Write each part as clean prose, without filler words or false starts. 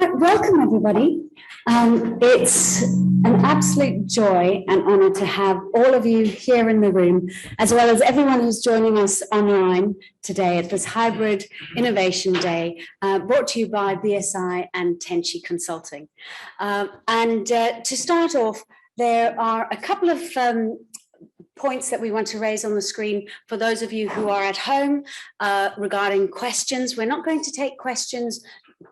Welcome, everybody. It's an absolute joy and honour to have all of you here in the room, as well as everyone who's joining us online today at this Hybrid Innovation Day, brought to you by BSI and Tenchi Consulting. To start off, there are a couple of points that we want to raise on the screen for those of you who are at home regarding questions. We're not going to take questions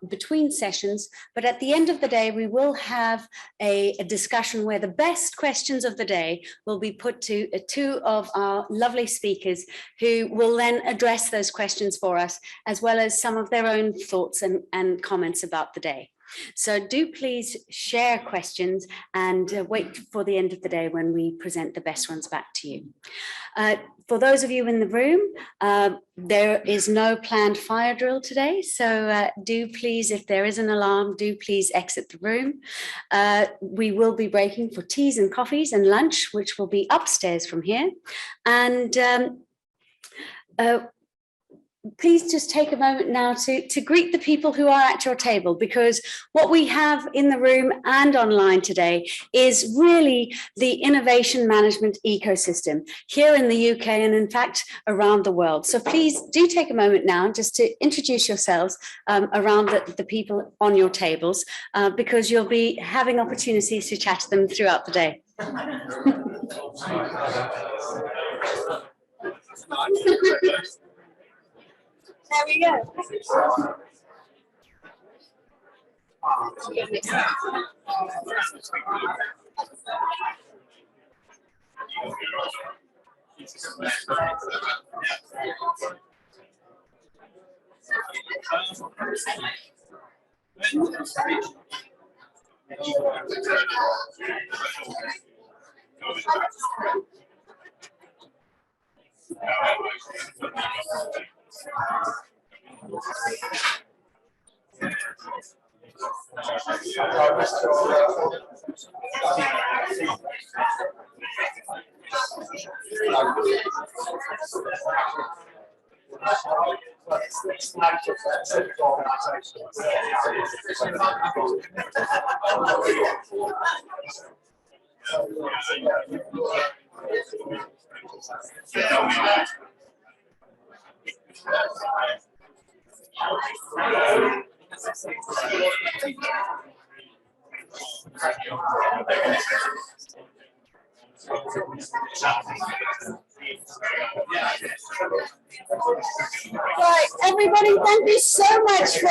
between sessions, but at the end of the day, we will have a discussion where the best questions of the day will be put to two of our lovely speakers who will then address those questions for us, as well as some of their own thoughts and comments about the day. So do please share questions and wait for the end of the day when we present the best ones back to you. For those of you in the room, there is no planned fire drill today. So do please, if there is an alarm, do please exit the room. We will be breaking for teas and coffees and lunch, which will be upstairs from here. And please just take a moment now to greet the people who are at your table, because what we have in the room and online today is really the innovation management ecosystem here in the UK and in fact around the world. So please do take a moment now just to introduce yourselves around the people on your tables, because you'll be having opportunities to chat to them throughout the day. There we go. Right, everybody, thank you so much for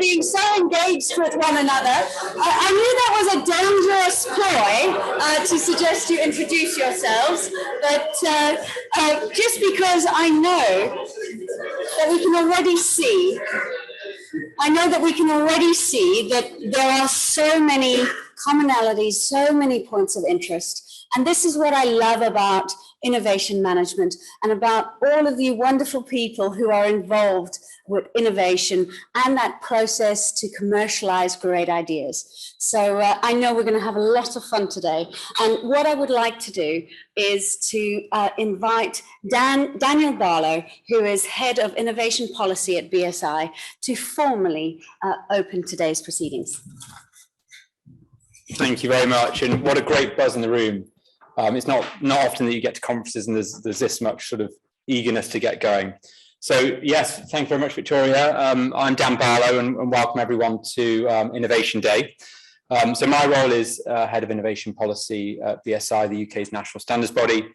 being so engaged with one another. I knew that was a dangerous ploy to suggest you introduce yourselves, but just because I know that we can already see that there are so many commonalities, so many points of interest. And this is what I love about innovation management and about all of you wonderful people who are involved with innovation and that process to commercialize great ideas. So I know we're going to have a lot of fun today. And what I would like to do is to invite Daniel Barlow, who is Head of Innovation Policy at BSI, to formally open today's proceedings. Thank you very much. And what a great buzz in the room. It's not often that you get to conferences and there's this much sort of eagerness to get going. So yes, thank you very much, Victoria. I'm Dan Barlow and welcome everyone to Innovation Day. So my role is Head of Innovation Policy at BSI, the UK's national standards body.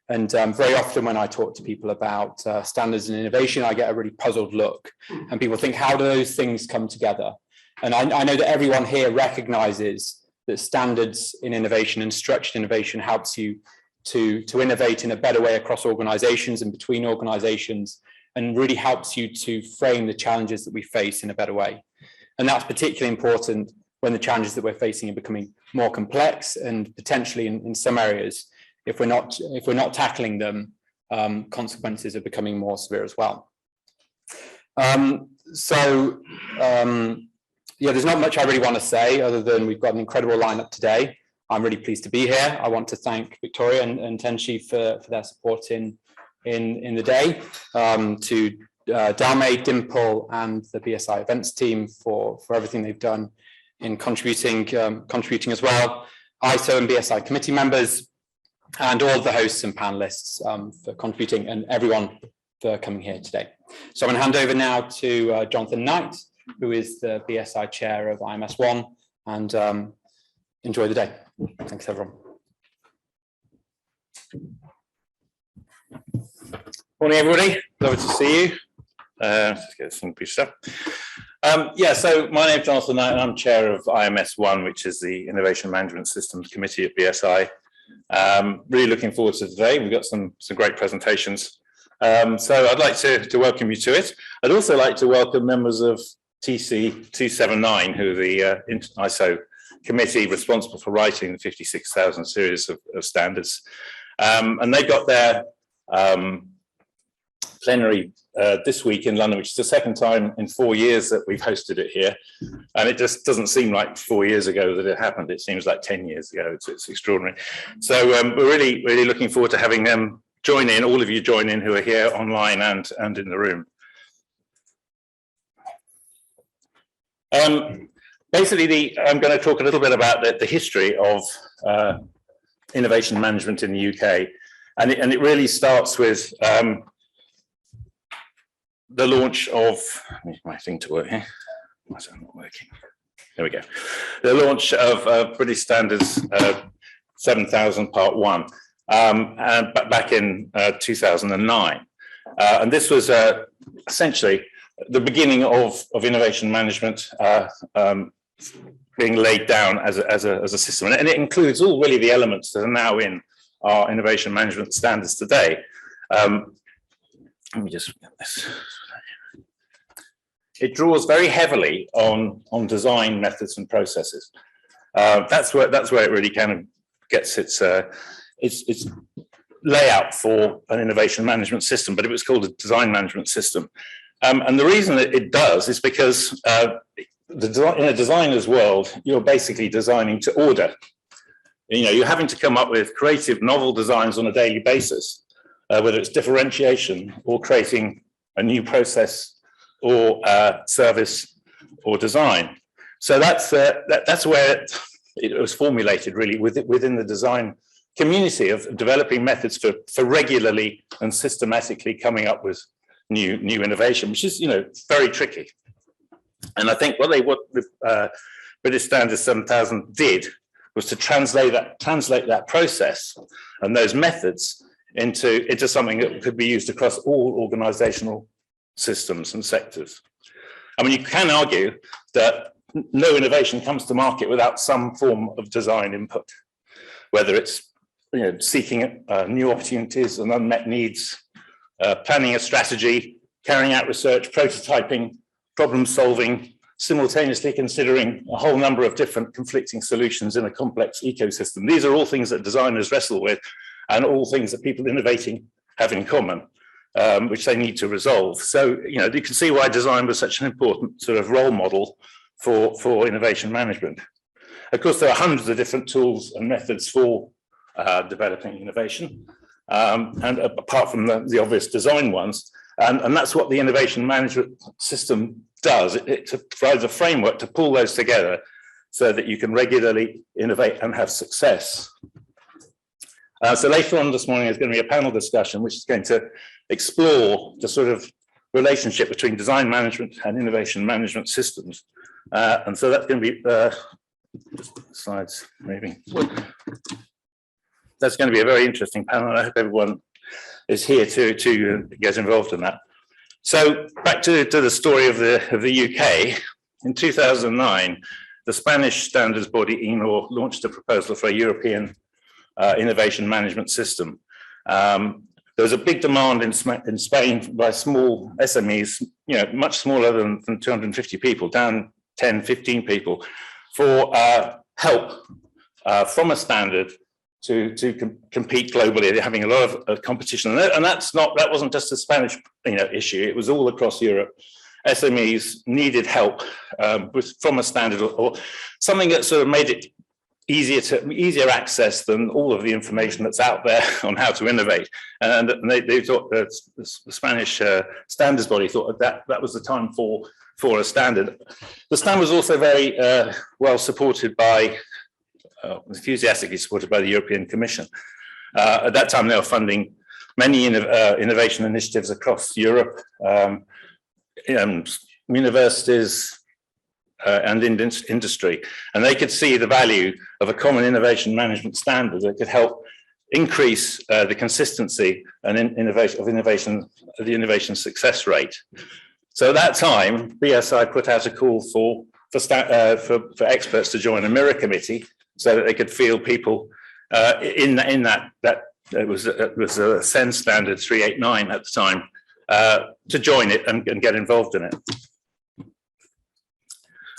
And very often when I talk to people about standards and innovation, I get a really puzzled look and people think, how do those things come together? And I know that everyone here recognises that standards in innovation and structured innovation helps you to innovate in a better way across organisations and between organisations, and really helps you to frame the challenges that we face in a better way. And that's particularly important when the challenges that we're facing are becoming more complex and potentially in some areas, if we're not tackling them, consequences are becoming more severe as well. Yeah, there's not much I really want to say other than we've got an incredible lineup today. I'm really pleased to be here. I want to thank Victoria and Tenchi for their support in the day, to Dalme, Dimple, and the BSI events team for everything they've done in contributing as well. ISO and BSI committee members, and all of the hosts and panelists for contributing, and everyone for coming here today. So I'm going to hand over now to Jonathan Knight, who is the BSI chair of IMS1, and enjoy the day. Thanks, everyone. Morning, everybody. Lovely to see you. Let's get some brief stuff. So my name is Jonathan Knight, and I'm chair of IMS1, which is the Innovation Management Systems Committee at BSI. Really looking forward to today. We've got some great presentations. So I'd like to welcome you to it. I'd also like to welcome members of TC 279, who are the ISO committee responsible for writing the 56,000 series of standards. And they got their plenary this week in London, which is the second time in 4 years that we've hosted it here. And it just doesn't seem like 4 years ago that it happened. It seems like 10 years ago. It's extraordinary. So we're really looking forward to having them join in, all of you join in who are here online and in the room. Basically, I'm going to talk a little bit about the history of innovation management in the UK. And it really starts with the launch of, I need my thing to work here. Why is that not working? There we go. The launch of British Standards 7000 Part 1 and back in 2009. And this was essentially the beginning of innovation management being laid down as a system. And it includes all really the elements that are now in our innovation management standards today. Let me just get this. It draws very heavily on design methods and processes. That's where it really kind of gets its layout for an innovation management system, but it was called a design management system. And the reason that it does is because in a designer's world, you're basically designing to order. You know, you're having to come up with creative, novel designs on a daily basis, whether it's differentiation or creating a new process or service or design. So that's where it was formulated, really, within the design community of developing methods for regularly and systematically coming up with new innovation, which is, you know, very tricky. And I think what British Standards 7000 did was to translate that process and those methods into something that could be used across all organizational systems and sectors. I mean, you can argue that no innovation comes to market without some form of design input, whether it's, you know, seeking new opportunities and unmet needs, planning a strategy, carrying out research, prototyping, problem solving, simultaneously considering a whole number of different conflicting solutions in a complex ecosystem. These are all things that designers wrestle with, and all things that people innovating have in common, which they need to resolve. So, you know, you can see why design was such an important sort of role model for innovation management. Of course, there are hundreds of different tools and methods for developing innovation, and apart from the obvious design ones, and that's what the innovation management system does. It provides a framework to pull those together so that you can regularly innovate and have success. So later on this morning is going to be a panel discussion which is going to explore the sort of relationship between design management and innovation management systems. And so that's going to be slides maybe. That's going to be a very interesting panel, and I hope everyone is here to get involved in that. So back to the story of the UK. In 2009, the Spanish standards body INO launched a proposal for a European innovation management system. There was a big demand in Spain by small SMEs, you know, much smaller than 250 people, down 10, 15 people, for help from a standard to compete globally. They're having a lot of competition, and that wasn't just a Spanish, you know, issue. It was all across Europe. SMEs needed help from a standard or something that sort of made it easier access than all of the information that's out there on how to innovate. And they thought that the Spanish standards body thought that was the time for a standard. The standard was also very well supported by, enthusiastically supported by the European Commission. At that time, they were funding many innovation initiatives across Europe, universities, and industry, and they could see the value of a common innovation management standard that could help increase the consistency and the innovation success rate. So at that time, BSI put out a call for experts to join a mirror committee so that they could field people in that it was a SEN standard 389 at the time to join it and get involved in it.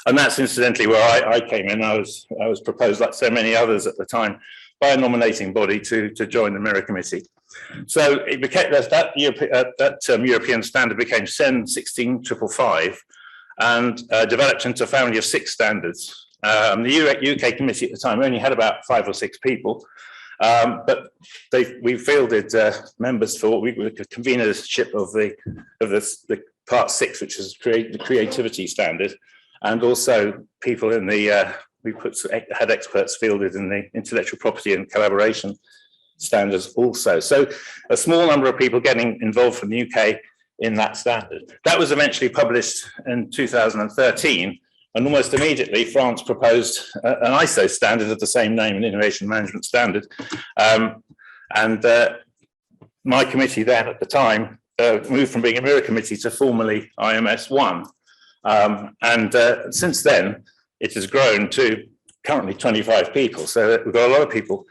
And that's incidentally where I came in. I was proposed, like so many others at the time, by a nominating body to join the mirror committee. So it became that European standard became SEN 16555 and developed into a family of 6 standards. The UK committee at the time only had about 5 or 6 people, but we fielded members for we were the convenership of the part 6, which is the creativity standard. And also people in the, had experts fielded in the intellectual property and collaboration standards also. So a small number of people getting involved from the UK in that standard. That was eventually published in 2013, and almost immediately France proposed an ISO standard of the same name, an innovation management standard. My committee then at the time moved from being a mirror committee to formally IMS 1. Since then, it has grown to currently 25 people. So we've got a lot of people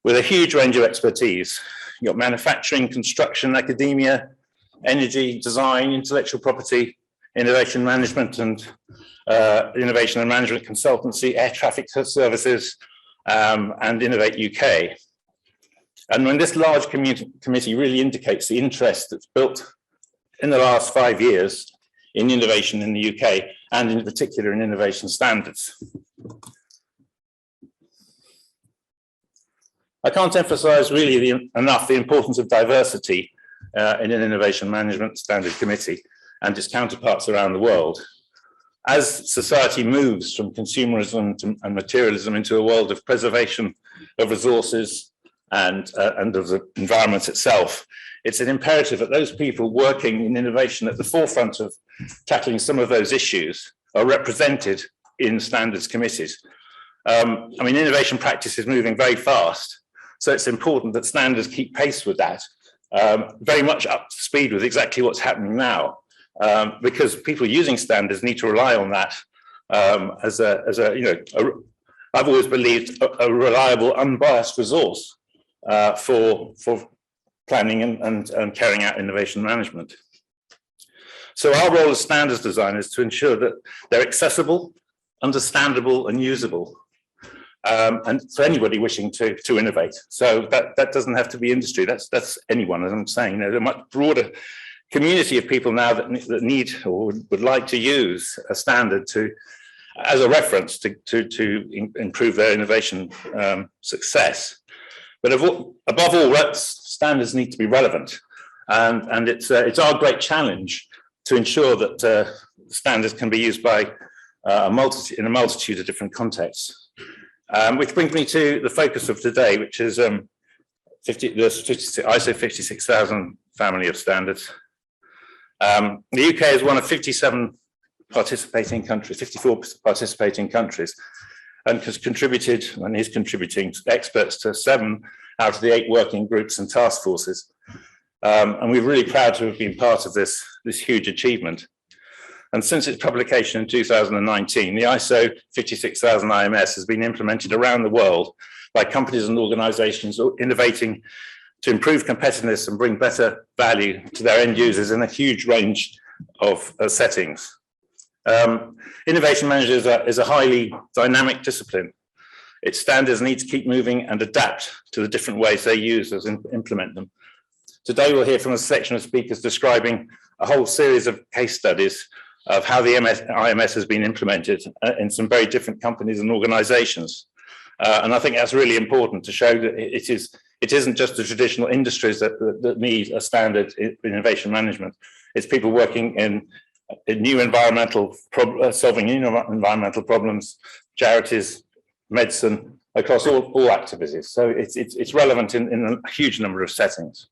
with a huge range of expertise. You've got manufacturing, construction, academia, energy, design, intellectual property, innovation management and innovation and management consultancy, air traffic services, and Innovate UK. And when this large committee really indicates the interest that's built in the last 5 years in innovation in the UK, and in particular in innovation standards. I can't emphasize really enough the importance of diversity in an innovation management standard committee and its counterparts around the world. As society moves from consumerism and materialism into a world of preservation of resources and of the environment itself, it's an imperative that those people working in innovation at the forefront of tackling some of those issues are represented in standards committees. Innovation practice is moving very fast, so it's important that standards keep pace with that, very much up to speed with exactly what's happening now, because people using standards need to rely on that I've always believed a reliable, unbiased resource for planning and carrying out innovation management. So our role as standards designers is to ensure that they're accessible, understandable, and usable, and for anybody wishing to innovate. So that doesn't have to be industry. That's anyone, as I'm saying. There's a much broader community of people now that need or would like to use a standard as a reference to improve their innovation success. But above all, standards need to be relevant, and it's our great challenge to ensure that standards can be used by in a multitude of different contexts. Which brings me to the focus of today, which is the ISO 56000 family of standards. The UK is one of 57 participating countries, 54 participating countries, and has contributed and is contributing experts to 7 out of the 8 working groups and task forces. And we're really proud to have been part of this huge achievement. And since its publication in 2019, the ISO 56000 IMS has been implemented around the world by companies and organizations innovating to improve competitiveness and bring better value to their end users in a huge range of settings. Innovation management is a highly dynamic discipline. Its standards need to keep moving and adapt to the different ways they use and implement them. Today, we'll hear from a section of speakers describing a whole series of case studies of how the IMS has been implemented in some very different companies and organizations. And I think that's really important to show that it isn't just the traditional industries that need a standard in innovation management. It's people working in new solving new environmental problems, charities, medicine, across all activities. So it's relevant in a huge number of settings.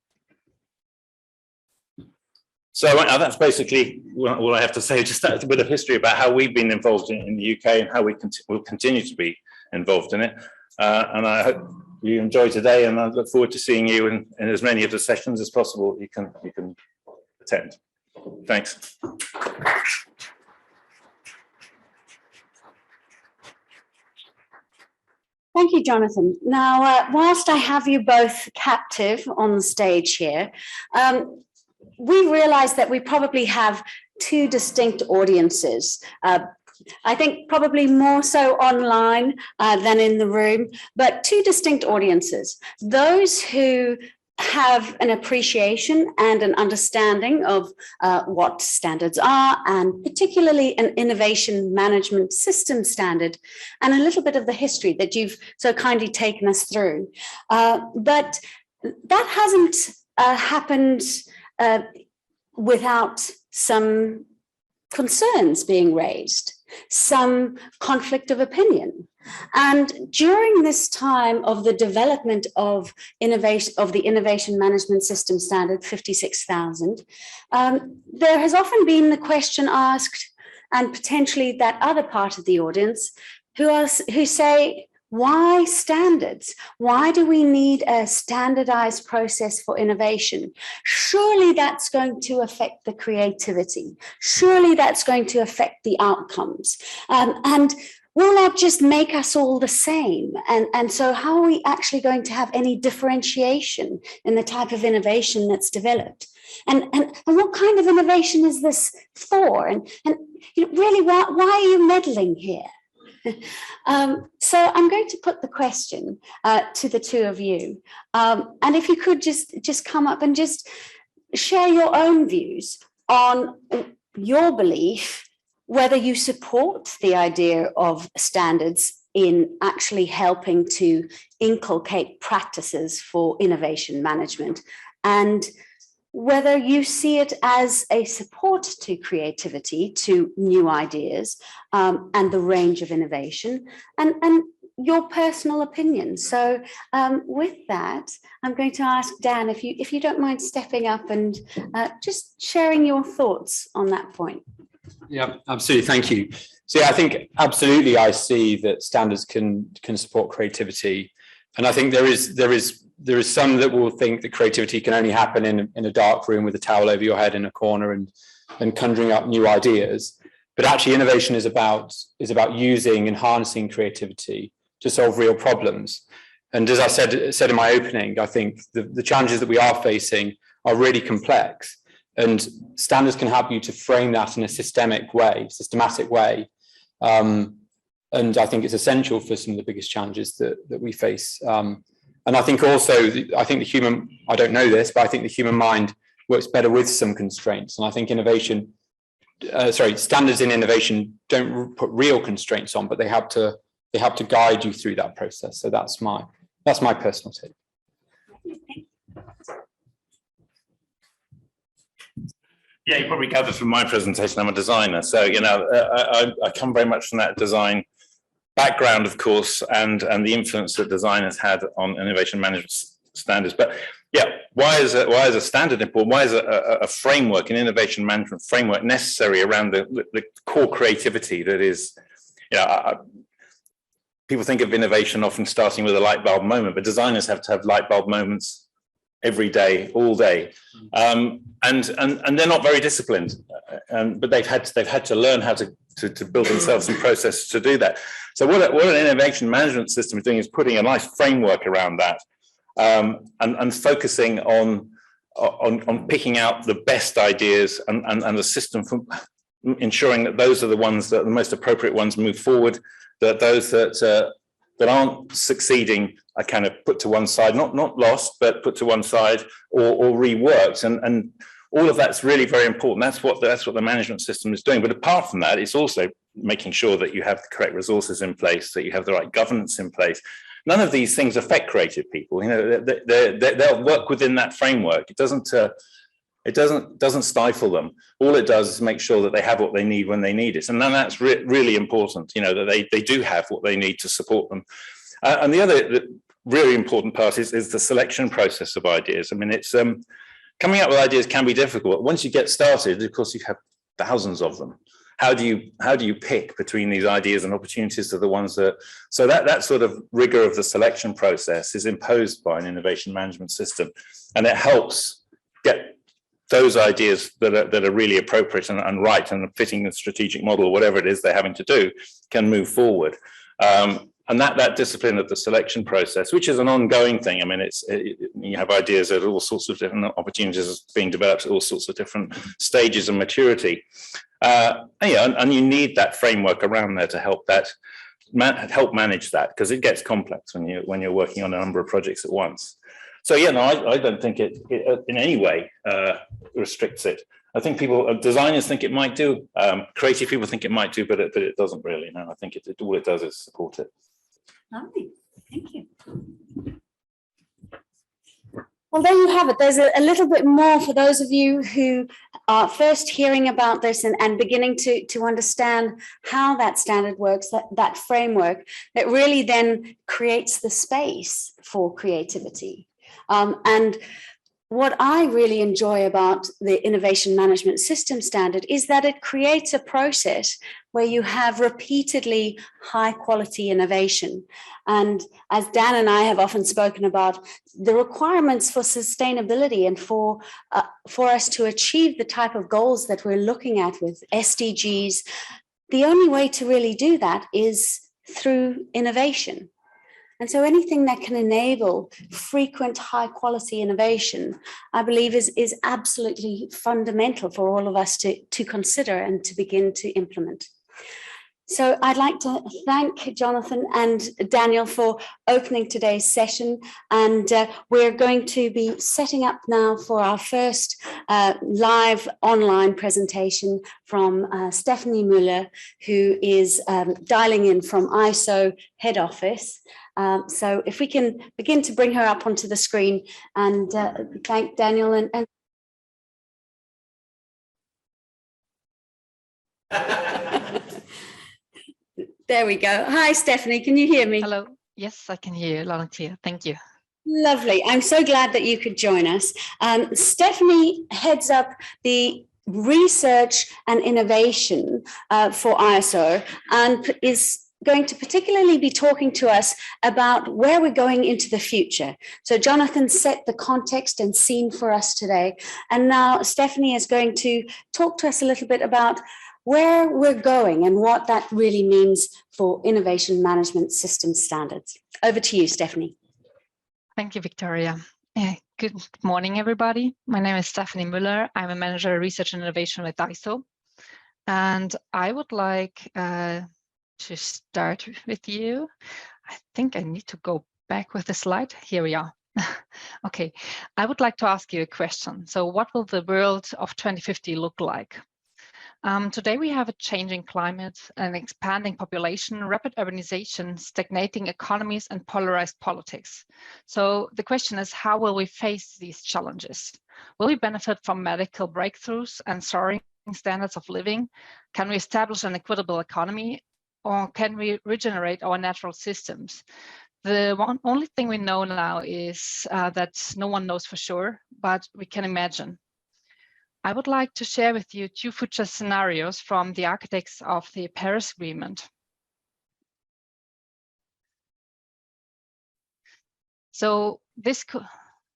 So that's basically all I have to say. Just a bit of history about how we've been involved in the UK and how we will continue to be involved in it. And I hope you enjoy today, and I look forward to seeing you in as many of the sessions as possible you can attend. Thanks. Thank you, Jonathan. Now, whilst I have you both captive on the stage here, we realize that we probably have two distinct audiences. I think probably more so online than in the room, but two distinct audiences. Those who have an appreciation and an understanding of what standards are, and particularly an innovation management system standard, and a little bit of the history that you've so kindly taken us through. But that hasn't happened without some concerns being raised, some conflict of opinion. And during this time of the development of innovation, of the innovation management system standard 56,000, there has often been the question asked, and potentially that other part of the audience who say, why standards? Why do we need a standardized process for innovation? Surely that's going to affect the creativity. Surely that's going to affect the outcomes. And will that just make us all the same? And so how are we actually going to have any differentiation in the type of innovation that's developed? And what kind of innovation is this for? And really, why are you meddling here? So I'm going to put the question to the two of you. And if you could just come up and just share your own views on your belief, whether you support the idea of standards in actually helping to inculcate practices for innovation management, and whether you see it as a support to creativity, to new ideas, and the range of innovation, and your personal opinion. So with that, I'm going to ask Dan, if you don't mind stepping up and just sharing your thoughts on that point. Yeah, absolutely. Thank you. So yeah, I think absolutely I see that standards can support creativity. And I think there is some that will think that creativity can only happen in a dark room with a towel over your head in a corner and conjuring up new ideas. But actually innovation is about using and harnessing creativity to solve real problems. And as I said in my opening, I think the challenges that we are facing are really complex, and standards can help you to frame that in a systematic way. And I think it's essential for some of the biggest challenges that we face. And I think also, I don't know this, but I think the human mind works better with some constraints. And I think standards in innovation don't put real constraints on, but they help to guide you through that process. So that's my personal take. Yeah, you probably gathered from my presentation, I'm a designer. So, I come very much from that design background, of course, and the influence that design has had on innovation management standards. But yeah, why is a standard important? Why is a framework, an innovation management framework necessary around the core creativity that is, people think of innovation often starting with a light bulb moment, but designers have to have light bulb moments every day, all day, and they're not very disciplined, but they've had to learn how to build themselves some processes to do that. So what an innovation management system is doing is putting a nice framework around that, and focusing on picking out the best ideas and the system for ensuring that those are the ones that are the most appropriate ones move forward, that those that aren't succeeding are kind of put to one side, not lost, but put to one side or reworked. And all of that's really very important. That's what the management system is doing. But apart from that, it's also making sure that you have the correct resources in place, that you have the right governance in place. None of these things affect creative people. You know, they'll work within that framework. It doesn't stifle them. All it does is make sure that they have what they need when they need it. And then that's really important, you know, that they do have what they need to support them. And the other really important part is the selection process of ideas. I mean, it's coming up with ideas can be difficult. Once you get started, of course, you have thousands of them. How do you pick between these ideas and opportunities to the ones that, so that sort of rigor of the selection process is imposed by an innovation management system, and it helps get those ideas that are really appropriate and right and fitting the strategic model, whatever it is they're having to do, can move forward. And that discipline of the selection process, which is an ongoing thing. I mean, you have ideas at all sorts of different opportunities being developed at all sorts of different stages of maturity. And you need that framework around there to help manage that, because it gets complex when you're working on a number of projects at once. So yeah, no, I don't think it in any way restricts it. I think designers think it might do, creative people think it might do, but it doesn't really. No, I think all it does is support it. Lovely, thank you. Well, there you have it. There's a little bit more for those of you who are first hearing about this and beginning to understand how that standard works, that framework that really then creates the space for creativity. And what I really enjoy about the Innovation Management System Standard is that it creates a process where you have repeatedly high quality innovation. And as Dan and I have often spoken about, the requirements for sustainability and for us to achieve the type of goals that we're looking at with SDGs, the only way to really do that is through innovation. And so anything that can enable frequent high quality innovation, I believe is absolutely fundamental for all of us to consider and to begin to implement. So I'd like to thank Jonathan and Daniel for opening today's session. And we're going to be setting up now for our first live online presentation from Stephanie Müller, who is dialing in from ISO head office. So if we can begin to bring her up onto the screen, and thank Daniel and there we go. Hi, Stephanie, can you hear me? Hello. Yes, I can hear you loud and clear. Thank you. Lovely. I'm so glad that you could join us. Stephanie heads up the research and innovation for ISO and is going to particularly be talking to us about where we're going into the future. So Jonathan set the context and scene for us today. And now Stephanie is going to talk to us a little bit about where we're going and what that really means for innovation management system standards. Over to you, Stephanie. Thank you, Victoria. Good morning, everybody. My name is Stephanie Müller. I'm a manager of research and innovation with ISO. And I would like to start with you. I think I need to go back with the slide. Here we are. Okay, I would like to ask you a question. So what will the world of 2050 look like? Today we have a changing climate, an expanding population, rapid urbanization, stagnating economies, and polarized politics. So the question is, how will we face these challenges? Will we benefit from medical breakthroughs and soaring standards of living? Can we establish an equitable economy, or can we regenerate our natural systems? The only thing we know now is that no one knows for sure, but we can imagine. I would like to share with you 2 future scenarios from the architects of the Paris Agreement. So this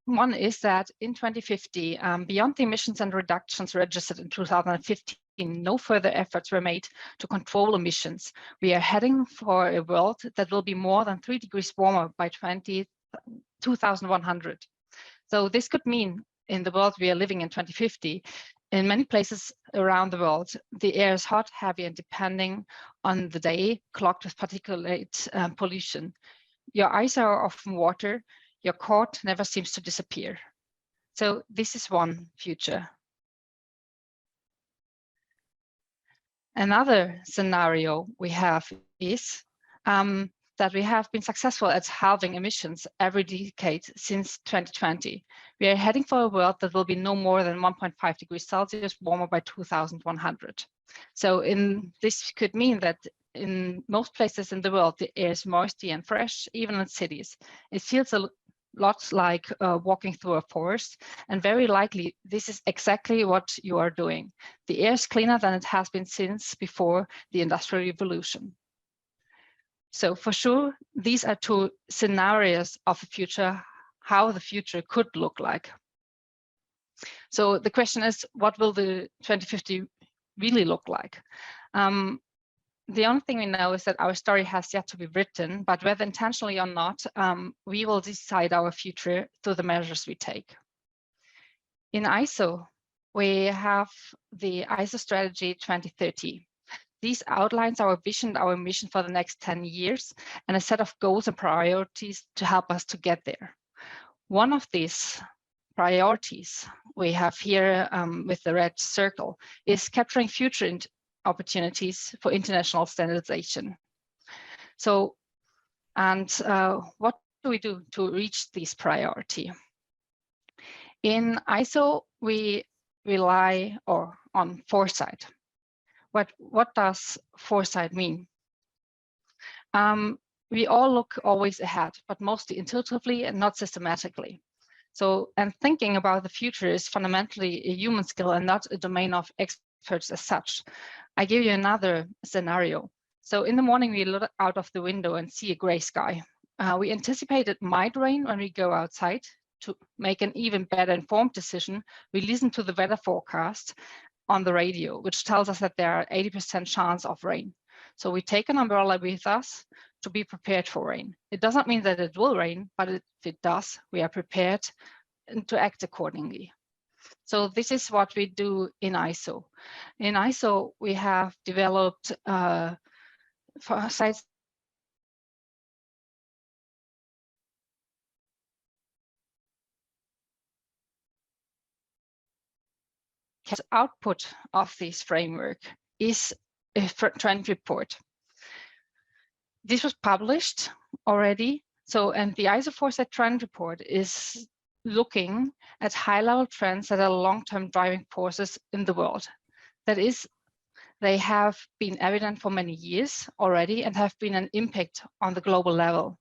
one is that in 2050, beyond the emissions and reductions registered in 2015, no further efforts were made to control emissions. We are heading for a world that will be more than 3 degrees warmer by 2100. So this could mean in the world we are living in 2050, in many places around the world, the air is hot, heavy, and depending on the day, clogged with particulate pollution. Your eyes are often water, your coat never seems to disappear. So this is one future. Another scenario we have is that we have been successful at halving emissions every decade since 2020. We are heading for a world that will be no more than 1.5 degrees Celsius warmer by 2100. So this could mean that in most places in the world, the air is moisty and fresh, even in cities. It feels a lot like walking through a forest, and very likely this is exactly what you are doing. The air is cleaner than it has been since before the Industrial Revolution. So for sure, these are two scenarios of the future, how the future could look like. So the question is, what will the 2050 really look like? The only thing we know is that our story has yet to be written, but whether intentionally or not, we will decide our future through the measures we take. In ISO, we have the ISO strategy 2030. These outlines our vision, our mission for the next 10 years, and a set of goals and priorities to help us to get there. One of these priorities we have here with the red circle is capturing future opportunities for international standardization. So, and what do we do to reach this priority? In ISO, we rely on foresight. What does foresight mean? We all look always ahead, but mostly intuitively and not systematically. So, and thinking about the future is fundamentally a human skill and not a domain of experts as such. I give you another scenario. So in the morning, we look out of the window and see a gray sky. We anticipate it might rain when we go outside. To make an even better informed decision, we listen to the weather forecast on the radio, which tells us that there are 80% chance of rain. So we take an umbrella with us to be prepared for rain. It doesn't mean that it will rain, but if it does, we are prepared to act accordingly. So this is what we do in ISO. In ISO, we have developed sites output of this framework is a trend report. This was published already. So, and the ISO Foresight Trend Report is looking at high-level trends that are long-term driving forces in the world. That is, they have been evident for many years already and have been an impact on the global level.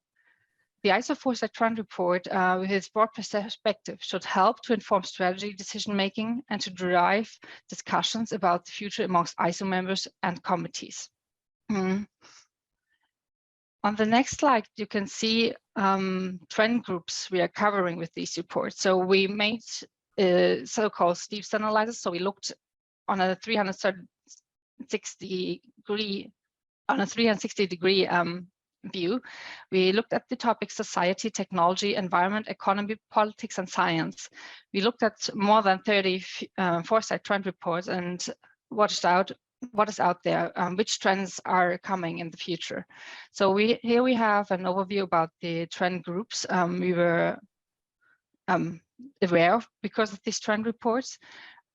The ISO Foresight Trend Report, with its broad perspective, should help to inform strategy decision-making and to drive discussions about the future amongst ISO members and committees. On the next slide, you can see trend groups we are covering with these reports. So we made so-called Steve's analysis. So we looked on a 360 degree view. We looked at the topics society, technology, environment, economy, politics, and science. We looked at more than 30 foresight trend reports and watched out what is out there, which trends are coming in the future. So here we have an overview about the trend groups we were aware of because of these trend reports.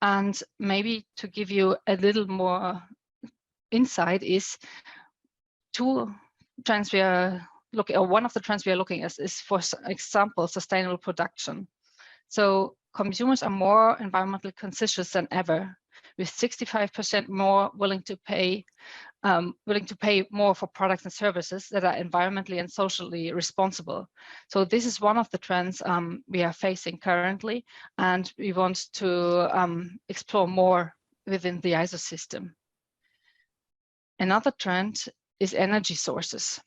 And maybe to give you a little more insight is two trends we are looking, or one of the trends we are looking at is, for example, sustainable production. So consumers are more environmentally conscious than ever, with 65% more willing to pay more for products and services that are environmentally and socially responsible. So this is one of the trends we are facing currently, and we want to explore more within the ISO system. Another trend is energy sources.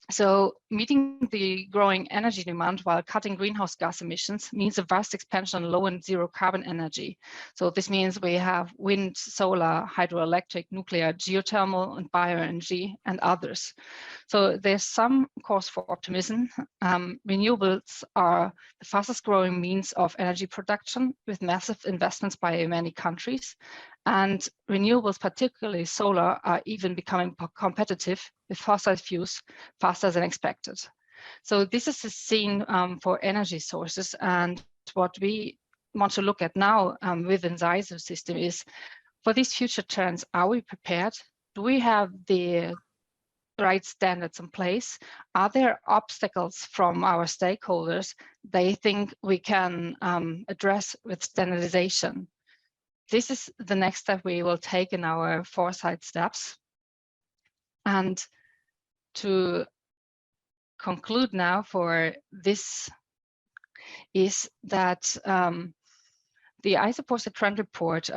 So meeting the growing energy demand while cutting greenhouse gas emissions means a vast expansion on low and zero carbon energy. So this means we have wind, solar, hydroelectric, nuclear, geothermal, and bioenergy, and others. So there's some cause for optimism. Renewables are the fastest growing means of energy production, with massive investments by many countries. And renewables, particularly solar, are even becoming competitive with fossil fuels faster than expected. So this is the scene for energy sources. And what we want to look at now within the ISO system is For these future trends, are we prepared? Do we have the right standards in place? Are there obstacles from our stakeholders they think we can address with standardization? This is the next step we will take in our foresight steps. And to conclude now for this is that the ISO Posted Trend Report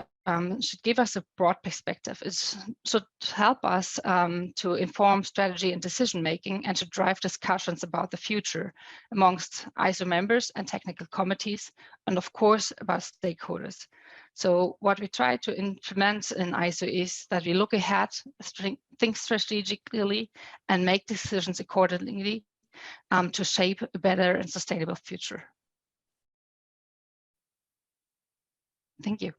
should give us a broad perspective. It should help us to inform strategy and decision making and to drive discussions about the future amongst ISO members and technical committees, and of course about stakeholders. So what we try to implement in ISO is that we look ahead, think strategically, and make decisions accordingly to shape a better and sustainable future. Thank you.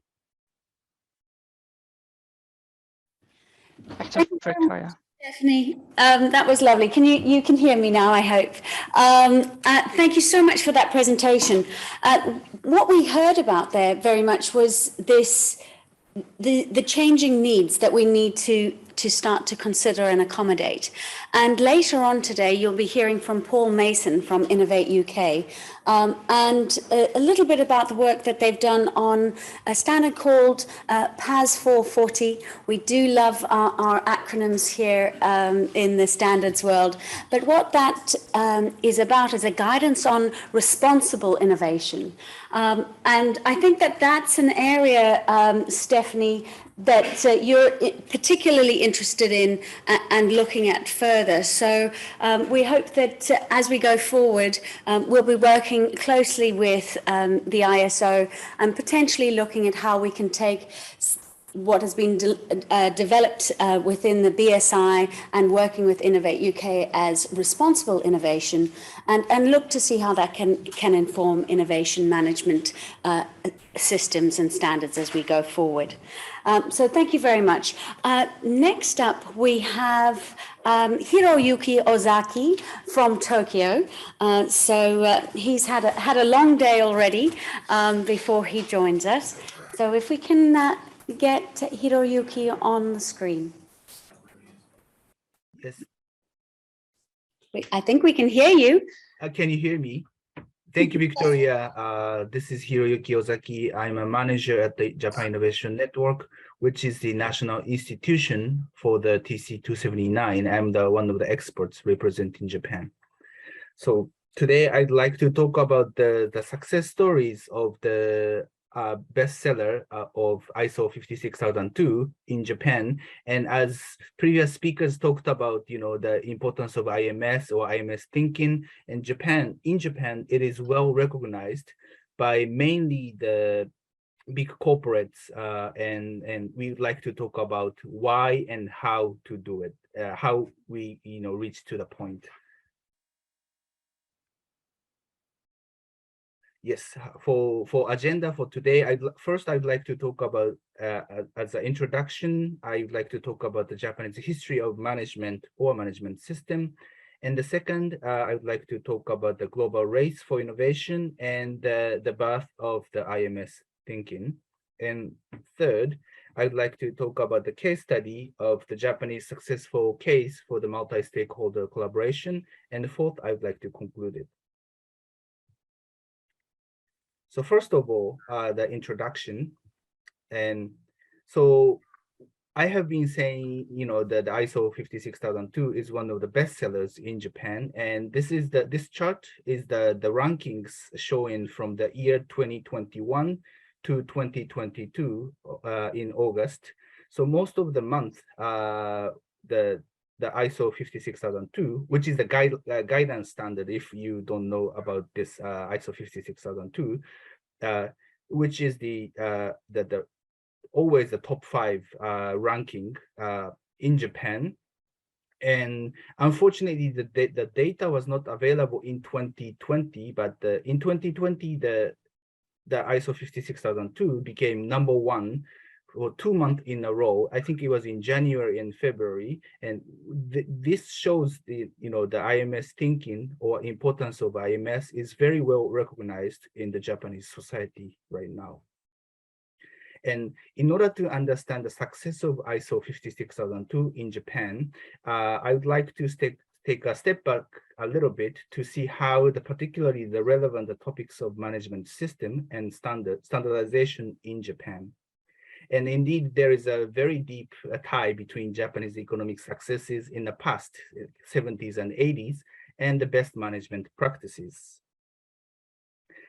Back to Victoria. Stephanie, that was lovely. You can hear me now, I hope. Thank you so much for that presentation. What we heard about there very much was the changing needs that we need to start to consider and accommodate. And later on today, you'll be hearing from Paul Mason from Innovate UK, and a little bit about the work that they've done on a standard called PAS 440. We do love our acronyms here in the standards world, but what that is about is a guidance on responsible innovation. And I think that that's an area, Stephanie, that you're particularly interested in and looking at further. So we hope that as we go forward, we'll be working closely with the ISO and potentially looking at how we can take what has been developed within the BSI and working with Innovate UK as responsible innovation, and look to see how that can inform innovation management systems and standards as we go forward. So thank you very much. Next up, we have Hiroyuki Ozaki from Tokyo. He's had a long day already before he joins us. So if we can get Hiroyuki on the screen. Yes. I think we can hear you. Can you hear me? Thank you, Victoria. This is Hiroyuki Ozaki. I'm a manager at the Japan Innovation Network, which is the national institution for the TC279. I'm one of the experts representing Japan. So today I'd like to talk about the success stories of the bestseller of ISO 56002 in Japan. And as previous speakers talked about, the importance of IMS or IMS thinking in Japan, it is well recognized by mainly the big corporates, and we would like to talk about why and how to do it, how we reach to the point. Yes, for agenda for today, I'd like to talk about, as an introduction, I'd like to talk about the Japanese history of management or management system. And the second, I would like to talk about the global race for innovation and the birth of the IMS thinking. And third, I'd like to talk about the case study of the Japanese successful case for the multi-stakeholder collaboration. And fourth, I'd like to conclude it. So first of all, the introduction. And so I have been saying, that the ISO 56002 is one of the best sellers in Japan. And this chart is the rankings showing from the year 2021 to 2022 in August. So most of the month, the ISO 56002, which is the guidance standard, if you don't know about this ISO 56002, which is always the top 5 ranking in Japan. And unfortunately, the data was not available in 2020, but in 2020, the ISO 56002 became #1 for 2 months in a row. I think it was in January and February, and this shows the IMS thinking or importance of IMS is very well recognized in the Japanese society right now. And in order to understand the success of ISO 56002 in Japan, I would like to take a step back a little bit to see how particularly the relevant topics of management system and standardization in Japan. And indeed, there is a very deep tie between Japanese economic successes in the past, 70s and 80s, and the best management practices.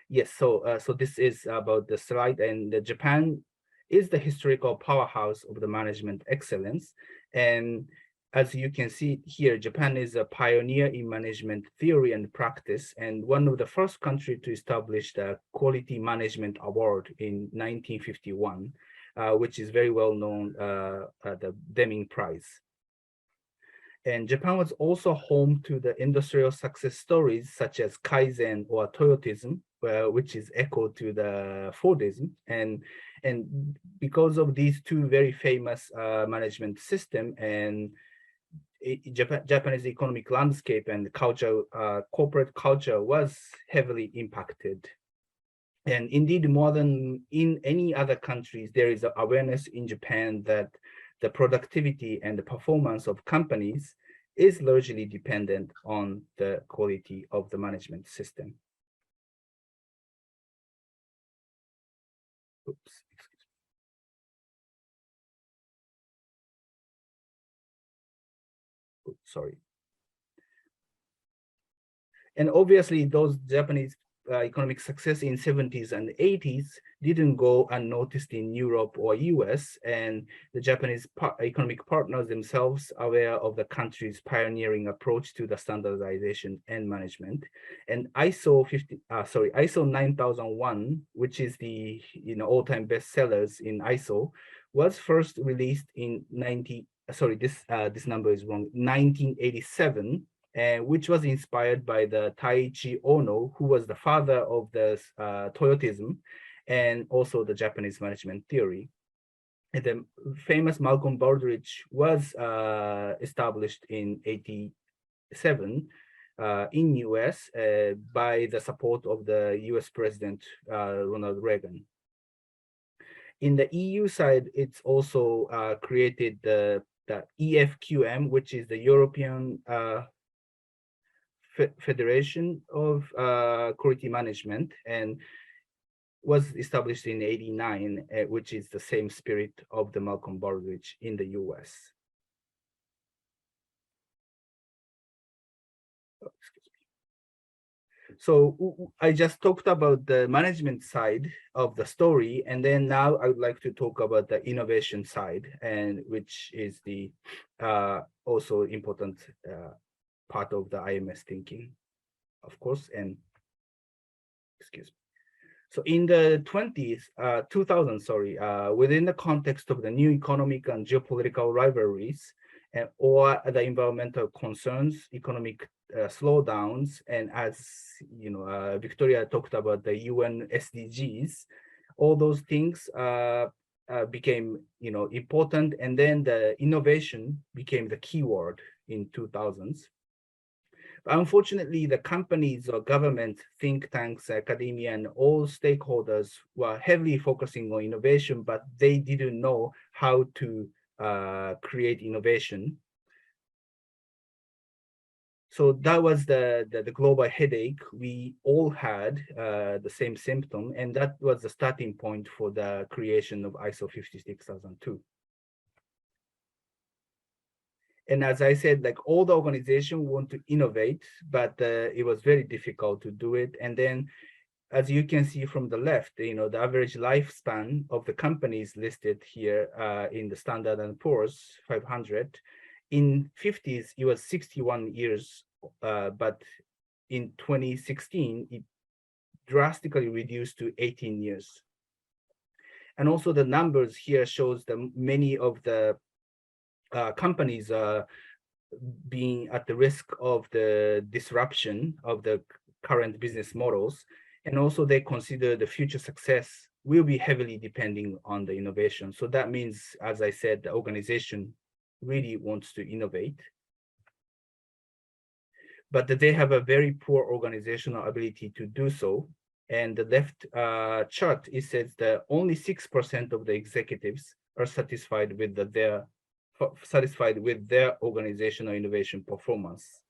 Yes, so this is about the slide, and Japan is the historical powerhouse of the management excellence. And as you can see here, Japan is a pioneer in management theory and practice, and one of the first countries to establish the Quality Management Award in 1951, which is very well known, the Deming Prize. And Japan was also home to the industrial success stories such as Kaizen or Toyotism, which is echo to the Fordism. And because of these two very famous management system, and Japanese economic landscape and culture, corporate culture was heavily impacted. And indeed, more than in any other countries, there is awareness in Japan that the productivity and the performance of companies is largely dependent on the quality of the management system. Oops. Oops, sorry. And obviously, those Japanese economic success in 70s and 80s didn't go unnoticed in Europe or US, and the Japanese economic partners themselves are aware of the country's pioneering approach to the standardization and management. And ISO 9001, which is the all-time bestsellers in ISO, was first released in 1987. Which was inspired by the Taiichi Ono, who was the father of the Toyotism and also the Japanese management theory. And the famous Malcolm Baldrige was established in 87 in US by the support of the US President Ronald Reagan. In the EU side, it's also created the EFQM, which is the European Federation of Quality Management, and was established in 89, which is the same spirit of the Malcolm Baldrige in the US. Oh, excuse me. So I just talked about the management side of the story, and then now I would like to talk about the innovation side, and which is the also important part of the IMS thinking, of course, and excuse me. So in the 2000s, within the context of the new economic and geopolitical rivalries, or the environmental concerns, economic slowdowns, and as you know, Victoria talked about the UN SDGs, all those things became important, and then the innovation became the keyword in 2000s. Unfortunately, the companies or government, think tanks, academia, and all stakeholders were heavily focusing on innovation, but they didn't know how to create innovation. So that was the global headache. We all had the same symptom, and that was the starting point for the creation of ISO 56002. And as I said, like all the organizations want to innovate, but it was very difficult to do it. And then, as you can see from the left, the average lifespan of the companies listed here in the Standard & Poor's 500, in 50s, it was 61 years, but in 2016, it drastically reduced to 18 years. And also the numbers here shows that many of the companies being at the risk of the disruption of the current business models, and also they consider the future success will be heavily depending on the innovation. So that means, as I said, the organization really wants to innovate, but that they have a very poor organizational ability to do so. And the left chart, it says that only 6% of the executives are satisfied with their organizational innovation performance.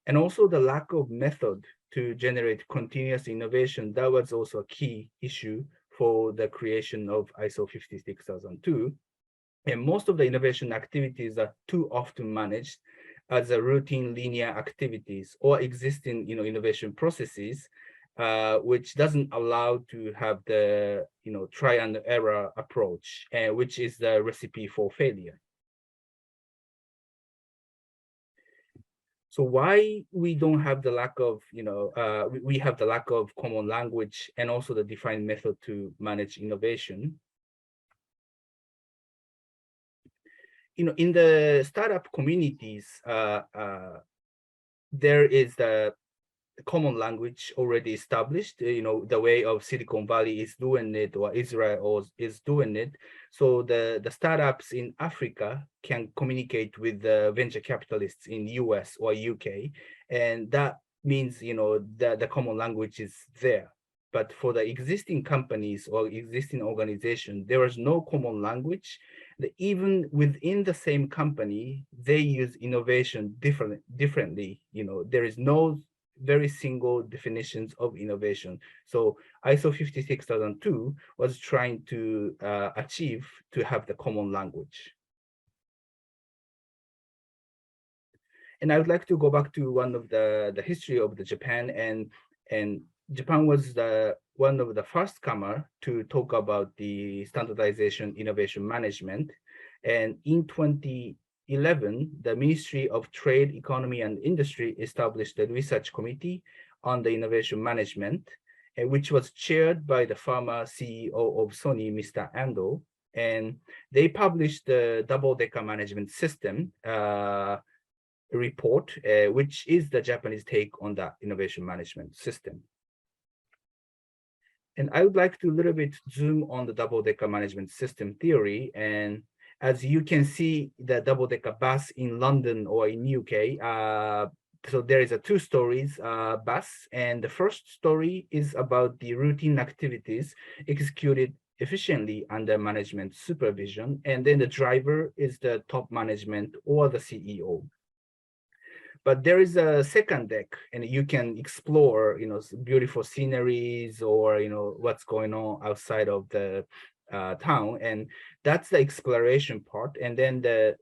And also the lack of method to generate continuous innovation, that was also a key issue for the creation of ISO 56002. And most of the innovation activities are too often managed as a routine linear activities or existing innovation processes, which doesn't allow to have the try and error approach, which is the recipe for failure. So why we don't have the lack of, we have the lack of common language and also the defined method to manage innovation. In the startup communities, there is the common language already established, the way of Silicon Valley is doing it or Israel is doing it. So the startups in Africa can communicate with the venture capitalists in US or UK. And that means, the common language is there. But for the existing companies or existing organization, there is no common language. Even within the same company, they use innovation differently. There is no very single definitions of innovation. So ISO 56002 was trying to achieve to have the common language. And I would like to go back to one of the history of the Japan, and Japan was one of the first comer to talk about the standardization innovation management. And in 2011, the Ministry of Trade, Economy and Industry established the research committee on the innovation management, which was chaired by the former CEO of Sony, Mr. Ando. And they published the double-decker management system report, which is the Japanese take on the innovation management system. And I would like to a little bit zoom on the double-decker management system theory. And as you can see, the double-decker bus in London or in UK, so there is a two stories bus. And the first story is about the routine activities executed efficiently under management supervision. And then the driver is the top management or the CEO. But there is a second deck, and you can explore, beautiful sceneries or, what's going on outside of the town. And that's the exploration part. And then the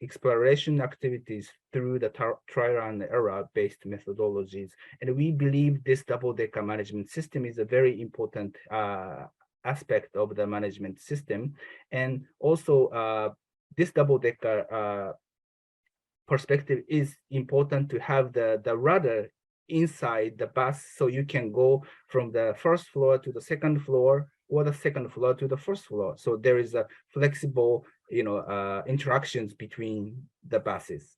exploration activities through the trial and error based methodologies. And we believe this double-decker management system is a very important aspect of the management system. And also this double-decker perspective is important to have the rudder inside the bus, so you can go from the first floor to the second floor or the second floor to the first floor. So there is a flexible, interactions between the buses.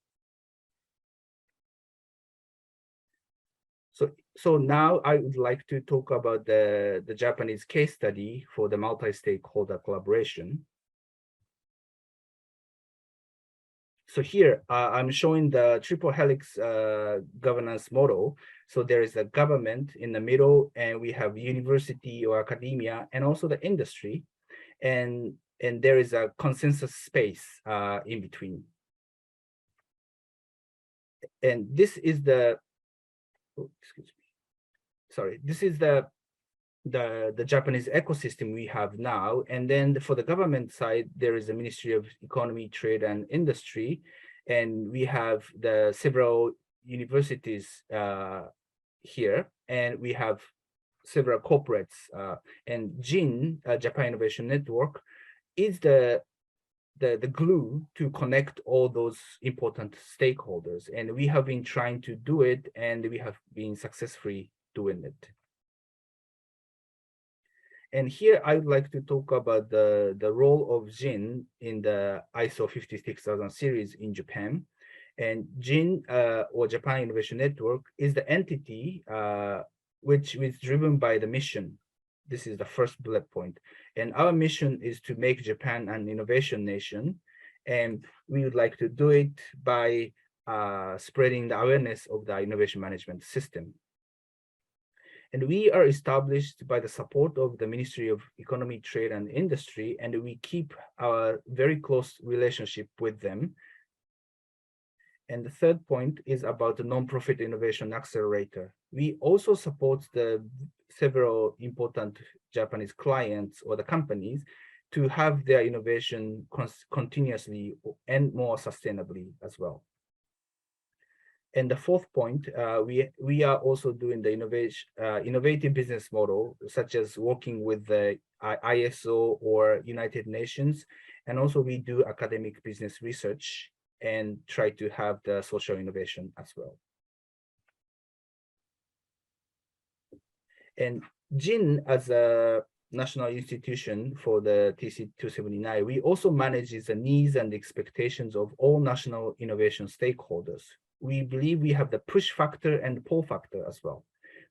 So now I would like to talk about the Japanese case study for the multi-stakeholder collaboration. So here I'm showing the triple helix governance model. So there is a government in the middle, and we have university or academia, and also the industry, and there is a consensus space in between. And this is the, excuse me, sorry, this is the Japanese ecosystem we have now. And then for the government side, there is a Ministry of Economy, Trade and Industry. And we have the several universities here, and we have several corporates. And JIN, Japan Innovation Network, is the glue to connect all those important stakeholders. And we have been trying to do it, and we have been successfully doing it. And here I would like to talk about the role of JIN in the ISO 56000 series in Japan. And JIN, or Japan Innovation Network, is the entity which is driven by the mission. This is the first bullet point. And our mission is to make Japan an innovation nation. And we would like to do it by spreading the awareness of the innovation management system. And we are established by the support of the Ministry of Economy, Trade and Industry, and we keep our very close relationship with them. And the third point is about the nonprofit innovation accelerator. We also support the several important Japanese clients or the companies to have their innovation continuously and more sustainably as well. And the fourth point, we are also doing the innovative business model, such as working with the ISO or United Nations. And also we do academic business research and try to have the social innovation as well. And JIN, as a national institution for the TC279, we also manage the needs and expectations of all national innovation stakeholders. We believe we have the push factor and pull factor as well.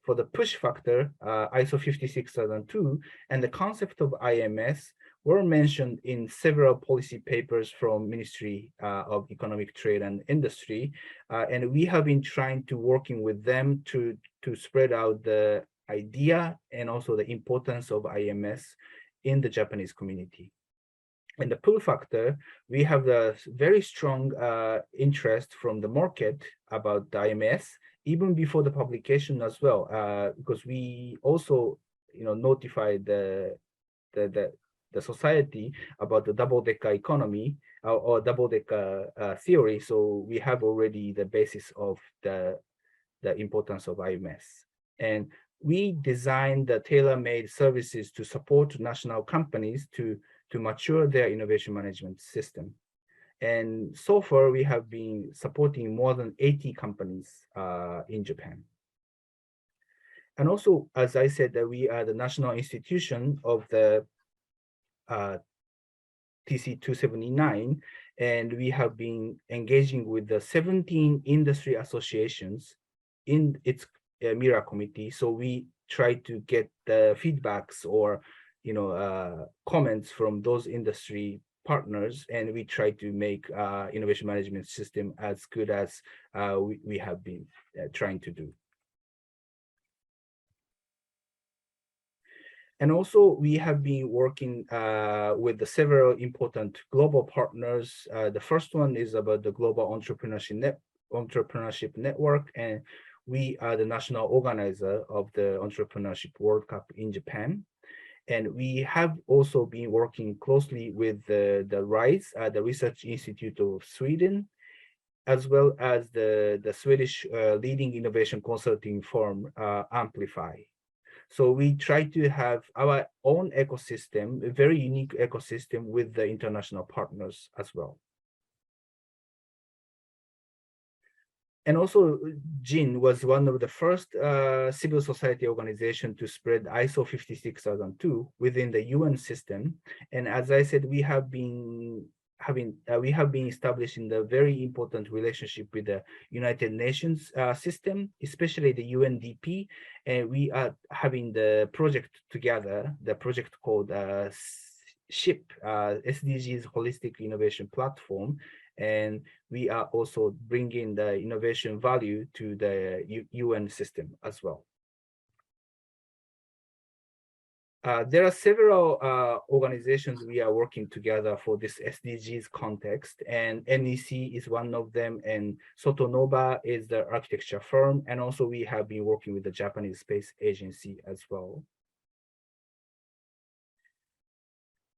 For the push factor, ISO 56002 and the concept of IMS were mentioned in several policy papers from Ministry of Economic Trade and Industry. And we have been trying to working with them to spread out the idea and also the importance of IMS in the Japanese community. And the pull factor, we have a very strong interest from the market about the IMS, even before the publication as well, because we also, notify the society about the double-decker economy or double-decker theory. So we have already the basis of the importance of IMS. And we designed the tailor-made services to support national companies to mature their innovation management system. And so far, we have been supporting more than 80 companies in Japan. And also, as I said, that we are the national institution of the TC279, and we have been engaging with the 17 industry associations in its MIRA committee. So we try to get the feedbacks or comments from those industry partners, and we try to make innovation management system as good as we have been trying to do. And also we have been working with the several important global partners. The first one is about the Global Entrepreneurship Network, and we are the national organizer of the Entrepreneurship World Cup in Japan. And we have also been working closely with the RISE, the Research Institute of Sweden, as well as the Swedish leading innovation consulting firm, Amplify. So we try to have our own ecosystem, a very unique ecosystem with the international partners as well. And also, JIN was one of the first civil society organization to spread ISO 56002 within the UN system. And as I said, we have been establishing the very important relationship with the United Nations system, especially the UNDP. And we are having the project together, the project called SHIP, SDGs Holistic Innovation Platform. And we are also bringing the innovation value to the UN system as well. There are several organizations we are working together for this SDGs context, and NEC is one of them, and Sotonova is the architecture firm, and also we have been working with the Japanese Space Agency as well.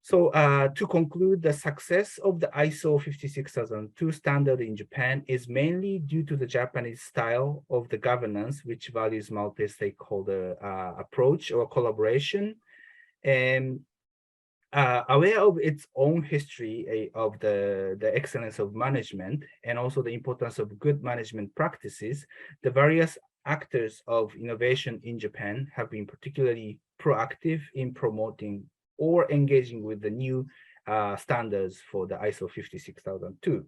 So to conclude, the success of the ISO 56002 standard in Japan is mainly due to the Japanese style of the governance, which values multi-stakeholder approach or collaboration, and aware of its own history of the excellence of management and also the importance of good management practices. The various actors of innovation in Japan have been particularly proactive in promoting or engaging with the new standards for the ISO 56002.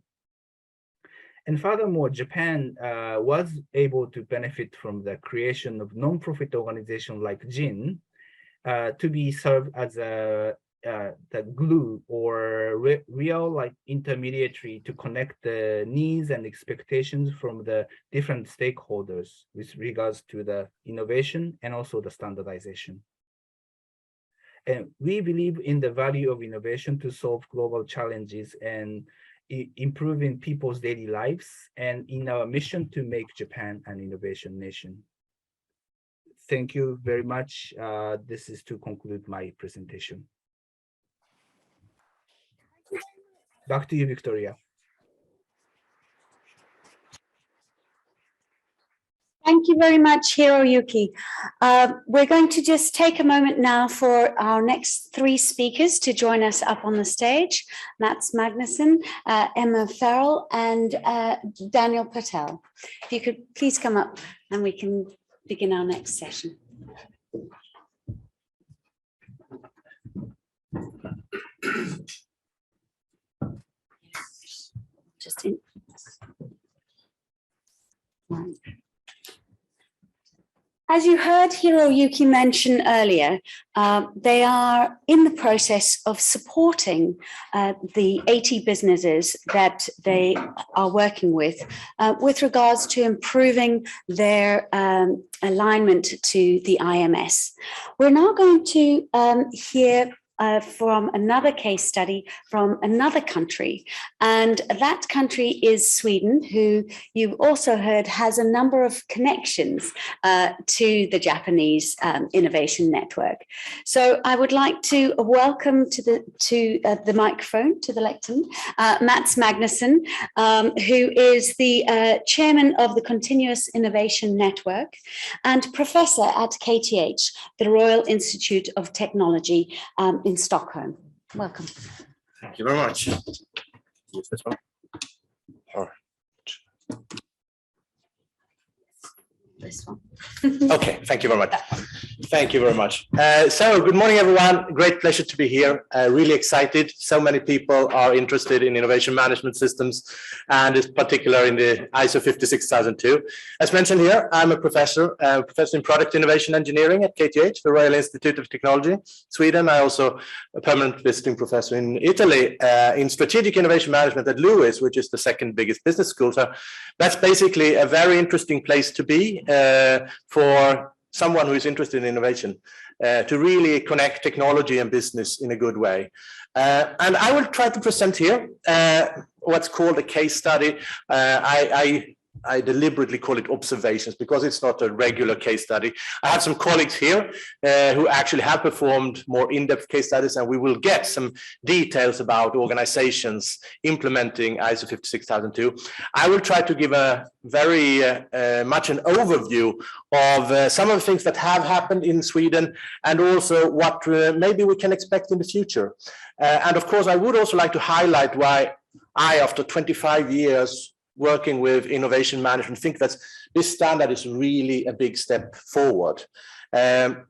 And furthermore, Japan was able to benefit from the creation of non-profit organizations like JIN to be served as a the glue or real like intermediary to connect the needs and expectations from the different stakeholders with regards to the innovation and also the standardization. And we believe in the value of innovation to solve global challenges and improving people's daily lives, and in our mission to make Japan an innovation nation. Thank you very much. This is to conclude my presentation. Back to you, Victoria. Thank you very much, Hiroyuki. We're going to just take a moment now for our next three speakers to join us up on the stage. Mats Magnuson, Emma Farrell, and Daniel Patel. If you could please come up and we can begin our next session. Just in. Right. As you heard Hiroyuki mention earlier, they are in the process of supporting the 80 businesses that they are working with regards to improving their alignment to the IMS. We're now going to hear from another case study from another country, and that country is Sweden, who you've also heard has a number of connections to the Japanese Innovation Network. So I would like to welcome to the microphone, to the lectern, Mats Magnuson, who is the chairman of the Continuous Innovation Network and professor at KTH, the Royal Institute of Technology in Stockholm. Welcome. Thank you very much. Use this one. This one. Okay, thank you very much. Thank you very much. So good morning, everyone. Great pleasure to be here. Really excited. So many people are interested in innovation management systems, and in particular in the ISO 56002. As mentioned here, I'm a professor in product innovation engineering at KTH, the Royal Institute of Technology, Sweden. I also a permanent visiting professor in Italy in strategic innovation management at Lewis, which is the second biggest business school. So that's basically a very interesting place to be for someone who is interested in innovation, to really connect technology and business in a good way. And I will try to present here what's called a case study. I deliberately call it observations because it's not a regular case study. I have some colleagues here who actually have performed more in-depth case studies, and we will get some details about organizations implementing ISO 56002. I will try to give a very much an overview of some of the things that have happened in Sweden, and also what maybe we can expect in the future. And of course, I would also like to highlight why I, after 25 years working with innovation management, think that this standard is really a big step forward. And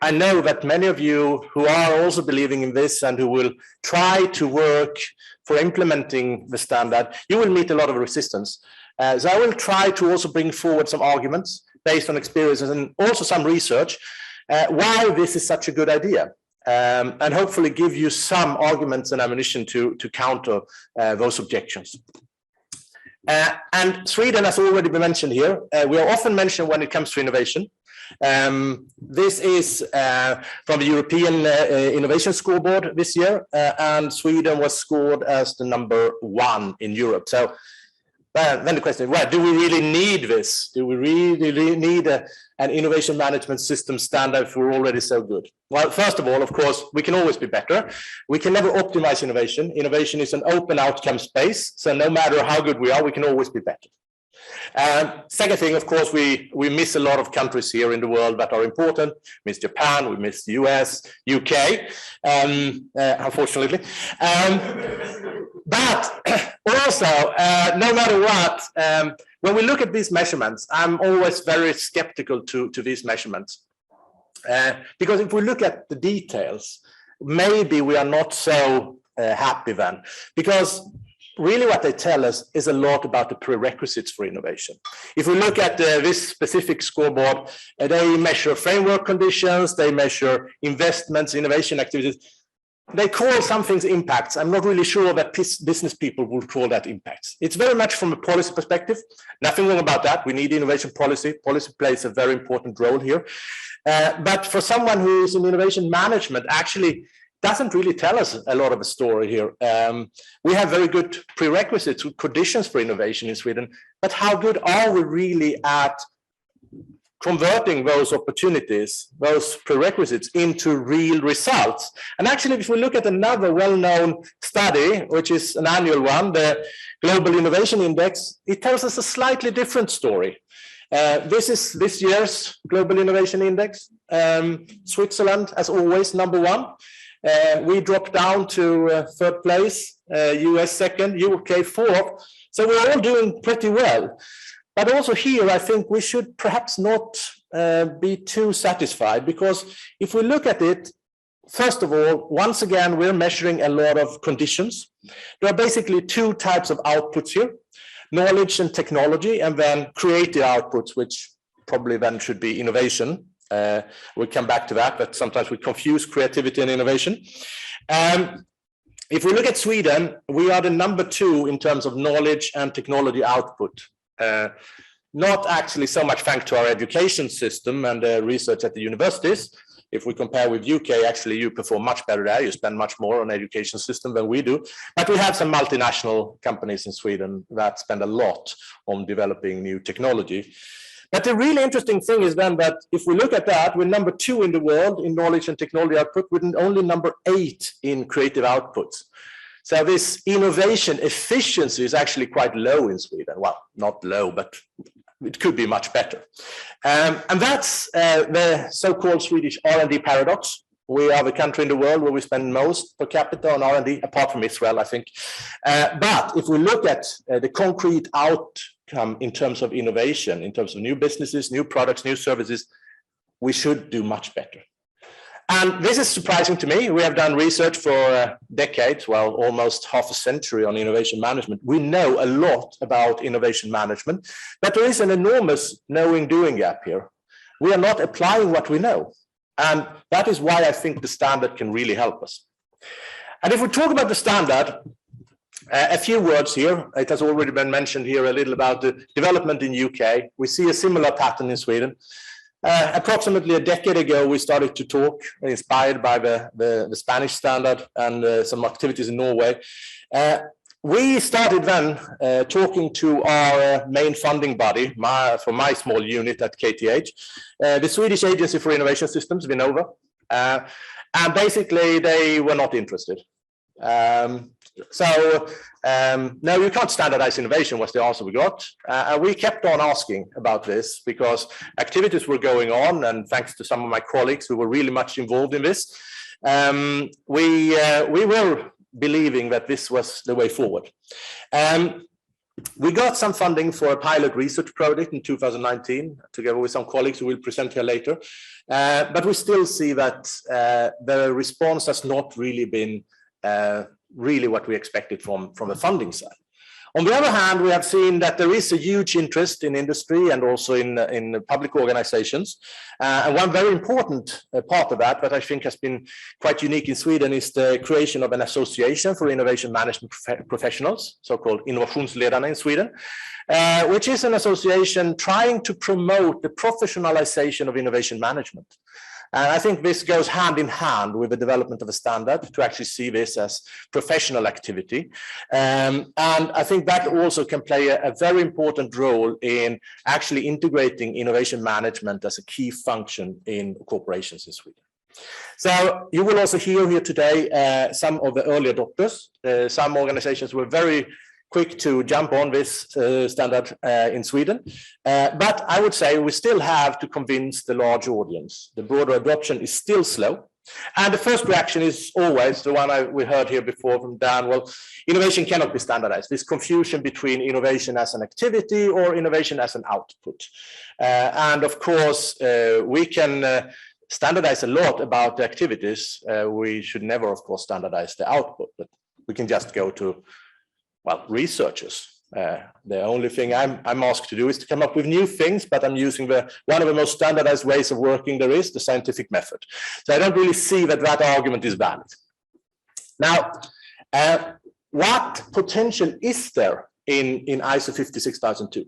I know that many of you who are also believing in this and who will try to work for implementing the standard, you will meet a lot of resistance. So I will try to also bring forward some arguments based on experiences and also some research why this is such a good idea. And hopefully give you some arguments and ammunition to counter those objections. And Sweden has already been mentioned here. We are often mentioned when it comes to innovation. This is from the European Innovation Scoreboard this year, and Sweden was scored as the #1 in Europe. So then the question is, well, do we really need this? Do we really need an innovation management system standard if we're already so good? Well, first of all, of course, we can always be better. We can never optimize innovation. Innovation is an open outcome space. So no matter how good we are, we can always be better. Second thing, of course, we miss a lot of countries here in the world that are important. We miss Japan, we miss the US, UK, unfortunately. But also, no matter what, when we look at these measurements, I'm always very skeptical to these measurements. Because if we look at the details, maybe we are not so happy then. Because really what they tell us is a lot about the prerequisites for innovation. If we look at this specific scoreboard, they measure framework conditions, they measure investments, innovation activities, they call some things impacts. I'm not really sure that business people would call that impacts. It's very much from a policy perspective. Nothing wrong about that. We need innovation policy. Policy plays a very important role here. But for someone who is in innovation management, actually doesn't really tell us a lot of the story here. We have very good prerequisites, conditions for innovation in Sweden, but how good are we really at converting those opportunities, those prerequisites into real results? And actually, if we look at another well-known study, which is an annual one, the Global Innovation Index, it tells us a slightly different story. This is this year's Global Innovation Index. Switzerland, as always, #1. We dropped down to third place, US second, UK fourth. So we're all doing pretty well. But also here, I think we should perhaps not be too satisfied, because if we look at it, first of all, once again, we're measuring a lot of conditions. There are basically two types of outputs here: knowledge and technology, and then creative outputs, which probably then should be innovation. We'll come back to that, but sometimes we confuse creativity and innovation. If we look at Sweden, we are the #2 in terms of knowledge and technology output. Not actually so much thanks to our education system and research at the universities. If we compare with UK, actually you perform much better there. You spend much more on education system than we do. But we have some multinational companies in Sweden that spend a lot on developing new technology. But the really interesting thing is then that if we look at that, we're #2 in the world in knowledge and technology output, with only #8 in creative outputs. So this innovation efficiency is actually quite low in Sweden. Well, not low, but it could be much better. And that's the so-called Swedish R&D paradox. We are the country in the world where we spend most per capita on R&D, apart from Israel, I think. But if we look at the concrete outcome in terms of innovation, in terms of new businesses, new products, new services, we should do much better. And this is surprising to me. We have done research for decades, well, almost half a century on innovation management. We know a lot about innovation management, but there is an enormous knowing-doing gap here. We are not applying what we know. And that is why I think the standard can really help us. And if we talk about the standard, a few words here. It has already been mentioned here a little about the development in UK. We see a similar pattern in Sweden. Approximately a decade ago, we started to talk, inspired by the Spanish standard and some activities in Norway. We started then talking to our main funding body for my small unit at KTH, the Swedish Agency for Innovation Systems, Vinnova. And basically, they were not interested. No, you can't standardize innovation was the answer we got. We kept on asking about this because activities were going on, and thanks to some of my colleagues who were really much involved in this, we were believing that this was the way forward. We got some funding for a pilot research project in 2019, together with some colleagues who will present here later. But we still see that the response has not really been really what we expected from the funding side. On the other hand, we have seen that there is a huge interest in industry and also in public organizations. And one very important part of that I think has been quite unique in Sweden is the creation of an association for innovation management professionals, so-called Innovationsledarna in Sweden, which is an association trying to promote the professionalization of innovation management. And I think this goes hand in hand with the development of a standard to actually see this as professional activity. And I think that also can play a very important role in actually integrating innovation management as a key function in corporations in Sweden. So you will also hear here today some of the early adopters. Some organizations were very quick to jump on this standard in Sweden. But I would say we still have to convince the large audience. The broader adoption is still slow. And the first reaction is always the one we heard here before from Dan, well, innovation cannot be standardized. This confusion between innovation as an activity or innovation as an output. And of course, we can standardize a lot about the activities. We should never, of course, standardize the output, but we can just go to, well, researchers. The only thing I'm asked to do is to come up with new things, but I'm using one of the most standardized ways of working there is, the scientific method. So I don't really see that argument is valid. Now, what potential is there in ISO 56002?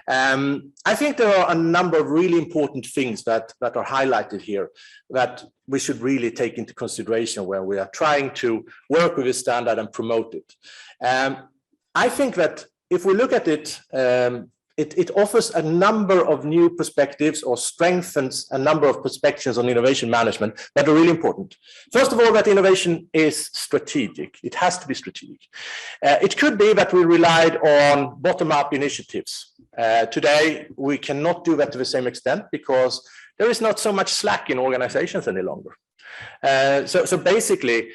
I think there are a number of really important things that are highlighted here that we should really take into consideration when we are trying to work with a standard and promote it. I think that if we look at it, it offers a number of new perspectives or strengthens a number of perspectives on innovation management that are really important. First of all, that innovation is strategic. It has to be strategic. It could be that we relied on bottom-up initiatives. Today, we cannot do that to the same extent because there is not so much slack in organizations any longer. So basically,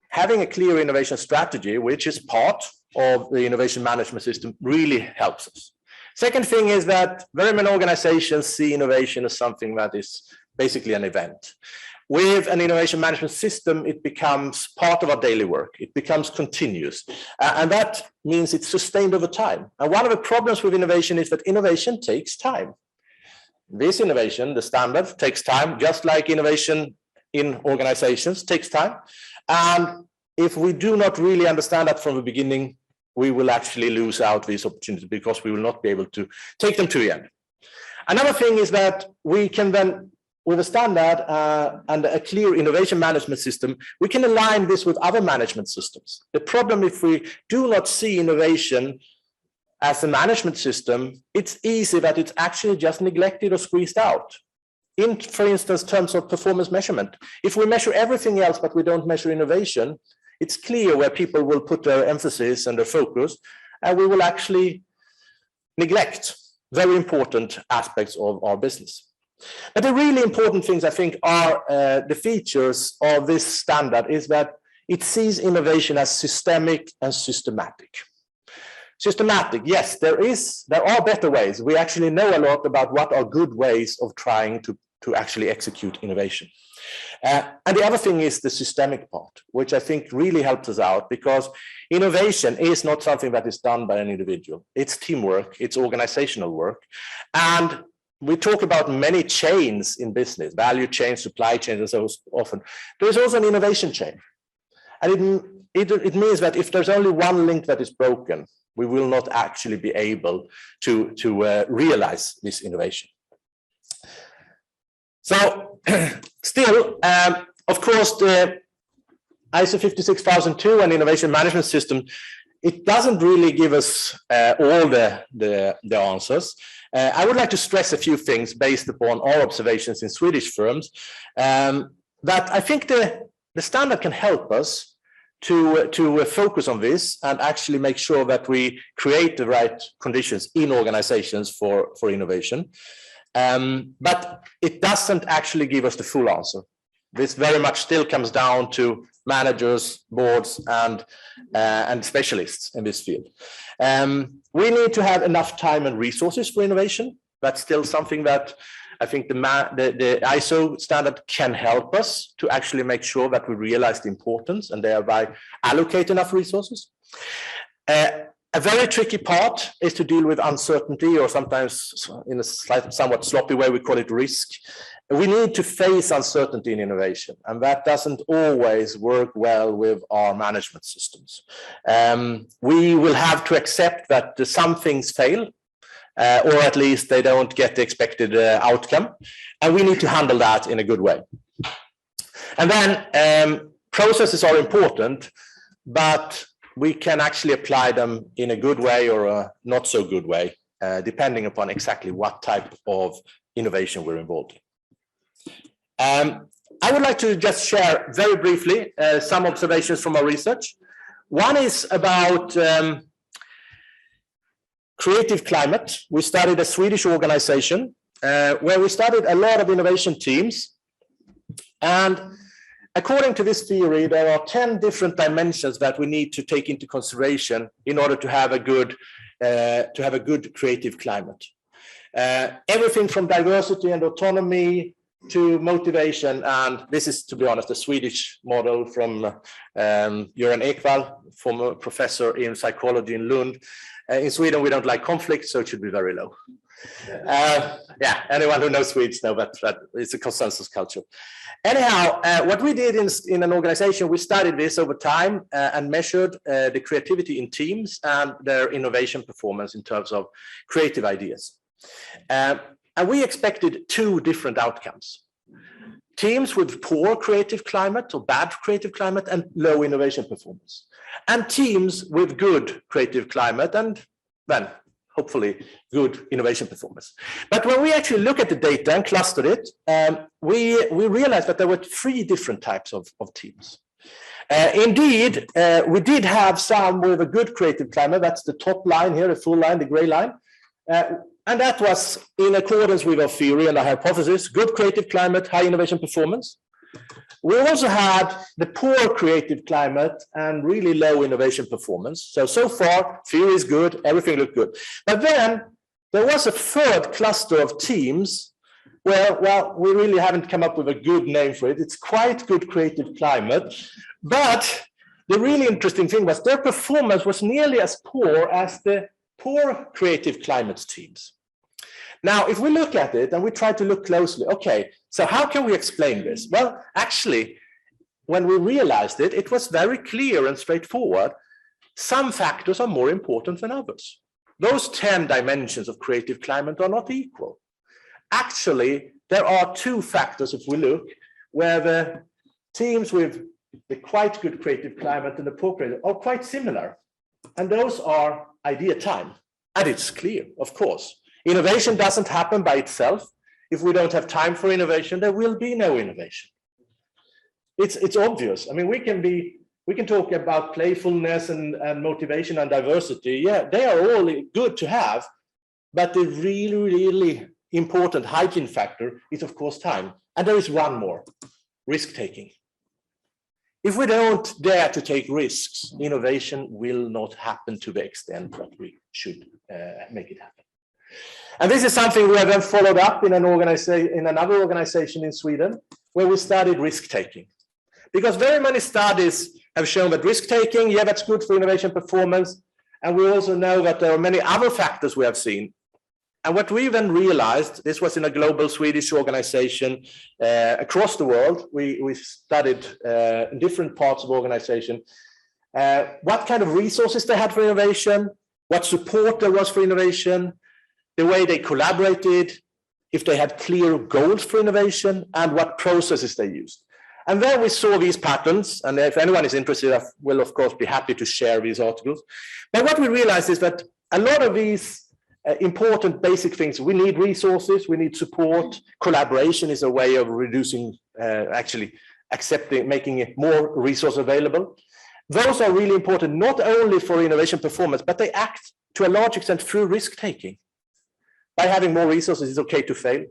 having a clear innovation strategy, which is part of the innovation management system, really helps us. Second thing is that very many organizations see innovation as something that is basically an event. With an innovation management system, it becomes part of our daily work. It becomes continuous. And that means it's sustained over time. And one of the problems with innovation is that innovation takes time. This innovation, the standard, takes time, just like innovation in organizations takes time. And if we do not really understand that from the beginning, we will actually lose out these opportunities because we will not be able to take them to the end. Another thing is that we can then, with a standard and a clear innovation management system, we can align this with other management systems. The problem if we do not see innovation as a management system, it's easy that it's actually just neglected or squeezed out. In, for instance, terms of performance measurement. If we measure everything else, but we don't measure innovation, it's clear where people will put their emphasis and their focus, and we will actually neglect very important aspects of our business. But the really important things, I think, are the features of this standard is that it sees innovation as systemic and systematic. Systematic, yes, there are better ways. We actually know a lot about what are good ways of trying to actually execute innovation. And the other thing is the systemic part, which I think really helps us out because innovation is not something that is done by an individual. It's teamwork, it's organizational work. And we talk about many chains in business, value chains, supply chains, and so often. There is also an innovation chain. And it means that if there's only one link that is broken, we will not actually be able to realize this innovation. So still, of course, the ISO 56002 and innovation management system, it doesn't really give us all the answers. I would like to stress a few things based upon our observations in Swedish firms that I think the standard can help us to focus on this and actually make sure that we create the right conditions in organizations for innovation. But it doesn't actually give us the full answer. This very much still comes down to managers, boards, and specialists in this field. We need to have enough time and resources for innovation. That's still something that I think the ISO standard can help us to actually make sure that we realize the importance and thereby allocate enough resources. A very tricky part is to deal with uncertainty, or sometimes in a somewhat sloppy way, we call it risk. We need to face uncertainty in innovation, and that doesn't always work well with our management systems. We will have to accept that some things fail, or at least they don't get the expected outcome, and we need to handle that in a good way. And then processes are important, but we can actually apply them in a good way or a not so good way, depending upon exactly what type of innovation we're involved in. I would like to just share very briefly some observations from our research. One is about creative climate. We studied a Swedish organization where we studied a lot of innovation teams. And according to this theory, there are 10 different dimensions that we need to take into consideration in order to have a good creative climate. Everything from diversity and autonomy, to motivation, and this is, to be honest, a Swedish model from Göran Ekvall, former professor in psychology in Lund. In Sweden, we don't like conflict, so it should be very low. Yeah, anyone who knows Swedes know that it's a consensus culture. Anyhow, what we did in an organization, we studied this over time and measured the creativity in teams and their innovation performance in terms of creative ideas. And we expected two different outcomes. Teams with poor creative climate or bad creative climate and low innovation performance. And teams with good creative climate and then hopefully good innovation performance. But when we actually look at the data and clustered it, we realized that there were three different types of teams. Indeed, we did have some with a good creative climate. That's the top line here, the full line, the gray line. And that was in accordance with our theory and our hypothesis, good creative climate, high innovation performance. We also had the poor creative climate and really low innovation performance. So far, theory is good, everything looked good. But then there was a third cluster of teams where, well, we really haven't come up with a good name for it. It's quite good creative climate. But the really interesting thing was their performance was nearly as poor as the poor creative climate teams. Now, if we look at it and we try to look closely, okay, so how can we explain this? Well, actually, when we realized it, it was very clear and straightforward. Some factors are more important than others. Those 10 dimensions of creative climate are not equal. Actually, there are two factors, if we look, where the teams with the quite good creative climate and the poor creative are quite similar. And those are idea time. And it's clear, of course. Innovation doesn't happen by itself. If we don't have time for innovation, there will be no innovation. It's obvious. I mean, we can talk about playfulness and motivation and diversity. Yeah, they are all good to have, but the really, really important hygiene factor is, of course, time. And there is one more, risk-taking. If we don't dare to take risks, innovation will not happen to the extent that we should make it happen. And this is something we have then followed up in another organization in Sweden, where we studied risk-taking. Because very many studies have shown that risk-taking, yeah, that's good for innovation performance. And we also know that there are many other factors we have seen. And what we then realized, this was in a global Swedish organization across the world. We studied in different parts of the organization, what kind of resources they had for innovation, what support there was for innovation, the way they collaborated, if they had clear goals for innovation, and what processes they used. And then we saw these patterns, and if anyone is interested, I will, of course, be happy to share these articles. But what we realized is that a lot of these important basic things, we need resources, we need support, collaboration is a way of reducing, actually accepting, making it more resource available. Those are really important, not only for innovation performance, but they act to a large extent through risk-taking. By having more resources, it's okay to fail.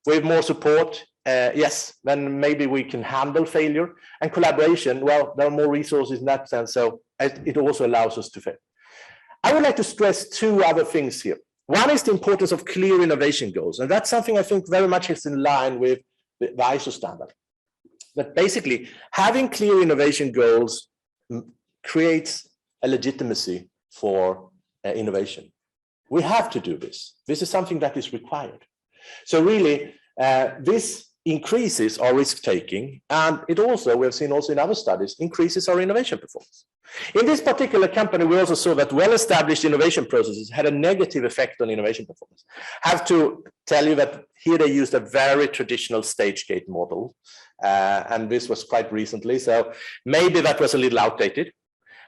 With more support, yes, then maybe we can handle failure. And collaboration, well, there are more resources in that sense, so it also allows us to fail. I would like to stress two other things here. One is the importance of clear innovation goals, and that's something I think very much is in line with the ISO standard. But basically, having clear innovation goals creates a legitimacy for innovation. We have to do this. This is something that is required. So really, this increases our risk-taking, and it also, we have seen also in other studies, increases our innovation performance. In this particular company, we also saw that well-established innovation processes had a negative effect on innovation performance. I have to tell you that here they used a very traditional stage gate model, and this was quite recently, so maybe that was a little outdated.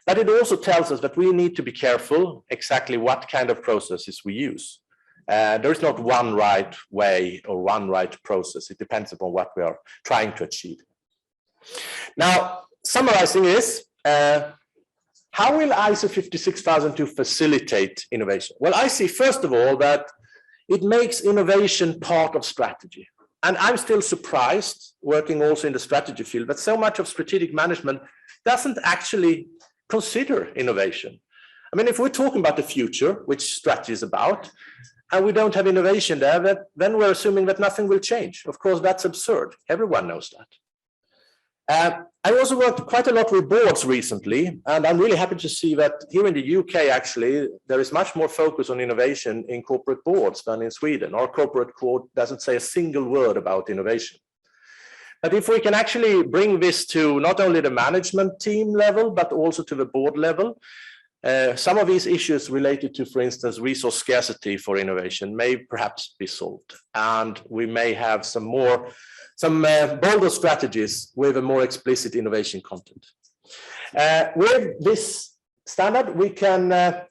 But it also tells us that we need to be careful exactly what kind of processes we use. There is not one right way or one right process. It depends upon what we are trying to achieve. Now, summarizing this, how will ISO 56002 facilitate innovation? Well, I see, first of all, that it makes innovation part of strategy. And I'm still surprised, working also in the strategy field, that so much of strategic management doesn't actually consider innovation. I mean, if we're talking about the future, which strategy is about, and we don't have innovation there, then we're assuming that nothing will change. Of course, that's absurd. Everyone knows that. I also worked quite a lot with boards recently, and I'm really happy to see that here in the UK, actually, there is much more focus on innovation in corporate boards than in Sweden. Our corporate code doesn't say a single word about innovation. But if we can actually bring this to not only the management team level, but also to the board level, some of these issues related to, for instance, resource scarcity for innovation may perhaps be solved. And we may have some bolder strategies with a more explicit innovation content. With this standard, we can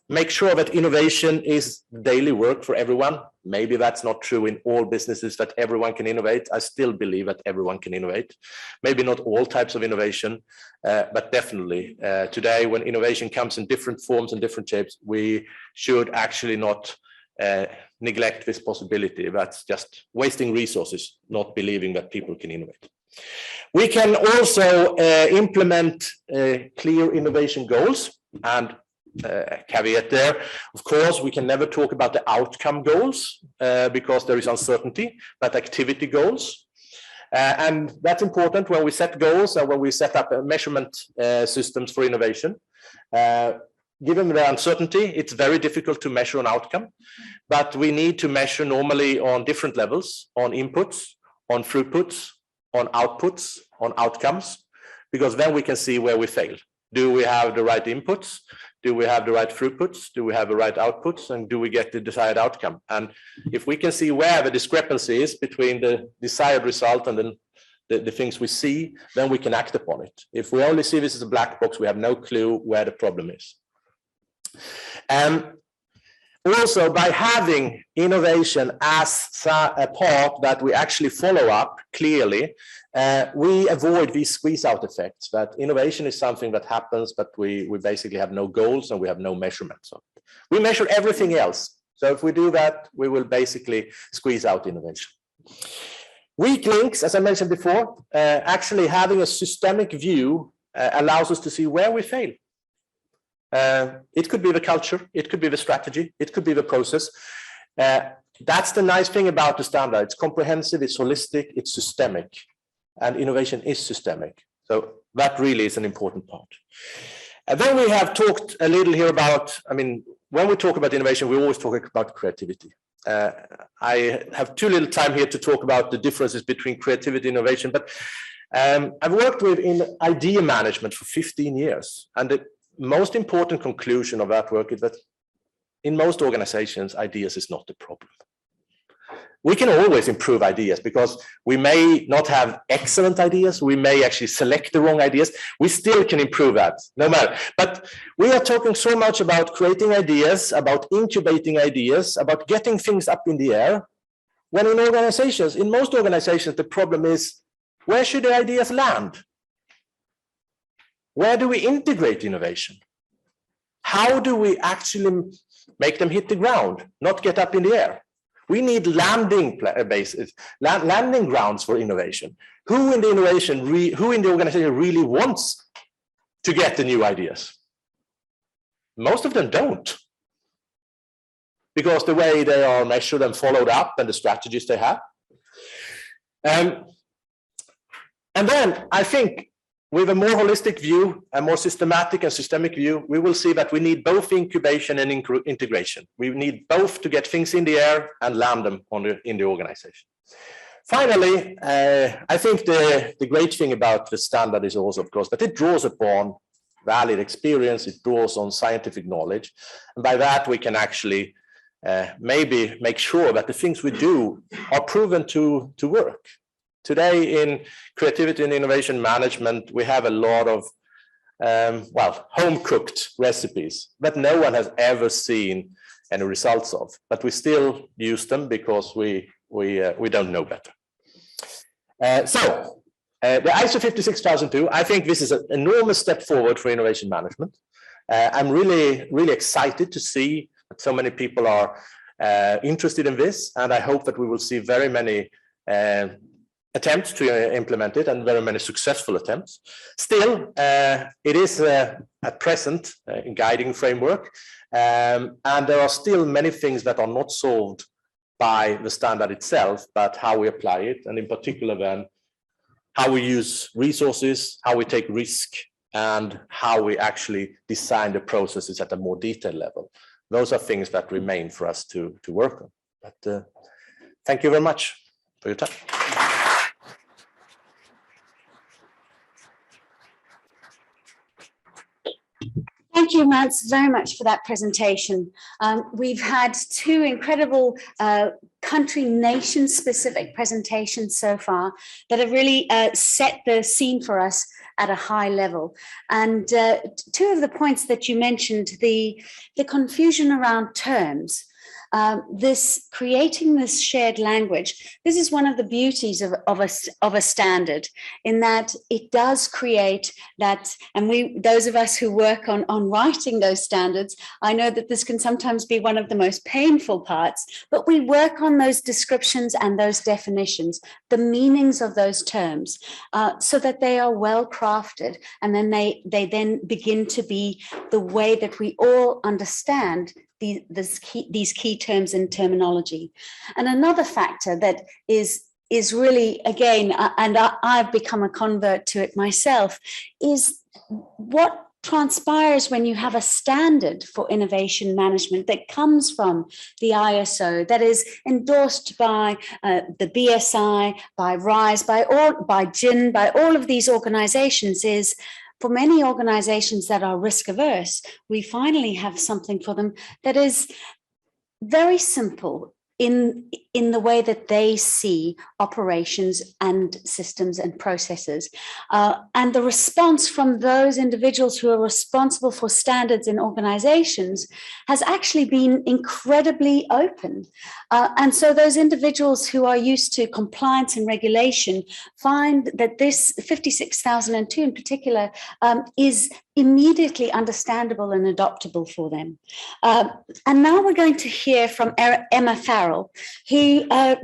make sure that innovation is daily work for everyone. Maybe that's not true in all businesses that everyone can innovate. I still believe that everyone can innovate. Maybe not all types of innovation, but definitely today when innovation comes in different forms and different shapes, we should actually not neglect this possibility. That's just wasting resources, not believing that people can innovate. We can also implement clear innovation goals, and caveat there, of course, we can never talk about the outcome goals because there is uncertainty, but activity goals. And that's important when we set goals and when we set up measurement systems for innovation. Given the uncertainty, it's very difficult to measure an outcome, but we need to measure normally on different levels, on inputs, on throughputs, on outputs, on outcomes, because then we can see where we fail. Do we have the right inputs? Do we have the right throughputs? Do we have the right outputs? And do we get the desired outcome? And if we can see where the discrepancy is between the desired result and then the things we see, then we can act upon it. If we only see this as a black box, we have no clue where the problem is. Also, by having innovation as a part that we actually follow up clearly, we avoid these squeeze out effects, that innovation is something that happens, but we basically have no goals and we have no measurements. So we measure everything else. So if we do that, we will basically squeeze out innovation. Weak links, as I mentioned before, actually having a systemic view allows us to see where we fail. It could be the culture, it could be the strategy, it could be the process. That's the nice thing about the standard. It's comprehensive, it's holistic, it's systemic, and innovation is systemic. So that really is an important part. And then we have talked a little here about, I mean, when we talk about innovation, we always talk about creativity. I have too little time here to talk about the differences between creativity and innovation, but I've worked in idea management for 15 years, and the most important conclusion of that work is that in most organizations, ideas is not the problem. We can always improve ideas because we may not have excellent ideas. We may actually select the wrong ideas. We still can improve that, no matter. But we are talking so much about creating ideas, about incubating ideas, about getting things up in the air. When in organizations, in most organizations, the problem is, where should the ideas land? Where do we integrate innovation? How do we actually make them hit the ground, not get up in the air? We need landing bases, landing grounds for innovation. Who in the organization really wants to get the new ideas? Most of them don't, because the way they are measured and followed up and the strategies they have. And then I think with a more holistic view, a more systematic and systemic view, we will see that we need both incubation and integration. We need both to get things in the air and land them in the organization. Finally, I think the great thing about the standard is also, of course, that it draws upon valid experience, it draws on scientific knowledge. And by that, we can actually maybe make sure that the things we do are proven to work. Today in creativity and innovation management, we have a lot of, home-cooked recipes that no one has ever seen any results of, but we still use them because we don't know better. So the ISO 56002, I think this is an enormous step forward for innovation management. I'm really, really excited to see that so many people are interested in this, and I hope that we will see very many attempts to implement it and very many successful attempts. Still, it is at present a guiding framework, and there are still many things that are not solved by the standard itself, but how we apply it, and in particular then how we use resources, how we take risk, and how we actually design the processes at a more detailed level. Those are things that remain for us to work on. But thank you very much for your time. Thank you, Mats, very much for that presentation. We've had two incredible country nation specific presentations so far that have really set the scene for us at a high level. And two of the points that you mentioned, the confusion around terms, this creating this shared language. This is one of the beauties of a standard, in that it does create that, and those of us who work on writing those standards, I know that this can sometimes be one of the most painful parts, but we work on those descriptions and those definitions, the meanings of those terms, so that they are well crafted, and then they then begin to be the way that we all understand these key terms and terminology. And another factor that is really, again, and I've become a convert to it myself, is what transpires when you have a standard for innovation management that comes from the ISO, that is endorsed by the BSI, by RISE, by GIN, by all of these organizations. Is for many organizations that are risk averse, we finally have something for them that is very simple in the way that they see operations and systems and processes. And the response from those individuals who are responsible for standards in organizations has actually been incredibly open. And so those individuals who are used to compliance and regulation find that this 56002 in particular is immediately understandable and adoptable for them. And now we're going to hear from Emma Farrell, who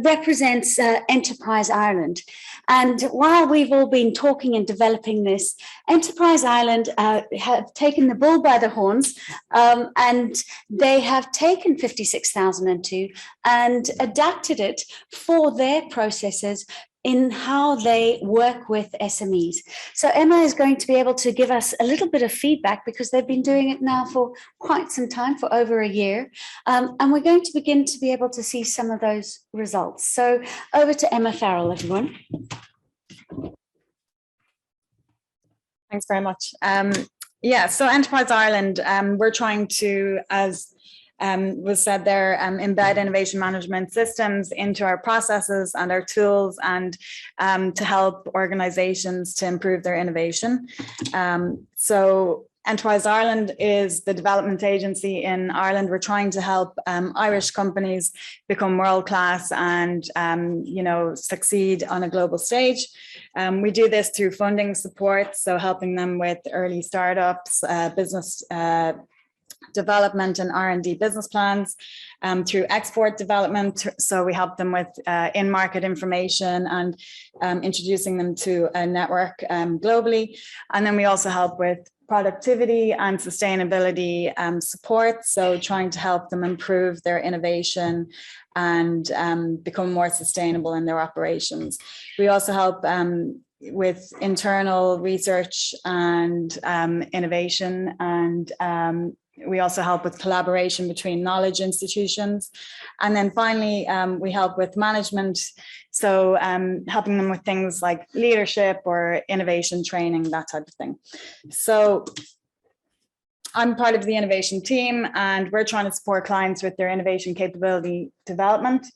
represents Enterprise Ireland. And while we've all been talking and developing this, Enterprise Ireland have taken the bull by the horns, and they have taken 56002 and adapted it for their processes in how they work with SMEs. So Emma is going to be able to give us a little bit of feedback, because they've been doing it now for quite some time, for over a year. And we're going to begin to be able to see some of those results. So over to Emma Farrell, everyone. Thanks very much. Yeah, so Enterprise Ireland, we're trying to, as was said there, embed innovation management systems into our processes and our tools, and to help organizations to improve their innovation. So Enterprise Ireland is the development agency in Ireland. We're trying to help Irish companies become world-class and succeed on a global stage. We do this through funding support, so helping them with early startups, business development and R&D business plans, through export development. So we help them with in-market information and introducing them to a network globally. And then we also help with productivity and sustainability support. So trying to help them improve their innovation and become more sustainable in their operations. We also help with internal research and innovation, and we also help with collaboration between knowledge institutions. And then finally, we help with management. So helping them with things like leadership or innovation training, that type of thing. So I'm part of the innovation team, and we're trying to support clients with their innovation capability development.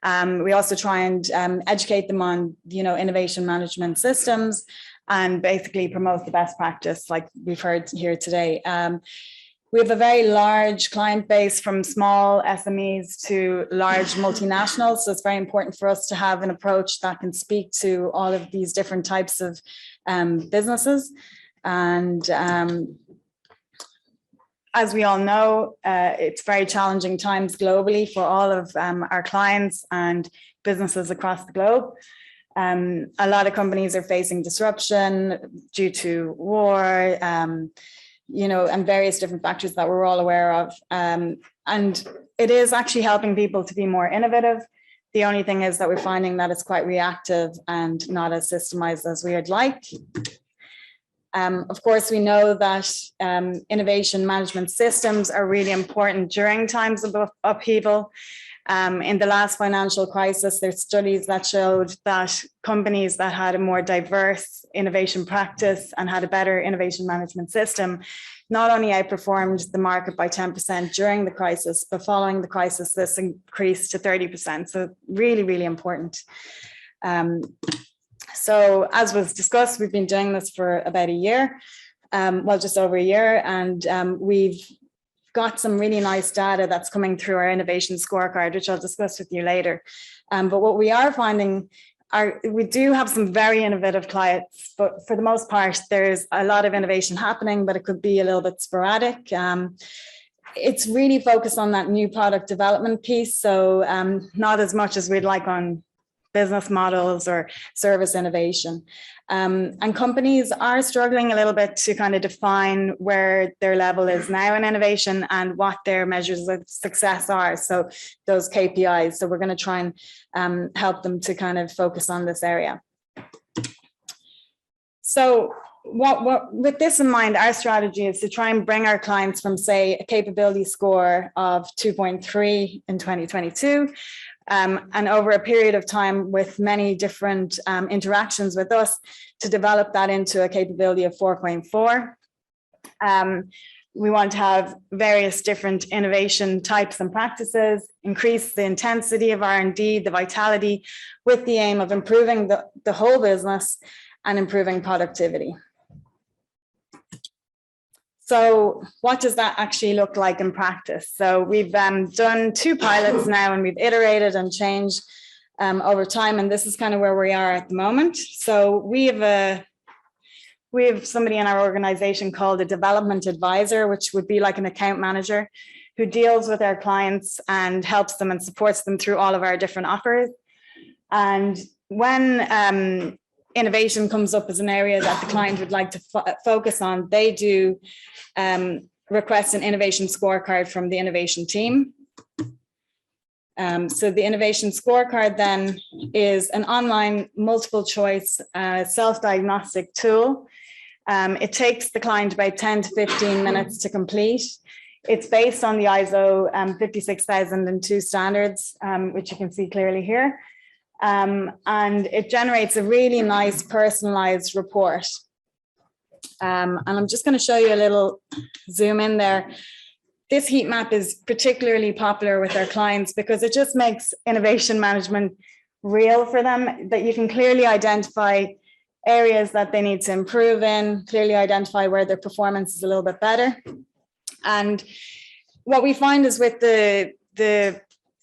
We also try and educate them on, innovation management systems, and basically promote the best practice, like we've heard here today. We have a very large client base, from small SMEs to large multinationals. So it's very important for us to have an approach that can speak to all of these different types of businesses. And as we all know, it's very challenging times globally for all of our clients and businesses across the globe. A lot of companies are facing disruption due to war, you know, and various different factors that we're all aware of. And it is actually helping people to be more innovative. The only thing is that we're finding that it's quite reactive and not as systemized as we would like. Of course, we know that innovation management systems are really important during times of upheaval. In the last financial crisis, there's studies that showed that companies that had a more diverse innovation practice and had a better innovation management system not only outperformed the market by 10% during the crisis, but following the crisis, this increased to 30%. So really, really important. So as was discussed, we've been doing this for about a year, well, just over a year, and we've got some really nice data that's coming through our innovation scorecard, which I'll discuss with you later. But what we are finding are, we do have some very innovative clients, but for the most part, there's a lot of innovation happening, but it could be a little bit sporadic. It's really focused on that new product development piece. So not as much as we'd like on business models or service innovation. And companies are struggling a little bit to kind of define where their level is now in innovation and what their measures of success are. So those KPIs. So we're going to try and help them to kind of focus on this area. So with this in mind, our strategy is to try and bring our clients from, say, a capability score of 2.3 in 2022, and over a period of time with many different interactions with us to develop that into a capability of 4.4. We want to have various different innovation types and practices, increase the intensity of R&D, the vitality, with the aim of improving the whole business and improving productivity. So what does that actually look like in practice? So we've done 2 pilots now, and we've iterated and changed over time. And this is kind of where we are at the moment. So we have somebody in our organization called a development advisor, which would be like an account manager who deals with our clients and helps them and supports them through all of our different offers. And when innovation comes up as an area that the client would like to focus on, they do request an innovation scorecard from the innovation team. So the innovation scorecard then is an online multiple choice self-diagnostic tool. It takes the client about 10 to 15 minutes to complete. It's based on the ISO 56002 standards, which you can see clearly here. And it generates a really nice personalized report. And I'm just going to show you a little zoom in there. This heat map is particularly popular with our clients because it just makes innovation management real for them, that you can clearly identify areas that they need to improve in, clearly identify where their performance is a little bit better. And what we find is with the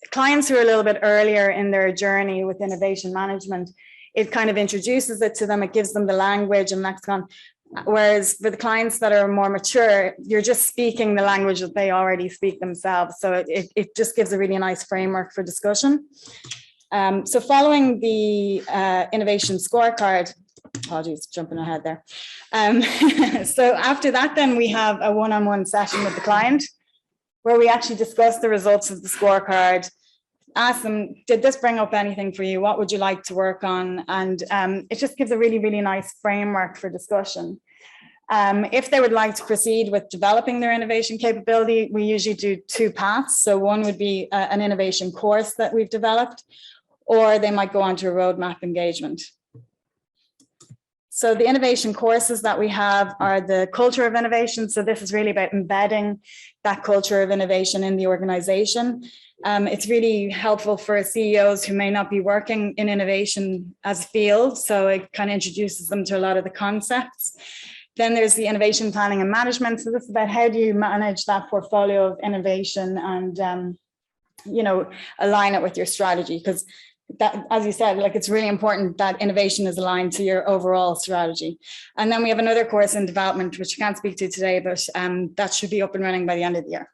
clients who are a little bit earlier in their journey with innovation management, it kind of introduces it to them, it gives them the language and lexicon. Whereas for the clients that are more mature, you're just speaking the language that they already speak themselves. So it just gives a really nice framework for discussion. So following the innovation scorecard, apologies, jumping ahead there. So after that, then we have a one-on-one session with the client where we actually discuss the results of the scorecard, ask them, did this bring up anything for you? What would you like to work on? And it just gives a really, really nice framework for discussion. If they would like to proceed with developing their innovation capability, we usually do 2 paths. So one would be an innovation course that we've developed, or they might go on to a roadmap engagement. So the innovation courses that we have are the culture of innovation. So this is really about embedding that culture of innovation in the organization. It's really helpful for CEOs who may not be working in innovation as a field. So it kind of introduces them to a lot of the concepts. Then there's the innovation planning and management. So this is about how do you manage that portfolio of innovation and, you know, align it with your strategy, because that, as you said, like it's really important that innovation is aligned to your overall strategy. And then we have another course in development, which I can't speak to today, but that should be up and running by the end of the year.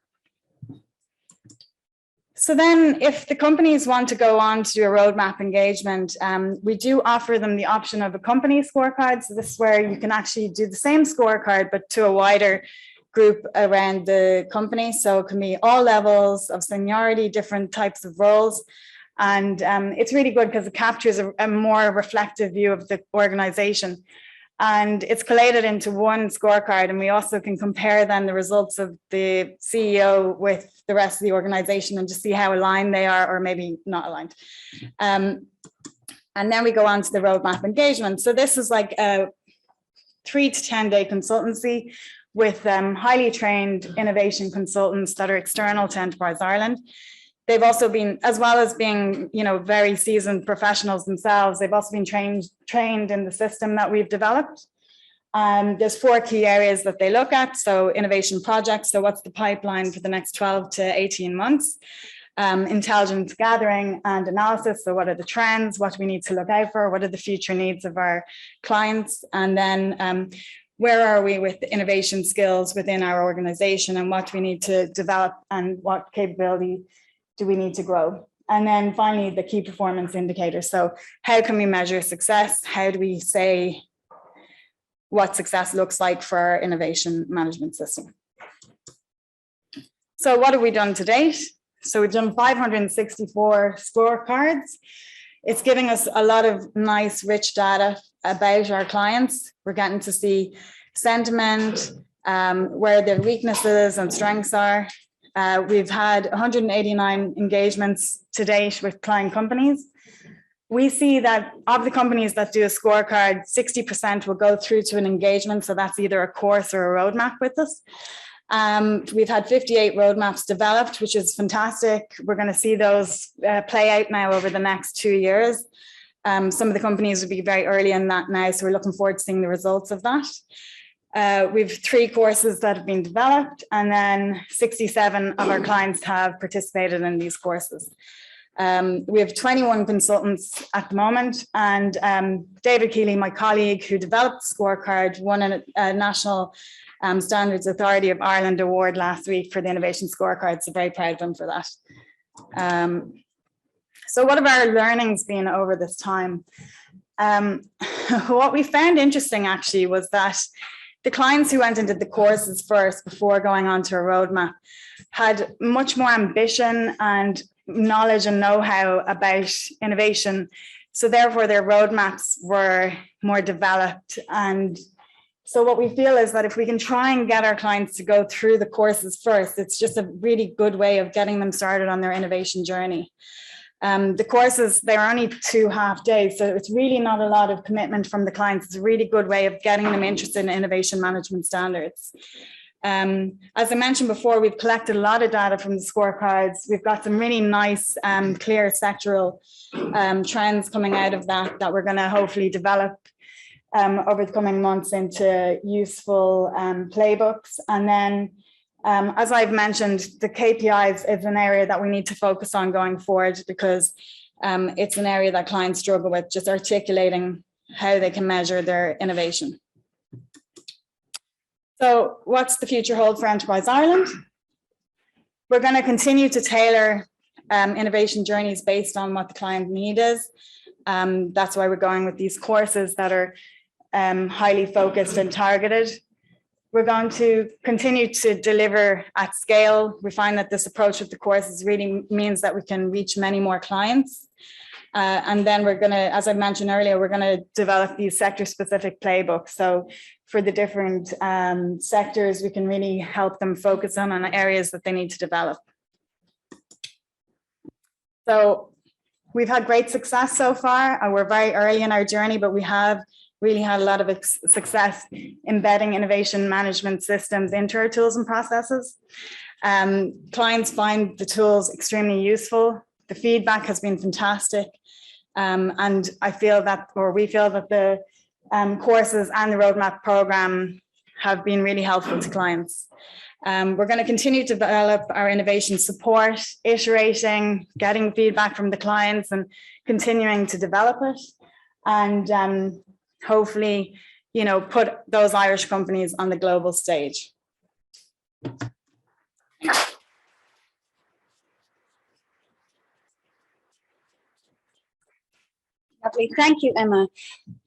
So then if the companies want to go on to do a roadmap engagement, we do offer them the option of a company scorecard. So this is where you can actually do the same scorecard, but to a wider group around the company. So it can be all levels of seniority, different types of roles. And it's really good because it captures a more reflective view of the organization. And it's collated into one scorecard. And we also can compare then the results of the CEO with the rest of the organization and just see how aligned they are, or maybe not aligned. And then we go on to the roadmap engagement. So this is like a 3 to 10 day consultancy with highly trained innovation consultants that are external to Enterprise Ireland. They've also been, as well as being, very seasoned professionals themselves, they've also been trained in the system that we've developed. There's 4 key areas that they look at. So innovation projects. So what's the pipeline for the next 12 to 18 months? Intelligence gathering and analysis. So what are the trends? What do we need to look out for? What are the future needs of our clients? And then where are we with the innovation skills within our organization, and what do we need to develop, and what capability do we need to grow? And then finally, the key performance indicators. So how can we measure success? How do we say what success looks like for our innovation management system? So what have we done to date? So we've done 564 scorecards. It's giving us a lot of nice, rich data about our clients. We're getting to see sentiment, where their weaknesses and strengths are. We've had 189 engagements to date with client companies. We see that of the companies that do a scorecard, 60% will go through to an engagement. So that's either a course or a roadmap with us. We've had 58 roadmaps developed, which is fantastic. We're going to see those play out now over the next 2 years. Some of the companies would be very early in that now, so we're looking forward to seeing the results of that. We've 3 courses that have been developed, and then 67 of our clients have participated in these courses. We have 21 consultants at the moment, and David Keeley, my colleague who developed the scorecard, won a National Standards Authority of Ireland award last week for the innovation scorecard. So very proud of him for that. So what have our learnings been over this time? What we found interesting actually was that the clients who went into the courses first before going on to a roadmap had much more ambition and knowledge and know-how about innovation. So therefore their roadmaps were more developed. And so what we feel is that if we can try and get our clients to go through the courses first, it's just a really good way of getting them started on their innovation journey. The courses, they're only 2 half days, so it's really not a lot of commitment from the clients. It's a really good way of getting them interested in innovation management standards. As I mentioned before, we've collected a lot of data from the scorecards. We've got some really nice, clear sectoral trends coming out of that we're going to hopefully develop over the coming months into useful playbooks. And then, as I've mentioned, the KPIs is an area that we need to focus on going forward, because it's an area that clients struggle with, just articulating how they can measure their innovation. So what's the future hold for Enterprise Ireland? We're going to continue to tailor innovation journeys based on what the client need is. That's why we're going with these courses that are highly focused and targeted. We're going to continue to deliver at scale. We find that this approach with the courses really means that we can reach many more clients. And then we're going to, as I mentioned earlier, we're going to develop these sector-specific playbooks. So for the different sectors, we can really help them focus on areas that they need to develop. So we've had great success so far. We're very early in our journey, but we have really had a lot of success embedding innovation management systems into our tools and processes. Clients find the tools extremely useful. The feedback has been fantastic. And I feel that, or we feel that the courses and the roadmap program have been really helpful to clients. We're going to continue to develop our innovation support, iterating, getting feedback from the clients and continuing to develop it. And hopefully, put those Irish companies on the global stage. Lovely. Thank you, Emma.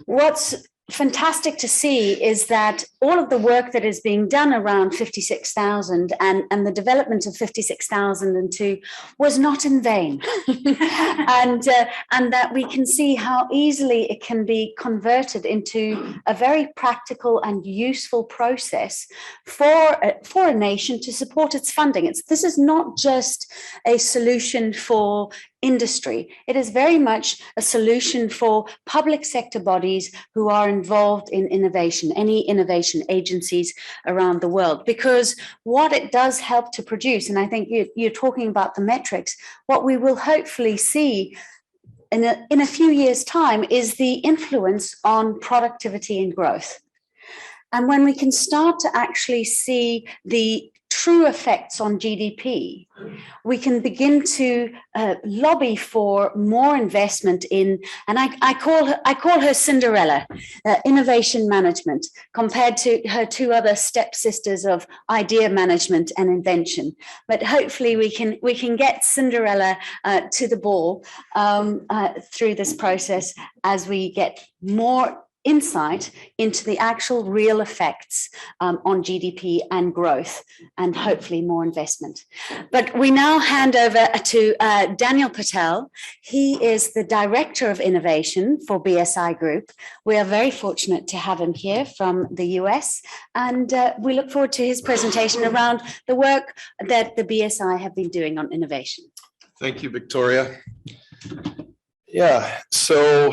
What's fantastic to see is that all of the work that is being done around 56,000 and the development of 56,002 was not in vain. and that we can see how easily it can be converted into a very practical and useful process for a nation to support its funding. This is not just a solution for industry. It is very much a solution for public sector bodies who are involved in innovation, any innovation agencies around the world, because what it does help to produce, and I think you're talking about the metrics, what we will hopefully see in a few years' time is the influence on productivity and growth. And when we can start to actually see the true effects on GDP, we can begin to lobby for more investment in, and I call her Cinderella, innovation management, compared to her two other stepsisters of idea management and invention. But hopefully we can get Cinderella to the ball through this process as we get more insight into the actual real effects on GDP and growth, and hopefully more investment. But we now hand over to Daniel Patel. He is the Director of Innovation for BSI Group. We are very fortunate to have him here from the US, and we look forward to his presentation around the work that the BSI have been doing on innovation. Thank you, Victoria. Yeah, so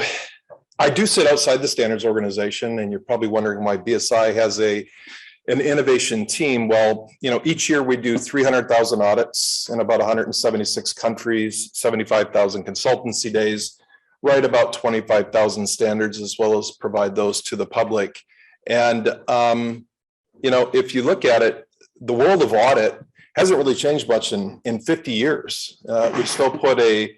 I do sit outside the standards organization, and you're probably wondering why BSI has an innovation team. Well, each year we do 300,000 audits in about 176 countries, 75,000 consultancy days, write about 25,000 standards, as well as provide those to the public. And, if you look at it, the world of audit hasn't really changed much in 50 years. We still put a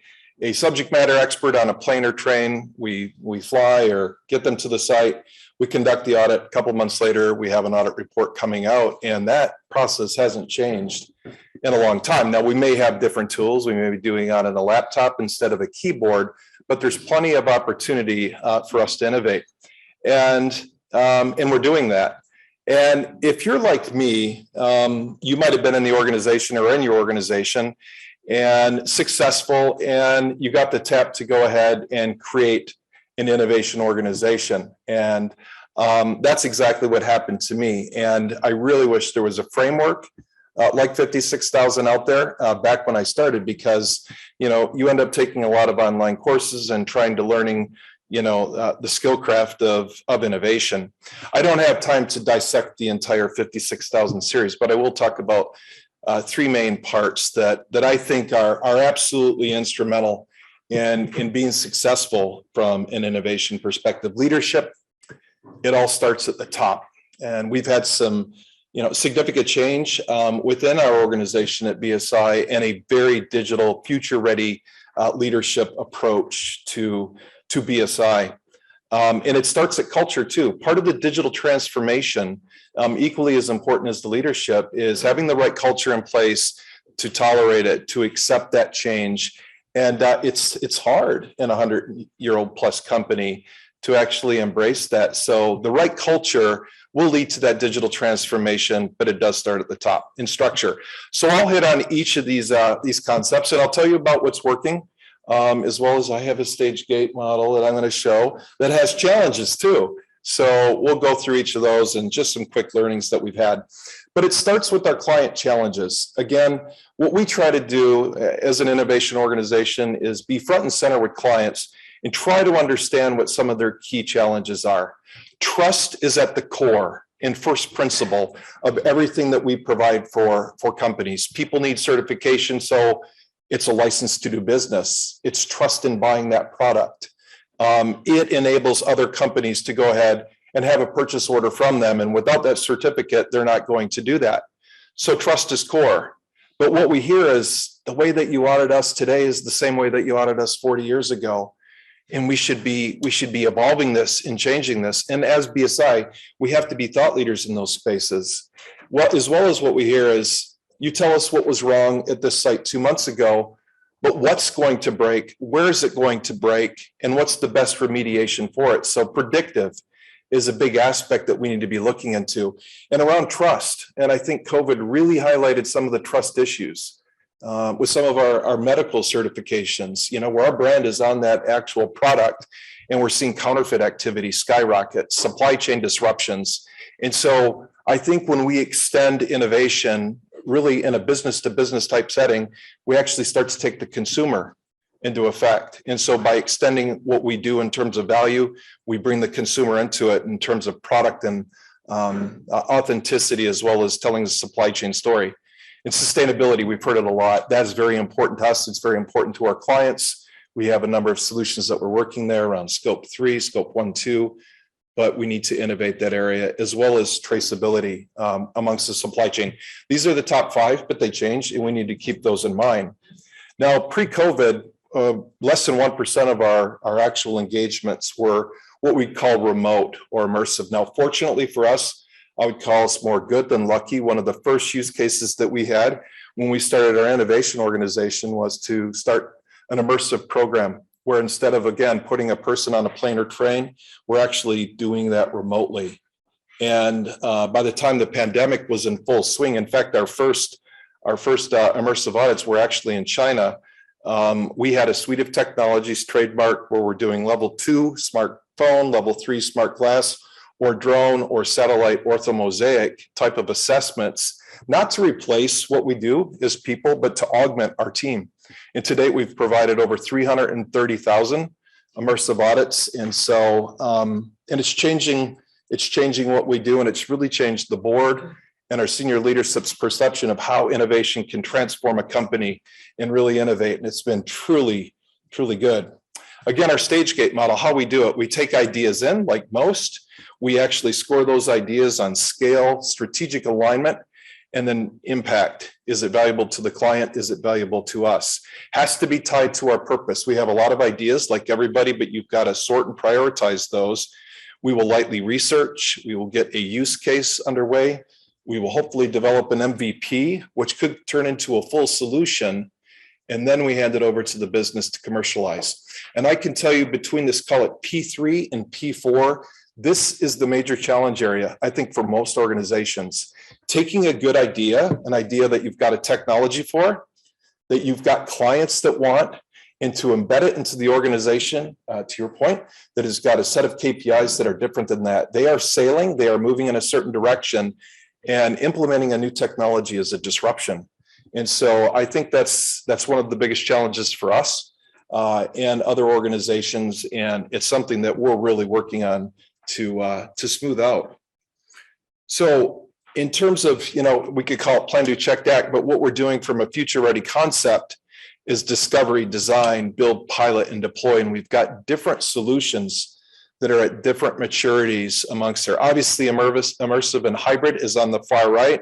subject matter expert on a plane or train. We fly or get them to the site. We conduct the audit. A couple months later, we have an audit report coming out, and that process hasn't changed in a long time. Now, we may have different tools. We may be doing it on a laptop instead of a keyboard, but there's plenty of opportunity for us to innovate, and we're doing that. And if you're like me, you might have been in the organization or in your organization and successful, and you got the tap to go ahead and create an innovation organization. And that's exactly what happened to me. And I really wish there was a framework like 56,000 out there back when I started, because, you end up taking a lot of online courses and trying to learning, the skill craft of innovation. I don't have time to dissect the entire 56,000 series, but I will talk about three main parts that I think are absolutely instrumental in being successful from an innovation perspective. Leadership, it all starts at the top. And we've had some, significant change within our organization at BSI, and a very digital, future-ready leadership approach to BSI. And it starts at culture too. Part of the digital transformation, equally as important as the leadership, is having the right culture in place to tolerate it, to accept that change. And it's hard in a 100-year-old plus company to actually embrace that. So the right culture will lead to that digital transformation, but it does start at the top in structure. So I'll hit on each of these concepts, and I'll tell you about what's working, as well as I have a stage gate model that I'm going to show that has challenges too. So we'll go through each of those and just some quick learnings that we've had. But it starts with our client challenges. Again, what we try to do as an innovation organization is be front and center with clients and try to understand what some of their key challenges are. Trust is at the core and first principle of everything that we provide for companies. People need certification, so it's a license to do business. It's trust in buying that product. It enables other companies to go ahead and have a purchase order from them. And without that certificate, they're not going to do that. So trust is core. But what we hear is the way that you audit us today is the same way that you audited us 40 years ago. And we should be evolving this and changing this. And as BSI, we have to be thought leaders in those spaces. As well as what we hear is, you tell us what was wrong at this site 2 months ago. but what's going to break, where is it going to break, and what's the best remediation for it? So predictive is a big aspect that we need to be looking into, and around trust. And I think COVID really highlighted some of the trust issues with some of our medical certifications, where our brand is on that actual product, and we're seeing counterfeit activity skyrocket, supply chain disruptions. And so I think when we extend innovation really in a business to business type setting, we actually start to take the consumer into effect. And so by extending what we do in terms of value, we bring the consumer into it in terms of product and authenticity, as well as telling the supply chain story. And sustainability, we've heard it a lot. That is very important to us. It's very important to our clients. We have a number of solutions that we're working there around scope 3, scope 1, 2, but we need to innovate that area, as well as traceability amongst the supply chain. These are the top 5, but they change, and we need to keep those in mind. Now, pre-COVID, less than 1% of our actual engagements were what we call remote or immersive. Now, fortunately for us, I would call us more good than lucky. One of the first use cases that we had when we started our innovation organization was to start an immersive program where instead of, again, putting a person on a plane or train, we're actually doing that remotely. And by the time the pandemic was in full swing, in fact, our first immersive audits were actually in China. We had a suite of technologies trademarked where we're doing level 2 smartphone, level 3 smart glass, or drone or satellite orthomosaic type of assessments, not to replace what we do as people, but to augment our team. And to date, we've provided over 330,000 immersive audits. And so, and it's changing what we do, and it's really changed the board and our senior leadership's perception of how innovation can transform a company and really innovate. And it's been truly, truly good. Again, our stage gate model, how we do it, we take ideas in like most, we actually score those ideas on scale, strategic alignment, and then impact. Is it valuable to the client? Is it valuable to us? Has to be tied to our purpose. We have a lot of ideas like everybody, but you've got to sort and prioritize those. We will lightly research. We will get a use case underway. We will hopefully develop an MVP, which could turn into a full solution. And then we hand it over to the business to commercialize. And I can tell you between this, call it P3 and P4, this is the major challenge area, I think, for most organizations. Taking a good idea, an idea that you've got a technology for, that you've got clients that want, and to embed it into the organization, to your point, that has got a set of KPIs that are different than that. They are sailing, they are moving in a certain direction, and implementing a new technology is a disruption. And so I think that's one of the biggest challenges for us and other organizations, and it's something that we're really working on to smooth out. So in terms of, we could call it plan, do, check, act, but what we're doing from a future ready concept is discovery, design, build, pilot, and deploy. And we've got different solutions that are at different maturities amongst there. Obviously, immersive and hybrid is on the far right.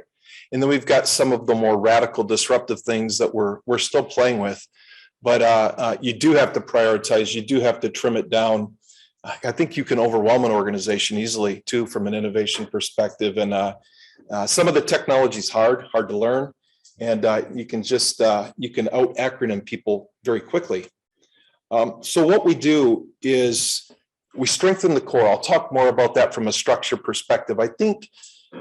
And then we've got some of the more radical disruptive things that we're still playing with. But you do have to prioritize, you do have to trim it down. I think you can overwhelm an organization easily too from an innovation perspective. And some of the technology is hard to learn. And you can out acronym people very quickly. So what we do is we strengthen the core. I'll talk more about that from a structure perspective. I think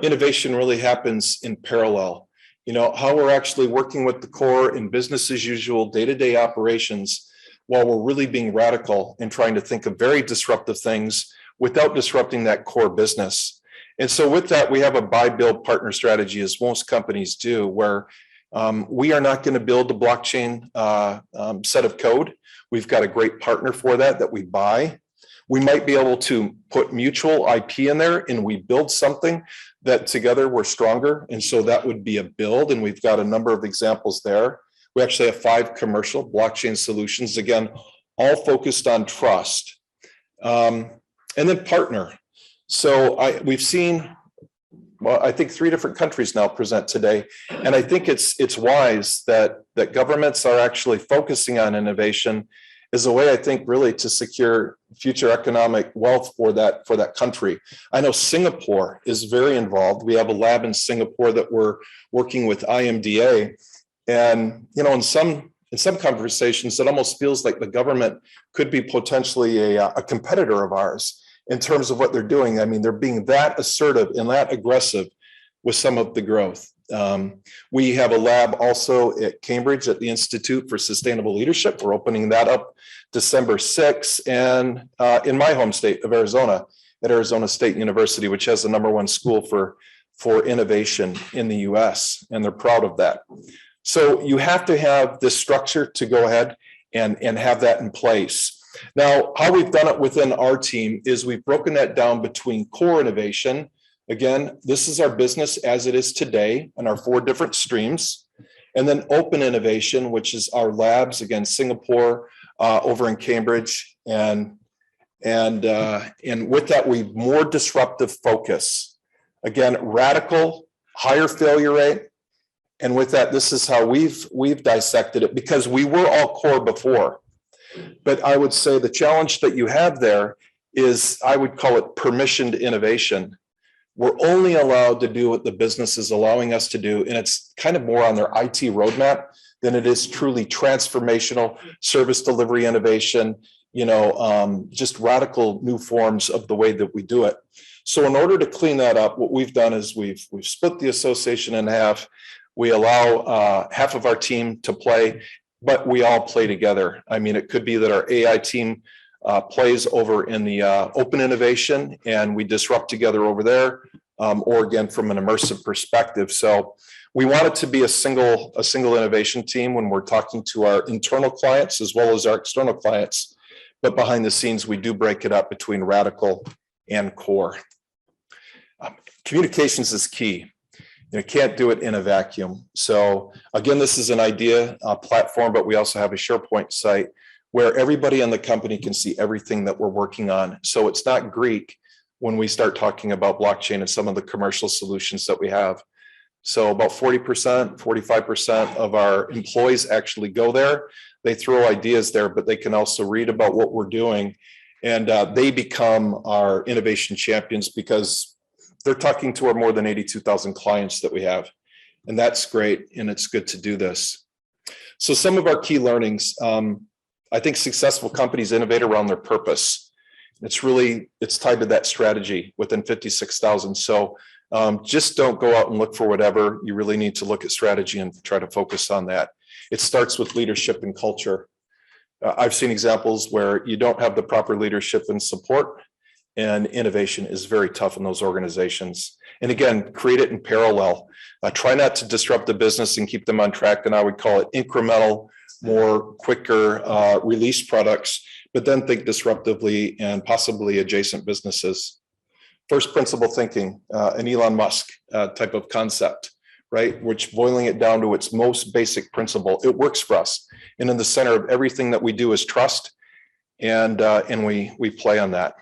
innovation really happens in parallel. How we're actually working with the core in business as usual, day-to-day operations, while we're really being radical and trying to think of very disruptive things without disrupting that core business. And so with that, we have a buy, build, partner strategy, as most companies do, where we are not going to build a blockchain set of code. We've got a great partner for that we buy. We might be able to put mutual IP in there and we build something that together we're stronger. And so that would be a build. And we've got a number of examples there. We actually have 5 commercial blockchain solutions, again, all focused on trust. And then partner. So we've seen, I think 3 different countries now present today. And I think it's wise that governments are actually focusing on innovation as a way, I think, really to secure future economic wealth for that country. I know Singapore is very involved. We have a lab in Singapore that we're working with IMDA. And, in some In some conversations, it almost feels like the government could be potentially a competitor of ours in terms of what they're doing. I mean, they're being that assertive and that aggressive with some of the growth. We have a lab also at Cambridge at the Institute for Sustainable Leadership. We're opening that up December 6th, and in my home state of Arizona, at Arizona State University, which has the #1 school for innovation in the US, and they're proud of that. So you have to have this structure to go ahead and have that in place. Now, how we've done it within our team is we've broken that down between core innovation. Again, this is our business as it is today and our 4 different streams. And then open innovation, which is our labs, again, Singapore, over in Cambridge. And with that, we've more disruptive focus. Again, radical, higher failure rate. And with that, this is how we've dissected it, because we were all core before. But I would say the challenge that you have there is, I would call it permissioned innovation. We're only allowed to do what the business is allowing us to do. And it's kind of more on their IT roadmap than it is truly transformational service delivery innovation, just radical new forms of the way that we do it. So in order to clean that up, what we've done is we've split the association in half. We allow half of our team to play, but we all play together. I mean, it could be that our AI team plays over in the open innovation and we disrupt together over there, or again, from an immersive perspective. So we want it to be a single innovation team when we're talking to our internal clients as well as our external clients. But behind the scenes, we do break it up between radical and core. Communications is key. You can't do it in a vacuum. So again, this is an idea platform, but we also have a SharePoint site where everybody in the company can see everything that we're working on. So it's not Greek when we start talking about blockchain and some of the commercial solutions that we have. So about 40%, 45% of our employees actually go there. They throw ideas there, but they can also read about what we're doing. And they become our innovation champions because they're talking to our more than 82,000 clients that we have. And that's great. And it's good to do this. So some of our key learnings, I think successful companies innovate around their purpose. It's tied to that strategy within 56,000. So just don't go out and look for whatever. You really need to look at strategy and try to focus on that. It starts with leadership and culture. I've seen examples where you don't have the proper leadership and support, and innovation is very tough in those organizations. And again, create it in parallel. Try not to disrupt the business and keep them on track. And I would call it incremental, more quicker release products, but then think disruptively and possibly adjacent businesses. First principle thinking, an Elon Musk type of concept, right? Which boiling it down to its most basic principle, it works for us. And in the center of everything that we do is trust, and we play on that.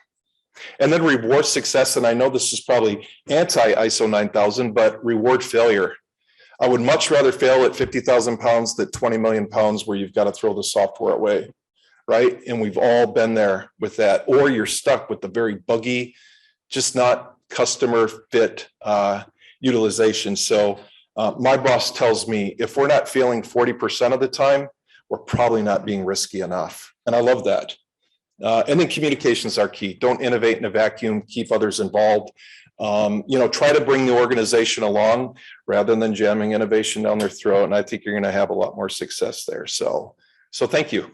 And then reward success. And I know this is probably anti-ISO 9000, but reward failure. I would much rather fail at 50,000 pounds than 20 million pounds where you've got to throw the software away, right? And we've all been there with that. Or you're stuck with the very buggy, just not customer fit utilization. So my boss tells me if we're not failing 40% of the time, we're probably not being risky enough. And I love that. And then communications are key. Don't innovate in a vacuum, keep others involved. Try to bring the organization along rather than jamming innovation down their throat. And I think you're going to have a lot more success there. So thank you.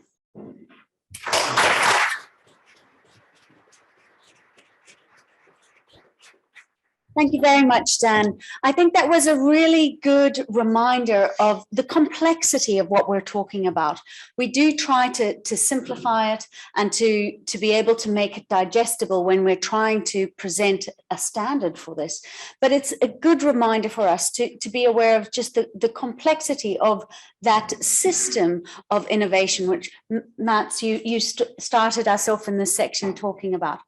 Thank you very much, Dan. I think that was a really good reminder of the complexity of what we're talking about. We do try to simplify it and to be able to make it digestible when we're trying to present a standard for this. But it's a good reminder for us to be aware of just the complexity of that system of innovation, which, Mats, you started us off in this section talking about.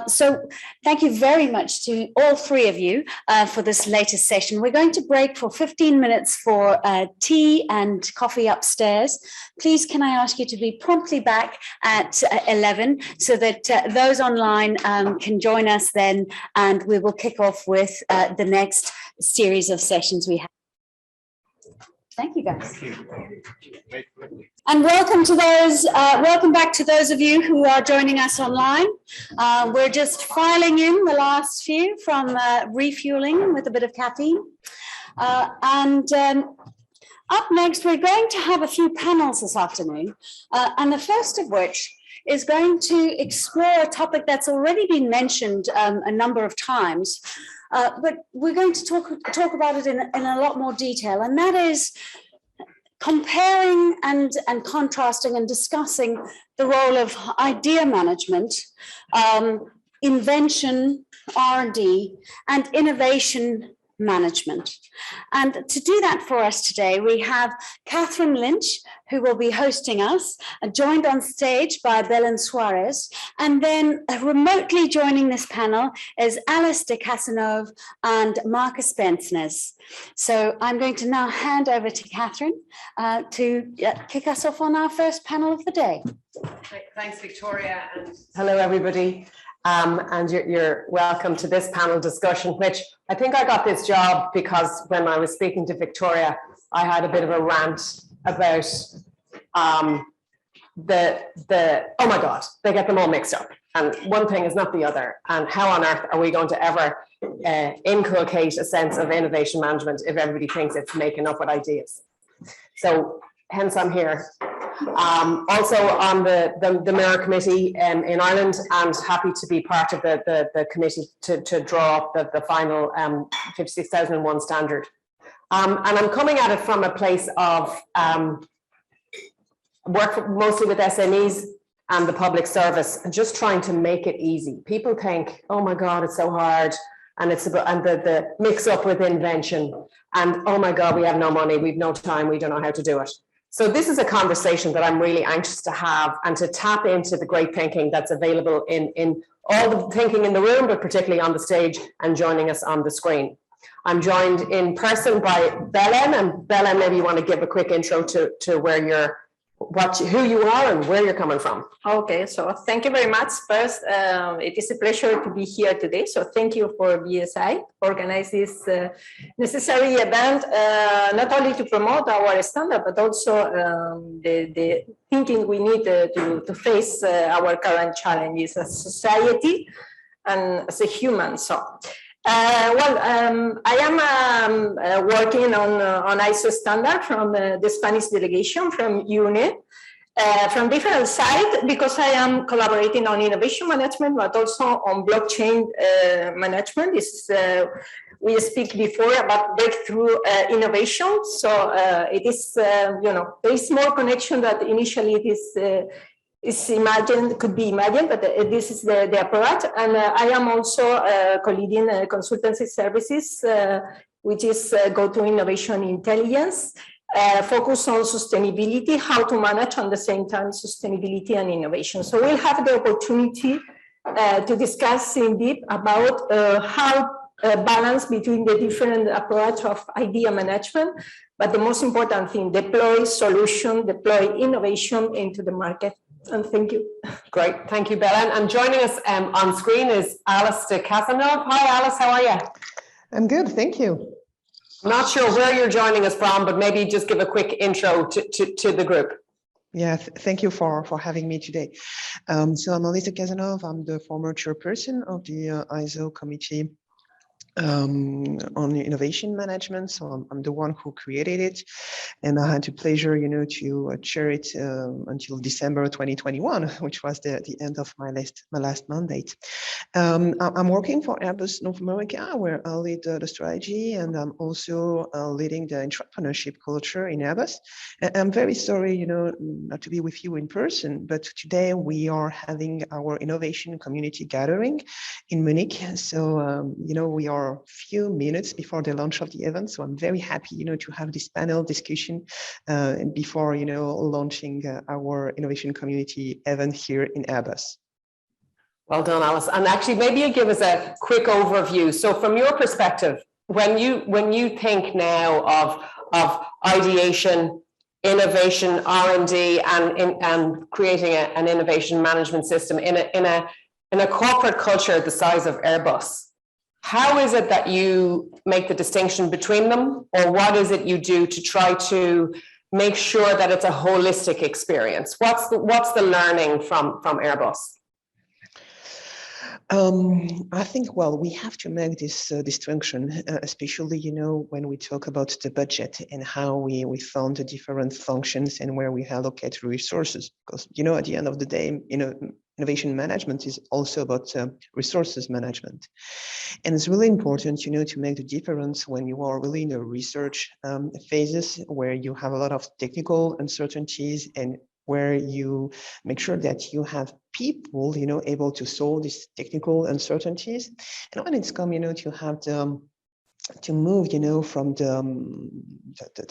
So thank you very much to all three of you for this latest session. We're going to break for 15 minutes for tea and coffee upstairs. Please, can I ask you to be promptly back at 11 so that those online can join us then, and we will kick off with the next series of sessions we have. Thank you, guys. And welcome to those, welcome back to those of you who are joining us online. We're just filing in the last few from refueling with a bit of caffeine. Up next, we're going to have a few panels this afternoon, and the first of which is going to explore a topic that's already been mentioned a number of times, but we're going to talk about it in a lot more detail, and that is comparing and contrasting and discussing the role of idea management, invention, R&D, and innovation management. And to do that for us today, we have Catherine Lynch, who will be hosting us, joined on stage by Belen Suarez, and then remotely joining this panel is Alice de Casanova and Marcus Bensnes. So I'm going to now hand over to Catherine to kick us off on our first panel of the day. Thanks, Victoria, and hello, everybody. And you're welcome to this panel discussion, which I think I got this job because when I was speaking to Victoria, I had a bit of a rant about oh my God, they get them all mixed up. And one thing is not the other. And how on earth are we going to ever inculcate a sense of innovation management if everybody thinks it's making up with ideas? So hence I'm here. Also on the Mayor Committee in Ireland, and happy to be part of the committee to draw up the final 56001 standard. And I'm coming at it from a place of work mostly with SMEs and the public service, and just trying to make it easy. People think, oh my God, it's so hard, and it's about, and the mix up with invention, and oh my God, we have no money, we've no time, we don't know how to do it. So this is a conversation that I'm really anxious to have, and to tap into the great thinking that's available in all the thinking in the room, but particularly on the stage and joining us on the screen. I'm joined in person by Belen, and Belen, maybe you want to give a quick intro to where you're, who you are and where you're coming from. Okay, so thank you very much. First, it is a pleasure to be here today. So thank you for BSI organize this necessary event, not only to promote our standard, but also the thinking we need to face our current challenges as a society and as a human. So. I am working on ISO standard from the Spanish delegation from UNE, from different sides, because I am collaborating on innovation management, but also on blockchain management. We speak before about breakthrough innovation. So it is, there is more connection that initially it is imagined, could be imagined, but this is the approach. And I am also co-leading consultancy services, which is go to innovation intelligence, focus on sustainability, how to manage on the same time sustainability and innovation. So we'll have the opportunity to discuss in deep about how balance between the different approach of idea management, but the most important thing, deploy solution, deploy innovation into the market. And thank you. Great, thank you, Belen. And joining us on screen is Alice de Casanova. Hi, Alice, how are you? I'm good, thank you. I'm not sure where you're joining us from, but maybe just give a quick intro to the group. Yeah, thank you for having me today. So I'm Alice de Casanova. I'm the former chairperson of the ISO committee on innovation management. So I'm the one who created it, and I had the pleasure, to chair it until December 2021, which was the end of my last mandate. I'm working for Airbus North America, where I lead the strategy, and I'm also leading the entrepreneurship culture in Airbus. And I'm very sorry, not to be with you in person, but today we are having our innovation community gathering in Munich. So, we are a few minutes before the launch of the event. So I'm very happy, to have this panel discussion before, launching our innovation community event here in Airbus. Well done, Alice. And actually, maybe you give us a quick overview. So from your perspective, when you think now of ideation, innovation, R&D, and creating an innovation management system in a corporate culture the size of Airbus, how is it that you make the distinction between them, or what is it you do to try to make sure that it's a holistic experience? What's the learning from Airbus? I think, well, we have to make this distinction, especially, when we talk about the budget and how we fund the different functions and where we allocate resources. Because, at the end of the day, innovation management is also about resources management. And it's really important, to make the difference when you are really in the research phases where you have a lot of technical uncertainties and where you make sure that you have people, able to solve these technical uncertainties. And when it's come, to have to move, from the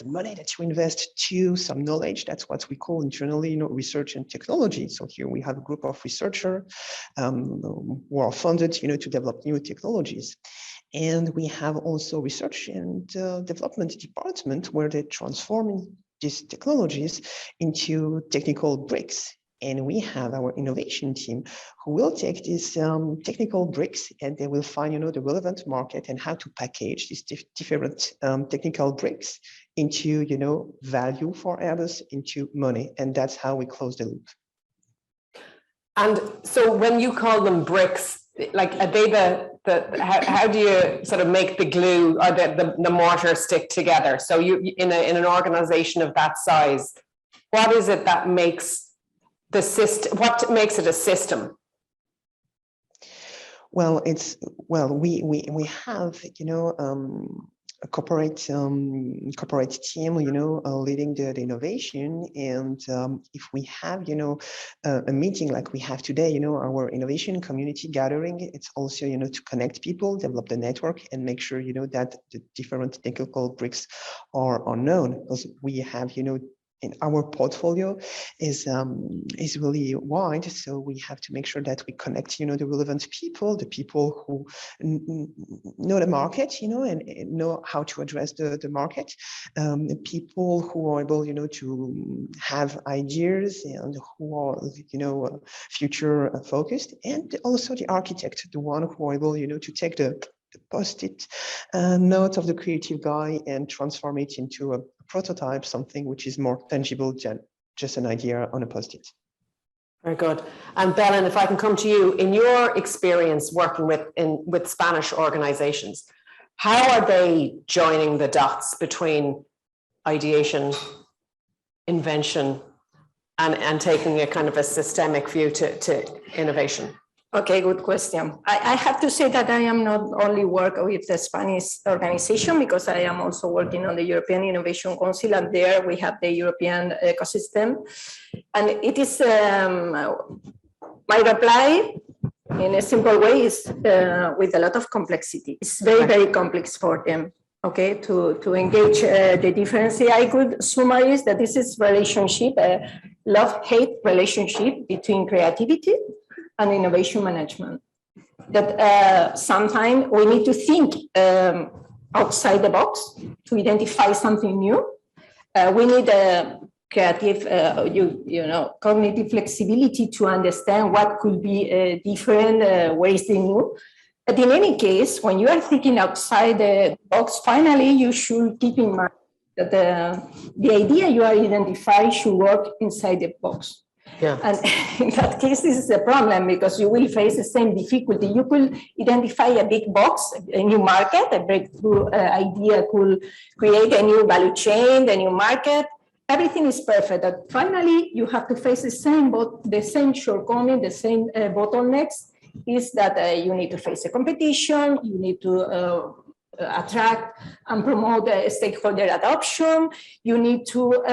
money that you invest to some knowledge. That's what we call internally, research and technology. So here we have a group of researchers who are funded, to develop new technologies. And we have also research and development department where they're transforming these technologies into technical bricks. And we have our innovation team who will take these technical bricks and they will find, the relevant market and how to package these different technical bricks into, value for Airbus, into money. And that's how we close the loop. And so when you call them bricks, like are they how do you sort of make the glue or the mortar stick together? So you in an organization of that size, what is it that makes the system? What makes it a system? Well, we have a corporate team, leading the innovation, and if we have a meeting like we have today, our innovation community gathering, it's also to connect people, develop the network, and make sure that the different technical bricks are known, because we have in our portfolio is really wide, so we have to make sure that we connect the relevant people, the people who know the market, and know how to address the market, the people who are able to have ideas and who are future focused, and also the architect, the one who are able to take the post-it note of the creative guy and transform it into a prototype, something which is more tangible than just an idea on a post-it. Very good. And Belen, if I can come to you, in your experience working with Spanish organizations, how are they joining the dots between ideation, invention, and taking a kind of a systemic view to innovation? Okay, good question. I have to say that I am not only working with the Spanish organization, because I am also working on the European Innovation Council, and there we have the European ecosystem. And it is, my reply in a simple way is with a lot of complexity. It's very, very complex for them, okay, to engage the difference. I could summarize that this is relationship, a love-hate relationship between creativity and innovation management. That sometimes we need to think outside the box to identify something new. We need a creative, cognitive flexibility to understand what could be different ways they new. But in any case, when you are thinking outside the box, finally you should keep in mind that the idea you are identifying should work inside the box. Yeah. And in that case, this is a problem, because you will face the same difficulty. You could identify a big box, a new market, a breakthrough idea could create a new value chain, a new market. Everything is perfect. But finally, you have to face the same shortcoming, the same bottlenecks, is that you need to face a competition, you need to attract and promote stakeholder adoption. You need to,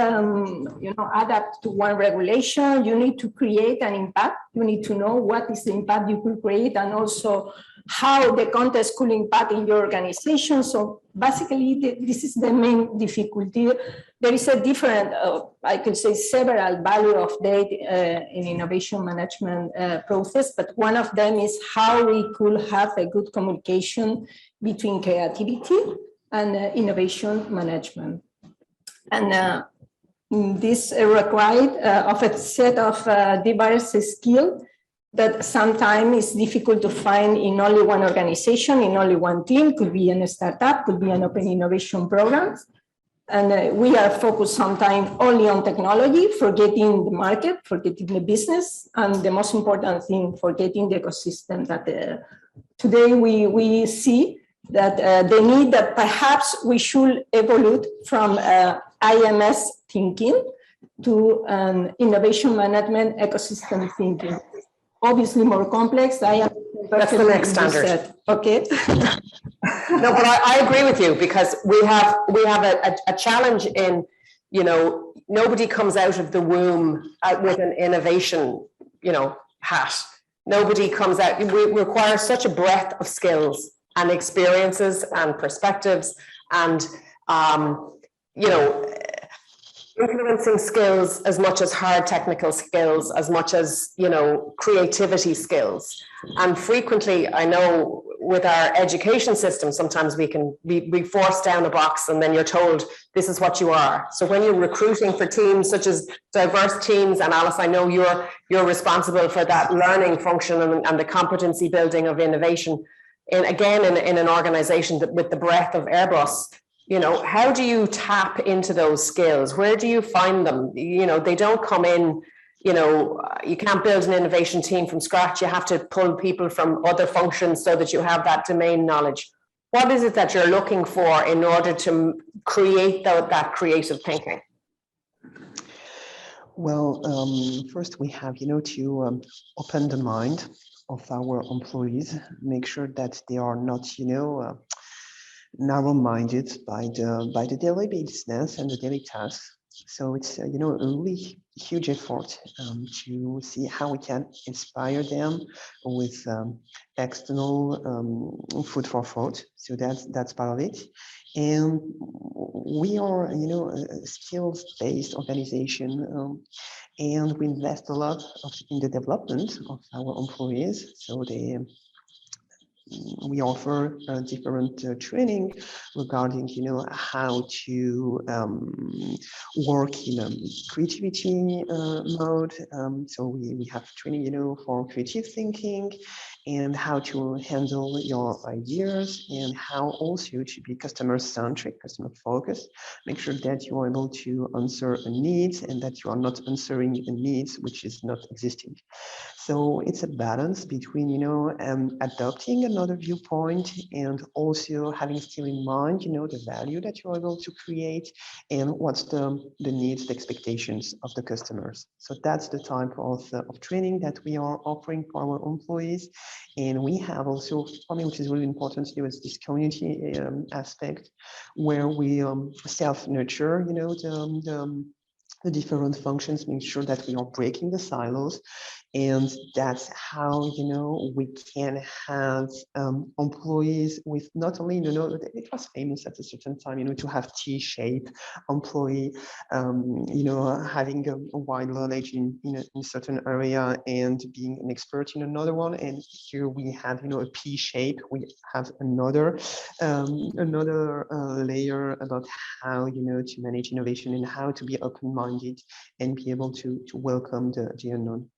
adapt to one regulation. You need to create an impact. You need to know what is the impact you could create, and also how the context could impact in your organization. So basically, this is the main difficulty. There is a different, I could say, several value of data in innovation management process, but one of them is how we could have a good communication between creativity and innovation management. And this required of a set of diverse skills that sometimes it's difficult to find in only one organization, in only one team. Could be in a startup, could be an open innovation program. And we are focused sometimes only on technology, forgetting the market, forgetting the business, and the most important thing, forgetting the ecosystem that today we see that the need that perhaps we should evolve from IMS thinking to innovation management ecosystem thinking. Obviously more complex. That's the next standard. Okay. No, but I agree with you, because we have a challenge in, you know, nobody comes out of the womb with an innovation, you know, hat. Nobody comes out. We require such a breadth of skills and experiences and perspectives and, you know, influencing skills as much as hard technical skills, as much as, you know, creativity skills. And frequently, I know with our education system, sometimes we can be forced down a box and then you're told this is what you are. So when you're recruiting for teams such as diverse teams, and Alice, I know you're responsible for that learning function and the competency building of innovation. And again, in an organization that with the breadth of Airbus, you know, how do you tap into those skills? Where do you find them? You know, they don't come in, you know, you can't build an innovation team from scratch. You have to pull people from other functions so that you have that domain knowledge. What is it that you're looking for in order to create that creative thinking? Well, first we have, you know, to open the mind of our employees, make sure that they are not, you know, narrow-minded by the daily business and the daily tasks. So it's you know, a really huge effort to see how we can inspire them with external food for thought. So that's part of it. And we are, you know, a skills-based organization, and we invest a lot in the development of our employees. So we offer different training regarding, you know, how to work in a creativity mode. So we have training, you know, for creative thinking and how to handle your ideas and how also to be customer-centric, customer-focused. Make sure that you are able to answer a need and that you are not answering a need which is not existing. So it's a balance between, you know, adopting another viewpoint and also having still in mind, you know, the value that you're able to create and what's the needs, the expectations of the customers. So that's the type of training that we are offering for our employees. And we have also, for me, which is really important, you know, is this community aspect where we self-nurture, you know, the different functions, make sure that we are breaking the silos. And that's how, you know, we can have employees with not only, you know, it was famous at a certain time, you know, to have T-shaped employee, you know, having a wide knowledge in a certain area and being an expert in another one. And here we have, you know, a P-shape. We have another layer about how, you know, to manage innovation and how to be open-minded and be able to welcome the unknown.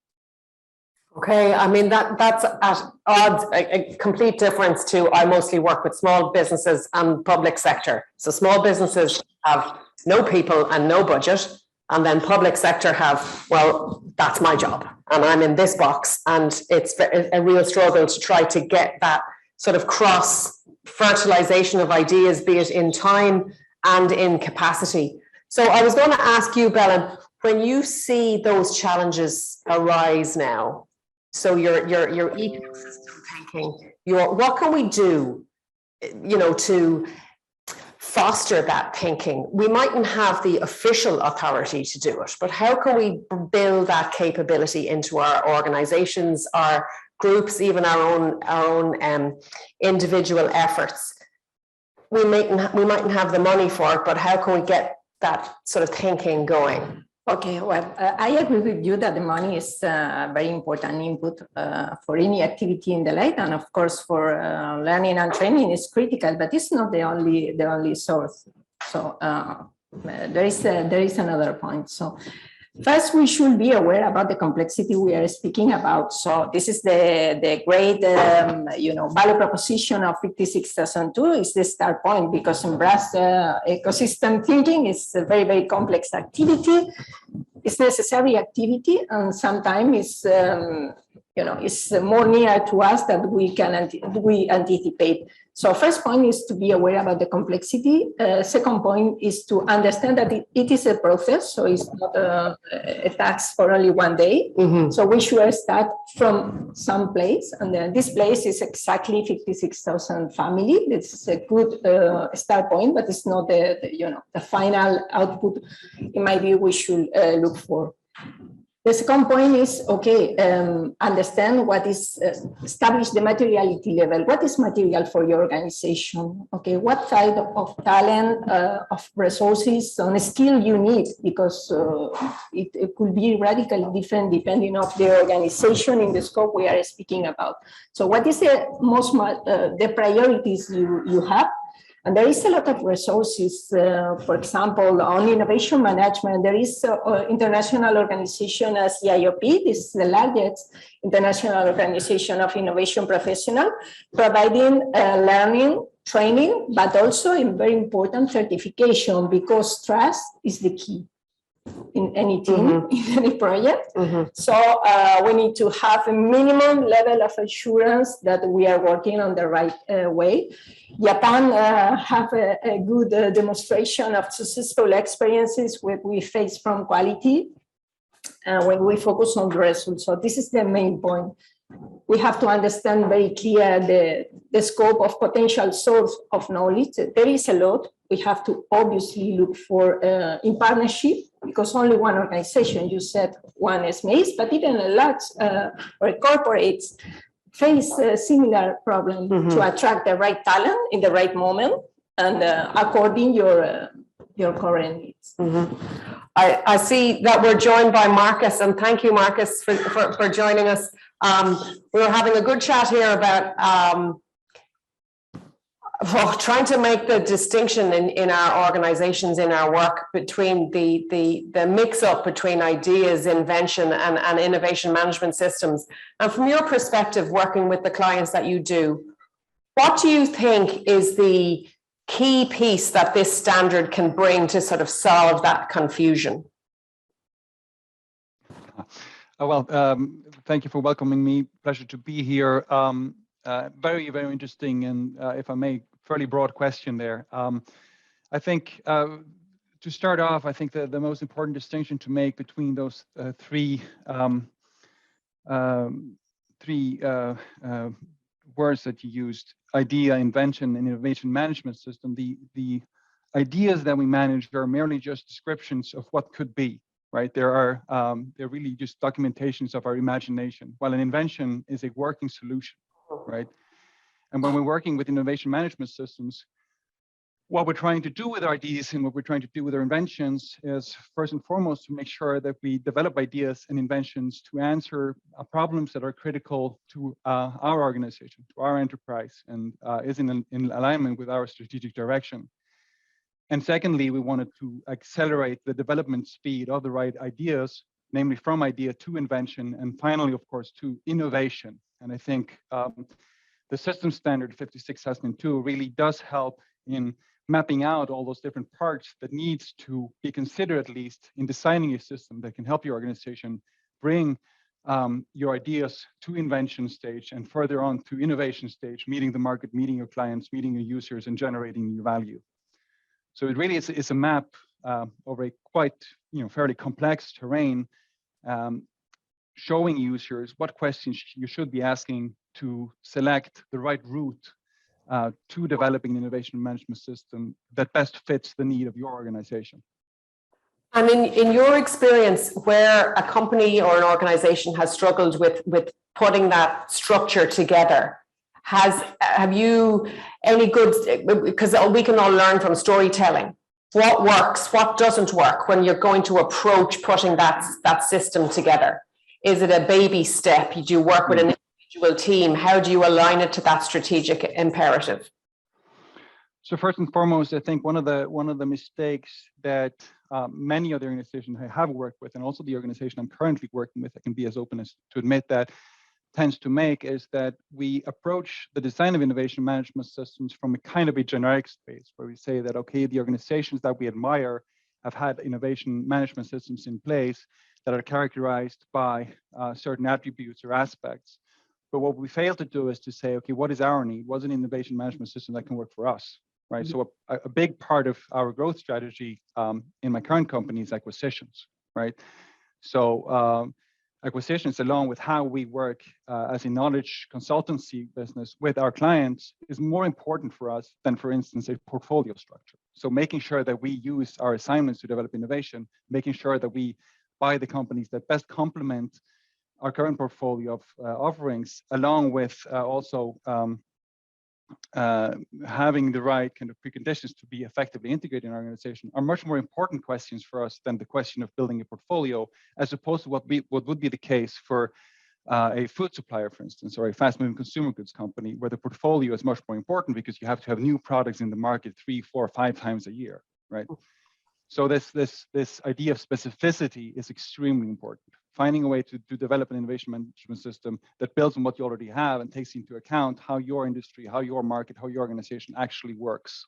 Okay, I mean, that's at odds, a complete difference to, I mostly work with small businesses and public sector. So small businesses have no people and no budget, and then public sector have, well, that's my job and I'm in this box, and it's a real struggle to try to get that sort of cross fertilization of ideas, be it in time and in capacity. So I was going to ask you, Belen, when you see those challenges arise now, so your ecosystem thinking, what can we do, you know, to foster that thinking? We mightn't have the official authority to do it, but how can we build that capability into our organizations, our groups, even our own individual efforts? We mightn't have the money for it, but how can we get that sort of thinking going? Okay, well, I agree with you that the money is a very important input for any activity in the life, and of course for learning and training is critical, but it's not the only source. So there is another point. So First, we should be aware about the complexity we are speaking about. So this is the great, value proposition of 56002 is the start point, because embrace ecosystem thinking is a very, very complex activity. It's necessary activity, and sometimes it's more near to us than we anticipate. So first point is to be aware about the complexity. Second point is to understand that it is a process, so it's not a task for only one day. Mhm. So we should start from some place, and then this place is exactly 56,000 family. It's a good start point, but it's not the final output. In my view, we should look for. The second point is, understand what is, establish the materiality level. What is material for your organization? Okay, what kind of talent, of resources, and skill you need, because it could be radically different depending on the organization in the scope we are speaking about. So what is the most, the priorities you have? And there is a lot of resources, for example, on innovation management. There is an international organization as IOP. This is the largest international organization of innovation professional, providing learning, training, but also in very important certification, because trust is the key in any team, in any project. So we need to have a minimum level of assurance that we are working on the right way. Japan have a good demonstration of successful experiences we face from quality when we focus on the results. So this is the main point. We have to understand very clear the scope of potential source of knowledge. There is a lot. We have to obviously look for in partnership, because only one organization, you said one SMEs, but even a large or corporates face a similar problem to attract the right talent in the right moment and according your current needs. I see that we're joined by Marcus, and thank you, Marcus, for joining us. We were having a good chat here about trying to make the distinction in our organizations, in our work, between the mix-up between ideas, invention, and innovation management systems. And from your perspective, working with the clients that you do, what do you think is the key piece that this standard can bring to sort of solve that confusion? Thank you for welcoming me. Pleasure to be here. Very, very interesting, and if I may, fairly broad question there. I think to start off, I think the most important distinction to make between those three words that you used: idea, invention, and innovation management system. The ideas that we manage are merely just descriptions of what could be. Right, they're really just documentations of our imagination, while an invention is a working solution, right? And when we're working with innovation management systems, what we're trying to do with our ideas and what we're trying to do with our inventions is first and foremost to make sure that we develop ideas and inventions to answer problems that are critical to our organization, to our enterprise, and is in alignment with our strategic direction. And secondly, we wanted to accelerate the development speed of the right ideas, namely from idea to invention, and finally, of course, to innovation. And I think the system standard 56002 really does help in mapping out all those different parts that needs to be considered, at least in designing a system that can help your organization bring your ideas to invention stage and further on to innovation stage, meeting the market, meeting your clients, meeting your users, and generating new value. So it really is a map over a quite fairly complex terrain, showing users what questions you should be asking to select the right route to developing an innovation management system that best fits the need of your organization. And in your experience, where a company or an organization has struggled with putting that structure together, have you any good, because we can all learn from storytelling, what works, what doesn't work when you're going to approach putting that system together? Is it a baby step? Do you work with an individual team? How do you align it to that strategic imperative? So first and foremost, I think one of the mistakes that many of the organizations I have worked with, and also the organization I'm currently working with, I can be as open as to admit that, tends to make, is that we approach the design of innovation management systems from a kind of a generic space, where we say that, okay, the organizations that we admire have had innovation management systems in place that are characterized by certain attributes or aspects. But what we fail to do is to say, okay, what is our need? What's an innovation management system that can work for us, right? So a big part of our growth strategy in my current company is acquisitions, right? So acquisitions, along with how we work as a knowledge consultancy business with our clients, is more important for us than, for instance, a portfolio structure. So making sure that we use our assignments to develop innovation, making sure that we buy the companies that best complement our current portfolio of offerings, along with also having the right kind of preconditions to be effectively integrated in our organization, are much more important questions for us than the question of building a portfolio, as opposed to what would be the case for a food supplier, for instance, or a fast-moving consumer goods company, where the portfolio is much more important because you have to have new products in the market 3, 4, 5 times a year, right? So this idea of specificity is extremely important. Finding a way to develop an innovation management system that builds on what you already have and takes into account how your industry, how your market, how your organization actually works.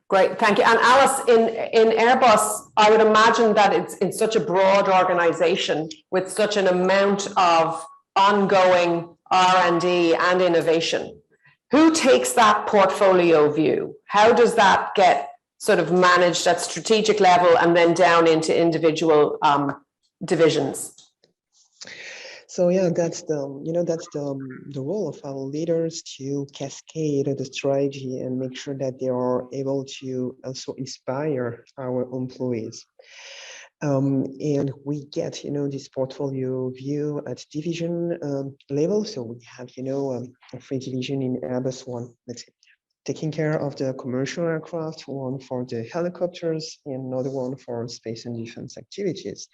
Great, thank you. And Alice, in Airbus, I would imagine that it's in such a broad organization with such an amount of ongoing R&D and innovation. Who takes that portfolio view? How does that get sort of managed at strategic level and then down into individual divisions? So yeah, that's the role of our leaders, to cascade the strategy and make sure that they are able to also inspire our employees. And we get this portfolio view at division level. So we have a 3 division in Airbus, one, let's say, taking care of the commercial aircraft, one for the helicopters, and another one for space and defense activities.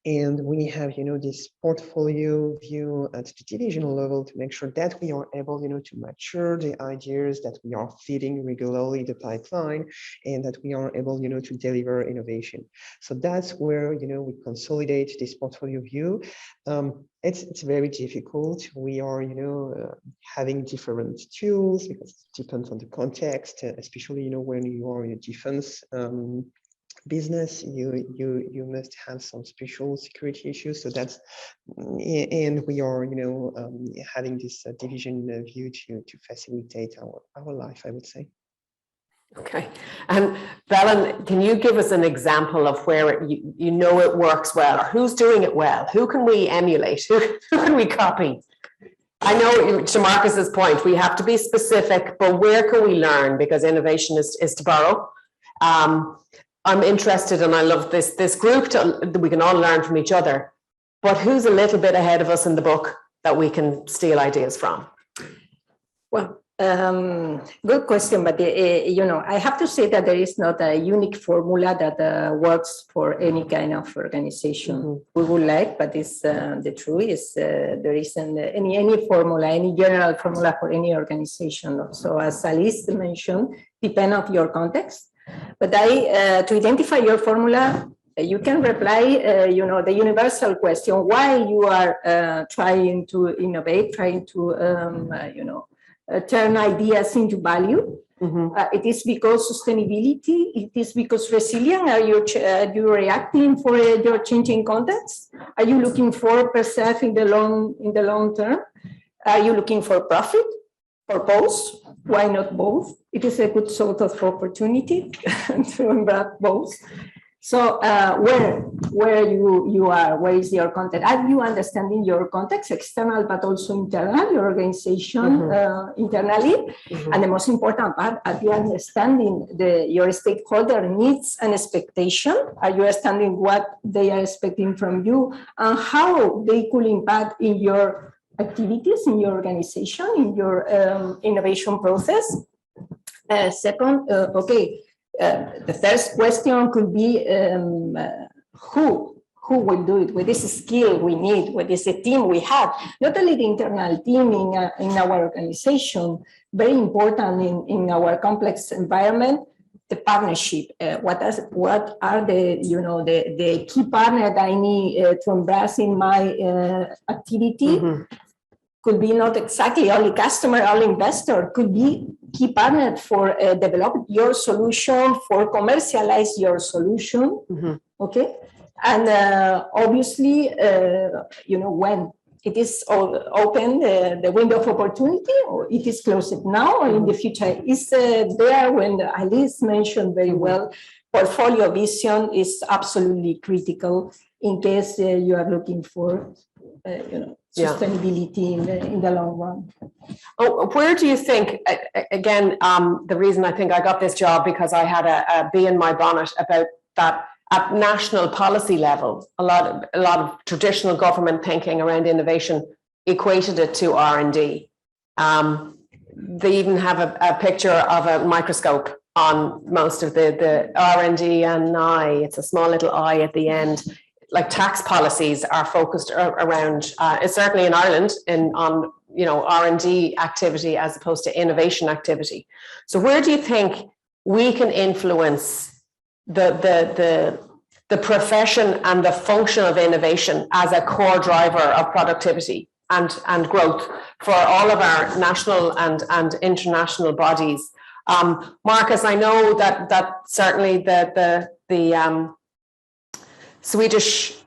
And we have, this portfolio view at the divisional level to make sure that we are able, to mature the ideas, that we are feeding regularly the pipeline, and that we are able, to deliver innovation. So that's where, we consolidate this portfolio view. It's very difficult. We are, having different tools because it depends on the context, especially, when you are in a defense business, you must have some special security issues. So that's, and we are, having this division view to facilitate our life, I would say. Okay, and Belen, can you give us an example of where it works well, or who's doing it well? Who can we emulate? Who can we copy? I know, to Marcus's point, we have to be specific, but where can we learn? Because innovation is to borrow. I'm interested, and I love this group, we can all learn from each other, but who's a little bit ahead of us in the book that we can steal ideas from? Well, good question, but I have to say that there is not a unique formula that works for any kind of organization. Mm-hmm. We would like, but it's the truth is there isn't any formula, any general formula for any organization. So as Alice mentioned, depend on your context. But to identify your formula, you can reply, the universal question: why you are trying to innovate, trying to turn ideas into value. Mm-hmm. It is because sustainability. It is because resilience. Are you reacting for your changing context? Are you looking for perceive in the long term? Are you looking for profit? For both? Why not both? It is a good sort of opportunity to embrace both. So where you are, where is your context? Are you understanding your context, external but also internal, your organization, mm-hmm. Internally? Mm-hmm. And the most important part, are you understanding your stakeholder needs and expectation? Are you understanding what they are expecting from you and how they could impact in your activities, in your organization, in your innovation process? Second, the first question could be who will do it with this skill we need, with this team we have, not only the internal team in our organization, very important in our complex environment, the partnership. What are the the key partner that I need to embrace in my activity? Could be not exactly only customer, only investor. Could be key partner for develop your solution, for commercialize your solution. Okay, and obviously, when it is open, the window of opportunity, or it is closed now or in the future, is there when Alice mentioned very well, portfolio vision is absolutely critical in case you are looking for, sustainability in the long run. Oh, where do you think, again, the reason I think I got this job, because I had a bee in my bonnet about that. At national policy level, a lot of traditional government thinking around innovation equated it to R&D. They even have a picture of a microscope on most of the R&D and I. It's a small little I at the end. Like tax policies are focused around, certainly in Ireland, on R&D activity as opposed to innovation activity. So where do you think we can influence the profession and the function of innovation as a core driver of productivity and growth for all of our national and international bodies? Marcus, I know that certainly the Swedish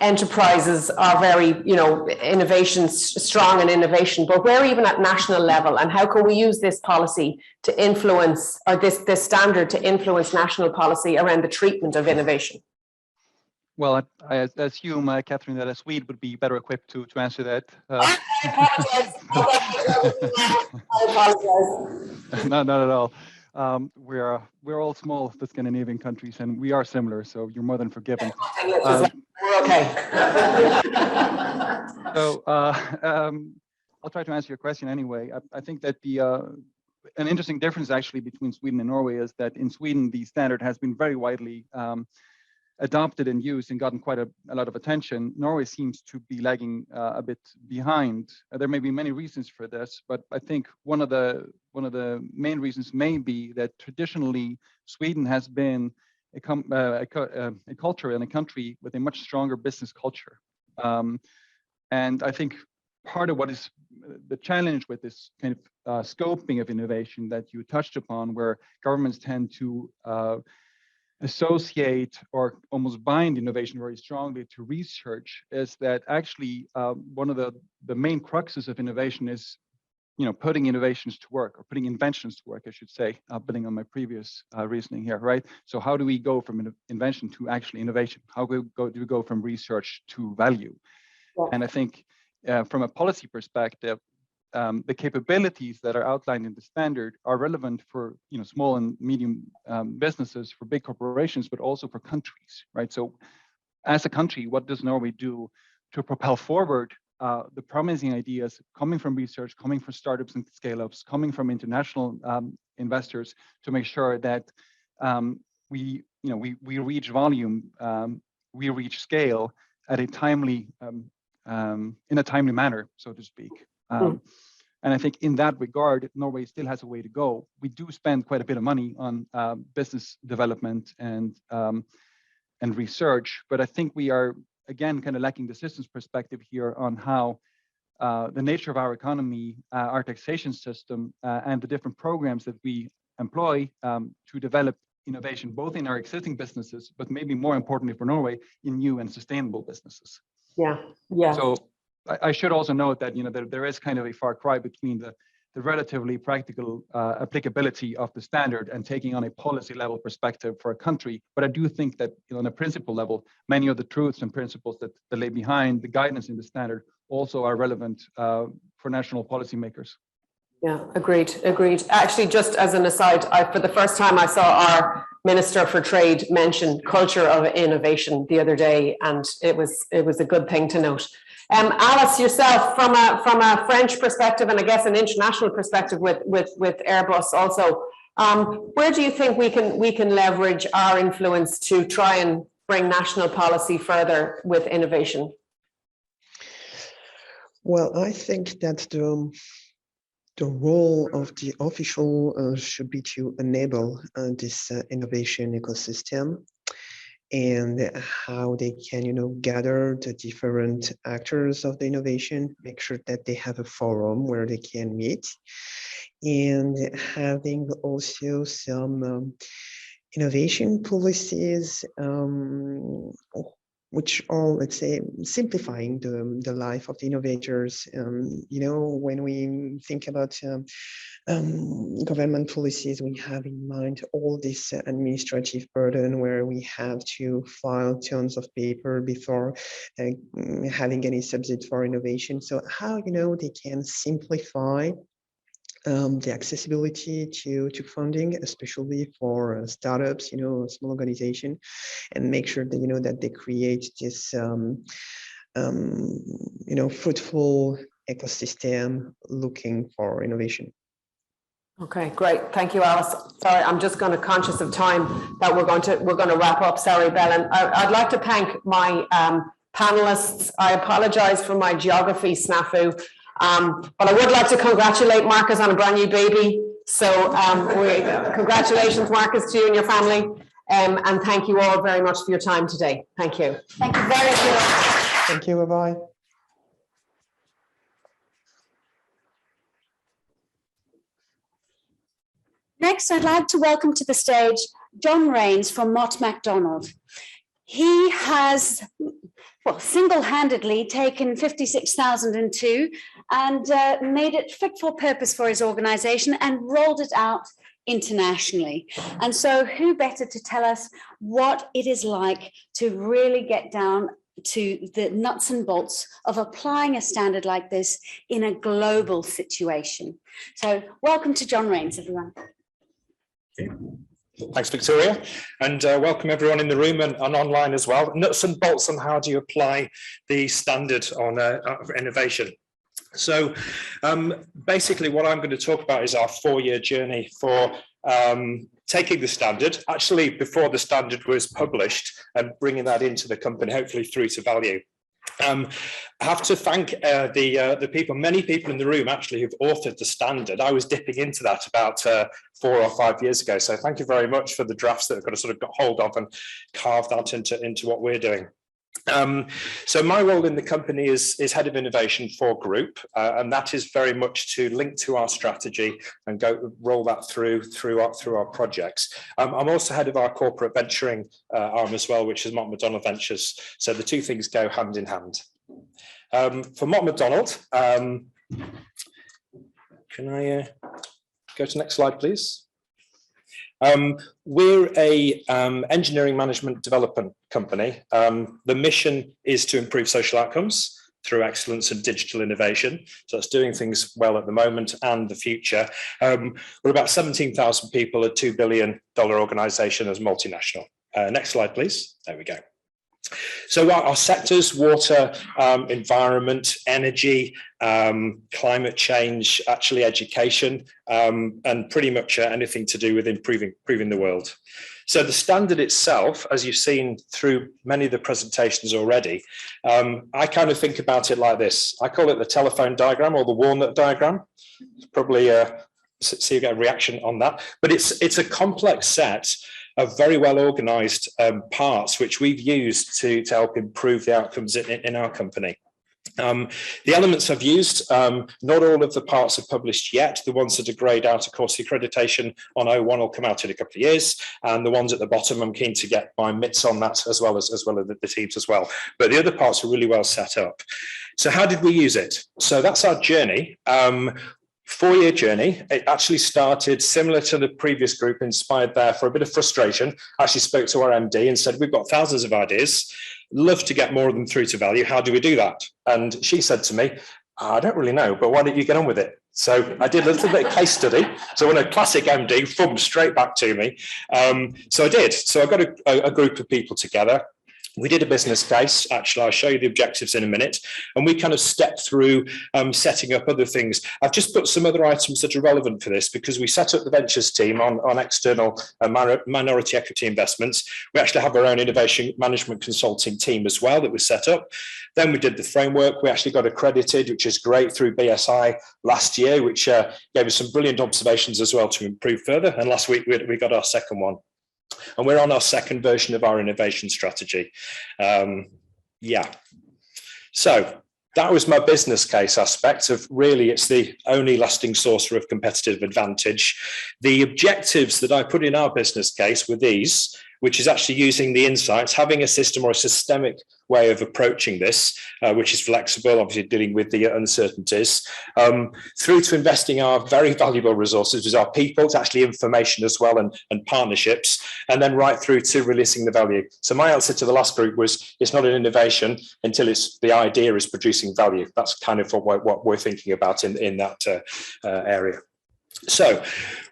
enterprises are very, innovation, strong in innovation, but we're even at national level, and how can we use this policy to influence, or this standard to influence national policy around the treatment of innovation? Well, I assume, Catherine, that a Swede would be better equipped to answer that. I apologize. No, not at all. We're all small, the Scandinavian countries, and we are similar, so you're more than forgiven. We're okay. So I'll try to answer your question anyway. I think that an interesting difference actually between Sweden and Norway is that in Sweden the standard has been very widely adopted and used and gotten quite a lot of attention. Norway seems to be lagging a bit behind. There may be many reasons for this, but I think one of the main reasons may be that traditionally Sweden has been a culture and a country with a much stronger business culture. And I think part of what is the challenge with this kind of scoping of innovation that you touched upon, where governments tend to associate or almost bind innovation very strongly to research, is that actually one of the main cruxes of innovation is putting innovations to work, or putting inventions to work, I should say, building on my previous reasoning here, right? So how do we go from invention to actually innovation? How do we go from research to value? Yeah. And I think from a policy perspective, the capabilities that are outlined in the standard are relevant for small and medium businesses, for big corporations, but also for countries, right? So as a country, what does Norway do to propel forward the promising ideas coming from research, coming from startups and scale-ups, coming from international investors, to make sure that we reach volume, we reach scale at a timely in a timely manner, so to speak. And I think in that regard, Norway still has a way to go. We do spend quite a bit of money on business development and research, but I think we are, again, kind of lacking the systems perspective here on how the nature of our economy, our taxation system, and the different programs that we employ to develop innovation, both in our existing businesses, but maybe more importantly for Norway, in new and sustainable businesses. Yeah. So I should also note that there is kind of a far cry between the relatively practical applicability of the standard and taking on a policy level perspective for a country. But I do think that on a principle level, many of the truths and principles that lay behind the guidance in the standard also are relevant for national policymakers. Yeah, agreed. Actually, just as an aside, for the first time I saw our Minister for Trade mention culture of innovation the other day, and it was a good thing to note. Alice, yourself, from a French perspective, and I guess an international perspective with Airbus also, where do you think we can leverage our influence to try and bring national policy further with innovation? Well, I think that the role of the official should be to enable this innovation ecosystem, and how they can, gather the different actors of the innovation, make sure that they have a forum where they can meet, and having also some innovation policies, which are, let's say, simplifying the life of the innovators. When we think about government policies, we have in mind all this administrative burden where we have to file tons of paper before having any subsidy for innovation. So how, they can simplify the accessibility to funding, especially for startups, small organization, and make sure that, that they create this, fruitful ecosystem looking for innovation. Okay, great. Thank you, Alice. Sorry, I'm just going to conscious of time that we're going to wrap up. Sorry, Belen. I'd like to thank my panelists. I apologize for my geography snafu. But I would like to congratulate Marcus on a brand new baby. So congratulations, Marcus, to you and your family. And thank you all very much for your time today. Thank you. Thank you very much. Thank you. Bye-bye. Next, I'd like to welcome to the stage John Rains from Mott MacDonald. He has, single-handedly taken 56,002 and made it fit for purpose for his organization and rolled it out internationally. And so who better to tell us what it is like to really get down to the nuts and bolts of applying a standard like this in a global situation. So welcome to John Rains, everyone. Thanks, Victoria, and welcome everyone in the room and online as well. Nuts and bolts on how do you apply the standard on innovation. So basically what I'm going to talk about is our 4-year journey for taking the standard, actually before the standard was published, and bringing that into the company, hopefully through to value. I have to thank the people, many people in the room actually who've authored the standard. I was dipping into that about 4 or 5 years ago. So thank you very much for the drafts that I've got to sort of got hold of and carve that into what we're doing. So my role in the company is head of innovation for group, and that is very much to link to our strategy and roll that through our projects. I'm also head of our corporate venturing arm as well, which is Mott MacDonald Ventures. So the two things go hand in hand. For Mott MacDonald, can I go to the next slide, please? We're a engineering management development company. The mission is to improve social outcomes through excellence and digital innovation. So that's doing things well at the moment and the future. We're about 17,000 people, a $2 billion organization as multinational. Next slide, please. There we go. So our sectors, water, environment, energy, climate change, actually education, and pretty much anything to do with improving the world. So the standard itself, as you've seen through many of the presentations already, I kind of think about it like this. I call it the telephone diagram or the walnut diagram. Probably see you get a reaction on that, but it's a complex set of very well organized parts which we've used to help improve the outcomes in our company. The elements I've used, not all of the parts are published yet. The ones that are grayed out, of course, the accreditation on 01 will come out in a couple of years, and the ones at the bottom, I'm keen to get my mitts on that as well as the teams as well. But the other parts are really well set up. So how did we use it? So that's our journey. 4-year journey. It actually started similar to the previous group, inspired there for a bit of frustration. I actually spoke to our MD and said, we've got thousands of ideas, love to get more of them through to value. How do we do that? And she said to me, I don't really know, but why don't you get on with it? So I did a little bit of case study. So when a classic MD thumbed straight back to me. So I did. So I got a group of people together. We did a business case, actually, I'll show you the objectives in a minute, and we kind of stepped through setting up other things. I've just put some other items that are relevant for this because we set up the ventures team on external minority equity investments. We actually have our own innovation management consulting team as well that was set up. Then we did the framework. We actually got accredited, which is great, through BSI last year, which gave us some brilliant observations as well to improve further. And last week we got our second one. And we're on our second version of our innovation strategy. So that was my business case aspect of really it's the only lasting source of competitive advantage. The objectives that I put in our business case were these, which is actually using the insights, having a system or a systemic way of approaching this, which is flexible, obviously dealing with the uncertainties, through to investing our very valuable resources, which is our people, it's actually information as well, and partnerships, and then right through to releasing the value. So my answer to the last group was, it's not an innovation until it's the idea is producing value. That's kind of what we're thinking about in that area. So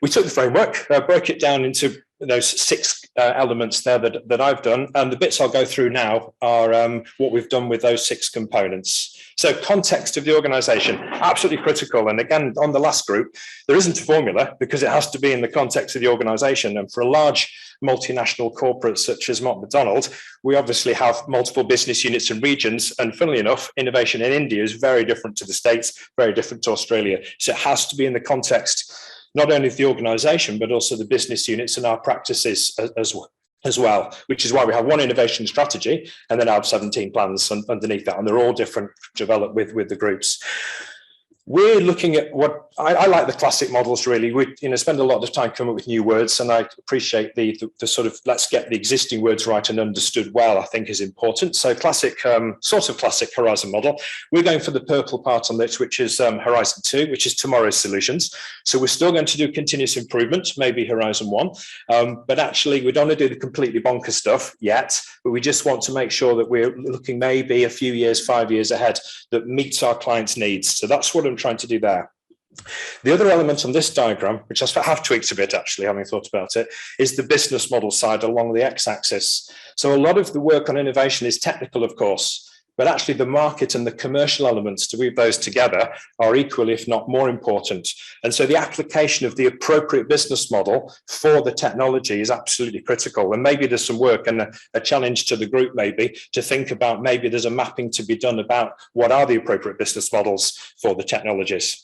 we took the framework, broke it down into those 6 elements there that I've done, and the bits I'll go through now are what we've done with those 6 components. So context of the organization, absolutely critical. And again, on the last group, there isn't a formula because it has to be in the context of the organization. And for a large multinational corporate such as Mott MacDonald, we obviously have multiple business units and regions. And funnily enough, innovation in India is very different to the States, very different to Australia. So it has to be in the context not only of the organization, but also the business units and our practices as well, which is why we have one innovation strategy and then I have 17 plans underneath that, and they're all different, developed with the groups. We're looking at what I like the classic models really. We spend a lot of time coming up with new words, and I appreciate the sort of let's get the existing words right and understood well, I think is important. So classic, sort of classic Horizon model. We're going for the purple part on this, which is Horizon 2, which is tomorrow's solutions. So we're still going to do continuous improvement, maybe Horizon 1, but actually we don't want to do the completely bonkers stuff yet, but we just want to make sure that we're looking maybe a few years, 5 years ahead that meets our clients' needs. So that's what I'm trying to do there. The other element on this diagram, which I have tweaked a bit actually, having thought about it, is the business model side along the x-axis. So a lot of the work on innovation is technical, of course, but actually the market and the commercial elements to weave those together are equally, if not more important. And so the application of the appropriate business model for the technology is absolutely critical. And maybe there's some work and a challenge to the group maybe to think about maybe there's a mapping to be done about what are the appropriate business models for the technologies.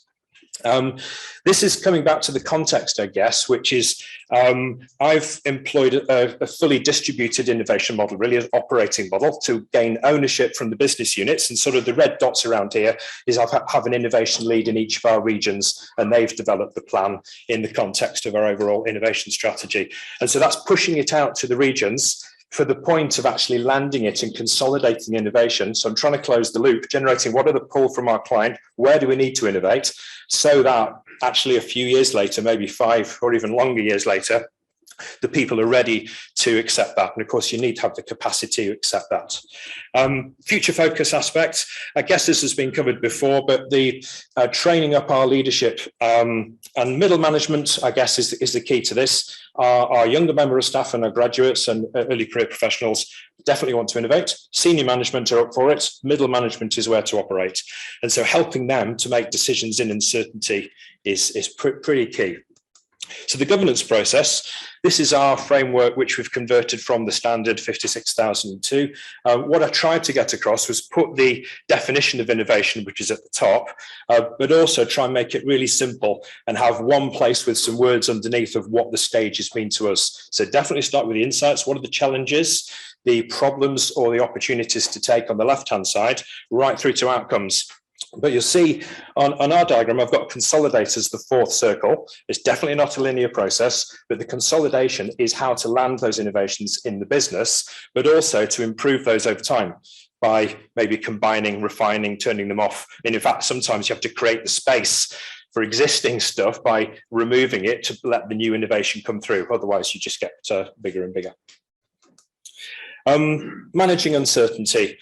This is coming back to the context, I guess, which is I've employed a fully distributed innovation model, really an operating model to gain ownership from the business units. And sort of the red dots around here is I have an innovation lead in each of our regions, and they've developed the plan in the context of our overall innovation strategy. And so that's pushing it out to the regions for the point of actually landing it and consolidating innovation. So I'm trying to close the loop, generating what are the pull from our client, where do we need to innovate, so that actually a few years later, maybe 5 or even longer years later, the people are ready to accept that. And of course, you need to have the capacity to accept that. Future focus aspects, I guess this has been covered before, but the training up our leadership and middle management, I guess, is the key to this. Our younger member of staff and our graduates and early career professionals definitely want to innovate. Senior management are up for it. Middle management is where to operate. And so helping them to make decisions in uncertainty is pretty key. So the governance process, this is our framework, which we've converted from the standard 56002. What I tried to get across was put the definition of innovation, which is at the top, but also try and make it really simple and have one place with some words underneath of what the stage has been to us. So definitely start with the insights. What are the challenges, the problems or the opportunities to take on the left-hand side, right through to outcomes. But you'll see on our diagram, I've got consolidate as the 4th circle. It's definitely not a linear process, but the consolidation is how to land those innovations in the business, but also to improve those over time by maybe combining, refining, turning them off. And in fact, sometimes you have to create the space for existing stuff by removing it to let the new innovation come through. Otherwise, you just get bigger and bigger. Managing uncertainty.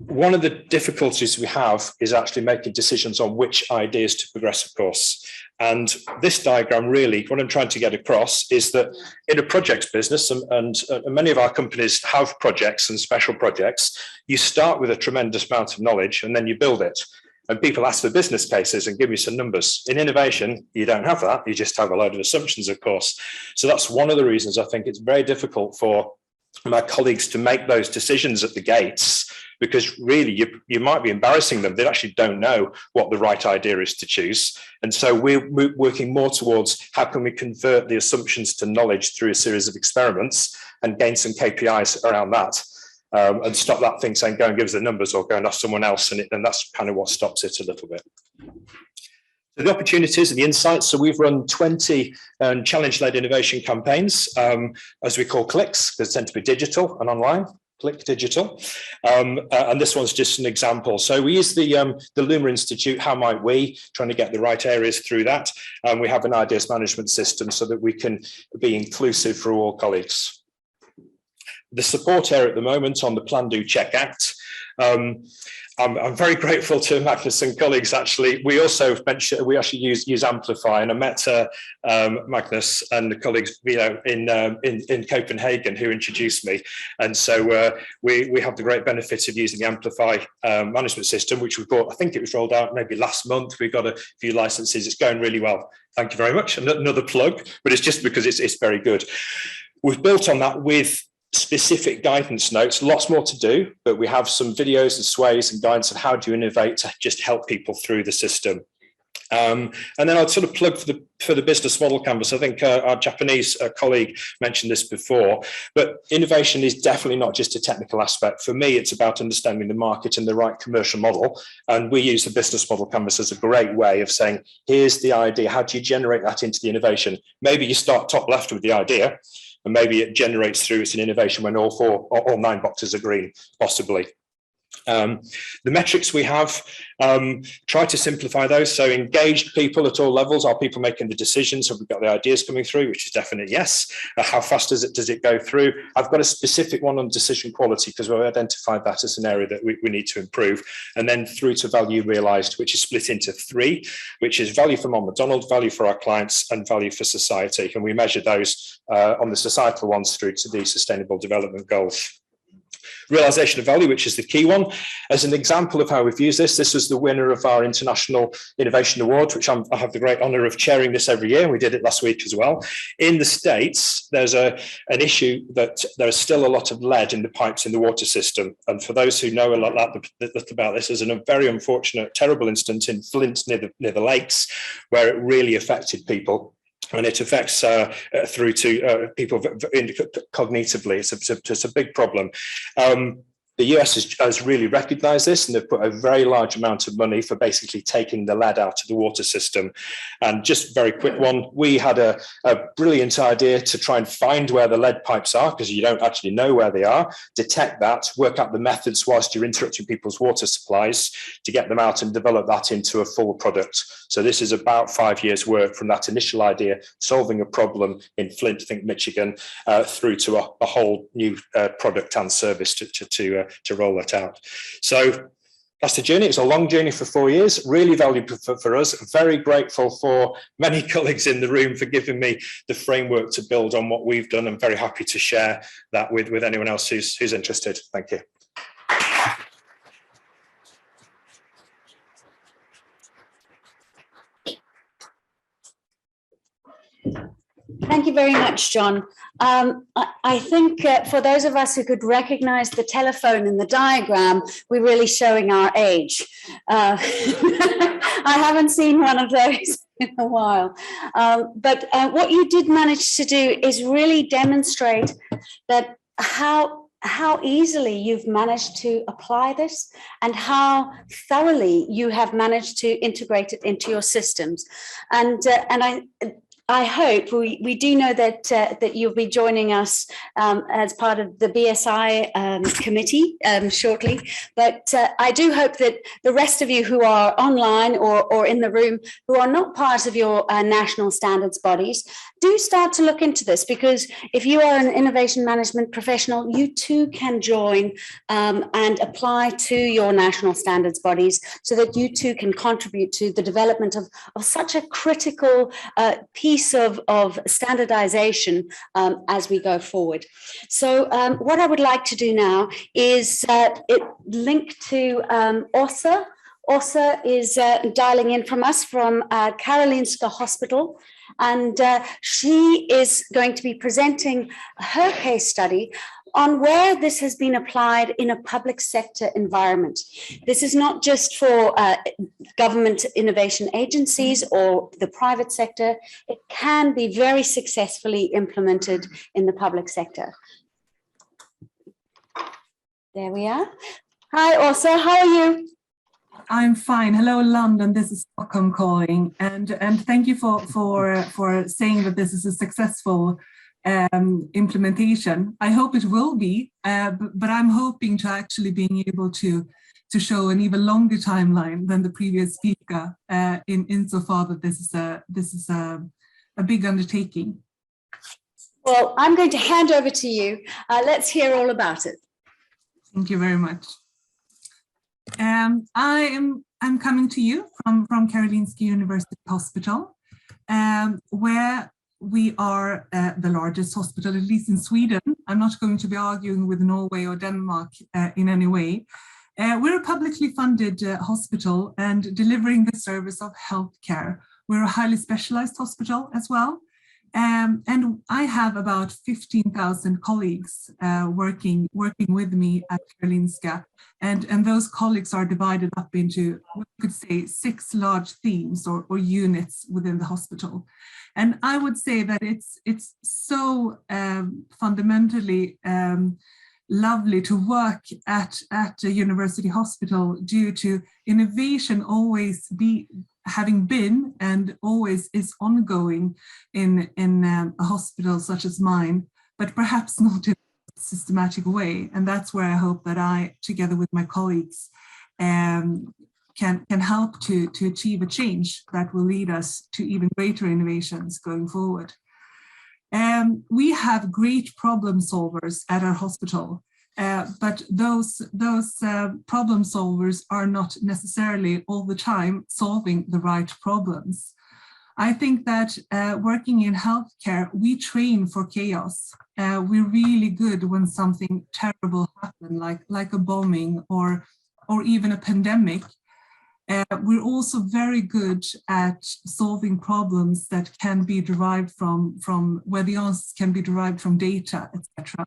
one of the difficulties we have is actually making decisions on which ideas to progress, of course. And this diagram really, what I'm trying to get across is that in a projects business, and many of our companies have projects and special projects, you start with a tremendous amount of knowledge and then you build it. And people ask for business cases and give me some numbers. In innovation, you don't have that. You just have a load of assumptions, of course. So that's one of the reasons I think it's very difficult for my colleagues to make those decisions at the gates, because really you might be embarrassing them. They actually don't know what the right idea is to choose. And so we're working more towards how can we convert the assumptions to knowledge through a series of experiments and gain some KPIs around that. And stop that thing saying, go and give us the numbers or go and ask someone else. And that's kind of what stops it a little bit. So the opportunities and the insights. So we've run 20 challenge-led innovation campaigns, as we call clicks, because they tend to be digital and online. Click digital. And this one's just an example. So we use the Luma Institute, How Might We, trying to get the right areas through that. And we have an ideas management system so that we can be inclusive for all colleagues. The support area at the moment on the Plan, Do, Check, Act. I'm very grateful to Magnus and colleagues. Actually, we also mentioned we actually use Amplify, and I met Magnus and the colleagues, in Copenhagen, who introduced me. And so we have the great benefit of using the Amplify management system, which we bought. I think it was rolled out maybe last month. We've got a few licenses. It's going really well. Thank you very much. Another plug, but it's just because it's very good. We've built on that with specific guidance notes, lots more to do, but we have some videos and sways and guidance of how do you innovate to just help people through the system. And then I'd sort of plug for the business model canvas. I think our Japanese colleague mentioned this before, but innovation is definitely not just a technical aspect. For me, it's about understanding the market and the right commercial model. And we use the business model canvas as a great way of saying, here's the idea. How do you generate that into the innovation? Maybe you start top left with the idea, and maybe it generates through it's an innovation when all 9 boxes are green, possibly. The metrics we have, try to simplify those. So engaged people at all levels. Are people making the decisions? Have we got the ideas coming through? Which is definitely yes. How fast does it go through? I've got a specific one on decision quality because we've identified that as an area that we need to improve. And then through to value realized, which is split into 3, which is value for Mom McDonald, value for our clients, and value for society. And we measure those on the societal ones through to the Sustainable Development Goals. Realization of value, which is the key one. As an example of how we've used this was the winner of our International Innovation Award, which I have the great honor of chairing this every year. We did it last week as well. In the States, there's an issue that there is still a lot of lead in the pipes in the water system. And for those who know a lot about this, there's a very unfortunate, terrible incident in Flint near the lakes where it really affected people. And it affects through to people cognitively. It's a big problem. The US has really recognized this, and they've put a very large amount of money for basically taking the lead out of the water system. And just a very quick one, we had a brilliant idea to try and find where the lead pipes are, because you don't actually know where they are, detect that, work out the methods whilst you're interrupting people's water supplies to get them out and develop that into a full product. So this is about 5 years work from that initial idea, solving a problem in Flint, I think Michigan, through to a whole new product and service to roll that out. So that's the journey. It's a long journey for 4 years, really valuable for us. Very grateful for many colleagues in the room for giving me the framework to build on what we've done. I'm very happy to share that with anyone else who's interested. Thank you. Thank you very much, John. I think for those of us who could recognize the telephone in the diagram, we're really showing our age. I haven't seen one of those in a while. But what you did manage to do is really demonstrate that how easily you've managed to apply this and how thoroughly you have managed to integrate it into your systems. And I hope we do know that that you'll be joining us as part of the BSI committee shortly. But I do hope that the rest of you who are online or in the room who are not part of your national standards bodies do start to look into this, because if you are an innovation management professional, you too can join and apply to your national standards bodies so that you too can contribute to the development of such a critical piece of standardization as we go forward. So what I would like to do now is link to Åsa. Åsa is dialing in from us from Karolinska Hospital, and she is going to be presenting her case study on where this has been applied in a public sector environment. This is not just for government innovation agencies or the private sector. It can be very successfully implemented in the public sector. There we are. Hi, Åsa, how are you? I'm fine. Hello, London. This is Stockholm calling, and thank you for saying that this is a successful implementation. I hope it will be, but I'm hoping to actually being able to show an even longer timeline than the previous speaker, insofar that this is a big undertaking. Well, I'm going to hand over to you. Let's hear all about it. Thank you very much. I'm coming to you from Karolinska University Hospital, where we are the largest hospital, at least in Sweden. I'm not going to be arguing with Norway or Denmark in any way. We're a publicly funded hospital and delivering the service of healthcare. We're a highly specialized hospital as well. And I have about 15,000 colleagues working with me at Karolinska, and those colleagues are divided up into, we could say, 6 large themes or units within the hospital. And I would say that it's so fundamentally lovely to work at a university hospital due to innovation always having been and always is ongoing in a hospital such as mine, but perhaps not in a systematic way. And that's where I hope that I, together with my colleagues, can help to achieve a change that will lead us to even greater innovations going forward. We have great problem solvers at our hospital. But those problem solvers are not necessarily all the time solving the right problems. I think that working in healthcare, we train for chaos. We're really good when something terrible happens, like a bombing or even a pandemic. We're also very good at solving problems that can be derived from where the answers can be derived from data, etc.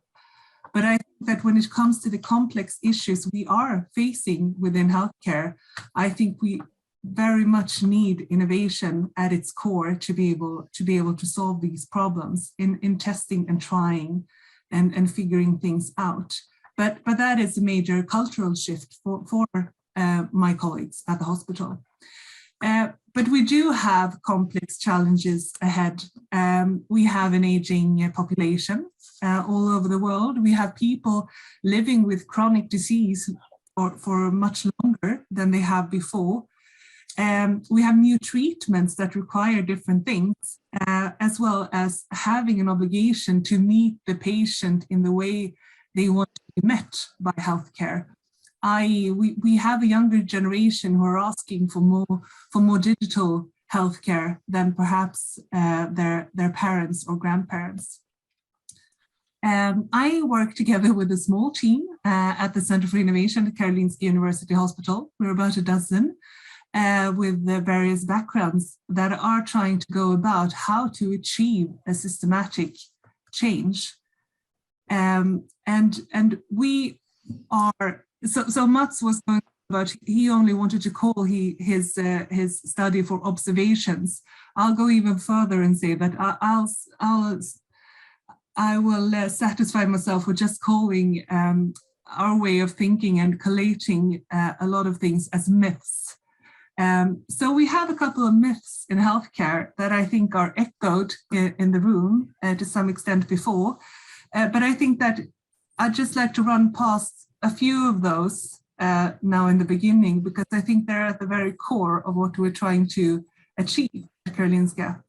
But I think that when it comes to the complex issues we are facing within healthcare, I think we very much need innovation at its core to be able to solve these problems in testing and trying and figuring things out. But that is a major cultural shift for my colleagues at the hospital. But we do have complex challenges ahead. We have an aging population all over the world. We have people living with chronic disease for much longer than they have before. We have new treatments that require different things, as well as having an obligation to meet the patient in the way they want to be met by healthcare. I.e., we have a younger generation who are asking for more digital healthcare than perhaps their parents or grandparents. I work together with a small team at the Center for Innovation at Karolinska University Hospital. We're about a dozen with various backgrounds that are trying to go about how to achieve a systematic change. And we are. So Mats was going about, he only wanted to call his study for observations. I'll go even further and say that I will satisfy myself with just calling our way of thinking and collating a lot of things as myths. So we have a couple of myths in healthcare that I think are echoed in the room to some extent before. But I think that I'd just like to run past a few of those now in the beginning, because I think they're at the very core of what we're trying to achieve at Karolinska.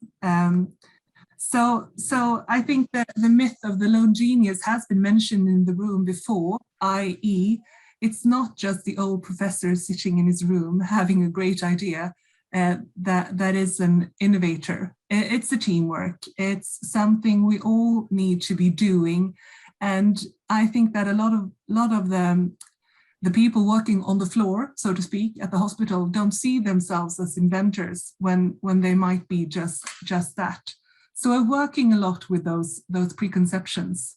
So I think that the myth of the lone genius has been mentioned in the room before, i.e., it's not just the old professor sitting in his room having a great idea that is an innovator. It's a teamwork. It's something we all need to be doing. And I think that a lot of the people working on the floor, so to speak, at the hospital don't see themselves as inventors when they might be just that. So we're working a lot with those preconceptions.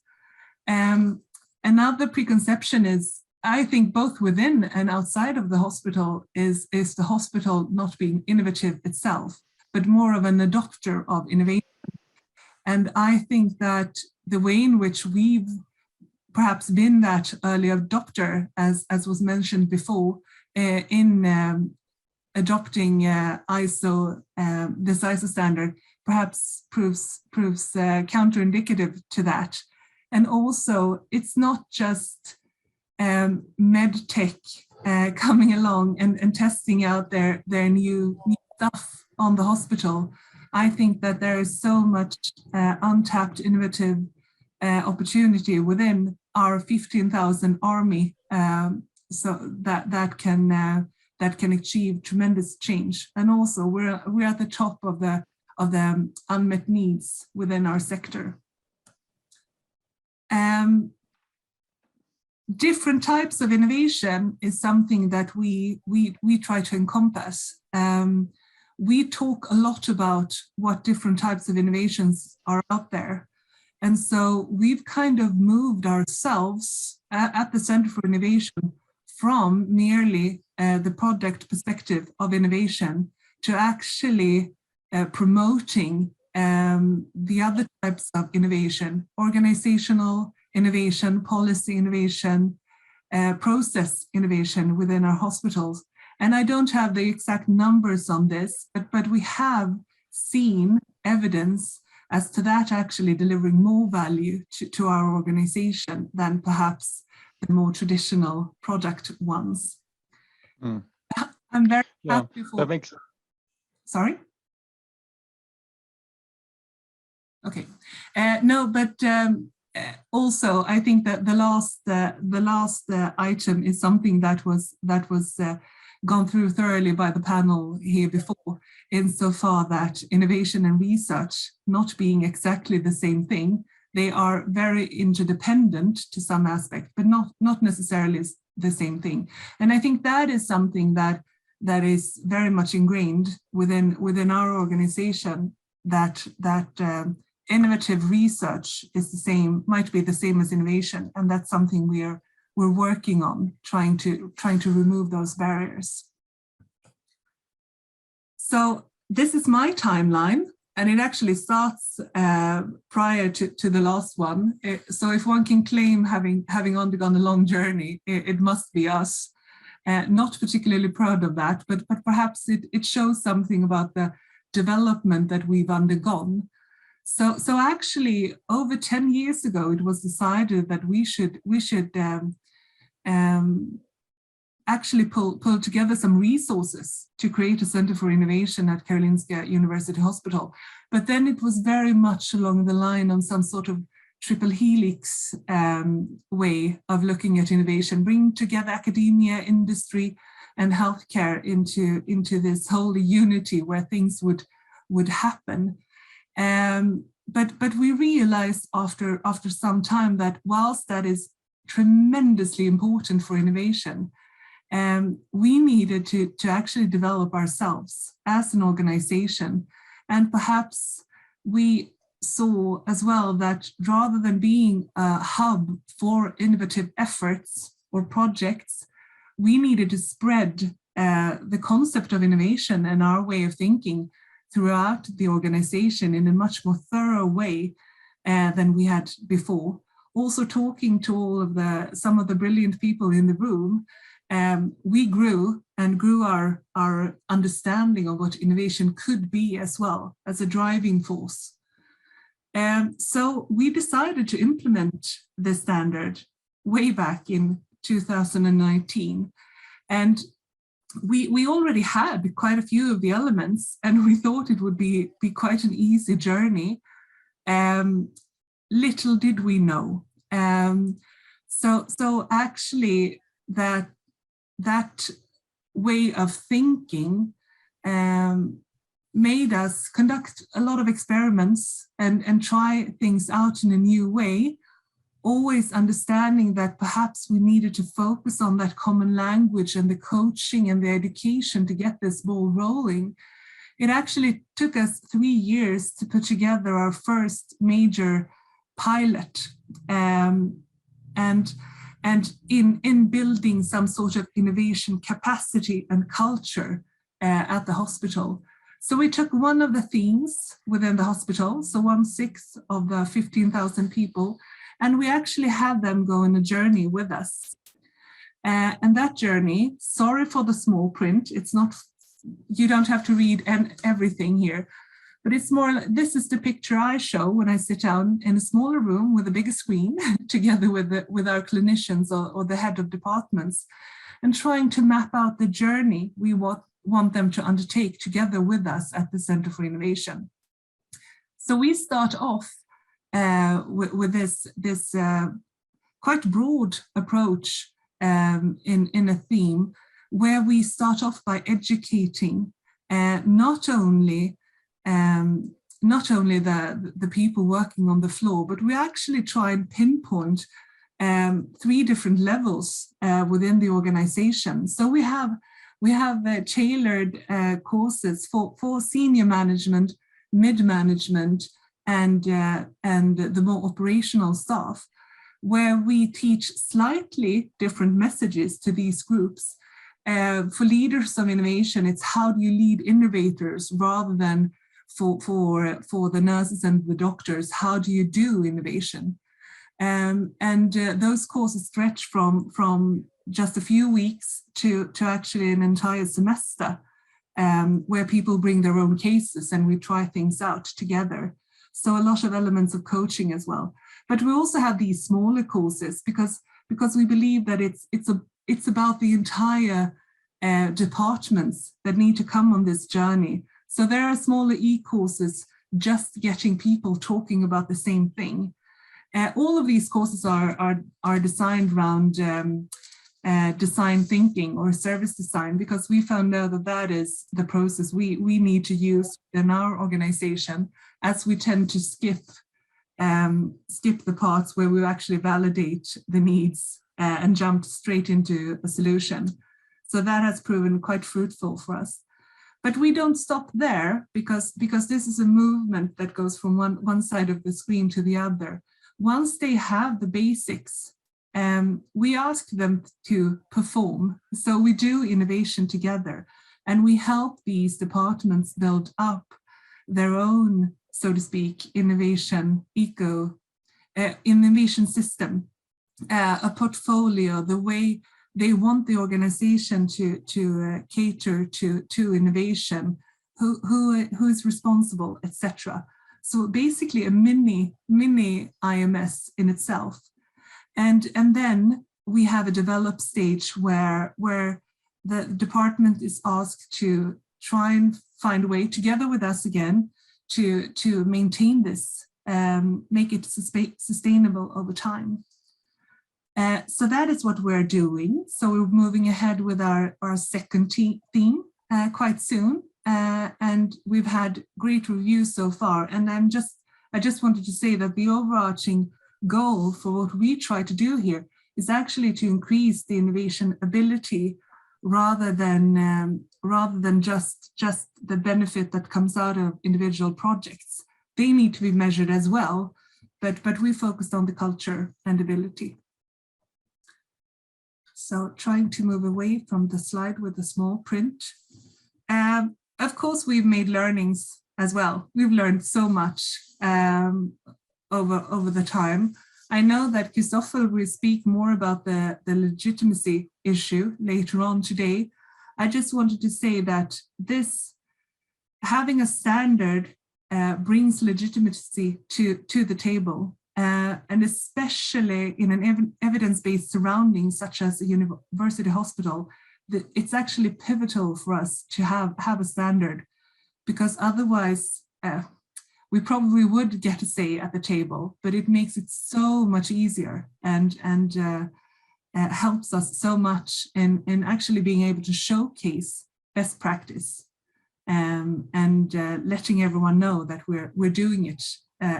Another preconception is, I think, both within and outside of the hospital is the hospital not being innovative itself, but more of an adopter of innovation. And I think that the way in which we've perhaps been that early adopter, as was mentioned before, in adopting ISO, this ISO standard, perhaps proves counterindicative to that. And also, it's not just med tech coming along and testing out their new stuff on the hospital. I think that there is so much untapped innovative opportunity within our 15,000 army, so that can achieve tremendous change. And also, we're at the top of the unmet needs within our sector. Different types of innovation is something that we try to encompass. We talk a lot about what different types of innovations are out there. And so we've kind of moved ourselves at the Center for Innovation from merely the product perspective of innovation to actually promoting the other types of innovation, organizational innovation, policy innovation, process innovation within our hospitals. And I don't have the exact numbers on this, but we have seen evidence as to that actually delivering more value to our organization than perhaps the more traditional product ones. Mm. I'm very happy for... That makes... Sorry? Okay. No, but also I think that the last item is something that was gone through thoroughly by the panel here before, insofar that innovation and research not being exactly the same thing, they are very interdependent to some aspect, but not necessarily the same thing. And I think that is something that is very much ingrained within our organization, that innovative research is the same, might be the same as innovation, and that's something we're working on, trying to remove those barriers. So this is my timeline, and it actually starts prior to the last one. So if one can claim having undergone a long journey, it must be us. Not particularly proud of that, but perhaps it shows something about the development that we've undergone. So actually, over 10 years ago, it was decided that we should actually pull together some resources to create a Center for Innovation at Karolinska University Hospital. But then it was very much along the line on some sort of triple helix way of looking at innovation, bringing together academia, industry, and healthcare into this holy unity where things would happen. But we realized after some time that whilst that is tremendously important for innovation, we needed to actually develop ourselves as an organization. And perhaps we saw as well that rather than being a hub for innovative efforts or projects, we needed to spread the concept of innovation and our way of thinking throughout the organization in a much more thorough way than we had before. Also talking to some of the brilliant people in the room, we grew our understanding of what innovation could be as well as a driving force. So we decided to implement the standard way back in 2019. And we already had quite a few of the elements, and we thought it would be quite an easy journey. Little did we know. So actually that way of thinking made us conduct a lot of experiments and try things out in a new way, always understanding that perhaps we needed to focus on that common language and the coaching and the education to get this ball rolling. It actually took us 3 years to put together our first major pilot, and in building some sort of innovation capacity and culture at the hospital. So we took one of the themes within the hospital, so 1/6 of the 15,000 people, and we actually had them go on a journey with us. And that journey, sorry for the small print, it's not, you don't have to read everything here, but it's more, this is the picture I show when I sit down in a smaller room with a bigger screen together with our clinicians or the head of departments, and trying to map out the journey we want them to undertake together with us at the Center for Innovation. So we start off with this quite broad approach in a theme where we start off by educating not only the people working on the floor, but we actually try and pinpoint 3 different levels within the organization. So we have tailored courses for senior management, mid-management, and the more operational staff, where we teach slightly different messages to these groups. For leaders of innovation, it's how do you lead innovators rather than for the nurses and the doctors, how do you do innovation? Those courses stretch from just a few weeks to actually an entire semester, where people bring their own cases and we try things out together. So a lot of elements of coaching as well. But we also have these smaller courses because we believe that it's about the entire departments that need to come on this journey. So there are smaller e-courses just getting people talking about the same thing. All of these courses are designed around design thinking or service design, because we found out that is the process we need to use in our organization, as we tend to skip the parts where we actually validate the needs and jump straight into a solution. So that has proven quite fruitful for us. But we don't stop there because this is a movement that goes from one side of the screen to the other. Once they have the basics, we ask them to perform. So we do innovation together, and we help these departments build up their own, so to speak, innovation system, a portfolio, the way they want the organization to cater to innovation, who is responsible, etc. So basically a mini IMS in itself. And then we have a develop stage where the department is asked to try and find a way together with us again to maintain this, make it sustainable over time. So that is what we're doing. So we're moving ahead with our second theme quite soon. And we've had great reviews so far. And I just wanted to say that the overarching goal for what we try to do here is actually to increase the innovation ability rather than just the benefit that comes out of individual projects. They need to be measured as well, but we focused on the culture and ability. So trying to move away from the slide with the small print. Of course, we've made learnings as well. We've learned so much over the time. I know that Christopher will speak more about the legitimacy issue later on today. I just wanted to say that having a standard brings legitimacy to the table, and especially in an evidence-based surrounding such as a university hospital, it's actually pivotal for us to have a standard, because otherwise we probably would get a say at the table, but it makes it so much easier and helps us so much in actually being able to showcase best practice and letting everyone know that we're doing it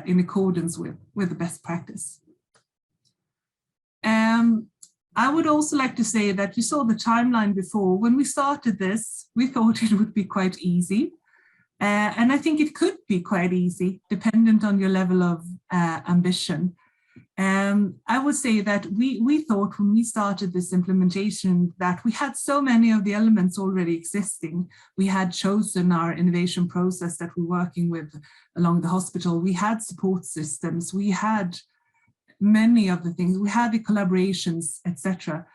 in accordance with the best practice. I would also like to say that you saw the timeline before. When we started this, we thought it would be quite easy. And I think it could be quite easy, dependent on your level of ambition. I would say that we thought when we started this implementation that we had so many of the elements already existing. We had chosen our innovation process that we're working with along the hospital. We had support systems. We had many of the things. We had the collaborations, etc.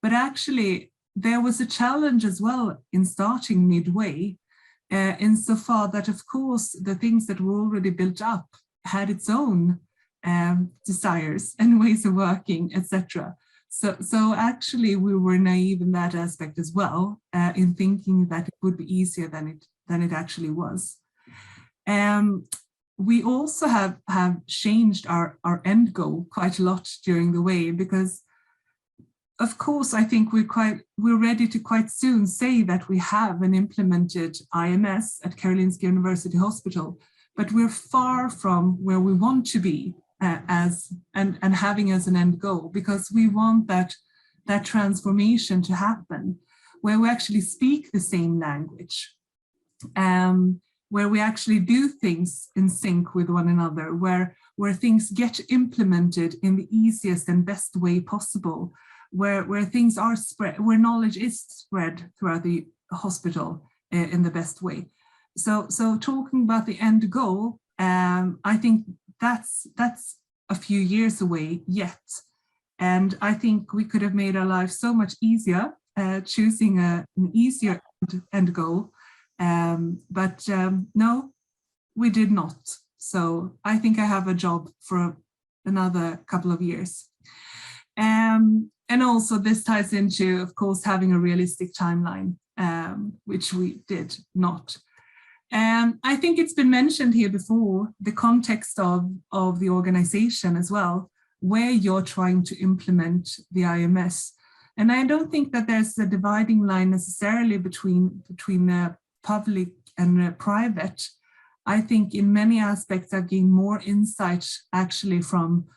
But actually, there was a challenge as well in starting midway, insofar that, of course, the things that were already built up had its own desires and ways of working, etc. So actually, we were naive in that aspect as well, in thinking that it would be easier than it actually was. We also have changed our end goal quite a lot during the way, because of course, I think we're ready to quite soon say that we have an implemented IMS at Karolinska University Hospital, but we're far from where we want to be and having as an end goal, because we want that transformation to happen, where we actually speak the same language, where we actually do things in sync with one another, where things get implemented in the easiest and best way possible, where things are spread, where knowledge is spread throughout the hospital in the best way. So talking about the end goal, I think that's a few years away yet. And I think we could have made our lives so much easier choosing an easier end goal. But no, we did not. So I think I have a job for another couple of years. And also this ties into, of course, having a realistic timeline, which we did not. I think it's been mentioned here before, the context of the organization as well, where you're trying to implement the IMS. And I don't think that there's a dividing line necessarily between public and private. I think in many aspects I've gained more insight actually from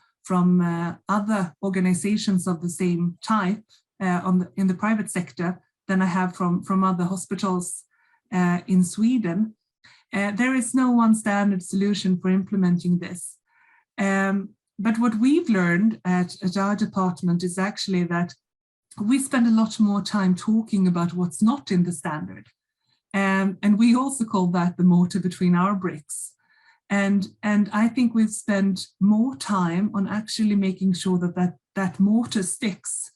other organizations of the same type in the private sector than I have from other hospitals in Sweden. There is no one standard solution for implementing this. But what we've learned at our department is actually that we spend a lot more time talking about what's not in the standard. And we also call that the mortar between our bricks. And I think we've spent more time on actually making sure that mortar sticks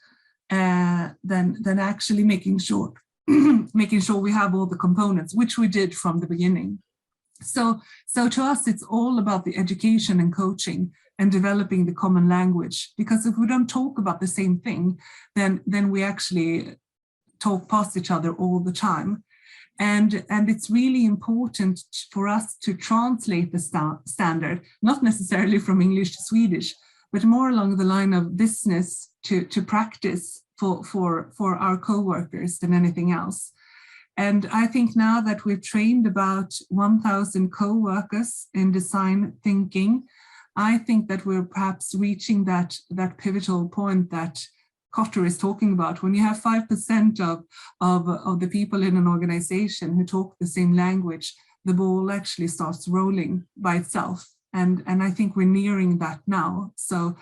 than actually making sure we have all the components, which we did from the beginning. So to us, it's all about the education and coaching and developing the common language, because if we don't talk about the same thing, then we actually talk past each other all the time. And it's really important for us to translate the standard, not necessarily from English to Swedish, but more along the line of business to practice for our co-workers than anything else. And I think now that we've trained about 1,000 co-workers in design thinking, I think that we're perhaps reaching that pivotal point that Kotter is talking about. When you have 5% of the people in an organization who talk the same language, the ball actually starts rolling by itself. And I think we're nearing that now. So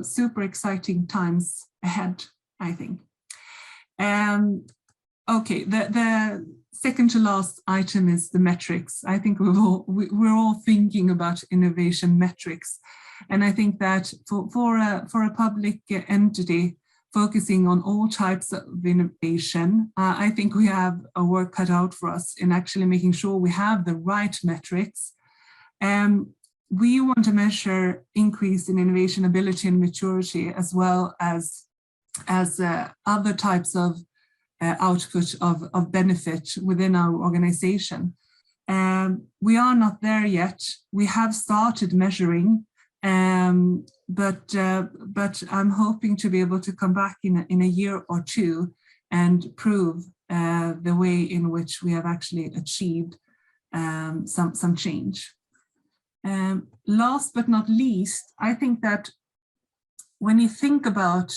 super exciting times ahead, I think. Okay, the second to last item is the metrics. I think we're all thinking about innovation metrics. And I think that for a public entity focusing on all types of innovation, I think we have a work cut out for us in actually making sure we have the right metrics. We want to measure increase in innovation ability and maturity, as well as other types of output of benefit within our organization. We are not there yet. We have started measuring, but I'm hoping to be able to come back in a year or two and prove the way in which we have actually achieved some change. Last but not least, I think that when you think about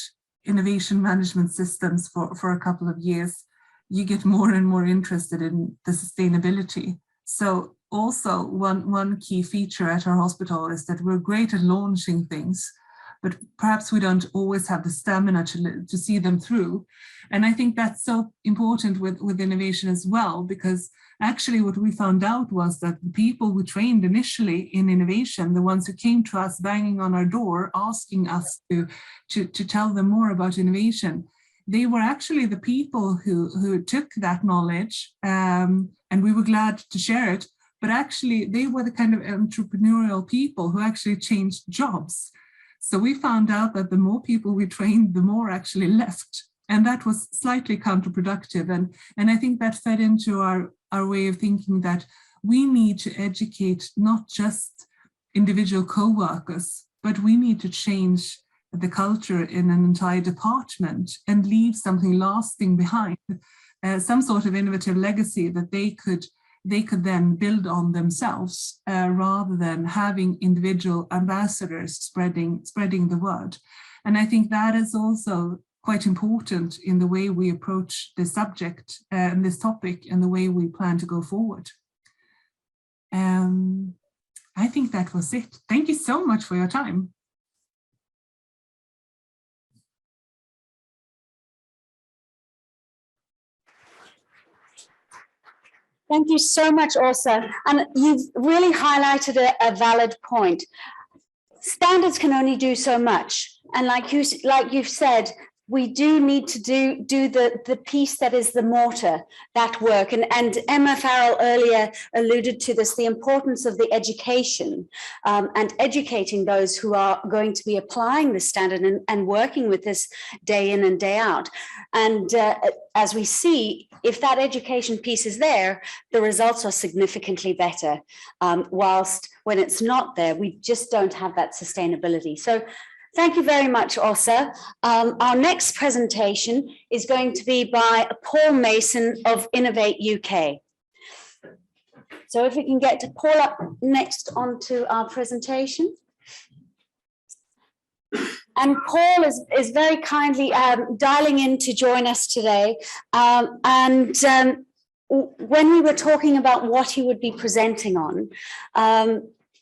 innovation management systems for a couple of years, you get more and more interested in the sustainability. So also one key feature at our hospital is that we're great at launching things, but perhaps we don't always have the stamina to see them through. And I think that's so important with innovation as well, because actually what we found out was that the people we trained initially in innovation, the ones who came to us banging on our door, asking us to tell them more about innovation, they were actually the people who took that knowledge, and we were glad to share it, but actually they were the kind of entrepreneurial people who actually changed jobs. So we found out that the more people we trained, the more actually left. And that was slightly counterproductive. And I think that fed into our way of thinking that we need to educate not just individual co-workers, but we need to change the culture in an entire department and leave something lasting behind, some sort of innovative legacy that they could then build on themselves, rather than having individual ambassadors spreading the word. And I think that is also quite important in the way we approach this subject and this topic and the way we plan to go forward. I think that was it. Thank you so much for your time. Thank you so much, Åsa. And you've really highlighted a valid point. Standards can only do so much. And like you've said, we do need to do the piece that is the mortar, that work. And Emma Farrell earlier alluded to this, the importance of the education and educating those who are going to be applying the standard and working with this day in and day out. And as we see, if that education piece is there, the results are significantly better. Whilst when it's not there, we just don't have that sustainability. So thank you very much, Åsa. Our next presentation is going to be by Paul Mason of Innovate UK. So if we can get to Paul up next onto our presentation. And Paul is very kindly dialing in to join us today. When we were talking about what he would be presenting on,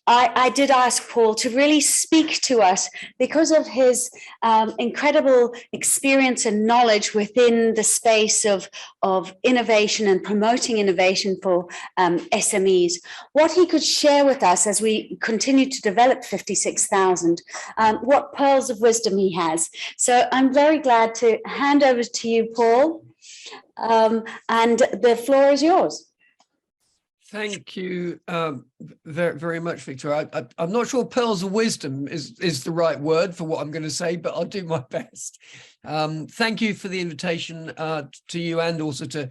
I did ask Paul to really speak to us because of his incredible experience and knowledge within the space of innovation and promoting innovation for SMEs, what he could share with us as we continue to develop 56,000, what pearls of wisdom he has. So I'm very glad to hand over to you, Paul, and the floor is yours. Thank you very, very much, Victoria. I'm not sure pearls of wisdom is the right word for what I'm going to say, but I'll do my best. Thank you for the invitation to you and also to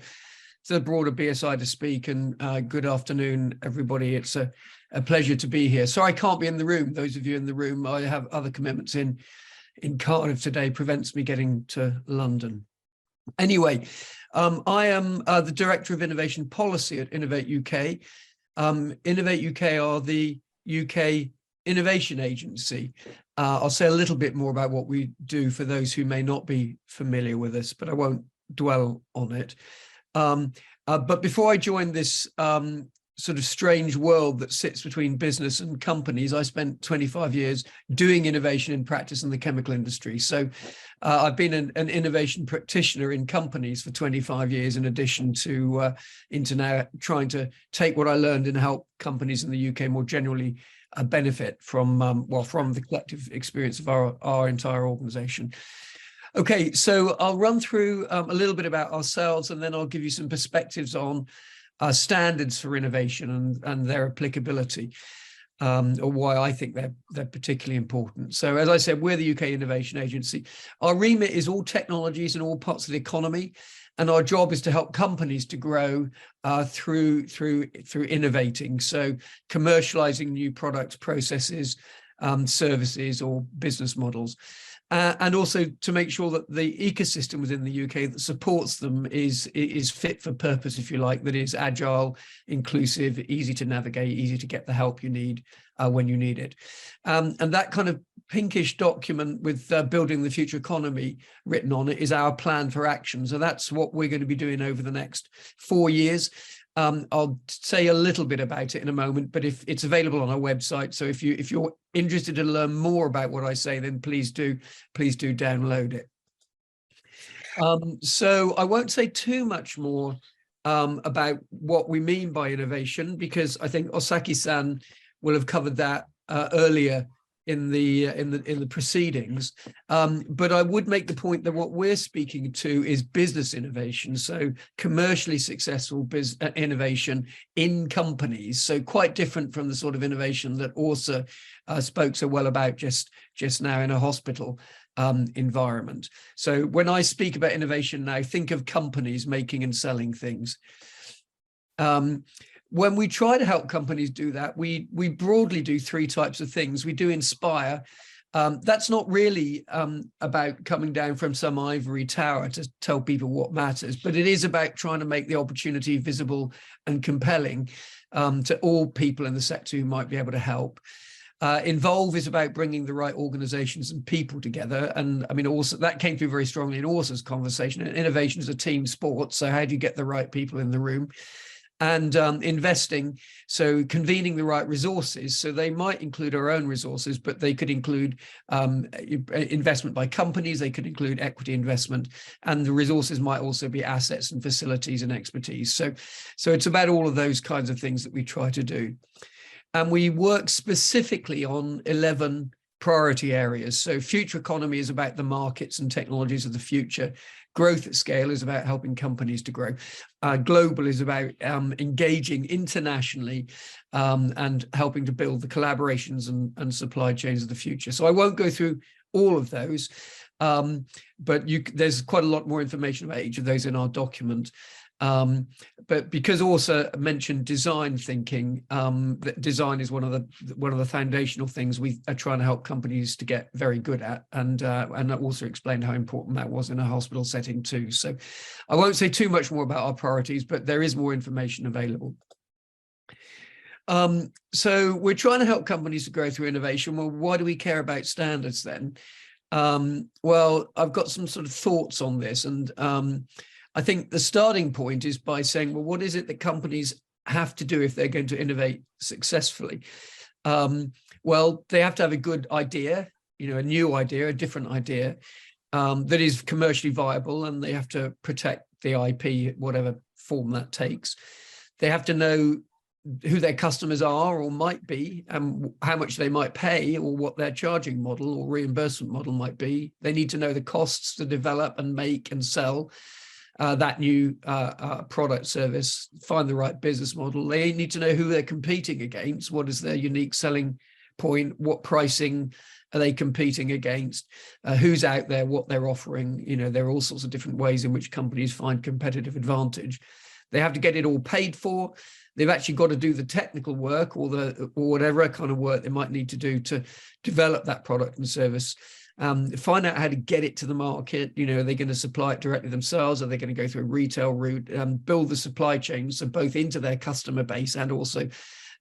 the broader BSI to speak, and good afternoon, everybody. It's a pleasure to be here. Sorry I can't be in the room. Those of you in the room, I have other commitments in Cardiff today, prevents me getting to London. Anyway, I am the Director of Innovation Policy at Innovate UK. Innovate UK are the UK Innovation Agency. I'll say a little bit more about what we do for those who may not be familiar with us, but I won't dwell on it. But before I joined this sort of strange world that sits between business and companies, I spent 25 years doing innovation in practice in the chemical industry. So I've been an innovation practitioner in companies for 25 years, in addition to into now trying to take what I learned and help companies in the UK more generally benefit from from the collective experience of our entire organization. Okay, so I'll run through a little bit about ourselves, and then I'll give you some perspectives on standards for innovation and their applicability, or why I think they're particularly important. So as I said, we're the UK Innovation Agency. Our remit is all technologies in all parts of the economy, and our job is to help companies to grow through innovating. So commercializing new products, processes, services, or business models. And also to make sure that the ecosystem within the UK that supports them is fit for purpose, if you like, that is agile, inclusive, easy to navigate, easy to get the help you need when you need it. And that kind of pinkish document with building the future economy written on it is our plan for action. So that's what we're going to be doing over the next 4 years. I'll say a little bit about it in a moment, but if it's available on our website. So if you're interested to learn more about what I say, then please do download it. So I won't say too much more about what we mean by innovation, because I think Osaki-san will have covered that earlier in the proceedings, but I would make the point that what we're speaking to is business innovation, so commercially successful innovation in companies. So quite different from the sort of innovation that Åsa spoke so well about just now in a hospital environment. So when I speak about innovation now, think of companies making and selling things. When we try to help companies do that, we broadly do 3 types of things. We do inspire. That's not really about coming down from some ivory tower to tell people what matters, but it is about trying to make the opportunity visible and compelling to all people in the sector who might be able to help. Involve is about bringing the right organizations and people together. And I mean, also that came through very strongly in Åsa's conversation. Innovation is a team sport. So how do you get the right people in the room? And investing, so convening the right resources. So they might include our own resources, but they could include investment by companies, they could include equity investment, and the resources might also be assets and facilities and expertise. So it's about all of those kinds of things that we try to do. And we work specifically on 11 priority areas. So future economy is about the markets and technologies of the future. Growth at scale is about helping companies to grow. Global is about engaging internationally and helping to build the collaborations and supply chains of the future. So I won't go through all of those, but there's quite a lot more information about each of those in our document. But because Åsa mentioned design thinking, that design is one of the foundational things we are trying to help companies to get very good at, and also explained how important that was in a hospital setting too. So I won't say too much more about our priorities, but there is more information available. So we're trying to help companies to grow through innovation. Well, why do we care about standards then? Well, I've got some sort of thoughts on this, and I think the starting point is by saying, well, what is it that companies have to do if they're going to innovate successfully? Well, they have to have a good idea, a new idea, a different idea that is commercially viable, and they have to protect the IP, whatever form that takes. They have to know who their customers are or might be, and how much they might pay, or what their charging model or reimbursement model might be. They need to know the costs to develop and make and sell that new product service, find the right business model. They need to know who they're competing against, what is their unique selling point, what pricing are they competing against, who's out there, what they're offering. There are all sorts of different ways in which companies find competitive advantage. They have to get it all paid for. They've actually got to do the technical work or whatever kind of work they might need to do to develop that product and service. Find out how to get it to the market. Are they going to supply it directly themselves? Are they going to go through a retail route? Build the supply chain, so both into their customer base and also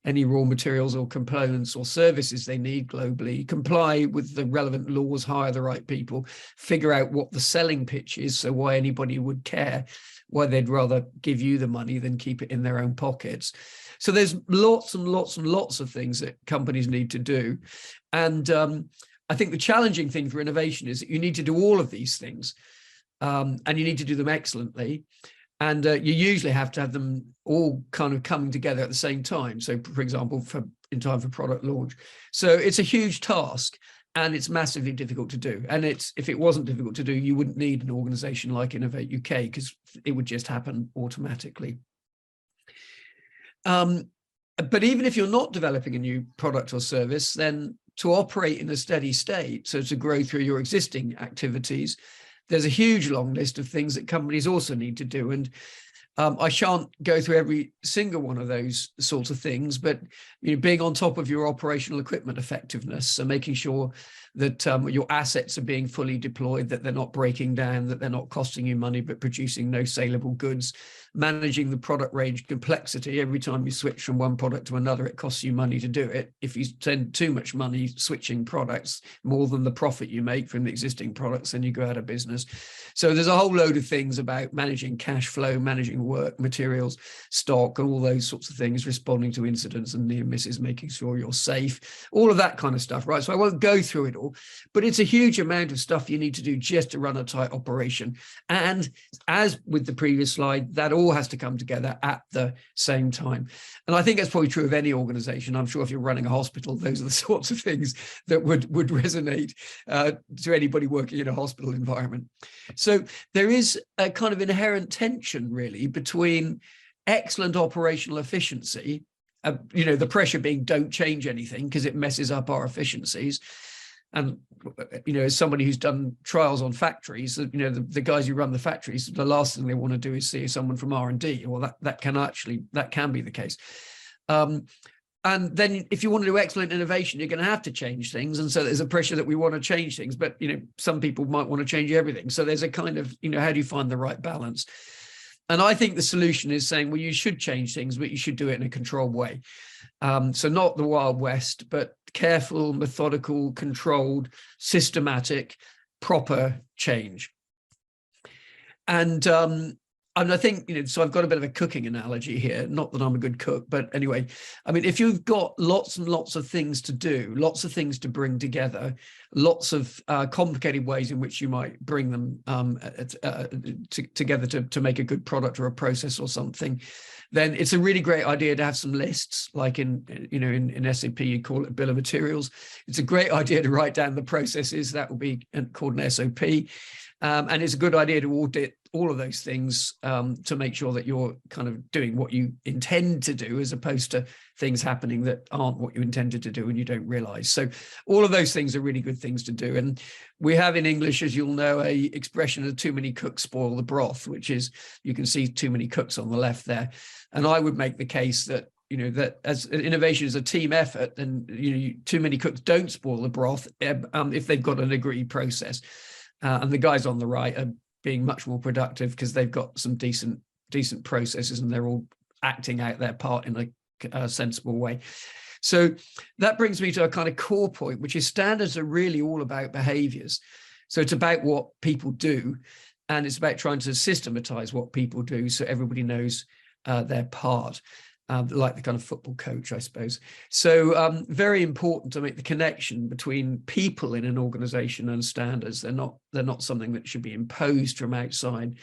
any raw materials or components or services they need globally. Comply with the relevant laws, hire the right people, figure out what the selling pitch is, so why anybody would care, why they'd rather give you the money than keep it in their own pockets. So there's lots and lots and lots of things that companies need to do. And I think the challenging thing for innovation is that you need to do all of these things, and you need to do them excellently. And you usually have to have them all kind of coming together at the same time. So, for example, in time for product launch. So it's a huge task, and it's massively difficult to do. And if it wasn't difficult to do, you wouldn't need an organization like Innovate UK, because it would just happen automatically. But even if you're not developing a new product or service, then to operate in a steady state, so to grow through your existing activities, there's a huge long list of things that companies also need to do. And I shan't go through every single one of those sorts of things, but being on top of your operational equipment effectiveness, so making sure that your assets are being fully deployed, that they're not breaking down, that they're not costing you money but producing no saleable goods, managing the product range complexity. Every time you switch from one product to another, it costs you money to do it. If you spend too much money switching products, more than the profit you make from the existing products, then you go out of business. So there's a whole load of things about managing cash flow, managing work, materials, stock, and all those sorts of things, responding to incidents and near misses, making sure you're safe, all of that kind of stuff, right? So I won't go through it all, but it's a huge amount of stuff you need to do just to run a tight operation. And as with the previous slide, that all has to come together at the same time. And I think that's probably true of any organization. I'm sure if you're running a hospital, those are the sorts of things that would resonate to anybody working in a hospital environment. So there is a kind of inherent tension really between excellent operational efficiency, the pressure being don't change anything because it messes up our efficiencies. And, as somebody who's done trials on factories, the guys who run the factories, the last thing they want to do is see someone from R&D. Well, that can be the case. And then if you want to do excellent innovation, you're going to have to change things. And so there's a pressure that we want to change things, but, some people might want to change everything. So there's a kind of, how do you find the right balance? And I think the solution is saying, well, you should change things, but you should do it in a controlled way. So not the Wild West, but careful, methodical, controlled, systematic, proper change. And I think, so I've got a bit of a cooking analogy here, not that I'm a good cook, but anyway, if you've got lots and lots of things to do, lots of things to bring together, lots of complicated ways in which you might bring them together to make a good product or a process or something, then it's a really great idea to have some lists, like in SAP, you call it bill of materials. It's a great idea to write down the processes. That will be called an SOP. And it's a good idea to audit all of those things to make sure that you're kind of doing what you intend to do, as opposed to things happening that aren't what you intended to do and you don't realize. So all of those things are really good things to do. And we have in English, as you'll know, a expression of too many cooks spoil the broth, which is, you can see too many cooks on the left there. And I would make the case that that as innovation is a team effort, then too many cooks don't spoil the broth if they've got an agreed process. And the guys on the right are being much more productive because they've got some decent processes and they're all acting out their part in a sensible way. So that brings me to a kind of core point, which is standards are really all about behaviors. So it's about what people do, and it's about trying to systematize what people do so everybody knows their part. Like the kind of football coach, I suppose. So very important to make the connection between people in an organization and standards. They're not something that should be imposed from outside.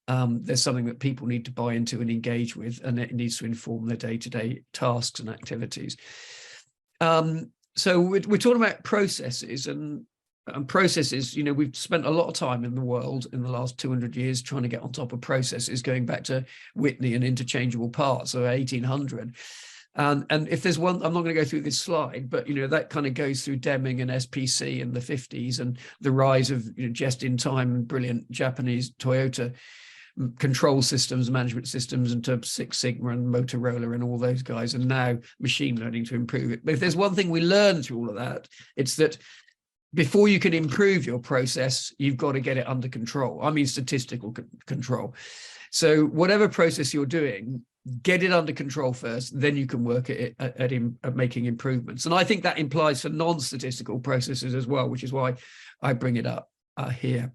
There's something that people need to buy into and engage with, and it needs to inform their day-to-day tasks and activities. So we're talking about processes, and processes, we've spent a lot of time in the world in the last 200 years trying to get on top of processes, going back to Whitney and interchangeable parts, so 1800. And if there's one, I'm not going to go through this slide, but that kind of goes through Deming and SPC in the 50s, and the rise of just in time and brilliant Japanese Toyota control systems, management systems, into Six Sigma and Motorola and all those guys, and now machine learning to improve it. But if there's one thing we learned through all of that, it's that before you can improve your process, you've got to get it under control. I mean, statistical control. So whatever process you're doing, get it under control first, then you can work at making improvements. And I think that implies for non-statistical processes as well, which is why I bring it up here.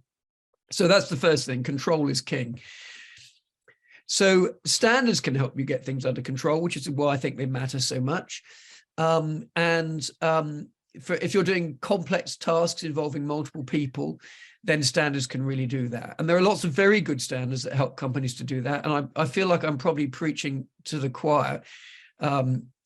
So that's the first thing. Control is king. So standards can help you get things under control, which is why I think they matter so much. if you're doing complex tasks involving multiple people, then standards can really do that. And there are lots of very good standards that help companies to do that. And I feel like I'm probably preaching to the choir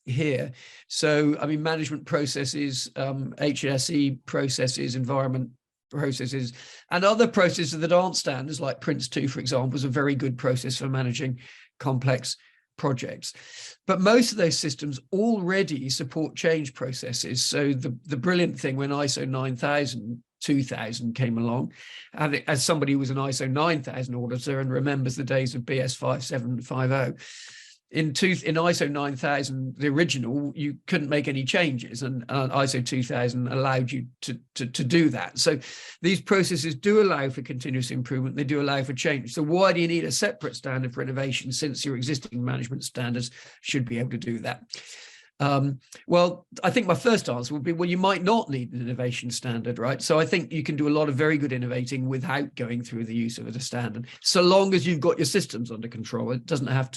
here. So, I mean, management processes, HSE processes, environment processes, and other processes that aren't standards, like Prince2, for example, is a very good process for managing complex projects. But most of those systems already support change processes. So the brilliant thing when ISO 9000, 2000 came along, and as somebody who was an ISO 9000 auditor and remembers the days of BS 5750, in ISO 9000, the original, you couldn't make any changes, and ISO 2000 allowed you to do that. So these processes do allow for continuous improvement. They do allow for change. So why do you need a separate standard for innovation, since your existing management standards should be able to do that? Well, I think my first answer would be, well, you might not need an innovation standard, right? So I think you can do a lot of very good innovating without going through the use of a standard, so long as you've got your systems under control. It doesn't have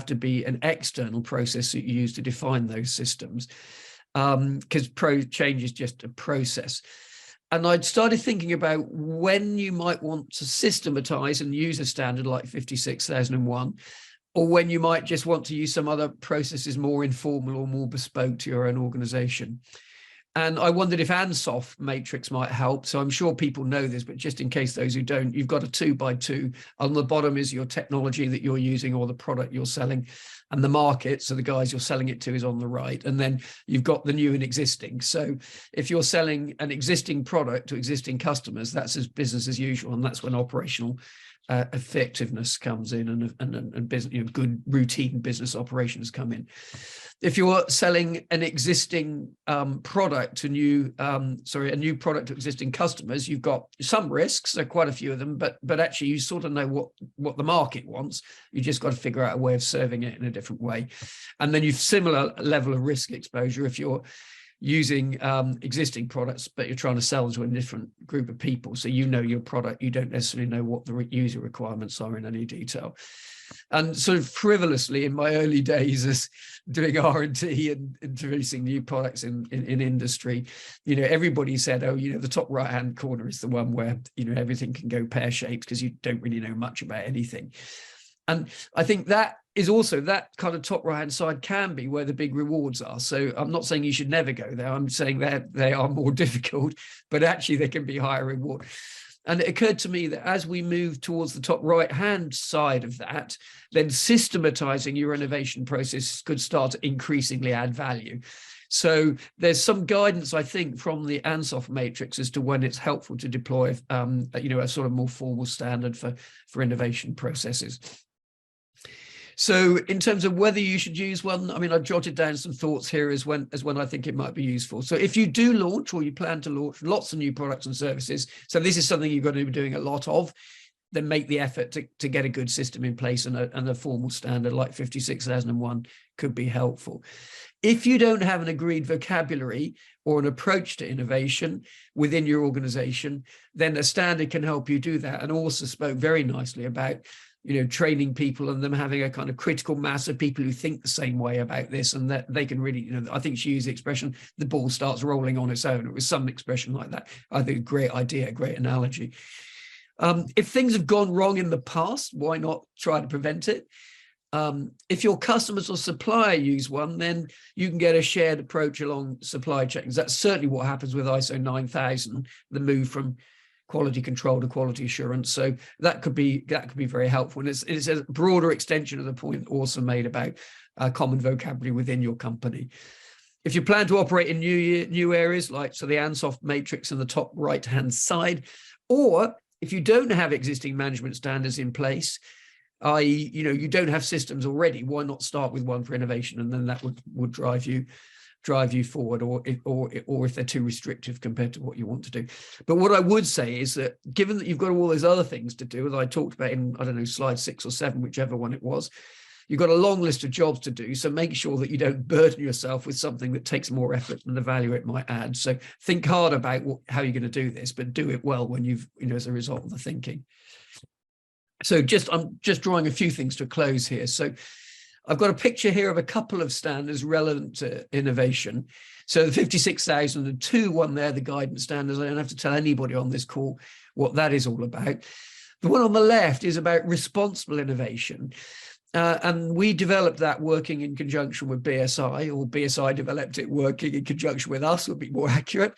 to be an external process that you use to define those systems, because change is just a process. And I'd started thinking about when you might want to systematize and use a standard like 56001, or when you might just want to use some other processes more informal or more bespoke to your own organization. And I wondered if ANSOF matrix might help. So I'm sure people know this, but just in case those who don't, you've got a 2x2. On the bottom is your technology that you're using or the product you're selling, and the market, so the guys you're selling it to, is on the right. And then you've got the new and existing. So if you're selling an existing product to existing customers, that's as business as usual, and that's when operational effectiveness comes in, and business, good routine business operations come in. If you're selling an existing product to a new product to existing customers, you've got some risks, so quite a few of them, but actually you sort of know what the market wants. You just got to figure out a way of serving it in a different way. And then you've similar level of risk exposure if you're using existing products, but you're trying to sell to a different group of people. So you know your product, you don't necessarily know what the user requirements are in any detail. And sort of frivolously, in my early days as doing R&D and introducing new products in industry, everybody said, oh, the top right-hand corner is the one where, everything can go pear-shaped because you don't really know much about anything. And I think that is also, that kind of top right-hand side can be where the big rewards are. So I'm not saying you should never go there. I'm saying that they are more difficult, but actually they can be higher reward. And it occurred to me that as we move towards the top right-hand side of that, then systematizing your innovation process could start to increasingly add value. So there's some guidance, I think, from the ANSOF matrix as to when it's helpful to deploy, a sort of more formal standard for innovation processes. So in terms of whether you should use one, I mean, I jotted down some thoughts here as when I think it might be useful. So if you do launch, or you plan to launch, lots of new products and services, so this is something you're going to be doing a lot of, then make the effort to get a good system in place, and a formal standard like 56001 could be helpful. If you don't have an agreed vocabulary or an approach to innovation within your organization, then a standard can help you do that. And also spoke very nicely about training people and them having a kind of critical mass of people who think the same way about this, and that they can really, I think she used the expression, the ball starts rolling on its own. It was some expression like that. I think great idea, great analogy. If things have gone wrong in the past, why not try to prevent it? If your customers or supplier use one, then you can get a shared approach along supply chains. That's certainly what happens with ISO 9000, the move from quality control to quality assurance. So that could be very helpful. And it's a broader extension of the point also made about common vocabulary within your company. If you plan to operate in new areas, like the ANSOF matrix in the top right-hand side, or if you don't have existing management standards in place, i.e., you don't have systems already, why not start with one for innovation, and then that would drive you forward, or if they're too restrictive compared to what you want to do. But what I would say is that given that you've got all those other things to do, as I talked about in, I don't know, slide 6 or 7, whichever one it was, you've got a long list of jobs to do. So make sure that you don't burden yourself with something that takes more effort than the value it might add. So think hard about how you're going to do this, but do it well when you've, as a result of the thinking. So I'm just drawing a few things to a close here. So I've got a picture here of a couple of standards relevant to innovation. So the 56002 one there, the guidance standards, I don't have to tell anybody on this call what that is all about. The one on the left is about responsible innovation. And we developed that working in conjunction with BSI, or BSI developed it working in conjunction with us, would be more accurate.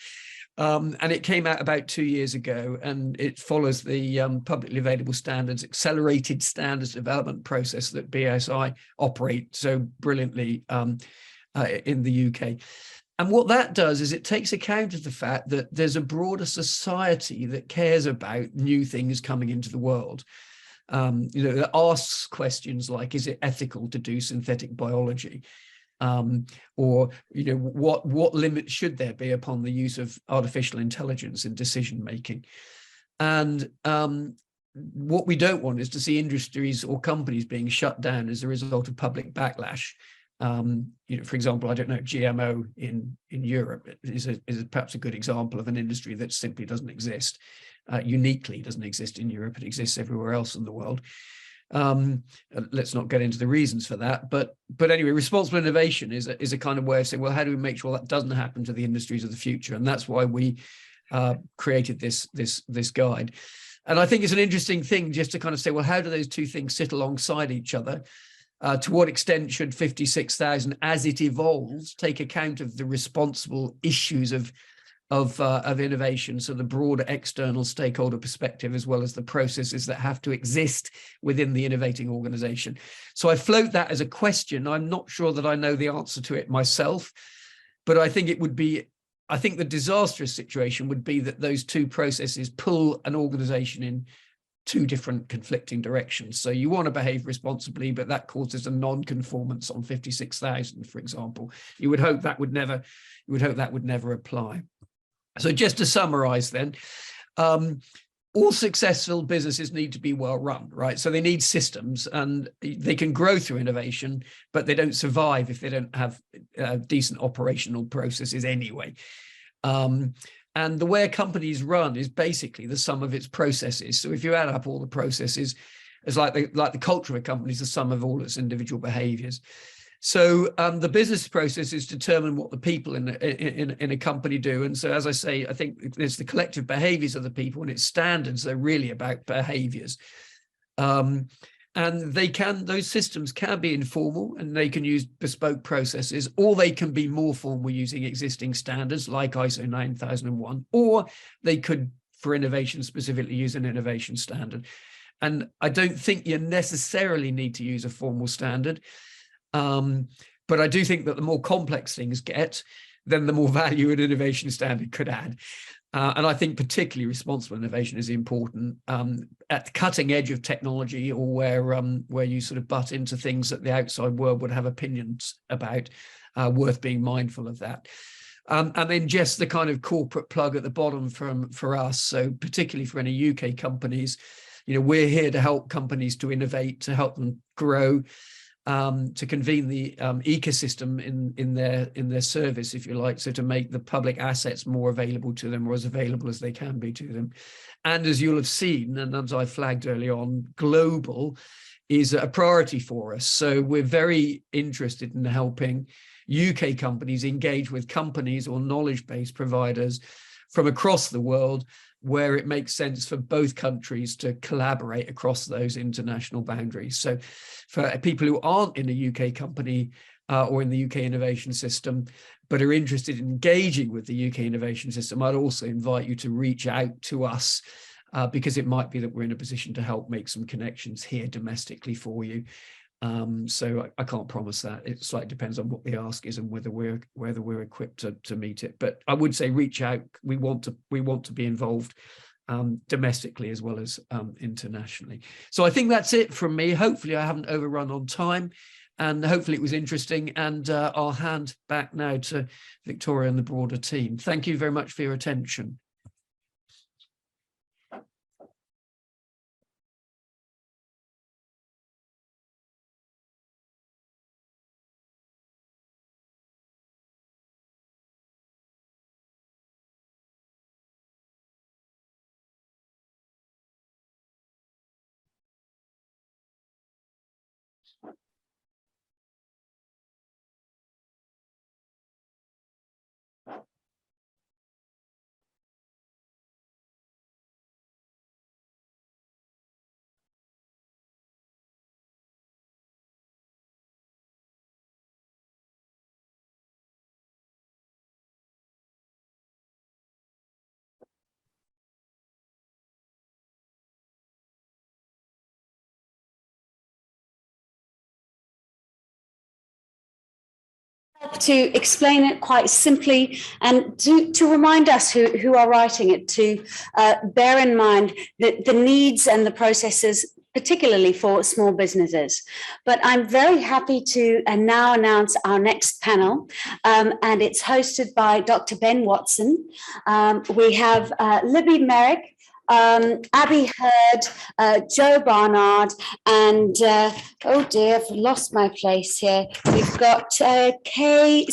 And it came out about 2 years ago, and it follows the publicly available standards, accelerated standards development process that BSI operate so brilliantly in the UK. And what that does is it takes account of the fact that there's a broader society that cares about new things coming into the world. That asks questions like, is it ethical to do synthetic biology? Or what limits should there be upon the use of artificial intelligence in decision making? And what we don't want is to see industries or companies being shut down as a result of public backlash. For example, I don't know, GMO in Europe is perhaps a good example of an industry that simply doesn't exist. Uniquely doesn't exist in Europe. It exists everywhere else in the world. Let's not get into the reasons for that, but anyway, responsible innovation is a kind of way of saying, well, how do we make sure that doesn't happen to the industries of the future? And that's why we created this guide. And I think it's an interesting thing just to kind of say, well, how do those two things sit alongside each other? To what extent should 56,000, as it evolves, take account of the responsible issues of innovation, so the broader external stakeholder perspective, as well as the processes that have to exist within the innovating organization? So I float that as a question. I'm not sure that I know the answer to it myself, but I think the disastrous situation would be that those two processes pull an organization in two different conflicting directions. So you want to behave responsibly, but that causes a non-conformance on 56,000, for example. You would hope that would never apply. So just to summarize then, all successful businesses need to be well run, right? So they need systems, and they can grow through innovation, but they don't survive if they don't have decent operational processes anyway. And the way a company's run is basically the sum of its processes. So if you add up all the processes, it's like the culture of a company is the sum of all its individual behaviors. So the business processes determine what the people in a company do. And so, as I say, I think it's the collective behaviors of the people, and its standards are really about behaviors. And those systems can be informal, and they can use bespoke processes, or they can be more formal using existing standards like ISO 9001, or they could, for innovation specifically, use an innovation standard. And I don't think you necessarily need to use a formal standard. But I do think that the more complex things get, then the more value an innovation standard could add. And I think particularly responsible innovation is important at the cutting edge of technology, or where you sort of butt into things that the outside world would have opinions about, worth being mindful of that. And then just the kind of corporate plug at the bottom for us. So particularly for any UK companies, we're here to help companies to innovate, to help them grow, to convene the ecosystem in their service, if you like, so to make the public assets more available to them, or as available as they can be to them. And as you'll have seen, and as I flagged early on, global is a priority for us. So we're very interested in helping UK companies engage with companies or knowledge-based providers from across the world, where it makes sense for both countries to collaborate across those international boundaries. So for people who aren't in a UK company or in the UK innovation system, but are interested in engaging with the UK innovation system, I'd also invite you to reach out to us, because it might be that we're in a position to help make some connections here domestically for you. So I can't promise that. It slightly depends on what the ask is and whether we're equipped to meet it. But I would say reach out. We want to be involved domestically as well as internationally. So I think that's it from me. Hopefully I haven't overrun on time, and hopefully it was interesting. And I'll hand back now to Victoria and the broader team. Thank you very much for your attention. to explain it quite simply and to remind us who are writing it to bear in mind the needs and the processes, particularly for small businesses. But I'm very happy to now announce our next panel, and it's hosted by Dr. Ben Watson. We have Libby Merrick, Abby Hurd, Joe Barnard, and oh dear, I've lost my place here. We've got Kay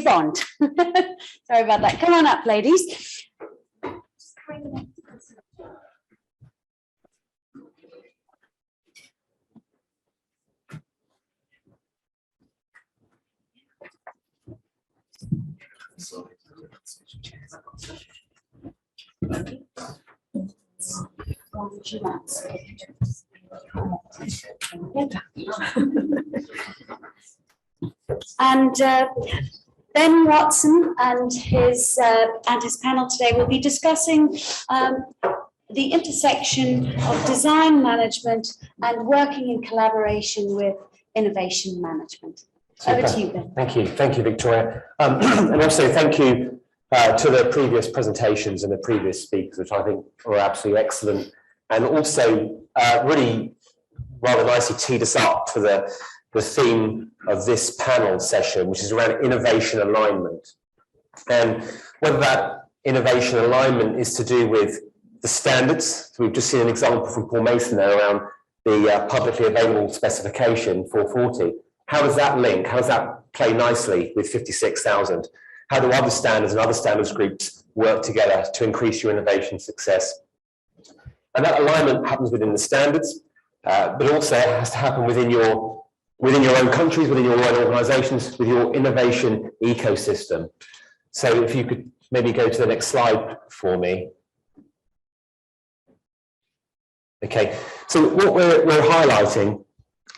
Bond. Sorry about that. Come on up, ladies. And Ben Watson and his panel today will be discussing the intersection of design management and working in collaboration with innovation management. Over to you, Ben. Thank you, Victoria. And also thank you to the previous presentations and the previous speakers, which I think were absolutely excellent, and also really rather nicely teed us up for the theme of this panel session, which is around innovation alignment. And whether that innovation alignment is to do with the standards, so we've just seen an example from Paul Mason there around the publicly available specification 440. How does that link? How does that play nicely with 56,000? How do other standards and other standards groups work together to increase your innovation success? And that alignment happens within the standards, but also it has to happen within your own countries, within your own organizations, with your innovation ecosystem. So if you could maybe go to the next slide for me. Okay, so what we're highlighting,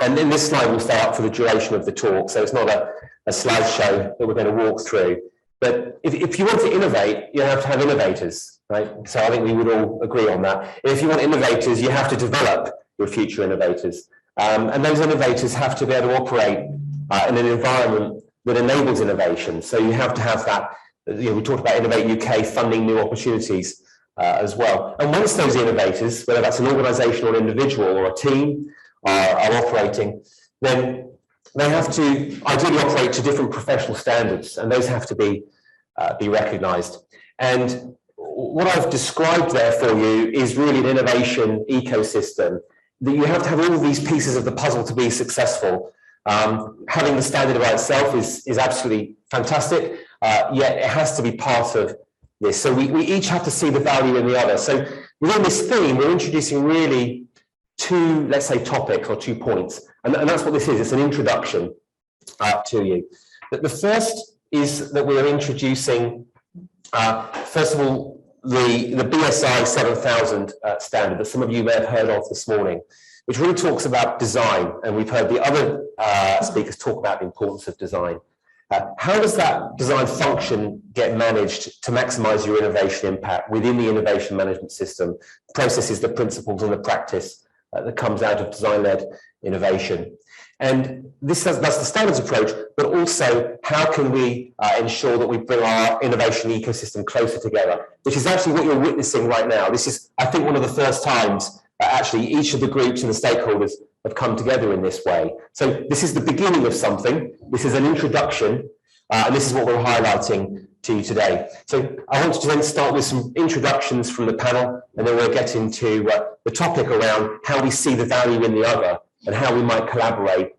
and in this slide will stay up for the duration of the talk, so it's not a slideshow that we're going to walk through. But if you want to innovate, you have to have innovators, right? So I think we would all agree on that. And if you want innovators, you have to develop your future innovators. And those innovators have to be able to operate in an environment that enables innovation. So you have to have that, we talked about Innovate UK funding new opportunities as well. And once those innovators, whether that's an organization or an individual or a team are operating, then they have to ideally operate to different professional standards, and those have to be recognized. And what I've described there for you is really an innovation ecosystem that you have to have all these pieces of the puzzle to be successful. Having the standard by itself is absolutely fantastic, yet it has to be part of this. So we each have to see the value in the other. So within this theme, we're introducing really two, let's say, topics or 2 points. And that's what this is. It's an introduction to you. But the first is that we're introducing, first of all, the BSI 7000 standard that some of you may have heard of this morning, which really talks about design. And we've heard the other speakers talk about the importance of design. How does that design function get managed to maximize your innovation impact within the innovation management system, processes, the principles and the practice that comes out of design-led innovation? And that's the standards approach, but also how can we ensure that we bring our innovation ecosystem closer together, which is actually what you're witnessing right now. This is, I think, one of the first times actually each of the groups and the stakeholders have come together in this way. So this is the beginning of something. This is an introduction, and this is what we're highlighting to you today. So I want to then start with some introductions from the panel, and then we'll get into the topic around how we see the value in the other and how we might collaborate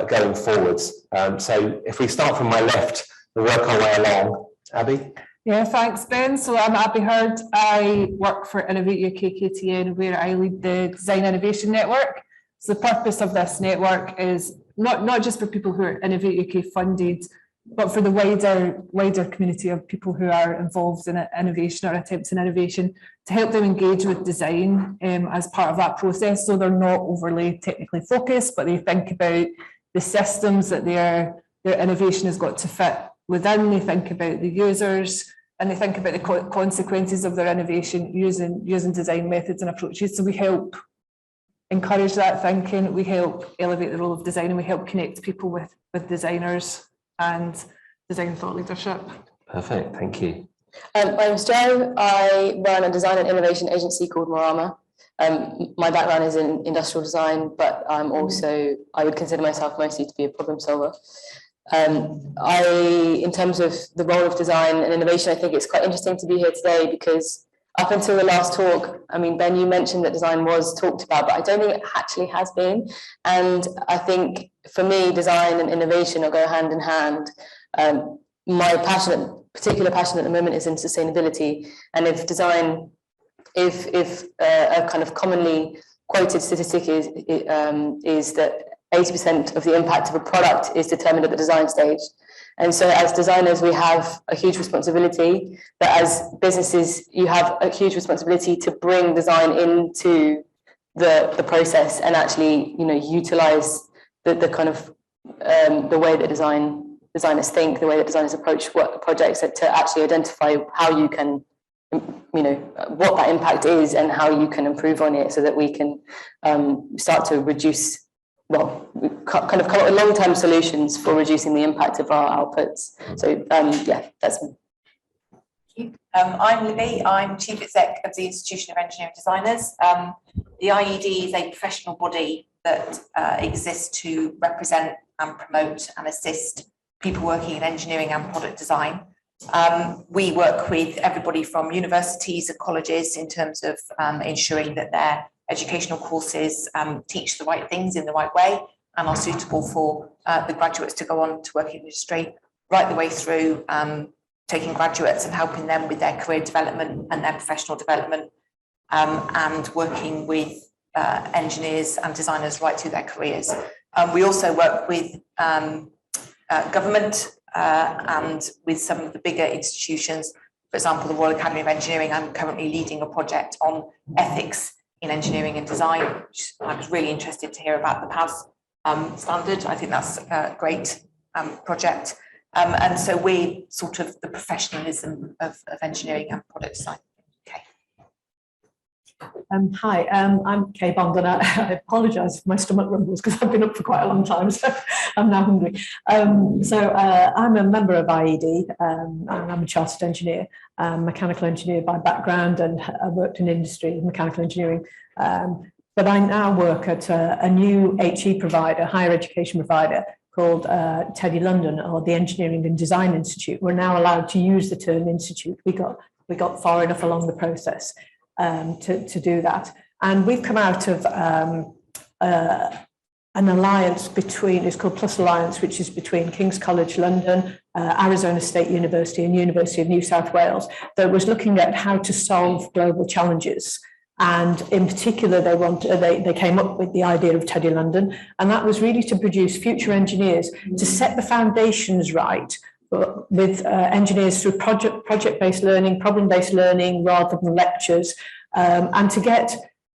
going forwards. So if we start from my left, we'll work our way along. Abby? Yeah, thanks, Ben. So I'm Abby Hurd. I work for Innovate UK KTN, where I lead the Design Innovation Network. So the purpose of this network is not just for people who are Innovate UK funded, but for the wider community of people who are involved in innovation or attempts in innovation, to help them engage with design as part of that process. So they're not overly technically focused, but they think about the systems that their innovation has got to fit within. They think about the users, and they think about the consequences of their innovation using design methods and approaches. So we help encourage that thinking, we help elevate the role of design, and we help connect people with designers and design thought leadership. Perfect, thank you. My name's Jo. I run a design and innovation agency called Morama. My background is in industrial design, but I'm also, I would consider myself mostly to be a problem solver. In terms of the role of design and innovation, I think it's quite interesting to be here today because up until the last talk, I mean, Ben, you mentioned that design was talked about, but I don't think it actually has been. And I think for me, design and innovation will go hand in hand. My particular passion at the moment is in sustainability. And if design, if a kind of commonly quoted statistic is that 80% of the impact of a product is determined at the design stage. And so as designers, we have a huge responsibility, but as businesses, you have a huge responsibility to bring design into the process and actually, you know, utilize the kind of the way that designers think, the way that designers approach projects, to actually identify how you can, you know, what that impact is and how you can improve on it so that we can start to reduce, well, kind of come up with long-term solutions for reducing the impact of our outputs. So yeah, that's me. I'm Libby. I'm Chief Exec of the Institution of Engineering Designers. The IED is a professional body that exists to represent and promote and assist people working in engineering and product design. We work with everybody from universities and colleges in terms of ensuring that their educational courses teach the right things in the right way and are suitable for the graduates to go on to work in industry, right the way through taking graduates and helping them with their career development and their professional development, and working with engineers and designers right through their careers. We also work with government and with some of the bigger institutions. For example, the Royal Academy of Engineering. I'm currently leading a project on ethics in engineering and design, which I was really interested to hear about the PAS standard. I think that's a great project. And so we're sort of the professionalism of engineering and product design. Hi, I'm Kay Bond, and I apologise for my stomach rumbles because I've been up for quite a long time, so I'm now hungry. I'm a member of IED, and I'm a chartered engineer, mechanical engineer by background, and I worked in industry, mechanical engineering. But I now work at a new HE provider, higher education provider, called Teddy London, or the Engineering and Design Institute. We're now allowed to use the term institute. We got far enough along the process to do that. And we've come out of an alliance between, it's called Plus Alliance, which is between King's College London, Arizona State University and University of New South Wales, that was looking at how to solve global challenges. And in particular, they came up with the idea of Teddy London, and that was really to produce future engineers, to set the foundations right with engineers through project-based learning, problem-based learning rather than lectures, and to get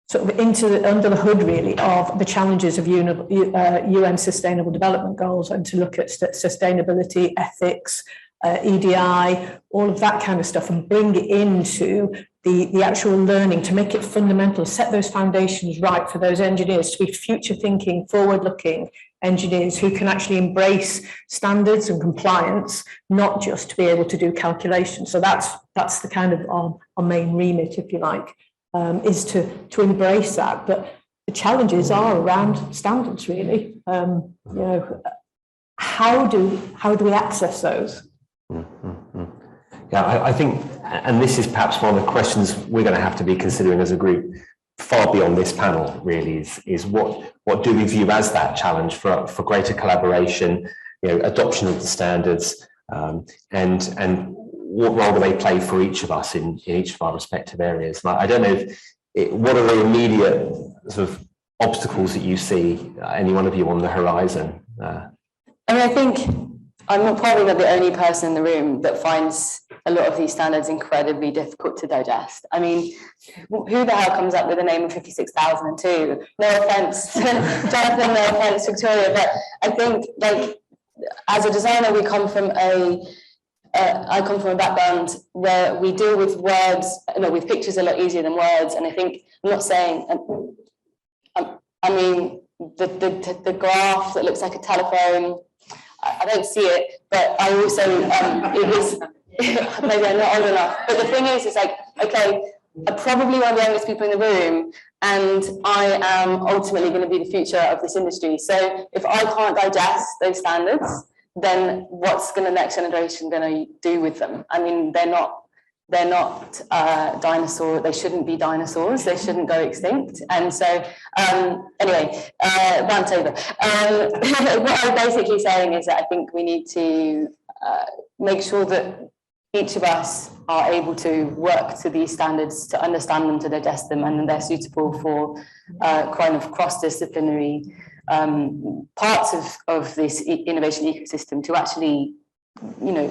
sort of under the hood really of the challenges of UN Sustainable Development Goals, and to look at sustainability, ethics, EDI, all of that kind of stuff, and bring it into the actual learning to make it fundamental, set those foundations right for those engineers to be future-thinking, forward-looking engineers who can actually embrace standards and compliance, not just to be able to do calculations. So that's the kind of our main remit, if you like, is to embrace that. But the challenges are around standards, really. You know, how do we access those? Yeah, I think, and this is perhaps one of the questions we're going to have to be considering as a group, far beyond this panel, really, is what do we view as that challenge for greater collaboration, you know, adoption of the standards, and what role do they play for each of us in each of our respective areas? And I don't know what are the immediate sort of obstacles that you see, any one of you on the horizon? I mean, I think I'm probably not the only person in the room that finds a lot of these standards incredibly difficult to digest. I mean, who the hell comes up with the name of 56,002? No offense, Jonathan, no offense, Victoria, but I think, like, as a designer, we come from I come from a background where we deal with words, with pictures a lot easier than words. And I think, I'm not saying, I mean, the graph that looks like a telephone, I don't see it, but I also, it is, maybe I'm not old enough, but the thing is, it's like, okay, I'm probably one of the youngest people in the room, and I am ultimately going to be the future of this industry. So if I can't digest those standards, then what's the next generation going to do with them? I mean, they're not dinosaurs. They shouldn't be dinosaurs. They shouldn't go extinct. And so, anyway, rant over. What I'm basically saying is that I think we need to make sure that each of us are able to work to these standards, to understand them, to digest them, and they're suitable for kind of cross-disciplinary parts of this innovation ecosystem to actually, you know,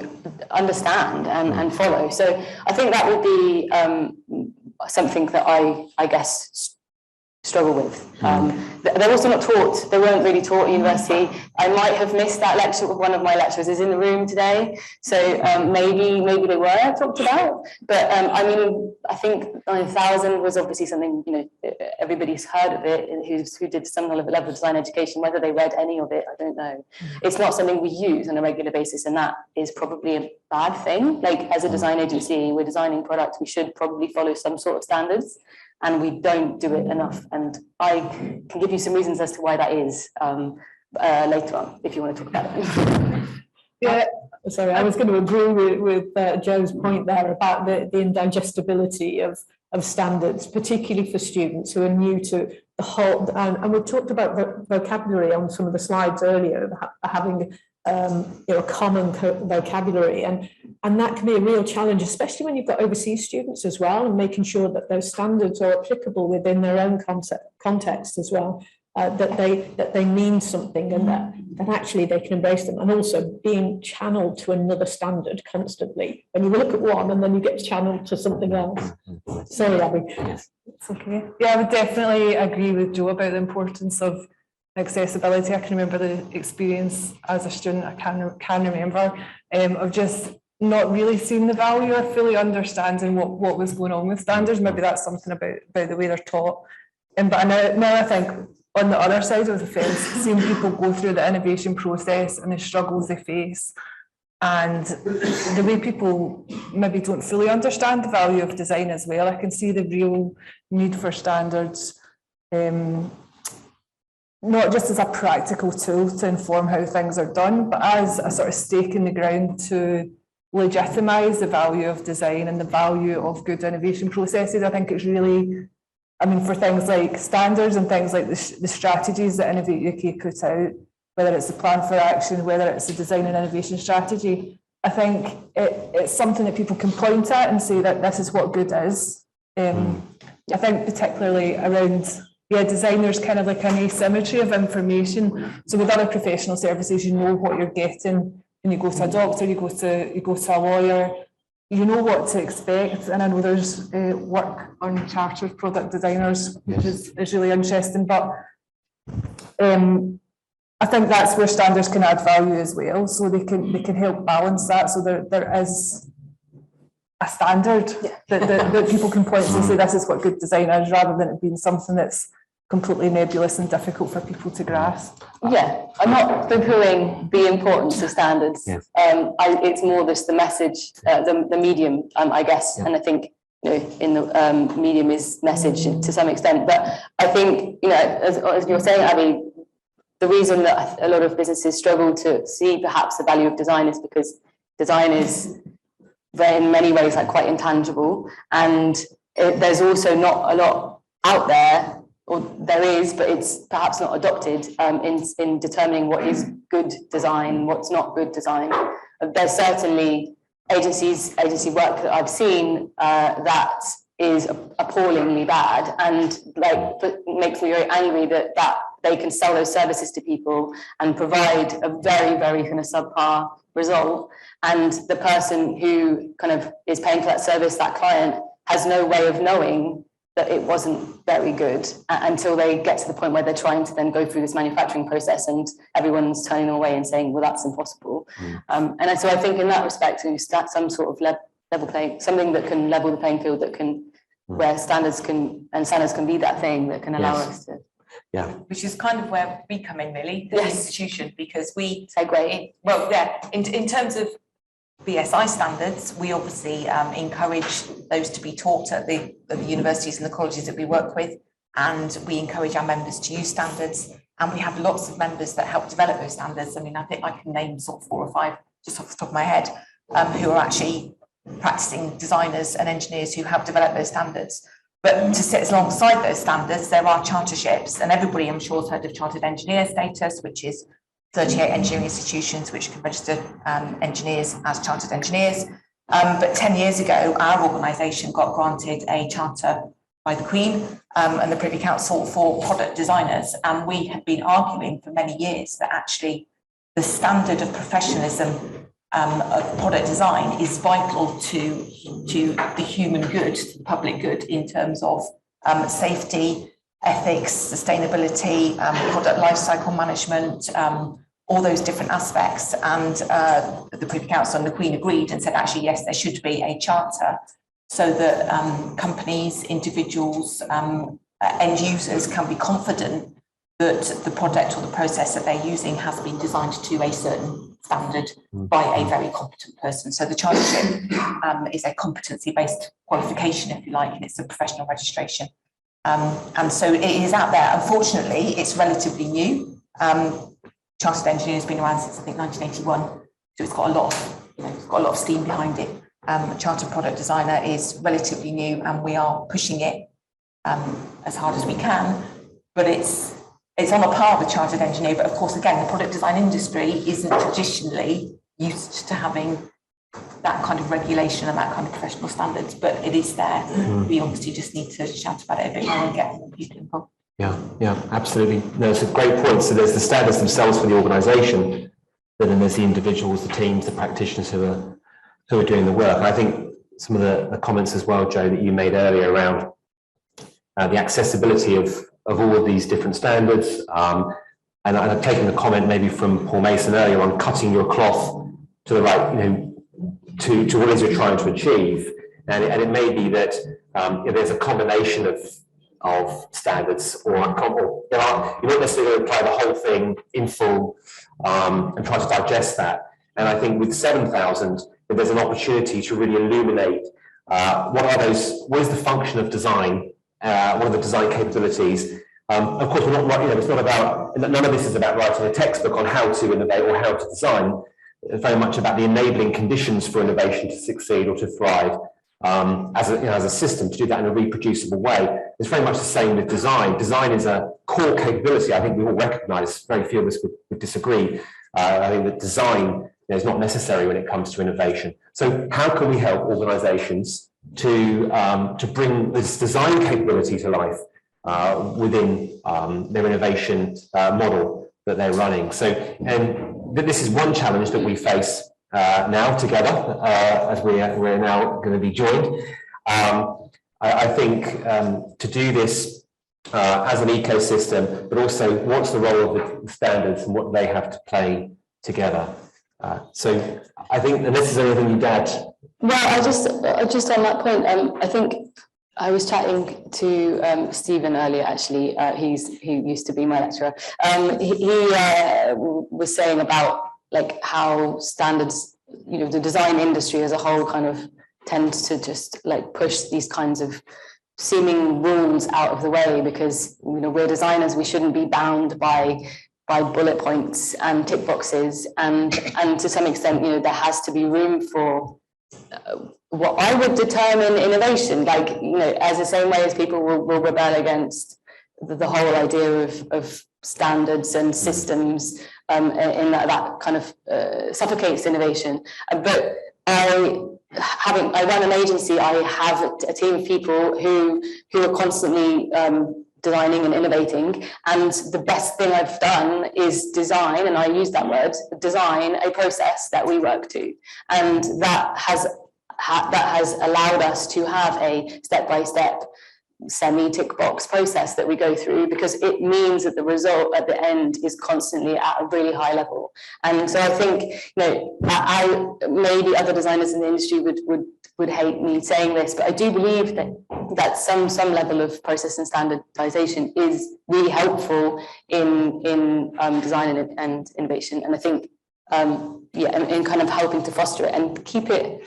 understand and follow. So I think that would be something that I guess struggle with. They're also not taught, they weren't really taught at university. I might have missed that lecture. One of my lecturers is in the room today, so maybe they were talked about, but I mean, I think 9,000 was obviously something, you know, everybody's heard of it, who did some level of design education. Whether they read any of it, I don't know. It's not something we use on a regular basis, and that is probably a bad thing. Like, as a design agency, we're designing products, we should probably follow some sort of standards, and we don't do it enough. And I can give you some reasons as to why that is later on, if you want to talk about it. Yeah, sorry, I was going to agree with Joe's point there about the indigestibility of standards, particularly for students who are new to the whole, and we talked about vocabulary on some of the slides earlier, having you know, a common vocabulary, and that can be a real challenge, especially when you've got overseas students as well, and making sure that those standards are applicable within their own context as well, that they mean something, and that actually they can embrace them, and also being channeled to another standard constantly. When you look at one and then you get channeled to something else. Sorry, Abby. It's okay. Yeah, I would definitely agree with Joe about the importance of accessibility. I can remember the experience as a student, I can remember, of just not really seeing the value or fully understanding what was going on with standards. Maybe that's something about the way they're taught. But now I think on the other side of the fence, seeing people go through the innovation process and the struggles they face, and the way people maybe don't fully understand the value of design as well, I can see the real need for standards, not just as a practical tool to inform how things are done, but as a sort of stake in the ground to legitimise the value of design and the value of good innovation processes. I think it's really, I mean, for things like standards and things like the strategies that Innovate UK put out, whether it's a plan for action, whether it's a design and innovation strategy, I think it's something that people can point at and say that this is what good is. I think particularly around, yeah, design, there's kind of like an asymmetry of information. So with other professional services, you know what you're getting. When you go to a doctor, you go to a lawyer, you know what to expect. And I know there's work on chartered product designers, which is really interesting. But I think that's where standards can add value as well. So they can help balance that. So there is a standard that people can point to and say this is what good design is, rather than it being something that's completely nebulous and difficult for people to grasp. Yeah, I'm not poo-pooing the importance of standards. Yes. It's more just the message, the medium, I guess, and I think, you know, in the medium is message to some extent. But I think, you know, as you're saying, Abby, the reason that a lot of businesses struggle to see perhaps the value of design is because design is in many ways like quite intangible, and there's also not a lot out there, or there is, but it's perhaps not adopted in determining what is good design, what's not good design. There's certainly agency work that I've seen that is appallingly bad, and like makes me very angry that they can sell those services to people and provide a very, very kind of subpar result, and the person who kind of is paying for that service, that client, has no way of knowing that it wasn't very good until they get to the point where they're trying to then go through this manufacturing process and everyone's turning away and saying, well, that's impossible. And so I think in that respect, you start some sort of level playing, something that can level the playing field, that can, where standards can be that thing that can allow us to. Yeah. Which is kind of where we come in, really, as an institution, because we segue. Well, yeah, in terms of BSI standards, we obviously encourage those to be taught at the universities and the colleges that we work with, and we encourage our members to use standards. And we have lots of members that help develop those standards. I mean, I think I can name sort of 4 or 5 just off the top of my head, who are actually practicing designers and engineers who have developed those standards. But to sit alongside those standards, there are charterships, and everybody I'm sure has heard of chartered engineer status, which is 38 engineering institutions which can register engineers as chartered engineers. But 10 years ago, our organisation got granted a charter by the Queen and the Privy Council for product designers. And we have been arguing for many years that actually the standard of professionalism of product design is vital to the human good, to the public good, in terms of safety, ethics, sustainability, product lifecycle management, all those different aspects. And the Privy Council and the Queen agreed and said, actually, yes, there should be a charter so that companies, individuals, end users can be confident that the product or the process that they're using has been designed to a certain standard by a very competent person. So the chartership is a competency-based qualification, if you like, and it's a professional registration. And so it is out there. Unfortunately, it's relatively new. Chartered engineer has been around since I think 1981, so it's got a lot of steam behind it. Chartered product designer is relatively new, and we are pushing it as hard as we can. But it's on a par with chartered engineer. But of course, again, the product design industry isn't traditionally used to having that kind of regulation and that kind of professional standards. But it is there. We obviously just need to shout about it a bit more and get more people involved. Yeah, absolutely. No, it's a great point. So there's the standards themselves for the organisation, but then there's the individuals, the teams, the practitioners who are doing the work. And I think some of the comments as well, Joe, that you made earlier around the accessibility of all of these different standards. And I've taken the comment maybe from Paul Mason earlier on cutting your cloth to the right, to what it is you're trying to achieve. And it may be that there's a combination of standards, or you're not necessarily going to apply the whole thing in full and try to digest that. And I think with 7,000, there's an opportunity to really illuminate what is the function of design, what are the design capabilities. Of course, we're not, it's not about, none of this is about writing a textbook on how to innovate or how to design. It's very much about the enabling conditions for innovation to succeed or to thrive. As a system, to do that in a reproducible way. It's very much the same with design. Design is a core capability. I think we all recognise, very few of us would disagree. I think that design is not necessary when it comes to innovation. So how can we help organisations to bring this design capability to life within their innovation model that they're running? So, and this is one challenge that we face now together, as we're now going to be joined. I think to do this as an ecosystem, but also what's the role of the standards and what they have to play together. So I think, unless there's anything you'd add. Well, I just on that point, I think I was chatting to Stephen earlier, actually. He used to be my lecturer. He was saying about like how standards, the design industry as a whole kind of tends to just like push these kinds of seeming rules out of the way, because we're designers, we shouldn't be bound by bullet points and tick boxes, and to some extent there has to be room for what I would determine innovation, like as the same way as people will rebel against the whole idea of standards and systems, in that kind of suffocates innovation. But I run an agency. I have a team of people who are constantly designing and innovating, and the best thing I've done is design, and I use that word, design a process that we work to, and that has allowed us to have a step-by-step semi-tick box process that we go through, because it means that the result at the end is constantly at a really high level. And so I think, you know, I maybe other designers in the industry would hate me saying this, but I do believe that some level of process and standardization is really helpful in design and innovation. And I think in kind of helping to foster it and keep it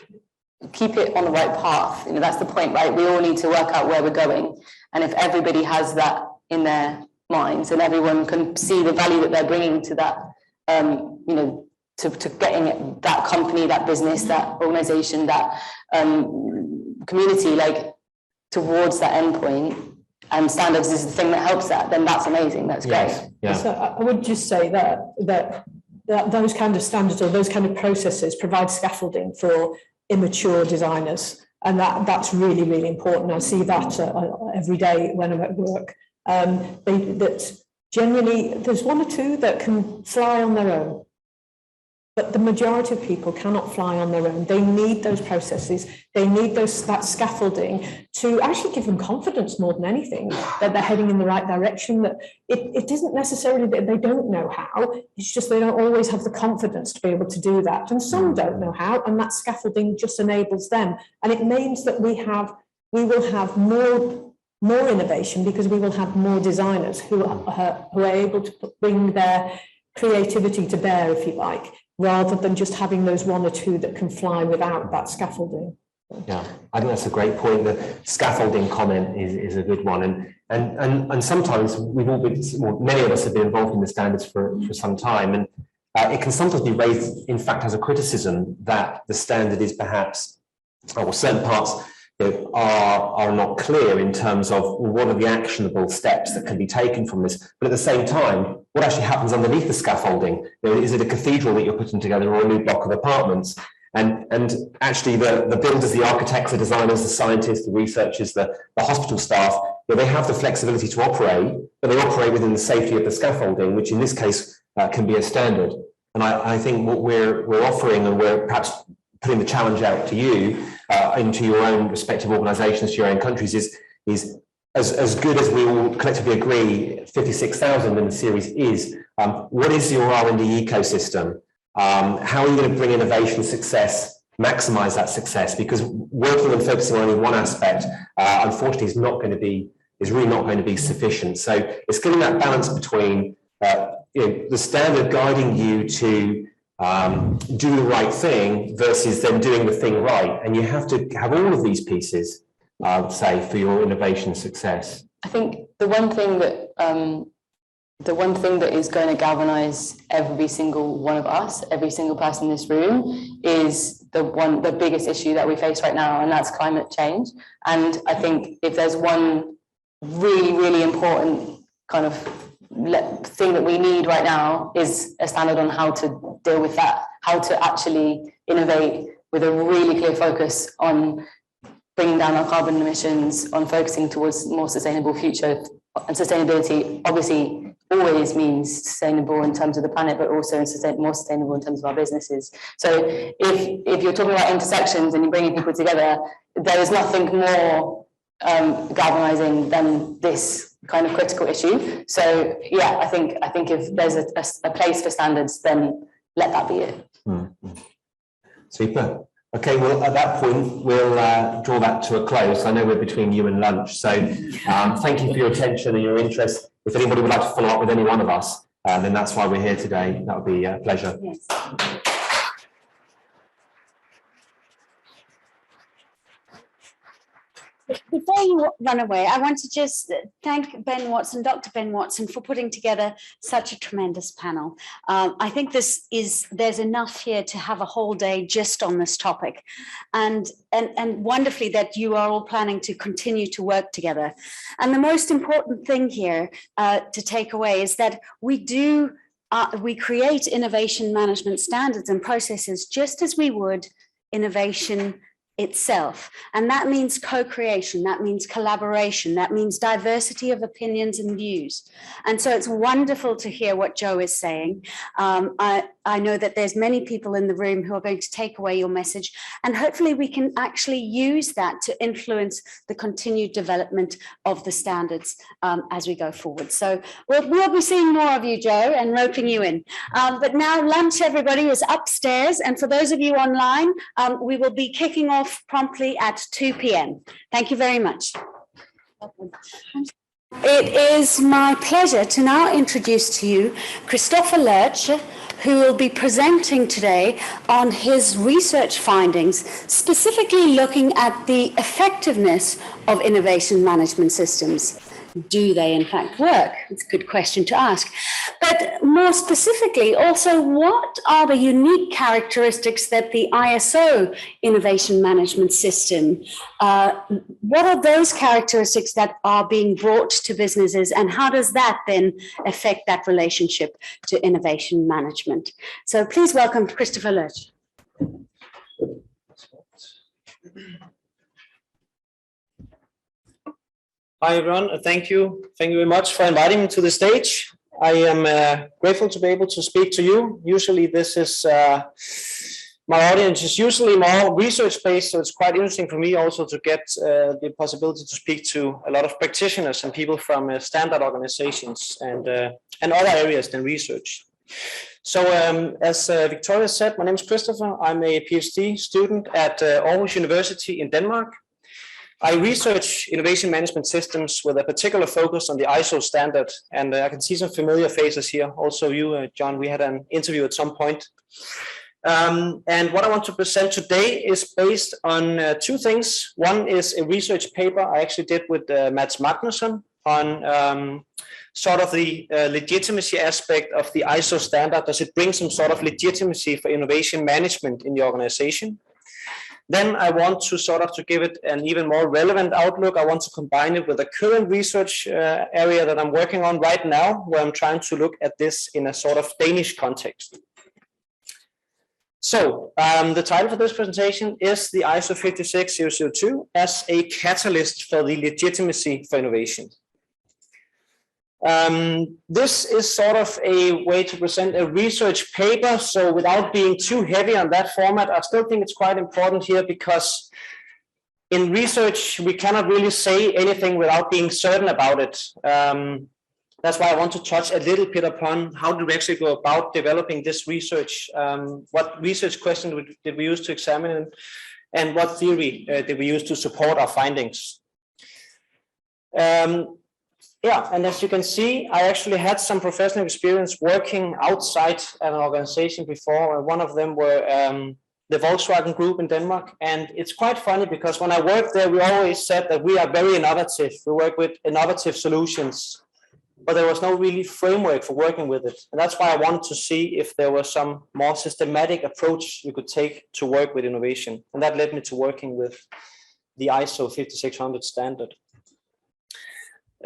on the right path. You know, that's the point, right? We all need to work out where we're going. And if everybody has that in their minds and everyone can see the value that they're bringing to that, you know, to getting that company, that business, that organization, that community, like towards that endpoint, and standards is the thing that helps that, then that's amazing. That's great. Yeah. So I would just say that those kind of standards or those kind of processes provide scaffolding for immature designers, and that's really, really important. I see that every day when I'm at work. That generally there's one or two that can fly on their own, but the majority of people cannot fly on their own. They need those processes. They need that scaffolding to actually give them confidence more than anything that they're heading in the right direction. That it isn't necessarily that they don't know how. It's just they don't always have the confidence to be able to do that. And some don't know how, and that scaffolding just enables them. And it means that we will have more innovation, because we will have more designers who are able to bring their creativity to bear, if you like, rather than just having those one or two that can fly without that scaffolding. Yeah, I think that's a great point. The scaffolding comment is a good one, and sometimes we've all been, well, many of us have been involved in the standards for some time, and it can sometimes be raised, in fact, as a criticism that the standard is perhaps, or certain parts are not clear in terms of what are the actionable steps that can be taken from this. But at the same time, what actually happens underneath the scaffolding? Is it a cathedral that you're putting together, or a new block of apartments? And actually the builders, the architects, the designers, the scientists, the researchers, the hospital staff, they have the flexibility to operate, but they operate within the safety of the scaffolding, which in this case can be a standard. And I think what we're offering, and we're perhaps putting the challenge out to you, into your own respective organisations, to your own countries, is as good as we all collectively agree 56,000 in the series is, what is your R&D ecosystem? How are you going to bring innovation success, maximise that success? Because working and focusing on only one aspect, unfortunately, is really not going to be sufficient. So it's getting that balance between the standard guiding you to do the right thing versus then doing the thing right. And you have to have all of these pieces, say, for your innovation success. I think the one thing that is going to galvanize every single one of us, every single person in this room, is the biggest issue that we face right now, and that's climate change. And I think if there's one really, really important kind of thing that we need right now, is a standard on how to deal with that, how to actually innovate with a really clear focus on bringing down our carbon emissions, on focusing towards more sustainable future. And sustainability obviously always means sustainable in terms of the planet, but also more sustainable in terms of our businesses. So if you're talking about intersections and you're bringing people together, there is nothing more galvanizing than this kind of critical issue. So yeah, I think if there's a place for standards, then let that be it. Super. Okay, well, at that point, we'll draw that to a close. I know we're between you and lunch, so thank you for your attention and your interest. If anybody would like to follow up with any one of us, then that's why we're here today. That would be a pleasure. Yes. Before you run away, I want to just thank Ben Watson, Dr. Ben Watson, for putting together such a tremendous panel. I think there's enough here to have a whole day just on this topic, and wonderfully that you are all planning to continue to work together. And the most important thing here to take away is that we create innovation management standards and processes just as we would innovation itself. And that means co-creation, that means collaboration, that means diversity of opinions and views. And so it's wonderful to hear what Joe is saying. I know that there's many people in the room who are going to take away your message, and hopefully we can actually use that to influence the continued development of the standards as we go forward. So we'll be seeing more of you, Joe, and roping you in. But now lunch, everybody, is upstairs. And for those of you online, we will be kicking off promptly at 2 p.m. Thank you very much. It is my pleasure to now introduce to you Christopher Lurch, who will be presenting today on his research findings, specifically looking at the effectiveness of innovation management systems. Do they in fact work? It's a good question to ask. But more specifically, also, what are the unique characteristics that the ISO innovation management system, what are those characteristics that are being brought to businesses, and how does that then affect that relationship to innovation management? So please welcome Christopher Lurch. Hi everyone, thank you very much for inviting me to the stage. I am grateful to be able to speak to you. Usually this is, my audience is usually more research based, so it's quite interesting for me also to get the possibility to speak to a lot of practitioners and people from standard organizations and other areas than research. So as Victoria said, my name is Christopher. I'm a PhD student at Aarhus University in Denmark. I research innovation management systems with a particular focus on the ISO standard, and I can see some familiar faces here. Also you, John, we had an interview at some point. And what I want to present today is based on two things. One is a research paper I actually did with Mads Magnusson on sort of the legitimacy aspect of the ISO standard. Does it bring some sort of legitimacy for innovation management in the organization? Then I want to sort of to give it an even more relevant outlook. I want to combine it with a current research area that I'm working on right now, where I'm trying to look at this in a sort of Danish context. So the title for this presentation is the ISO 56002 as a catalyst for the legitimacy for innovation. This is sort of a way to present a research paper, so without being too heavy on that format, I still think it's quite important here because in research we cannot really say anything without being certain about it. That's why I want to touch a little bit upon how do we actually go about developing this research, what research questions did we use to examine it, and what theory did we use to support our findings. Yeah, and as you can see, I actually had some professional experience working outside an organization before. One of them were the Volkswagen Group in Denmark. And it's quite funny because when I worked there, we always said that we are very innovative. We work with innovative solutions, but there was no really framework for working with it. And that's why I wanted to see if there was some more systematic approach you could take to work with innovation. And that led me to working with the ISO 5600 standard.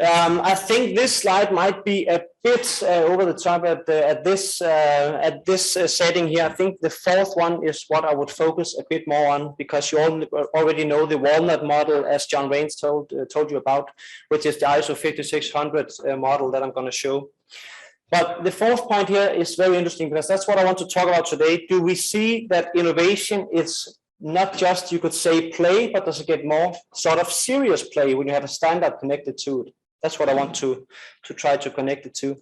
I think this slide might be a bit over the top at this setting here. I think the fourth one is what I would focus a bit more on because you all already know the walnut model, as John Rains told you about, which is the ISO 5600 model that I'm going to show. But the fourth point here is very interesting because that's what I want to talk about today. Do we see that innovation is not just, you could say, play, but does it get more sort of serious play when you have a standard connected to it? That's what I want to try to connect it to.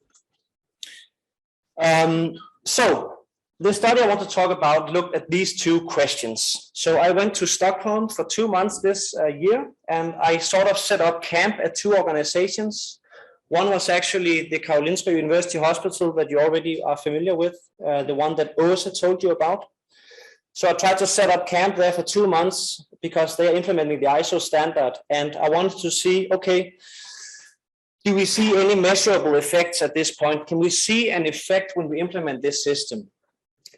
So the study I want to talk about looked at these two questions. So I went to Stockholm for 2 months this year, and I sort of set up camp at two organizations. One was actually the Karolinska University Hospital that you already are familiar with, the one that Åsa told you about. So I tried to set up camp there for 2 months because they are implementing the ISO standard. And I wanted to see, okay, do we see any measurable effects at this point? Can we see an effect when we implement this system?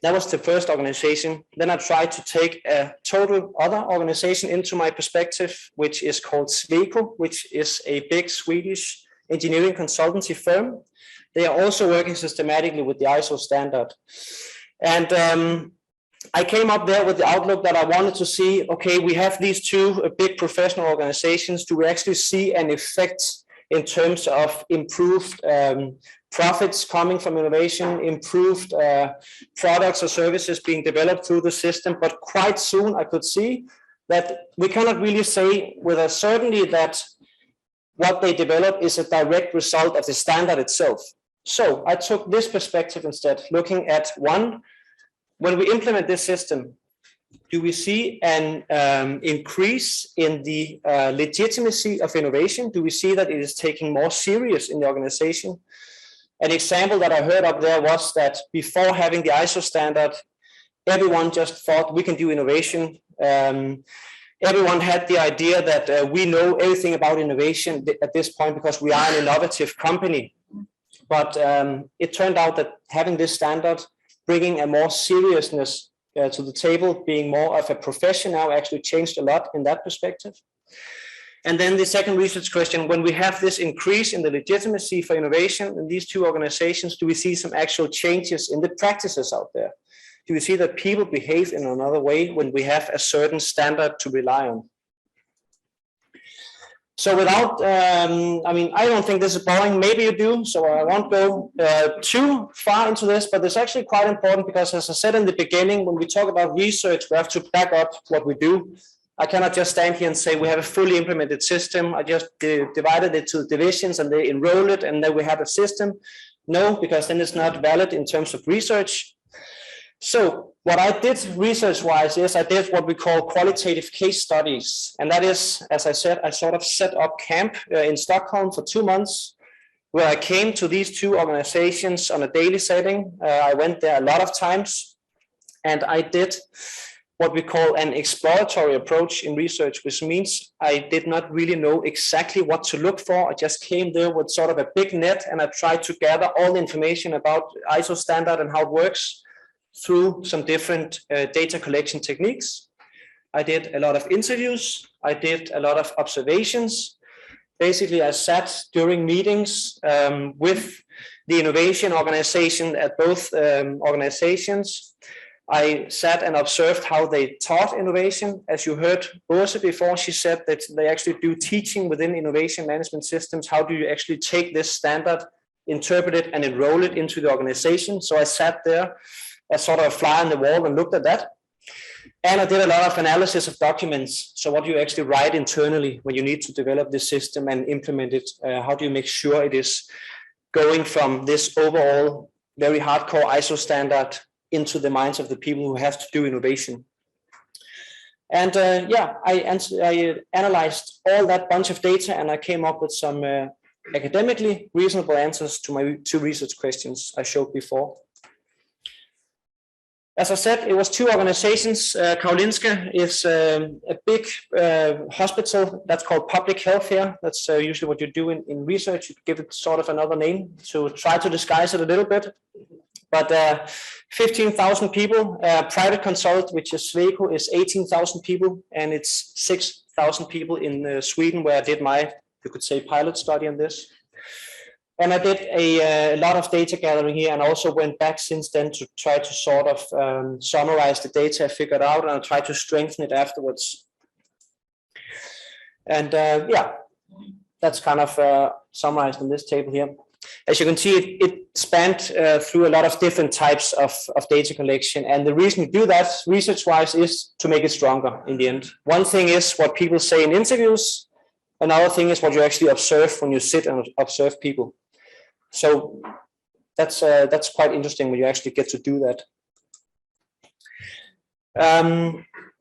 That was the first organization. Then I tried to take a total other organization into my perspective, which is called Sweco, which is a big Swedish engineering consultancy firm. They are also working systematically with the ISO standard. And I came up there with the outlook that I wanted to see, okay, we have these two big professional organizations. Do we actually see an effect in terms of improved profits coming from innovation, improved products or services being developed through the system? But quite soon I could see that we cannot really say with a certainty that what they develop is a direct result of the standard itself. So I took this perspective instead, looking at one, when we implement this system, do we see an increase in the legitimacy of innovation? Do we see that it is taking more serious in the organization? An example that I heard up there was that before having the ISO standard, everyone just thought we can do innovation. Everyone had the idea that we know everything about innovation at this point because we are an innovative company. But it turned out that having this standard, bringing a more seriousness to the table, being more of a profession now actually changed a lot in that perspective. And then the second research question, when we have this increase in the legitimacy for innovation in these two organizations, do we see some actual changes in the practices out there? Do we see that people behave in another way when we have a certain standard to rely on? So without, I don't think this is boring, maybe you do, so I won't go too far into this, but it's actually quite important because as I said in the beginning, when we talk about research, we have to back up what we do. I cannot just stand here and say we have a fully implemented system. I just divided it to divisions and they enroll it and then we have a system. No, because then it's not valid in terms of research. So what I did research-wise is I did what we call qualitative case studies. And that is, as I said, I sort of set up camp in Stockholm for 2 months, where I came to these two organizations on a daily setting. I went there a lot of times, and I did what we call an exploratory approach in research, which means I did not really know exactly what to look for. I just came there with sort of a big net, and I tried to gather all the information about ISO standard and how it works through some different data collection techniques. I did a lot of interviews. I did a lot of observations. Basically, I sat during meetings with the innovation organization at both organizations. I sat and observed how they taught innovation. As you heard Åse before, she said that they actually do teaching within innovation management systems. How do you actually take this standard, interpret it, and enroll it into the organization? So I sat there as sort of a fly on the wall and looked at that. And I did a lot of analysis of documents. So what do you actually write internally when you need to develop this system and implement it? How do you make sure it is going from this overall very hardcore ISO standard into the minds of the people who have to do innovation? And I analyzed all that bunch of data and I came up with some academically reasonable answers to my two research questions I showed before. As I said, it was two organizations. Karolinska is a big hospital that's called public health here. That's usually what you do in research. You give it sort of another name to try to disguise it a little bit. But 15,000 people. Private consult, which is Sweco, is 18,000 people. And it's 6,000 people in Sweden, where I did my, you could say, pilot study on this. And I did a lot of data gathering here and also went back since then to try to sort of summarize the data I figured out, and I tried to strengthen it afterwards. And that's kind of summarized in this table here. As you can see, it spanned through a lot of different types of data collection. And the reason we do that research-wise is to make it stronger in the end. One thing is what people say in interviews. Another thing is what you actually observe when you sit and observe people. So that's quite interesting when you actually get to do that.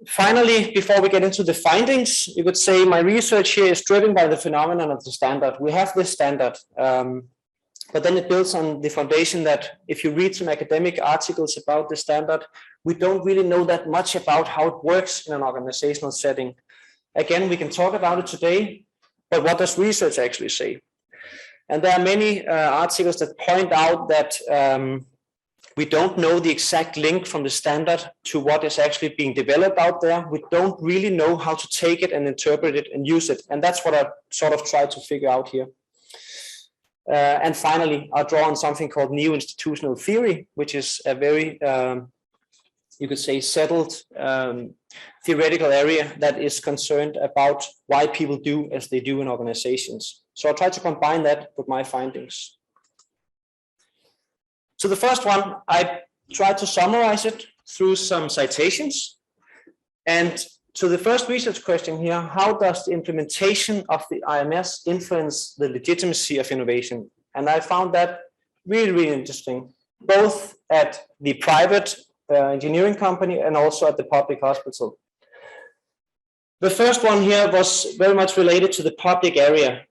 Finally, before we get into the findings, you could say my research here is driven by the phenomenon of the standard. We have this standard, but then it builds on the foundation that if you read some academic articles about the standard, we don't really know that much about how it works in an organizational setting. Again, we can talk about it today, but what does research actually say? And there are many articles that point out that we don't know the exact link from the standard to what is actually being developed out there. We don't really know how to take it and interpret it and use it. And that's what I sort of tried to figure out here. And finally, I'll draw on something called neo-institutional theory, which is a very you could say, settled theoretical area that is concerned about why people do as they do in organizations. So I'll try to combine that with my findings. So the first one, I tried to summarize it through some citations. And to the first research question here, how does the implementation of the IMS influence the legitimacy of innovation? And I found that really, really interesting, both at the private engineering company and also at the public hospital. The first one here was very much related to the public area.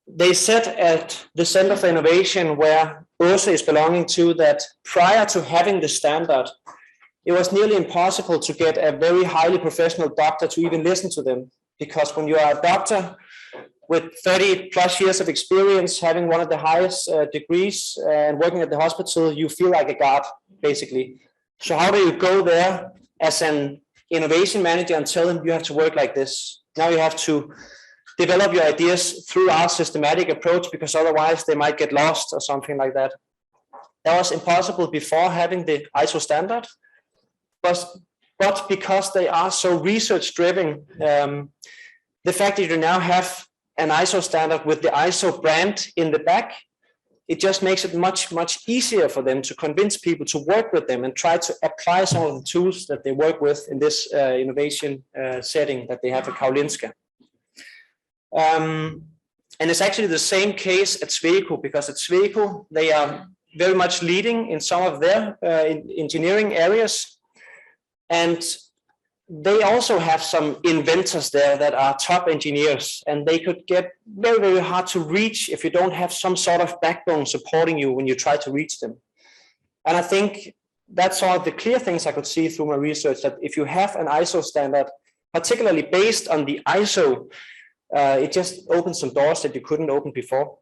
They said at the Center for Innovation, where URSA is belonging to, that prior to having the standard, it was nearly impossible to get a very highly professional doctor to even listen to them. Because when you are a doctor with 30 plus years of experience, having one of the highest degrees and working at the hospital, you feel like a god, basically. So how do you go there as an innovation manager and tell them you have to work like this? Now you have to develop your ideas through our systematic approach, because otherwise they might get lost or something like that. That was impossible before having the ISO standard. But because they are so research driven, the fact that you now have an ISO standard with the ISO brand in the back, it just makes it much, much easier for them to convince people to work with them and try to apply some of the tools that they work with in this innovation setting that they have at Karolinska. And it's actually the same case at Sweco, because at Sweco, they are very much leading in some of their engineering areas. And they also have some inventors there that are top engineers, and they could get very, very hard to reach if you don't have some sort of backbone supporting you when you try to reach them. And I think that's all the clear things I could see through my research, that if you have an ISO standard, particularly based on the ISO, it just opens some doors that you couldn't open before.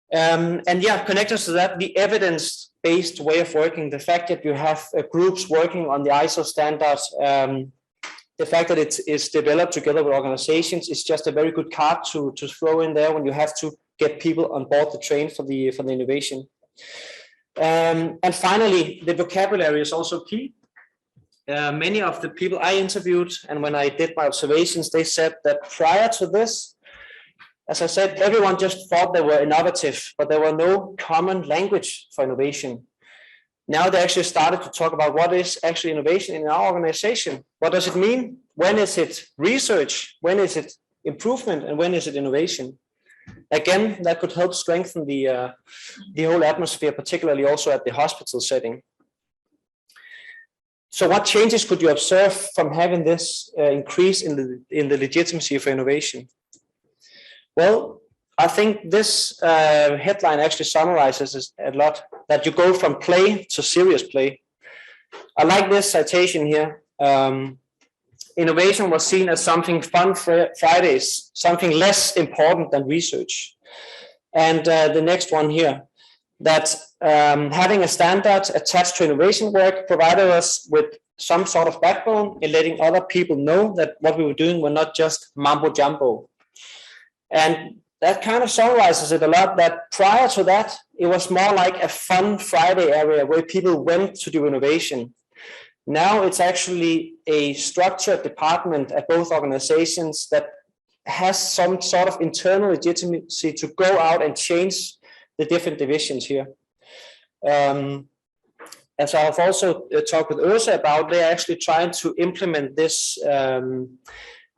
And yeah, connected to that, the evidence-based way of working, the fact that you have groups working on the ISO standards, the fact that it is developed together with organizations is just a very good card to throw in there when you have to get people on board the train for the innovation. And finally, the vocabulary is also key. Many of the people I interviewed, and when I did my observations, they said that prior to this, as I said, everyone just thought they were innovative, but there were no common language for innovation. Now they actually started to talk about what is actually innovation in our organization. What does it mean? When is it research? When is it improvement? And when is it innovation? Again, that could help strengthen the whole atmosphere, particularly also at the hospital setting. So what changes could you observe from having this increase in the legitimacy for innovation? Well, I think this headline actually summarizes a lot, that you go from play to serious play. I like this citation here. Innovation was seen as something fun Fridays, something less important than research. And the next one here, that having a standard attached to innovation work provided us with some sort of backbone in letting other people know that what we were doing were not just mambo jumbo. And that kind of summarizes it a lot, that prior to that, it was more like a fun Friday area where people went to do innovation. Now it's actually a structured department at both organizations that has some sort of internal legitimacy to go out and change the different divisions here. As I've also talked with URSA about, they're actually trying to implement this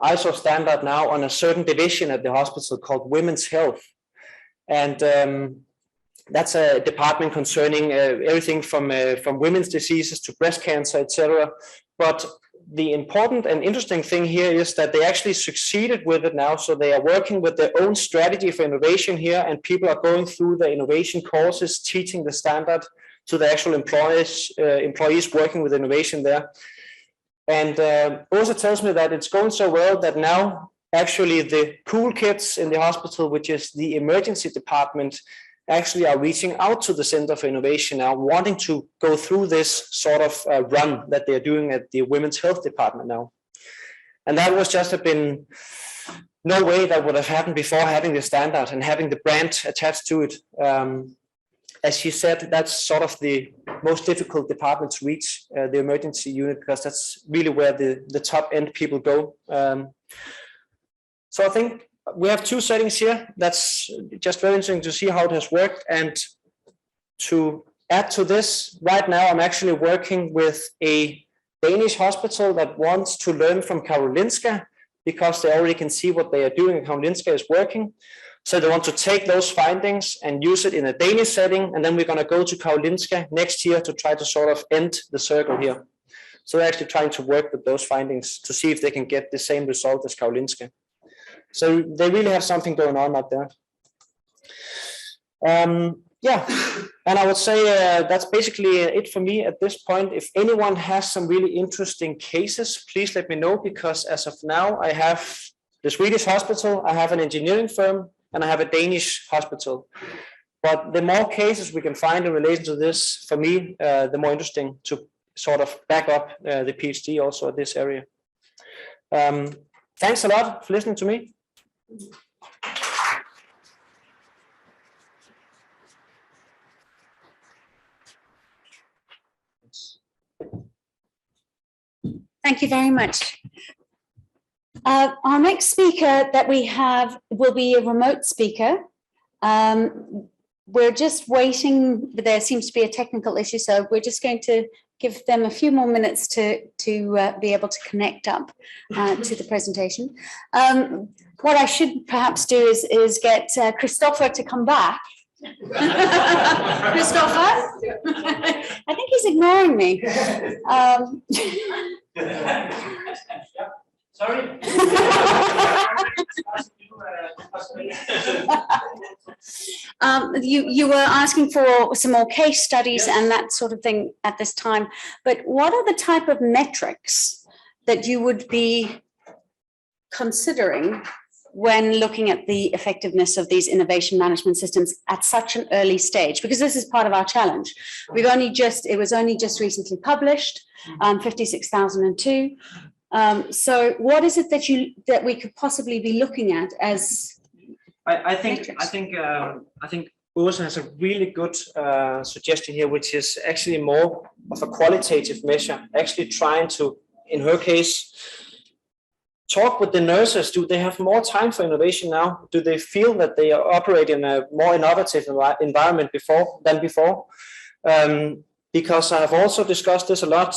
ISO standard now on a certain division at the hospital called Women's Health. And that's a department concerning everything from women's diseases to breast cancer, etc. But the important and interesting thing here is that they actually succeeded with it now. So they are working with their own strategy for innovation here, and people are going through the innovation courses, teaching the standard to the actual employees working with innovation there. And also tells me that it's going so well that now actually the cool kids in the hospital, which is the emergency department, actually are reaching out to the Center for Innovation now, wanting to go through this sort of run that they're doing at the Women's Health Department now. And that was just have been no way that would have happened before having the standard and having the brand attached to it. as she said, that's sort of the most difficult department to reach, the emergency unit, because that's really where the top end people go. So I think we have two settings here. That's just very interesting to see how it has worked. And to add to this, right now I'm actually working with a Danish hospital that wants to learn from Karolinska, because they already can see what they are doing and Karolinska is working. So they want to take those findings and use it in a Danish setting, and then we're going to go to Karolinska next year to try to sort of end the circle here. So they're actually trying to work with those findings to see if they can get the same result as Karolinska. So they really have something going on up there. Yeah, and I would say that's basically it for me at this point. If anyone has some really interesting cases, please let me know, because as of now, I have the Swedish hospital, I have an engineering firm, and I have a Danish hospital. But the more cases we can find in relation to this, for me, the more interesting to sort of back up the PhD also at this area. Thanks a lot for listening to me. Thank you very much. Our next speaker that we have will be a remote speaker. We're just waiting, but there seems to be a technical issue, so we're just going to give them a few more minutes to be able to connect up to the presentation. What I should perhaps do is get Christopher to come back. Christopher? I think he's ignoring me. Sorry. You were asking for some more case studies and that sort of thing at this time, but what are the type of metrics that you would be considering when looking at the effectiveness of these innovation management systems at such an early stage? Because this is part of our challenge. It was only just recently published, 56,002. So what is it that we could possibly be looking at as I think Åsa has a really good suggestion here, which is actually more of a qualitative measure, actually trying to, in her case, talk with the nurses. Do they have more time for innovation now? Do they feel that they are operating in a more innovative environment than before? Because I've also discussed this a lot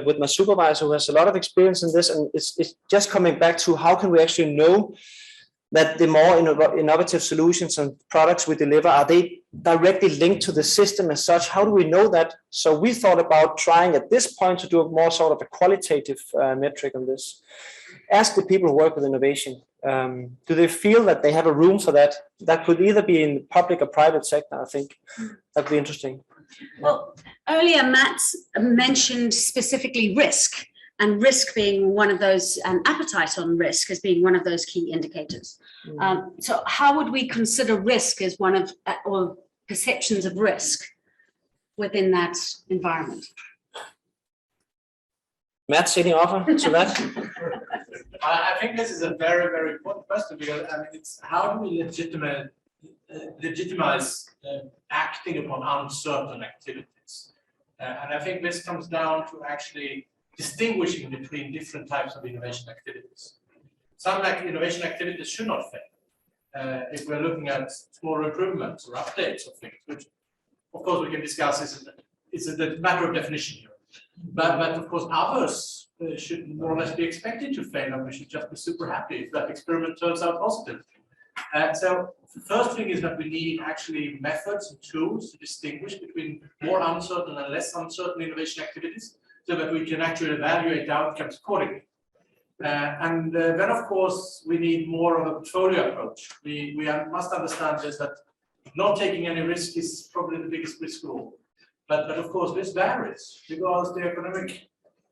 with my supervisor, who has a lot of experience in this, and it's just coming back to how can we actually know that the more innovative solutions and products we deliver, are they directly linked to the system as such? How do we know that? So we thought about trying at this point to do a more sort of a qualitative metric on this. Ask the people who work with innovation, do they feel that they have a room for that? That could either be in the public or private sector, I think. That'd be interesting. Well, earlier Matt mentioned specifically risk, and risk being one of those, and appetite on risk as being one of those key indicators. So how would we consider risk as one of, or perceptions of risk within that environment? Matt, any offer to that? I think this is a very, very important question, because it's how do we legitimize acting upon uncertain activities? And I think this comes down to actually distinguishing between different types of innovation activities. Some innovation activities should not fail. If we're looking at small improvements or updates of things, which of course we can discuss, is a matter of definition here. But of course others should more or less be expected to fail, and we should just be super happy if that experiment turns out positive. So the first thing is that we need actually methods and tools to distinguish between more uncertain and less uncertain innovation activities, so that we can actually evaluate the outcomes accordingly. And then of course we need more of a portfolio approach. We must understand this, that not taking any risk is probably the biggest risk of all. But of course this varies, because the economic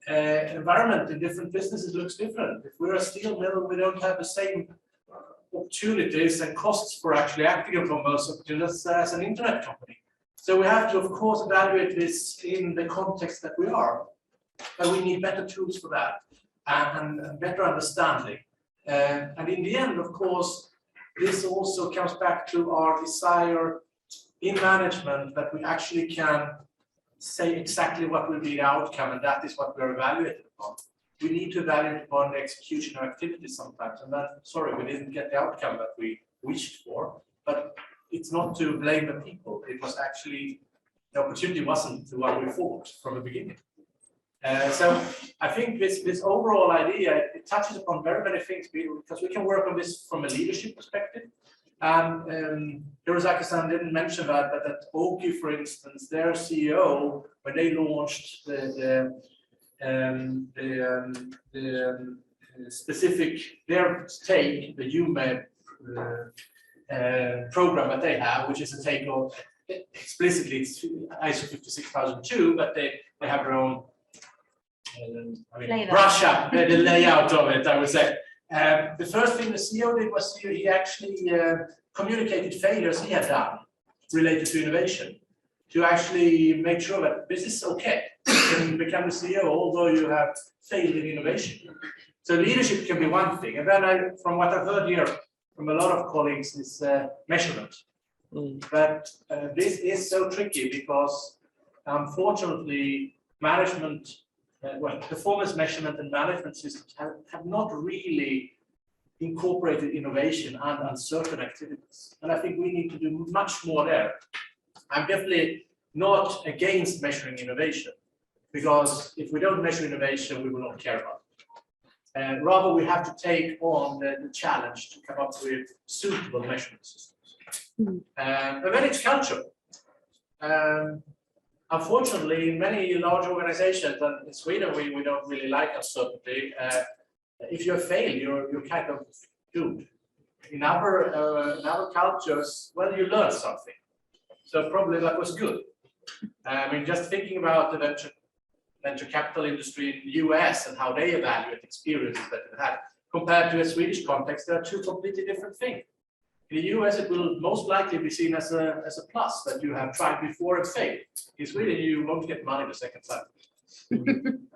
environment in different businesses looks different. If we're a steel mill, we don't have the same opportunities and costs for actually acting upon those opportunities as an internet company. So we have to, of course, evaluate this in the context that we are. But we need better tools for that and better understanding. And in the end, of course, this also comes back to our desire in management that we actually can say exactly what will be the outcome, and that is what we're evaluated upon. We need to evaluate upon the execution of activities sometimes, and that, sorry, we didn't get the outcome that we wished for, but it's not to blame the people. It was actually, the opportunity wasn't what we thought from the beginning. So I think this overall idea, it touches upon very many things, because we can work on this from a leadership perspective. Hirosaki-san didn't mention that, but at Oki, for instance, their CEO, when they launched the specific, their take, the UME program that they have, which is a take of, explicitly it's ISO 56002, but they have their own brush up the layout of it, I would say. The first thing the CEO did was he actually communicated failures he had done related to innovation, to actually make sure that this is okay. You can become the CEO although you have failed in innovation. So leadership can be one thing. And then from what I've heard here from a lot of colleagues is measurement. But this is so tricky because unfortunately management, performance measurement and management systems have not really incorporated innovation and uncertain activities. And I think we need to do much more there. I'm definitely not against measuring innovation, because if we don't measure innovation, we will not care about it. And rather, we have to take on the challenge to come up with suitable measurement systems. And then it's culture. Unfortunately, in many large organizations, and in Sweden, we don't really like uncertainty. If you fail, you're kind of doomed. In other cultures, well, you learn something. So probably that was good. I mean, just thinking about the venture capital industry in the US and how they evaluate experiences that they've had compared to a Swedish context, there are two completely different things. In the US, it will most likely be seen as a plus that you have tried before and failed. In Sweden, you won't get money the second time.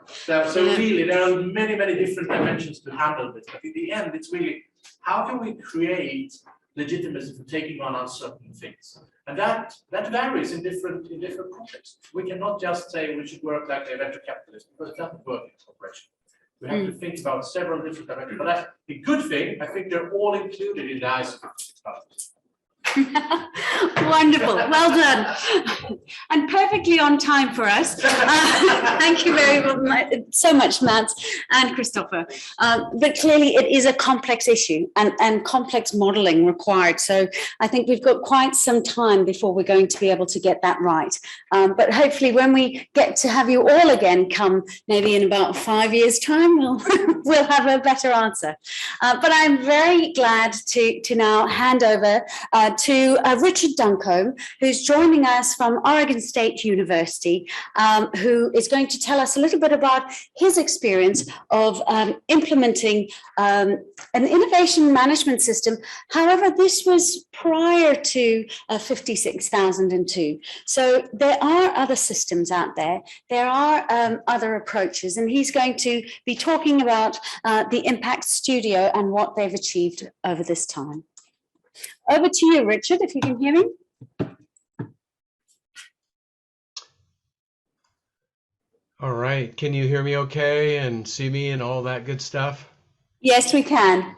So really, there are many, many different dimensions to handle this. But in the end, it's really how can we create legitimacy for taking on uncertain things, and that varies in different contexts. We cannot just say we should work like a venture capitalist, because it doesn't work in corporation. We have to think about several different dimensions. But that's a good thing. I think they're all included in the ISO 56000. Wonderful, well done, and perfectly on time for us. Thank you very much, so much, Mads and Christopher. But clearly, it is a complex issue and complex modelling required. So I think we've got quite some time before we're going to be able to get that right. But hopefully, when we get to have you all again, come maybe in about 5 years' time, we'll have a better answer. But I'm very glad to now hand over to Richard Duncombe, who's joining us from Oregon State University, who is going to tell us a little bit about his experience of implementing an innovation management system. However, this was prior to 56002. So there are other systems out there. There are other approaches, and he's going to be talking about the Impact Studio and what they've achieved over this time. Over to you, Richard, if you can hear me. All right. Can you hear me okay and see me and all that good stuff? Yes, we can.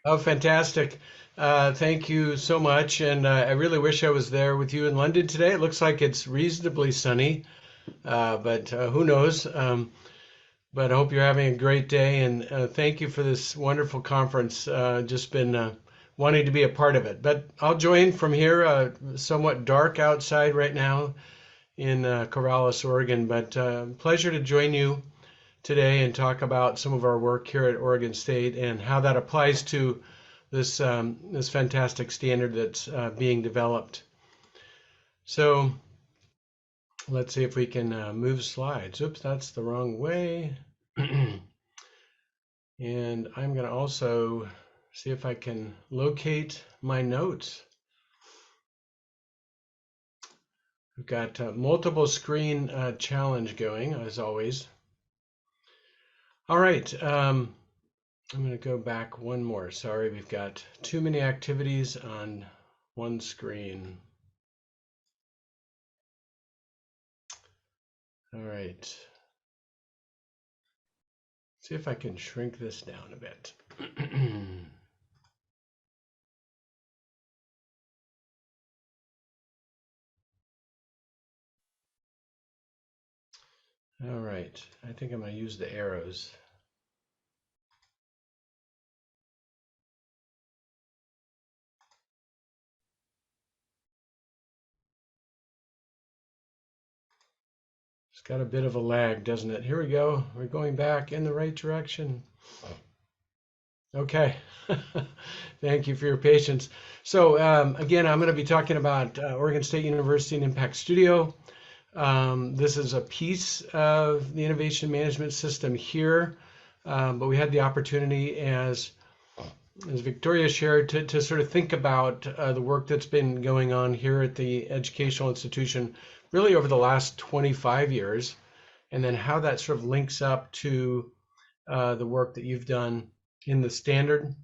Oh, fantastic. Thank you so much. And I really wish I was there with you in London today. It looks like it's reasonably sunny, but who knows? But I hope you're having a great day. And thank you for this wonderful conference. Just been wanting to be a part of it. But I'll join from here, somewhat dark outside right now in Corvallis, Oregon, but pleasure to join you today and talk about some of our work here at Oregon State and how that applies to this, this fantastic standard that's being developed. So let's see if we can move slides. Oops, that's the wrong way. And I'm going to also see if I can locate my notes. We've got multiple screen challenge going, as always. All right, I'm going to go back one more. Sorry, we've got too many activities on one screen. All right. See if I can shrink this down a bit. All right, I think I'm going to use the arrows. It's got a bit of a lag, doesn't it? Here we go. We're going back in the right direction. Okay. Thank you for your patience. So again, I'm going to be talking about Oregon State University and Impact Studio. This is a piece of the innovation management system here, but we had the opportunity, as Victoria shared, to sort of think about the work that's been going on here at the educational institution really over the last 25 years, and then how that sort of links up to the work that you've done in the standard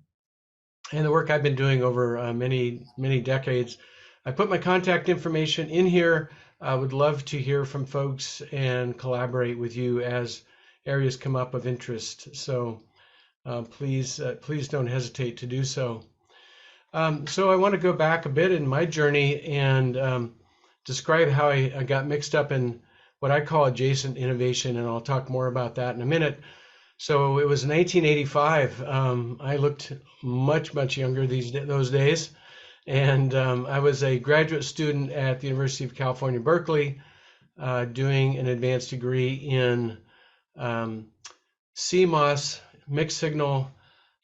and the work I've been doing over many decades. I put my contact information in here. I would love to hear from folks and collaborate with you as areas come up of interest. So please don't hesitate to do so. So I want to go back a bit in my journey and describe how I got mixed up in what I call adjacent innovation, and I'll talk more about that in a minute. So it was 1985. I looked much younger those days. And I was a graduate student at the University of California, Berkeley, doing an advanced degree in CMOS, mixed signal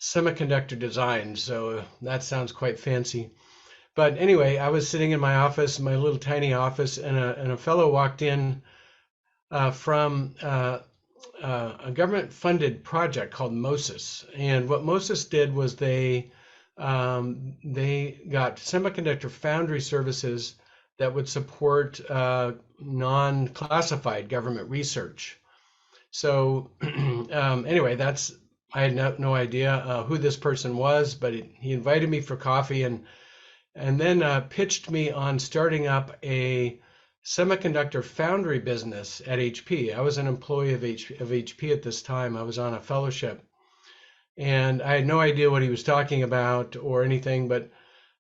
semiconductor design. So that sounds quite fancy. But anyway, I was sitting in my office, my little tiny office, and a fellow walked in from a government-funded project called MOSIS. And what MOSIS did was they got semiconductor foundry services that would support non-classified government research. So anyway, I had no idea who this person was, but he invited me for coffee and then pitched me on starting up a semiconductor foundry business at HP. I was an employee of HP at this time. I was on a fellowship. And I had no idea what he was talking about or anything, but,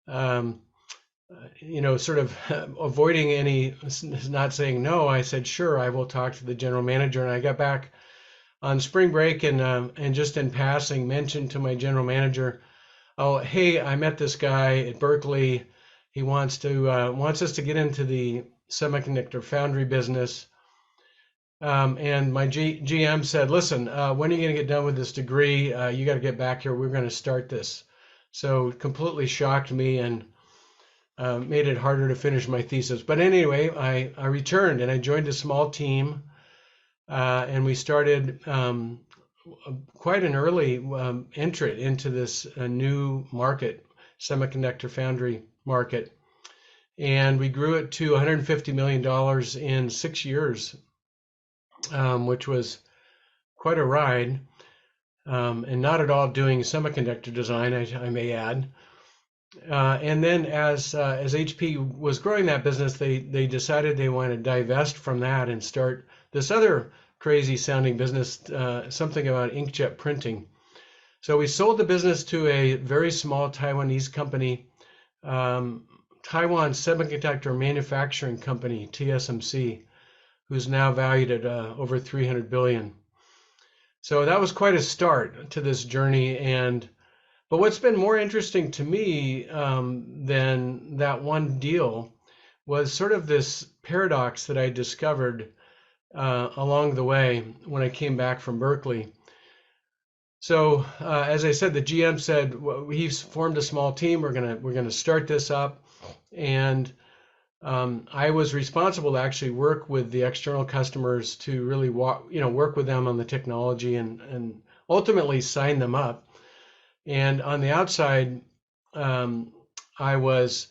sort of avoiding not saying no, I said, sure, I will talk to the general manager. And I got back on spring break and just in passing mentioned to my general manager, oh, hey, I met this guy at Berkeley. He wants us to get into the semiconductor foundry business. And my GM said, listen, when are you going to get done with this degree? You got to get back here. We're going to start this. So completely shocked me and made it harder to finish my thesis. But anyway, I returned and I joined a small team and we started quite an early entrant into this new market, semiconductor foundry market. And we grew it to $150 million in 6 years. Which was quite a ride, and not at all doing semiconductor design, I may add. And then as HP was growing that business, they decided they wanted to divest from that and start this other crazy sounding business, something about inkjet printing. So we sold the business to a very small Taiwanese company, Taiwan Semiconductor Manufacturing Company, TSMC, who's now valued at over 300 billion. So that was quite a start to this journey. But what's been more interesting to me than that one deal was sort of this paradox that I discovered along the way when I came back from Berkeley. So as I said, the GM said, well, he's formed a small team. We're gonna start this up, and I was responsible to actually work with the external customers to really work with them on the technology and ultimately sign them up. And on the outside, I was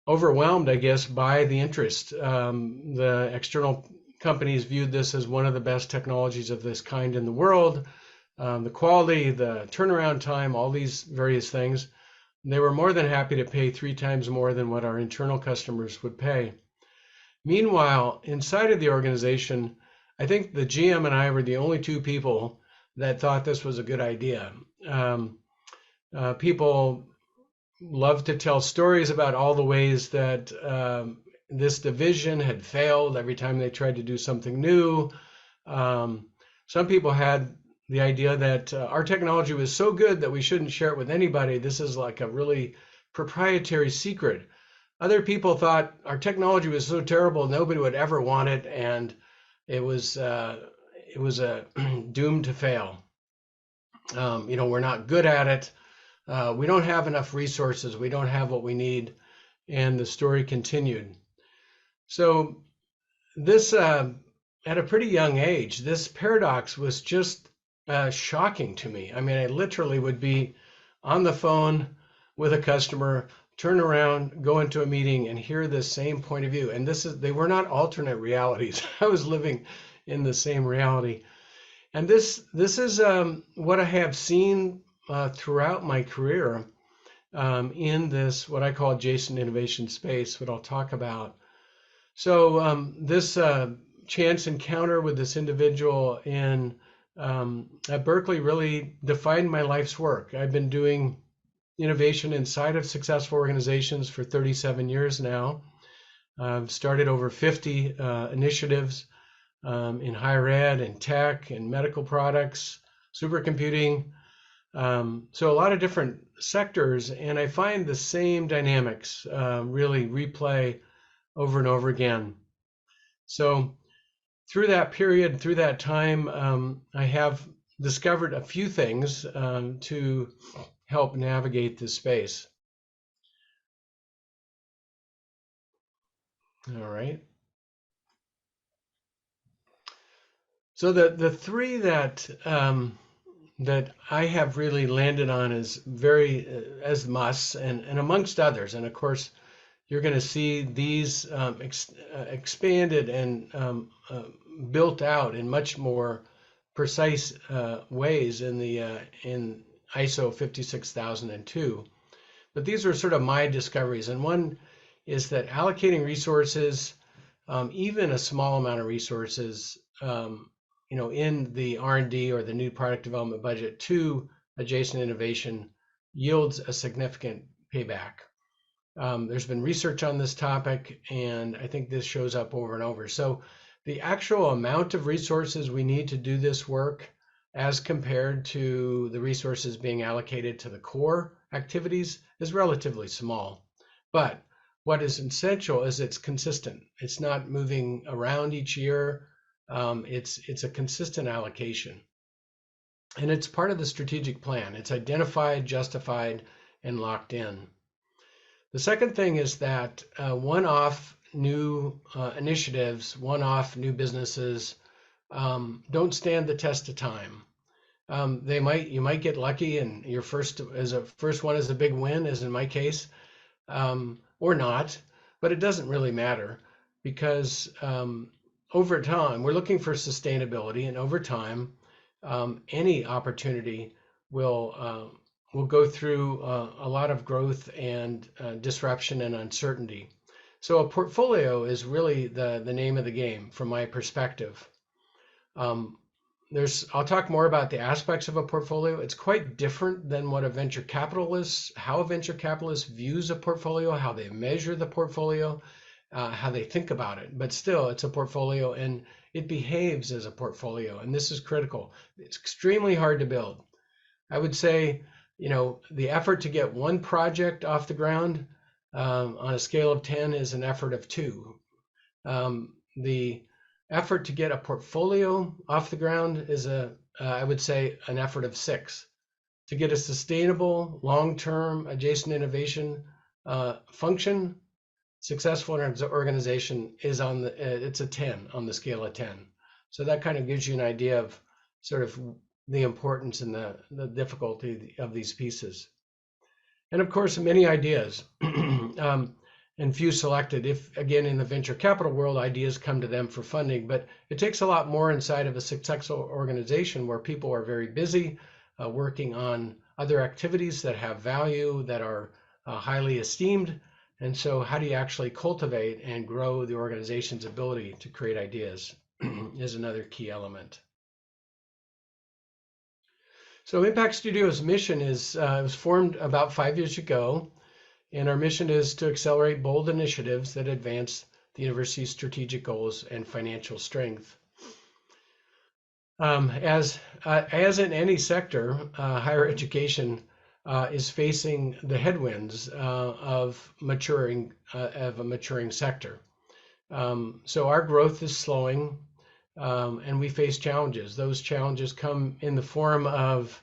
overwhelmed, I guess, by the interest. The external companies viewed this as one of the best technologies of this kind in the world. The quality, the turnaround time, all these various things. They were more than happy to pay 3 times more than what our internal customers would pay. Meanwhile, inside of the organization, I think the GM and I were the only two people that thought this was a good idea. People love to tell stories about all the ways that this division had failed every time they tried to do something new. Some people had the idea that our technology was so good that we shouldn't share it with anybody. This is like a really proprietary secret. Other people thought our technology was so terrible nobody would ever want it, and it was doomed to fail. We're not good at it. We don't have enough resources. We don't have what we need. And the story continued. So this, at a pretty young age, this paradox was just shocking to me. I mean, I literally would be on the phone with a customer, turn around, go into a meeting and hear the same point of view. And they were not alternate realities. I was living in the same reality. And this is what I have seen throughout my career in this, what I call adjacent innovation space, what I'll talk about. So this chance encounter with this individual at Berkeley really defined my life's work. I've been doing innovation inside of successful organizations for 37 years now. I've started over 50 initiatives in higher ed and tech and medical products, supercomputing. So a lot of different sectors, and I find the same dynamics really replay over and over again. So through that period, through that time, I have discovered a few things to help navigate this space. All right. So the three that that I have really landed on as as musts, and amongst others, and of course you're going to see these expanded and built out in much more precise ways in ISO 56002. But these are sort of my discoveries, and one is that allocating resources, even a small amount of resources, in the R&D or the new product development budget to adjacent innovation yields a significant payback. There's been research on this topic, and I think this shows up over and over. So the actual amount of resources we need to do this work as compared to the resources being allocated to the core activities is relatively small. But what is essential is it's consistent. It's not moving around each year. It's a consistent allocation. And it's part of the strategic plan. It's identified, justified, and locked in. The second thing is that one-off new initiatives, one-off new businesses don't stand the test of time. You might get lucky and your first one is a big win, as in my case, or not, but it doesn't really matter because over time, we're looking for sustainability, and over time, any opportunity will go through a lot of growth and disruption and uncertainty. So a portfolio is really the name of the game from my perspective. I'll talk more about the aspects of a portfolio. It's quite different than what how a venture capitalist views a portfolio, how they measure the portfolio, how they think about it. But still, it's a portfolio and it behaves as a portfolio. And this is critical. It's extremely hard to build. I would say, the effort to get one project off the ground on a scale of 10 is an effort of 2. The effort to get a portfolio off the ground is I would say, an effort of 6. To get a sustainable, long-term adjacent innovation function, successful organization is it's a 10 on the scale of 10. So that kind of gives you an idea of sort of the importance and the difficulty of these pieces. And of course, many ideas and few selected. If, again, in the venture capital world, ideas come to them for funding, but it takes a lot more inside of a successful organization where people are very busy working on other activities that have value, that are highly esteemed, And so how do you actually cultivate and grow the organization's ability to create ideas is another key element. So Impact Studio's mission is was formed about 5 years ago, and our mission is to accelerate bold initiatives that advance the university's strategic goals and financial strength. As in any sector, higher education is facing the headwinds of a maturing sector. So our growth is slowing, and we face challenges. Those challenges come in the form of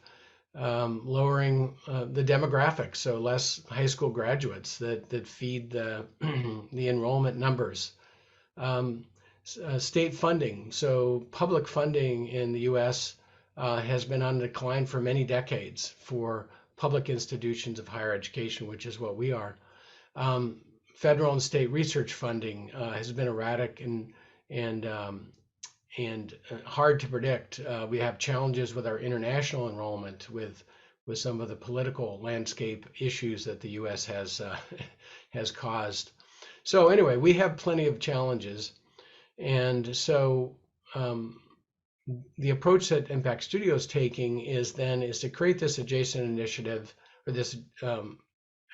lowering the demographics, so less high school graduates that feed the the enrollment numbers. State funding, so public funding in the U.S. Has been on decline for many decades for public institutions of higher education, which is what we are. Federal and state research funding has been erratic and hard to predict. We have challenges with our international enrollment with some of the political landscape issues that the U.S. has caused. So anyway, we have plenty of challenges, and so the approach that Impact Studio is taking is to create this adjacent initiative or this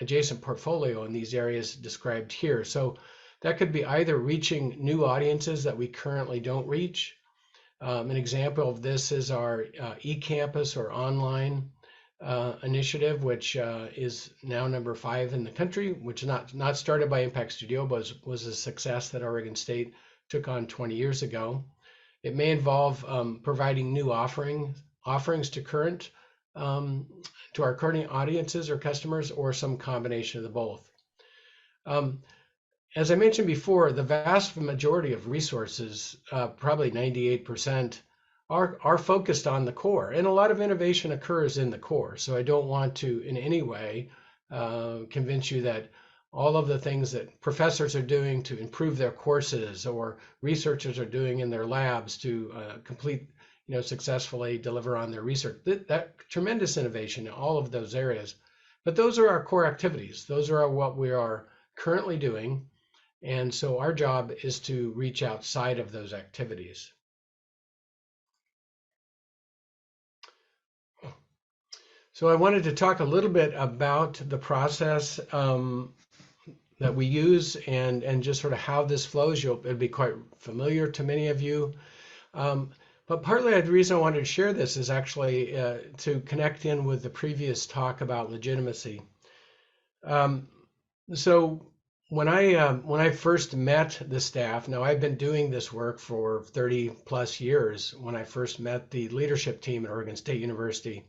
adjacent portfolio in these areas described here. So that could be either reaching new audiences that we currently don't reach. An example of this is our eCampus or online initiative, which is now number 5 in the country, which is not started by Impact Studio, but was a success that Oregon State took on 20 years ago. It may involve providing new offerings to our current audiences or customers, or some combination of the both. As I mentioned before, the vast majority of resources, probably 98%, are focused on the core, and a lot of innovation occurs in the core. So I don't want to in any way convince you that all of the things that professors are doing to improve their courses or researchers are doing in their labs to successfully deliver on their research, that tremendous innovation in all of those areas. But those are our core activities. Those are what we are currently doing. And so our job is to reach outside of those activities. So I wanted to talk a little bit about the process that we use and just sort of how this flows. It'll be quite familiar to many of you. But partly the reason I wanted to share this is actually to connect in with the previous talk about legitimacy. So when I first met the staff, now I've been doing this work for 30 plus years, when I first met the leadership team at Oregon State University.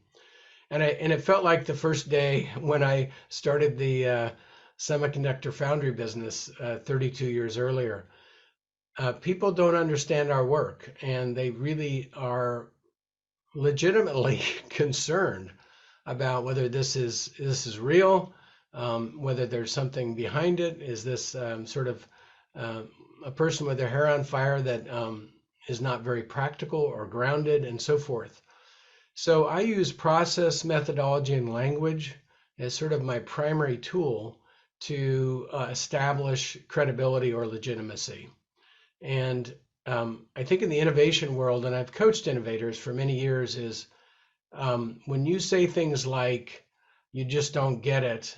And it felt like the first day when I started the semiconductor foundry business 32 years earlier. People don't understand our work, and they really are legitimately concerned about whether this is real, whether there's something behind it. Is this sort of a person with their hair on fire that is not very practical or grounded, and so forth. So I use process, methodology, and language as sort of my primary tool to establish credibility or legitimacy. And I think in the innovation world, and I've coached innovators for many years, is when you say things like you just don't get it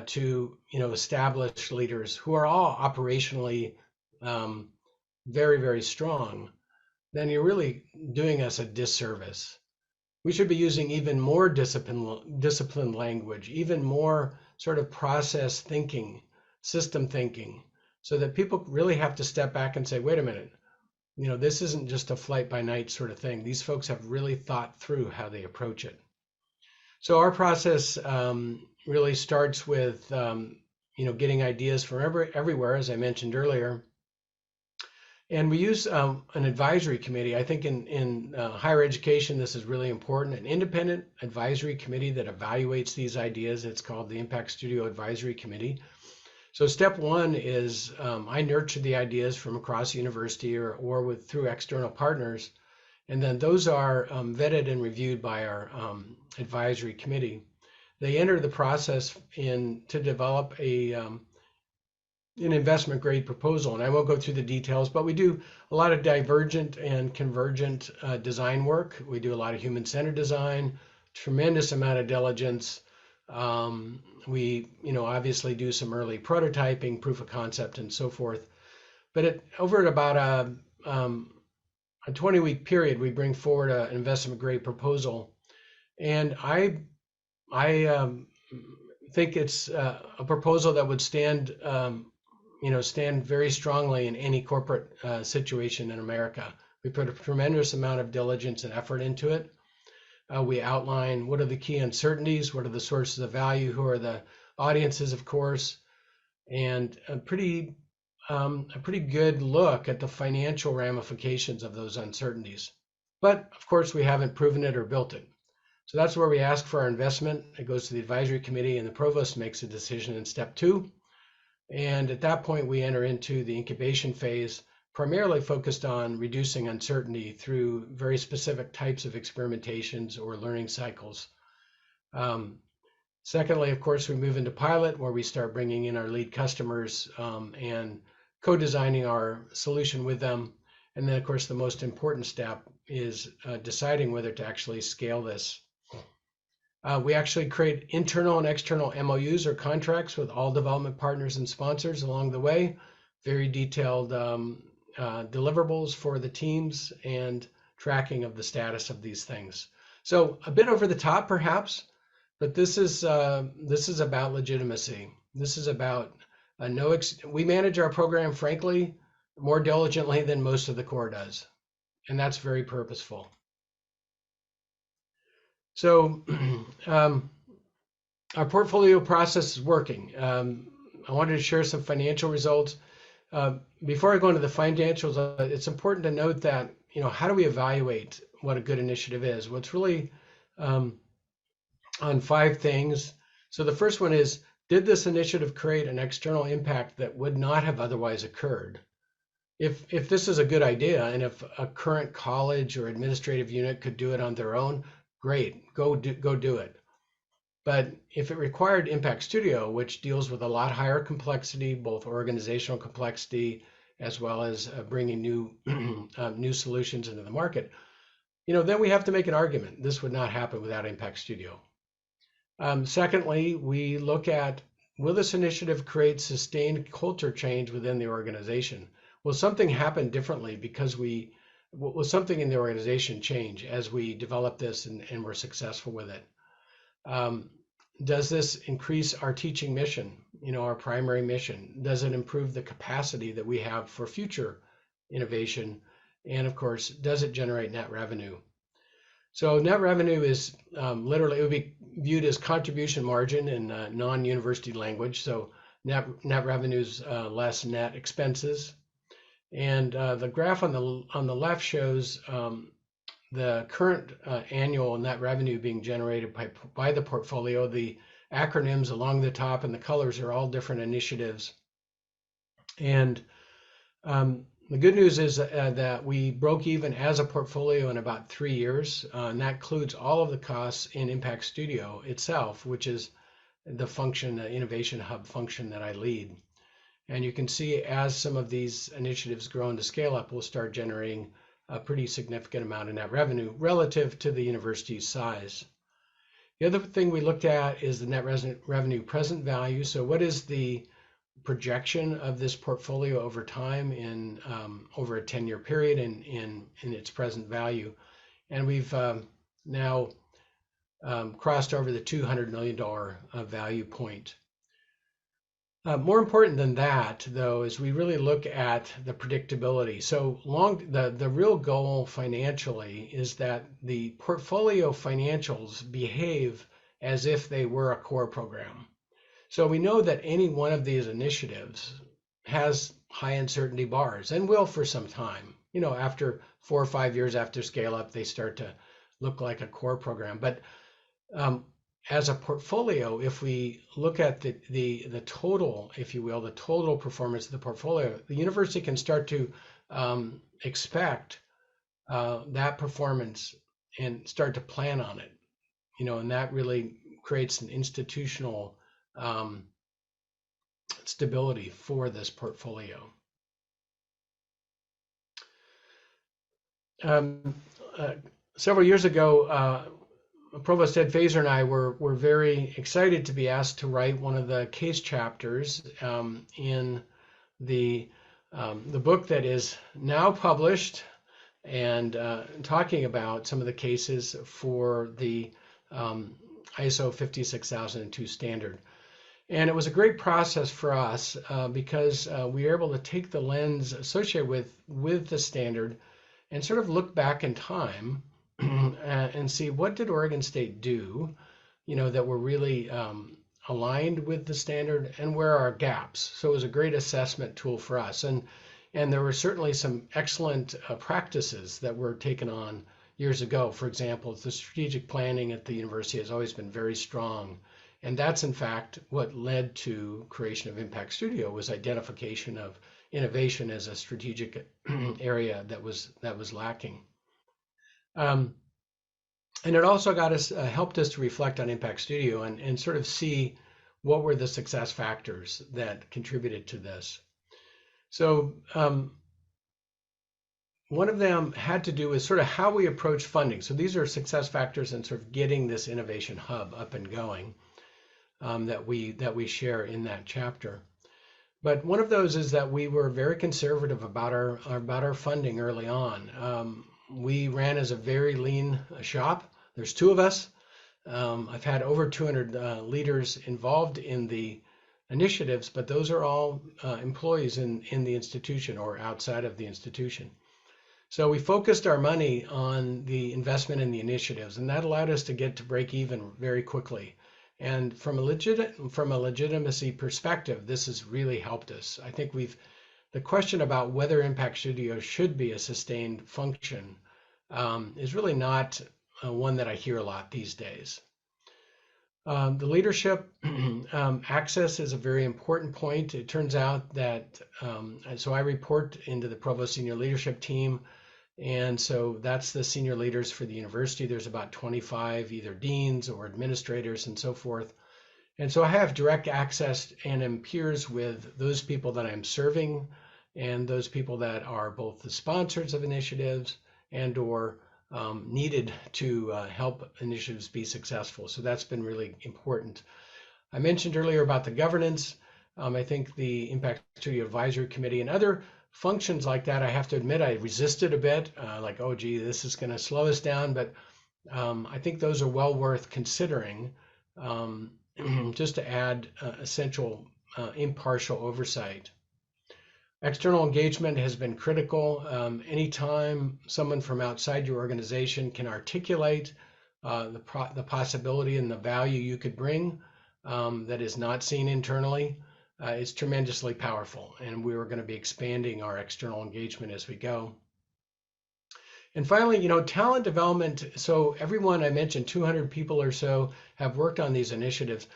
to established leaders who are all operationally very, very strong, then you're really doing us a disservice. We should be using even more disciplined language, even more sort of process thinking, system thinking, so that people really have to step back and say, wait a minute, this isn't just a flight by night sort of thing. These folks have really thought through how they approach it. So our process really starts with, getting ideas from everywhere, as I mentioned earlier. And we use an advisory committee. I think in higher education, this is really important. An independent advisory committee that evaluates these ideas. It's called the Impact Studio Advisory Committee. So step one is I nurture the ideas from across the university or through external partners. And then those are vetted and reviewed by our advisory committee. They enter the process to develop a an investment grade proposal. And I won't go through the details, but we do a lot of divergent and convergent design work. We do a lot of human-centered design, tremendous amount of diligence. We, obviously do some early prototyping, proof of concept, and so forth. But over at about a 20-week period, we bring forward an investment grade proposal, and I think it's a proposal that would stand very strongly in any corporate situation in America. We put a tremendous amount of diligence and effort into it. We outline what are the key uncertainties, what are the sources of value, who are the audiences, of course, and a pretty good look at the financial ramifications of those uncertainties. But of course, we haven't proven it or built it. So that's where we ask for our investment. It goes to the advisory committee, and the provost makes a decision in step 2. And at that point, we enter into the incubation phase, primarily focused on reducing uncertainty through very specific types of experimentations or learning cycles. Secondly, of course, we move into pilot, where we start bringing in our lead customers and co-designing our solution with them. And then, of course, the most important step is deciding whether to actually scale this. We actually create internal and external MOUs or contracts with all development partners and sponsors along the way, very detailed deliverables for the teams and tracking of the status of these things. So a bit over the top, perhaps, but this is about legitimacy. This is about we manage our program, frankly, more diligently than most of the Corps does, and that's very purposeful. So our portfolio process is working. I wanted to share some financial results. Before I go into the financials, it's important to note that, how do we evaluate what a good initiative is? Well, it's really on 5 things. So the first one is, did this initiative create an external impact that would not have otherwise occurred? If this is a good idea, and if a current college or administrative unit could do it on their own, great, go do it. But if it required Impact Studio, which deals with a lot higher complexity, both organizational complexity as well as bringing new solutions into the market, then we have to make an argument. This would not happen without Impact Studio. Secondly, we look at, will this initiative create sustained culture change within the organization? Will something happen differently because will something in the organization change as we develop this and we're successful with it? Does this increase our teaching mission, our primary mission? Does it improve the capacity that we have for future innovation? And of course, does it generate net revenue? So net revenue is literally, it would be viewed as contribution margin in non-university language. So net revenues less net expenses. And the graph on the left shows the current annual net revenue being generated by the portfolio. The acronyms along the top and the colors are all different initiatives. And the good news is that we broke even as a portfolio in about 3 years, and that includes all of the costs in Impact Studio itself, which is the function, the innovation hub function that I lead. And you can see as some of these initiatives grow into scale up, we'll start generating a pretty significant amount of net revenue relative to the university's size. The other thing we looked at is the net revenue present value. So what is the projection of this portfolio over time in over a 10-year period in its present value? And we've now crossed over the $200 million value point. More important than that, though, is we really look at the predictability. So the real goal financially is that the portfolio financials behave as if they were a core program. So we know that any one of these initiatives has high uncertainty bars and will for some time. After 4 or 5 years after scale up, they start to look like a core program. But as a portfolio, if we look at the total, if you will, the total performance of the portfolio, the university can start to expect that performance and start to plan on it, and that really creates an institutional stability for this portfolio. Several years ago, Provost Ed Fazer and I were very excited to be asked to write one of the case chapters in the book that is now published and talking about some of the cases for the ISO 56002 standard. And it was a great process for us because we were able to take the lens associated with the standard and sort of look back in time and see what did Oregon State do, that were really aligned with the standard, and where are our gaps. So it was a great assessment tool for us. And there were certainly some excellent practices that were taken on years ago. For example, the strategic planning at the university has always been very strong. And that's in fact what led to creation of Impact Studio, was identification of innovation as a strategic area that was lacking. And it also got us, helped us to reflect on Impact Studio and sort of see what were the success factors that contributed to this. So one of them had to do with sort of how we approach funding. So these are success factors in sort of getting this innovation hub up and going that we share in that chapter. But one of those is that we were very conservative about our funding early on. We ran as a very lean shop. There's 2 of us. I've had over 200 leaders involved in the initiatives, but those are all employees in the institution or outside of the institution. So we focused our money on the investment in the initiatives, and that allowed us to get to break even very quickly. And from a legitimacy perspective, this has really helped us. I think the question about whether Impact Studio should be a sustained function is really not one that I hear a lot these days. The leadership access is a very important point. It turns out that, so I report into the Provost Senior Leadership Team, and so that's the senior leaders for the university. There's about 25 either deans or administrators and so forth. And so I have direct access and am peers with those people that I'm serving and those people that are both the sponsors of initiatives and or needed to help initiatives be successful. So that's been really important. I mentioned earlier about the governance. I think the Impact Studio Advisory Committee and other functions like that, I have to admit, I resisted a bit, like, oh, gee, this is going to slow us down. But I think those are well worth considering just to add essential impartial oversight. External engagement has been critical. Anytime someone from outside your organization can articulate the possibility and the value you could bring that is not seen internally, is tremendously powerful. And we are going to be expanding our external engagement as we go. And finally, talent development. So everyone, I mentioned 200 people or so have worked on these initiatives.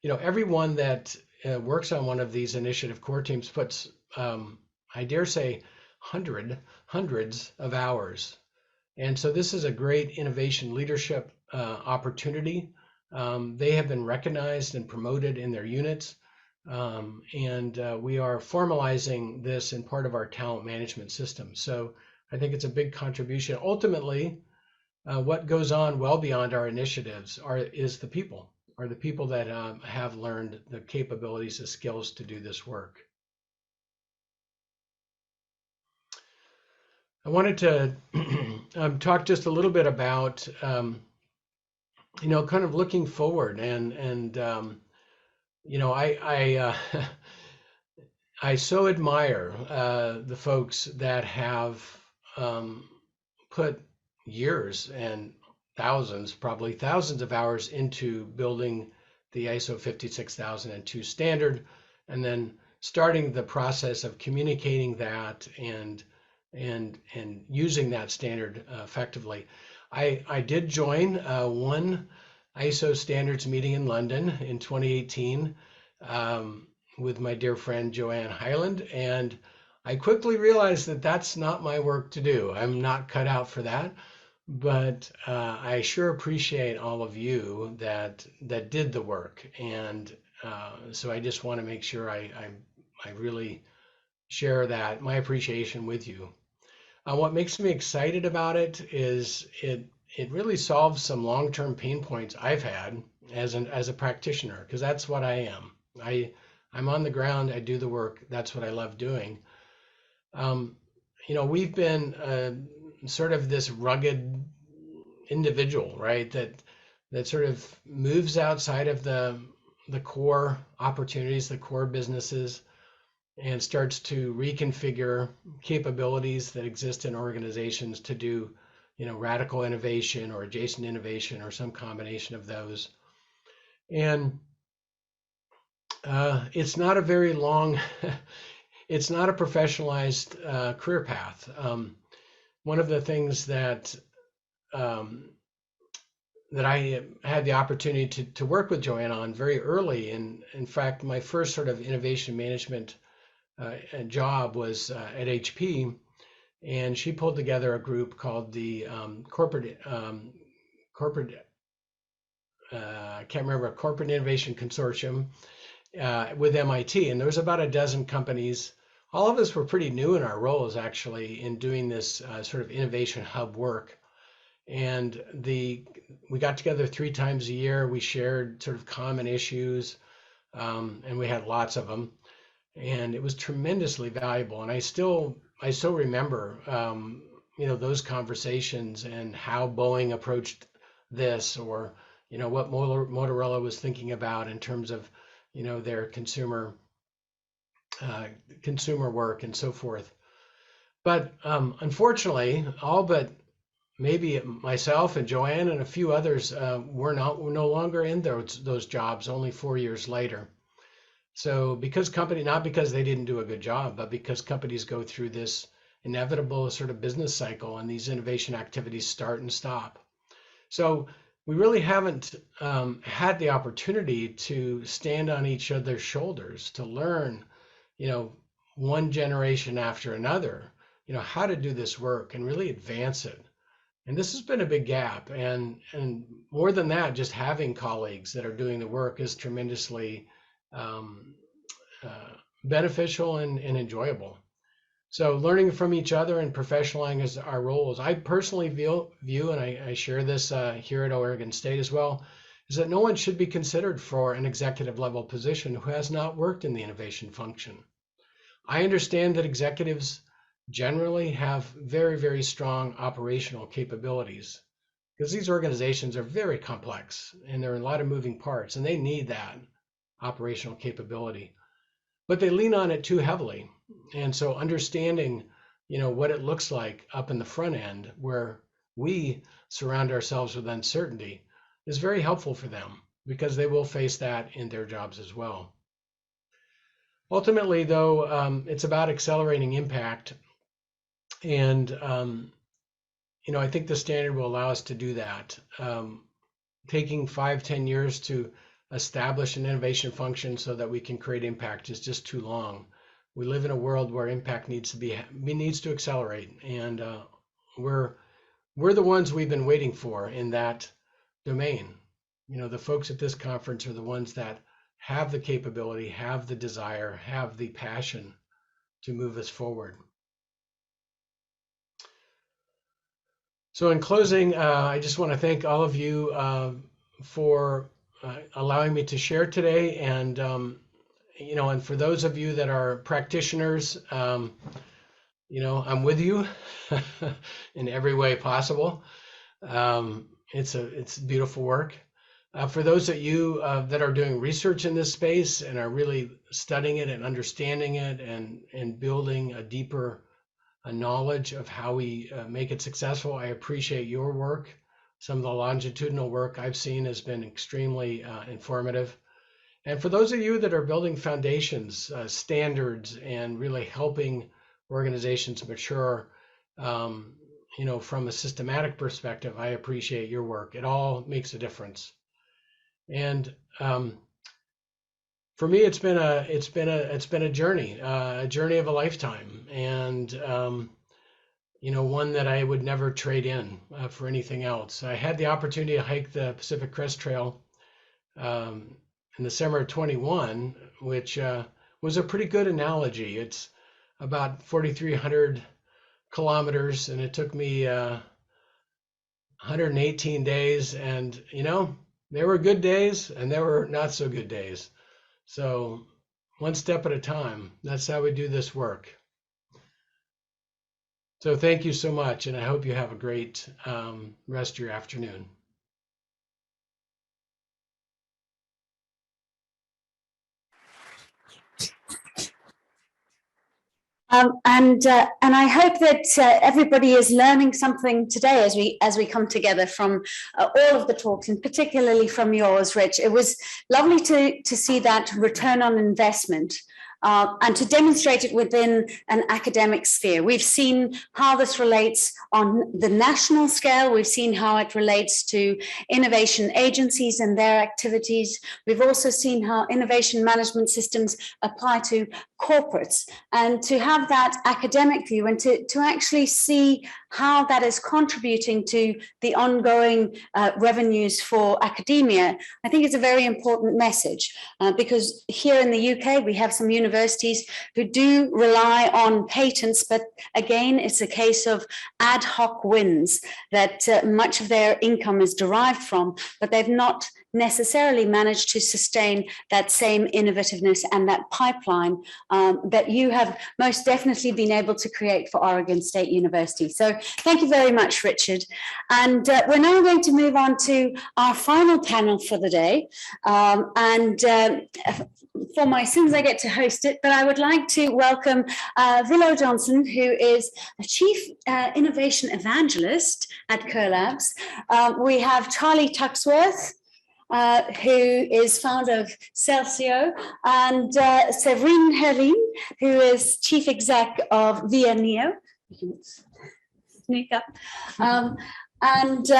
Everyone that works on one of these initiative core teams puts, I dare say, hundreds of hours. And so this is a great innovation leadership opportunity. They have been recognized and promoted in their units. And we are formalizing this in part of our talent management system. So I think it's a big contribution. Ultimately, what goes on well beyond our initiatives are the people that have learned the capabilities, the skills to do this work. I wanted to talk just a little bit about, kind of looking forward and I so admire the folks that have put years and probably thousands of hours into building the ISO 56002 standard, and then starting the process of communicating that and using that standard effectively. I did join one ISO standards meeting in London in 2018 with my dear friend Joanne Hyland, and I quickly realized that that's not my work to do. I'm not cut out for that, but I sure appreciate all of you that did the work, and So I just want to make sure I really share that, my appreciation with you. What makes me excited about it is it really solves some long-term pain points I've had as a practitioner, because that's what I am. I'm on the ground, I do the work, that's what I love doing. You know, we've been sort of this rugged individual, right? That sort of moves outside of the core opportunities, the core businesses, and starts to reconfigure capabilities that exist in organizations to do, you know, radical innovation or adjacent innovation or some combination of those. And it's not a very long, it's not a professionalized career path. One of the things that that I had the opportunity to work with Joanne on very early, and in fact, my first sort of innovation management job was at HP, and she pulled together a group called the Corporate I can't remember, Corporate Innovation Consortium with MIT, and there was about a dozen companies. All of us were pretty new in our roles, actually, in doing this sort of innovation hub work. And we got together 3 times a year. We shared sort of common issues, and we had lots of them. And it was tremendously valuable. And I still remember, you know, those conversations and how Boeing approached this, or, you know, what Motorola was thinking about in terms of, you know, their consumer work and so forth. But unfortunately, all but maybe myself and Joanne and a few others were no longer in those jobs only 4 years later. So not because they didn't do a good job, but because companies go through this inevitable sort of business cycle, and these innovation activities start and stop. So we really haven't had the opportunity to stand on each other's shoulders, to learn, you know, one generation after another, you know, how to do this work and really advance it. And this has been a big gap. And more than that, just having colleagues that are doing the work is tremendously beneficial and enjoyable. So learning from each other and professionalizing our roles, I personally view, and I share this here at Oregon State as well, is that no one should be considered for an executive level position who has not worked in the innovation function. I understand that executives generally have very, very strong operational capabilities, because these organizations are very complex and there are a lot of moving parts, and they need that operational capability, but they lean on it too heavily. And so understanding, you know, what it looks like up in the front end, where we surround ourselves with uncertainty, is very helpful for them, because they will face that in their jobs as well. Ultimately, though, it's about accelerating impact. And, you know, I think the standard will allow us to do that. Taking 5-10 years to establish an innovation function so that we can create impact is just too long. We live in a world where impact needs to accelerate, and we're the ones we've been waiting for in that domain. You know, the folks at this conference are the ones that have the capability, have the desire, have the passion to move us forward. So in closing, I just want to thank all of you for allowing me to share today. And, you know, and for those of you that are practitioners, you know, I'm with you in every way possible. It's beautiful work. For those of you that are doing research in this space and are really studying it and understanding it and building a deeper knowledge of how we make it successful, I appreciate your work. Some of the longitudinal work I've seen has been extremely informative. And for those of you that are building foundations, standards, and really helping organizations mature, you know, from a systematic perspective, I appreciate your work. It all makes a difference. And for me, it's been a journey of a lifetime, and you know, one that I would never trade in for anything else. I had the opportunity to hike the Pacific Crest Trail in the summer of 21, which was a pretty good analogy. It's about 4,300 kilometers, and it took me 118 days. And, you know, there were good days and there were not so good days. So one step at a time, that's how we do this work. So thank you so much, and I hope you have a great rest of your afternoon. And I hope that everybody is learning something today as we come together from all of the talks, and particularly from yours, Rich. It was lovely to see that return on investment. And to demonstrate it within an academic sphere. We've seen how this relates on the national scale. We've seen how it relates to innovation agencies and their activities. We've also seen how innovation management systems apply to corporates, and to have that academic view and to actually see how that is contributing to the ongoing revenues for academia, I think it's a very important message, because here in the UK, we have some universities who do rely on patents, but again, it's a case of ad hoc wins that much of their income is derived from, but they've not necessarily managed to sustain that same innovativeness and that pipeline that you have most definitely been able to create for Oregon State University. So thank you very much, Richard. And we're now going to move on to our final panel for the day. For my sins, I get to host it, but I would like to welcome Willow Johnson, who is a Chief Innovation Evangelist at CoLabs. We have Charlie Tuxworth, who is founder of Celcio, and Severine Herlin, who is Chief Exec of Via Neo. You can sneak up. And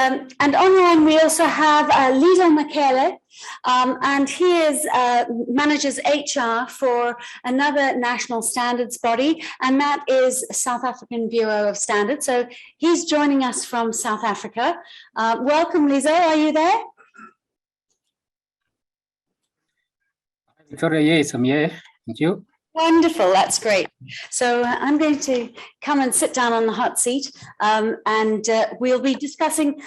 online, we also have Lido Makele, and he is manages HR for another national standards body, and that is South African Bureau of Standards. So he's joining us from South Africa. Welcome, Lizo. Are you there? Victoria, yes, I'm here. Thank you. Wonderful, that's great. So I'm going to come and sit down on the hot seat, and we'll be discussing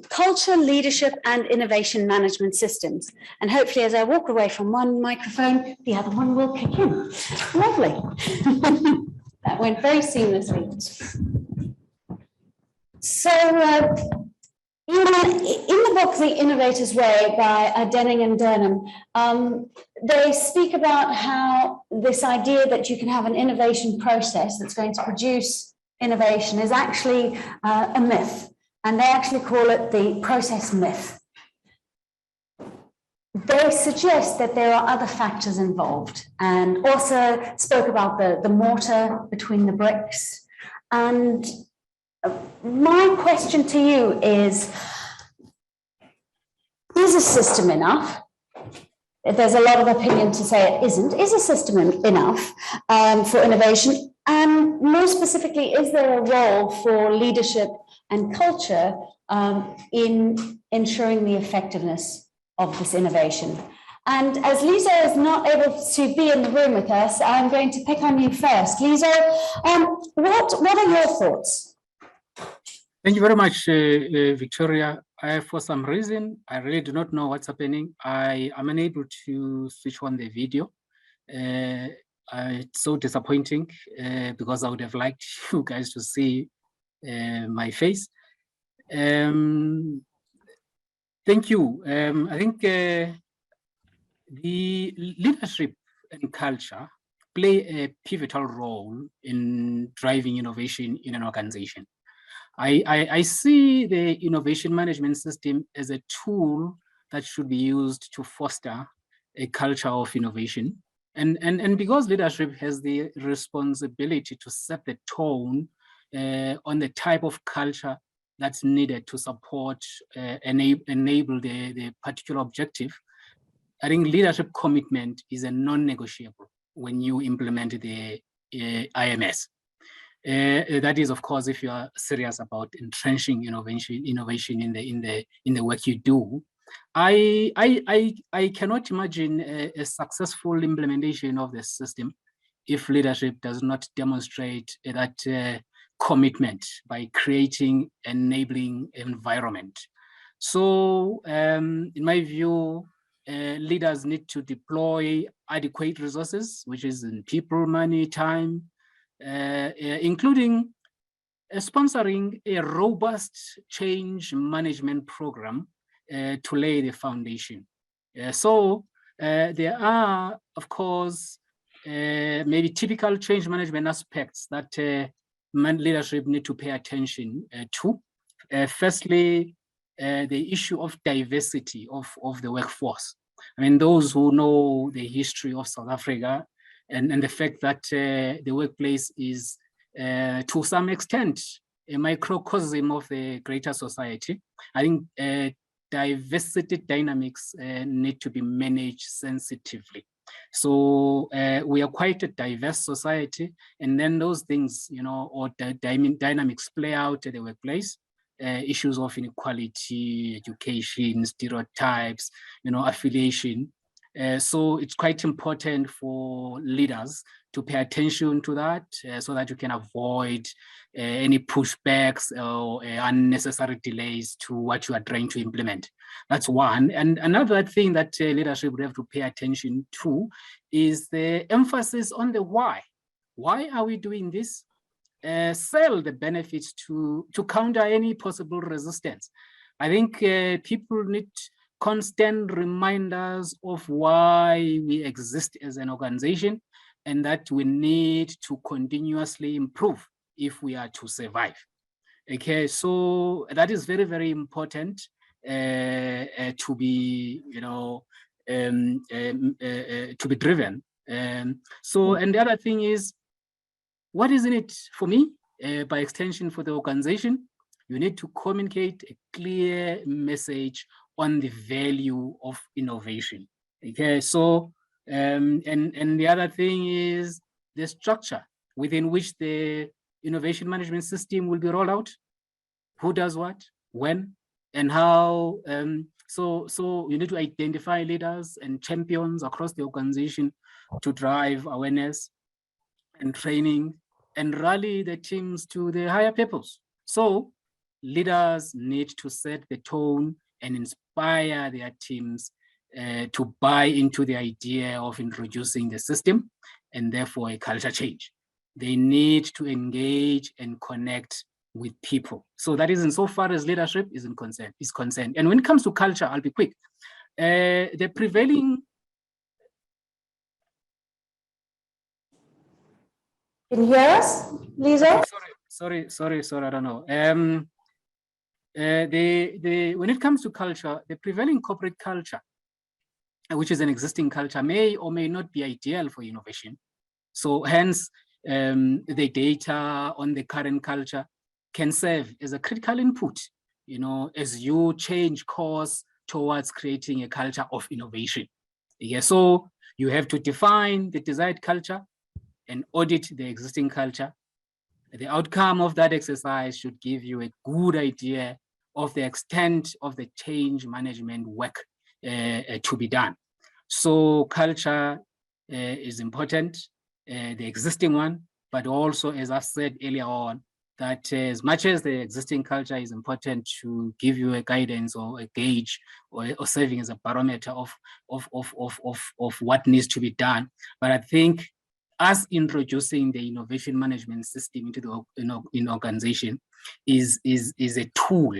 culture, leadership, and innovation management systems. And hopefully, as I walk away from one microphone, the other one will kick in. Lovely. That went very seamlessly. So, in the book, The Innovator's Way by Denning and Durham, they speak about how this idea that you can have an innovation process that's going to produce innovation is actually a myth, and they actually call it the process myth. They suggest that there are other factors involved, and also spoke about the mortar between the bricks. And my question to you is a system enough? There's a lot of opinion to say it isn't. Is a system enough for innovation? And more specifically, is there a role for leadership and culture in ensuring the effectiveness of this innovation? And as Lisa is not able to be in the room with us, I'm going to pick on you first. Lisa, what are your thoughts? Thank you very much, Victoria. For some reason, I really do not know what's happening. I am unable to switch on the video. It's so disappointing because I would have liked you guys to see my face. Thank you. I think the leadership and culture play a pivotal role in driving innovation in an organization. I see the innovation management system as a tool that should be used to foster a culture of innovation. And because leadership has the responsibility to set the tone on the type of culture that's needed to support, enable the particular objective, I think leadership commitment is a non-negotiable when you implement the IMS. That is, of course, if you are serious about entrenching innovation in the work you do. I cannot imagine a successful implementation of the system if leadership does not demonstrate that commitment by creating enabling environment. So in my view, leaders need to deploy adequate resources, which is in people, money, time, including sponsoring a robust change management program to lay the foundation. So there are, of course, maybe typical change management aspects that leadership need to pay attention to. Firstly, the issue of diversity of the workforce. I mean, those who know the history of South Africa and the fact that the workplace is to some extent a microcosm of the greater society, I think diversity dynamics need to be managed sensitively. So we are quite a diverse society, and then those things, you know, or the dynamics play out at the workplace. Issues of inequality, education, stereotypes, you know, affiliation. So it's quite important for leaders to pay attention to that so that you can avoid any pushbacks or unnecessary delays to what you are trying to implement. That's one. And another thing that leadership would have to pay attention to is the emphasis on the why. Why are we doing this? Sell the benefits to counter any possible resistance. I think people need constant reminders of why we exist as an organization and that we need to continuously improve if we are to survive. Okay, so that is very, very important to be, you know, to be driven. So, and the other thing is, what is in it for me, by extension for the organization? You need to communicate a clear message on the value of innovation. Okay, so and the other thing is the structure within which the innovation management system will be rolled out. Who does what, when, and how? So you need to identify leaders and champions across the organization to drive awareness and training and rally the teams to the higher purpose. So leaders need to set the tone and inspire their teams to buy into the idea of introducing the system and therefore a culture change. They need to engage and connect with people. So that is insofar as leadership is concerned. And when it comes to culture, I'll be quick. The prevailing Can you hear us, Lisa? Sorry, I don't know. When it comes to culture, the prevailing corporate culture, which is an existing culture, may or may not be ideal for innovation. So hence, the data on the current culture can serve as a critical input, you know, as you change course towards creating a culture of innovation. Yeah, so you have to define the desired culture and audit the existing culture. The outcome of that exercise should give you a good idea of the extent of the change management work to be done. So culture is important, the existing one, but also, as I said earlier on, that as much as the existing culture is important to give you a guidance or a gauge or serving as a barometer of what needs to be done, but I think us introducing the innovation management system into the organization is a tool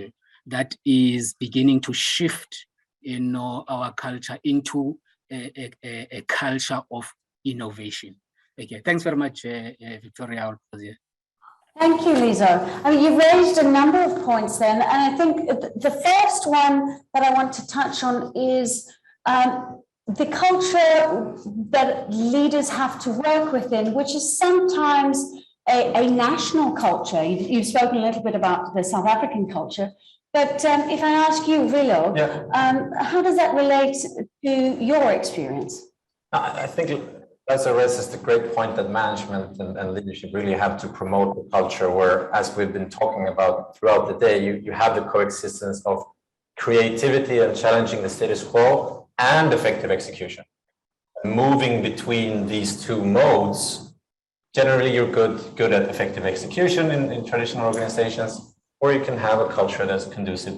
that is beginning to shift, you know, our culture into a culture of innovation. Okay, thanks very much, Victoria. Thank you, Lisa. I mean, you've raised a number of points then, and I think the first one that I want to touch on is the culture that leaders have to work within, which is sometimes a national culture. You've spoken a little bit about the South African culture, but if I ask you, Vilo, how does that relate to your experience? I think that's a great point that management and leadership really have to promote the culture where, as we've been talking about throughout the day, you have the coexistence of creativity and challenging the status quo and effective execution. Moving between these two modes, generally you're good at effective execution in traditional organizations, or you can have a culture that's conducive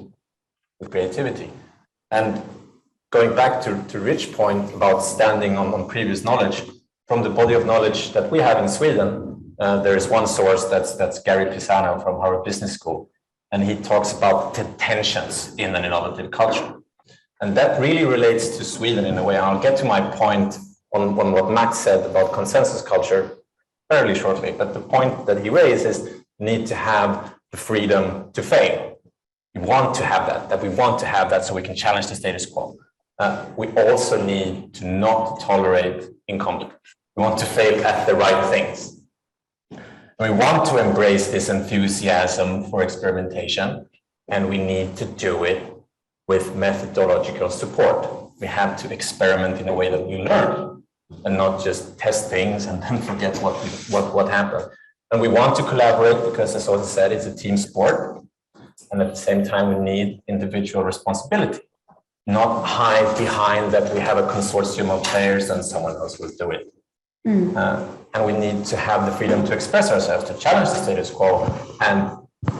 with creativity. And going back to Rich's point about standing on previous knowledge, from the body of knowledge that we have in Sweden, there is one source that's Gary Pisano from Harvard Business School, and he talks about the tensions in an innovative culture. And that really relates to Sweden in a way. I'll get to my point on what Max said about consensus culture fairly shortly. But the point that he raised is need to have the freedom to fail. We want to have that we want to have that so we can challenge the status quo. We also need to not tolerate incompetence. We want to fail at the right things. We want to embrace this enthusiasm for experimentation, and we need to do it with methodological support. We have to experiment in a way that we learn and not just test things and then forget what happened. And we want to collaborate because, as also said, it's a team sport. And at the same time, we need individual responsibility, not hide behind that we have a consortium of players and someone else will do it. And we need to have the freedom to express ourselves, to challenge the status quo. And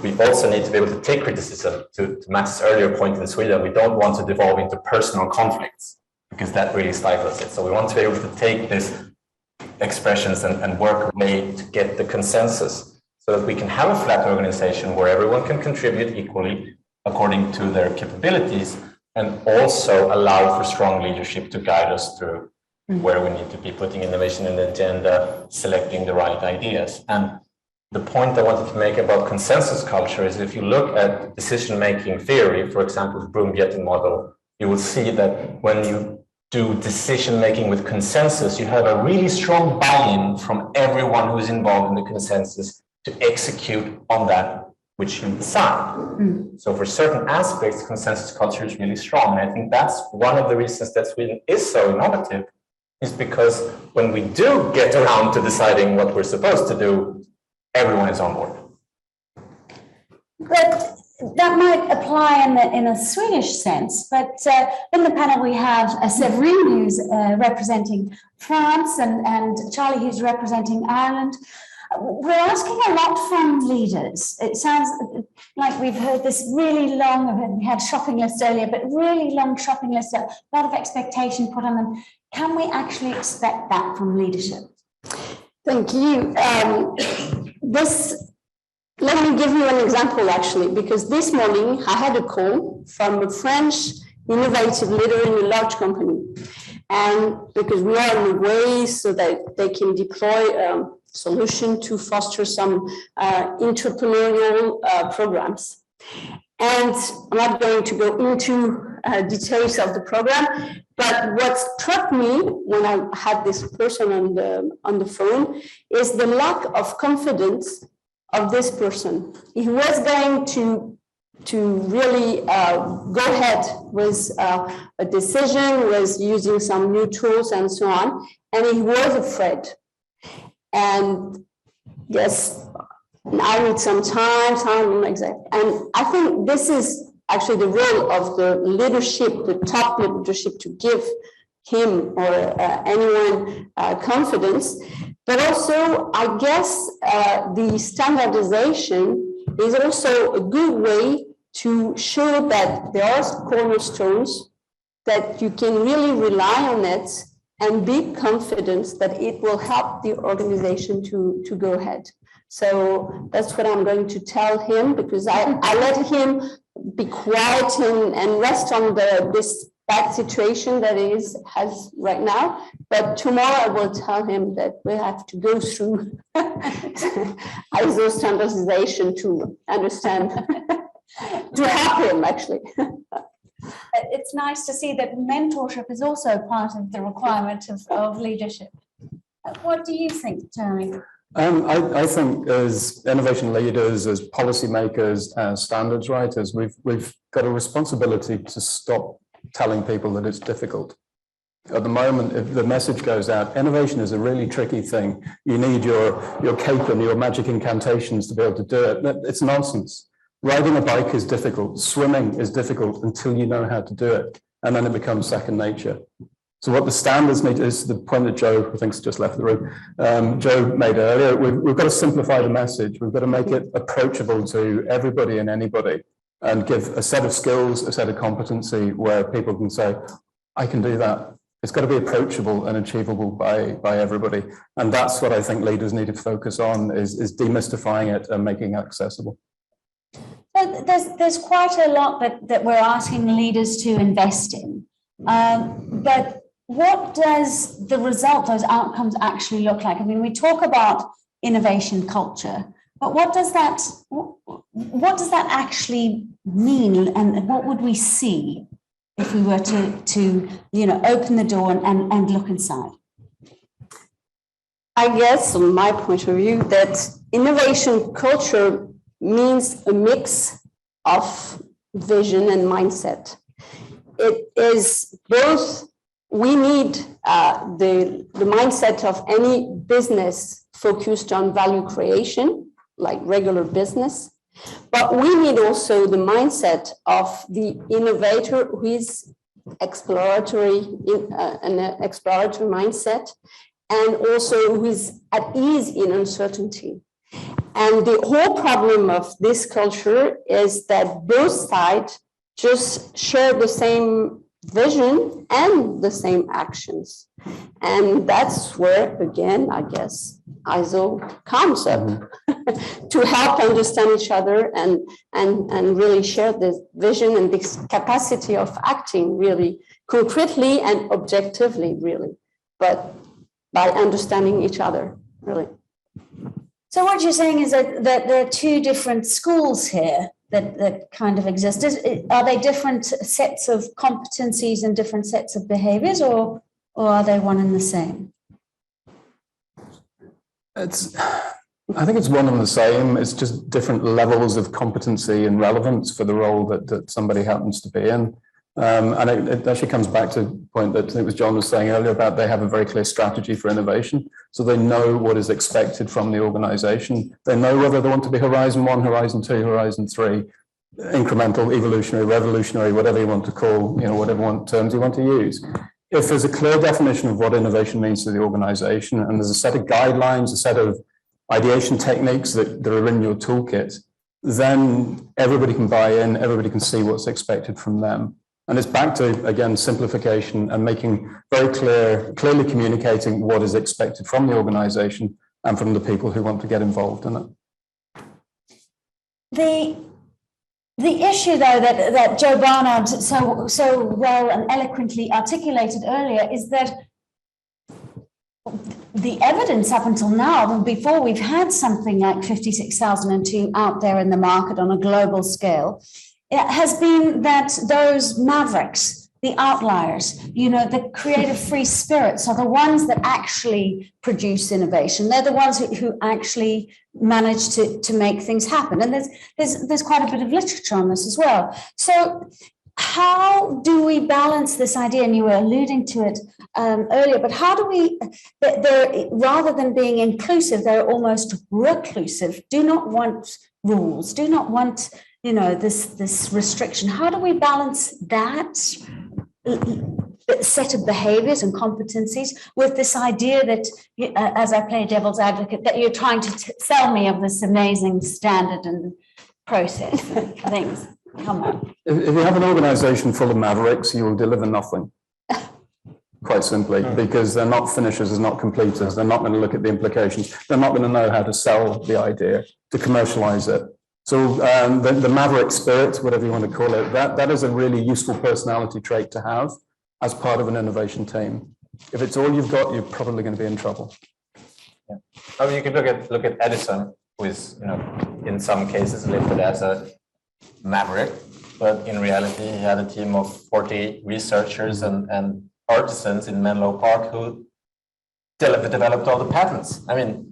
we also need to be able to take criticism. To Max's earlier point in Sweden, we don't want to devolve into personal conflicts because that really stifles it. So we want to be able to take these expressions and work a way to get the consensus so that we can have a flat organization where everyone can contribute equally according to their capabilities and also allow for strong leadership to guide us through where we need to be putting innovation in the agenda, selecting the right ideas. And the point I wanted to make about consensus culture is if you look at decision-making theory, for example, the Broom-Jetting model, you will see that when you do decision-making with consensus, you have a really strong buy-in from everyone who is involved in the consensus to execute on that which you decide. So for certain aspects, consensus culture is really strong. And I think that's one of the reasons that Sweden is so innovative, is because when we do get around to deciding what we're supposed to do, everyone is on board. But that might apply in a Swedish sense. But in the panel, we have Severine, who's representing France, and Charlie, who's representing Ireland. We're asking a lot from leaders. It sounds like we've heard this really long, we had shopping lists earlier, but really long shopping lists, a lot of expectation put on them. Can we actually expect that from leadership? Thank you. Let me give you an example, actually, because this morning I had a call from a French innovative leader in a large company. And because we are on the way so that they can deploy solution to foster some entrepreneurial programs. And I'm not going to go into details of the program, but what struck me when I had this person on the phone is the lack of confidence of this person. He was going to really go ahead with a decision, was using some new tools and so on, and he was afraid. And yes, I need some time, and I think this is actually the role of the leadership, the top leadership, to give him or anyone confidence. But also, I guess the standardization is also a good way to show that there are cornerstones, that you can really rely on it and be confident that it will help the organization to go ahead. So that's what I'm going to tell him, because I let him be quiet and rest on this bad situation that he has right now. But tomorrow I will tell him that we have to go through ISO standardization to understand, to help him actually. It's nice to see that mentorship is also part of the requirement of leadership. What do you think, Tony? I think as innovation leaders, as policymakers, as standards writers, we've got a responsibility to stop telling people that it's difficult. At the moment, if the message goes out, innovation is a really tricky thing. You need your cape and your magic incantations to be able to do it. It's nonsense. Riding a bike is difficult. Swimming is difficult until you know how to do it. And then it becomes second nature. So what the standards need is the point that Joe, I think, just left the room, Joe made earlier. We've got to simplify the message. We've got to make it approachable to everybody and anybody, and give a set of skills, a set of competency where people can say, I can do that. It's got to be approachable and achievable by everybody. And that's what I think leaders need to focus on, is demystifying it and making it accessible. So there's quite a lot that we're asking leaders to invest in. But what does the result, those outcomes actually look like? I mean, we talk about innovation culture, but what does that actually mean, and what would we see if we were to open the door and look inside? I guess, from my point of view, that innovation culture means a mix of vision and mindset. It is both. We need the mindset of any business focused on value creation, like regular business, but we need also the mindset of the innovator who is exploratory, an exploratory mindset, and also who is at ease in uncertainty. And the whole problem of this culture is that both sides just share the same vision and the same actions. And that's where, again, I guess, ISO comes up to help understand each other and really share this vision and this capacity of acting really concretely and objectively, really, but by understanding each other, really. So what you're saying is that there are two different schools here that kind of exist. Are they different sets of competencies and different sets of behaviors, or are they one and the same? I think it's one and the same. It's just different levels of competency and relevance for the role that somebody happens to be in. And it actually comes back to the point that it was John was saying earlier about they have a very clear strategy for innovation. So they know what is expected from the organization. They know whether they want to be Horizon 1, Horizon 2, Horizon 3, incremental, evolutionary, revolutionary, whatever you want to call, whatever terms you want to use. If there's a clear definition of what innovation means to the organization, and there's a set of guidelines, a set of ideation techniques that are in your toolkit, then everybody can buy in, everybody can see what's expected from them. And it's back to, again, simplification and making very clearly communicating what is expected from the organization and from the people who want to get involved in it. The issue, though, that Joe Barnard so well and eloquently articulated earlier is that the evidence up until now, before we've had something like 56,002 out there in the market on a global scale, it has been that those mavericks, the outliers, the creative free spirits are the ones that actually produce innovation. They're the ones who actually manage to make things happen. And there's quite a bit of literature on this as well. So how do we balance this idea? And you were alluding to it earlier, but how do we, rather than being inclusive, they're almost reclusive, do not want rules, do not want this restriction. How do we balance that set of behaviors and competencies with this idea that, as I play devil's advocate, that you're trying to sell me of this amazing standard and process and things? Come on. If you have an organization full of mavericks, you will deliver nothing. Quite simply, because they're not finishers, they're not completers, they're not going to look at the implications, they're not going to know how to sell the idea, to commercialize it. So the maverick spirit, whatever you want to call it, that is a really useful personality trait to have as part of an innovation team. If it's all you've got, you're probably going to be in trouble. Yeah. I mean, you could look at Edison, who is, in some cases listed as a maverick, but in reality, he had a team of 40 researchers and artisans in Menlo Park who developed all the patents. I mean,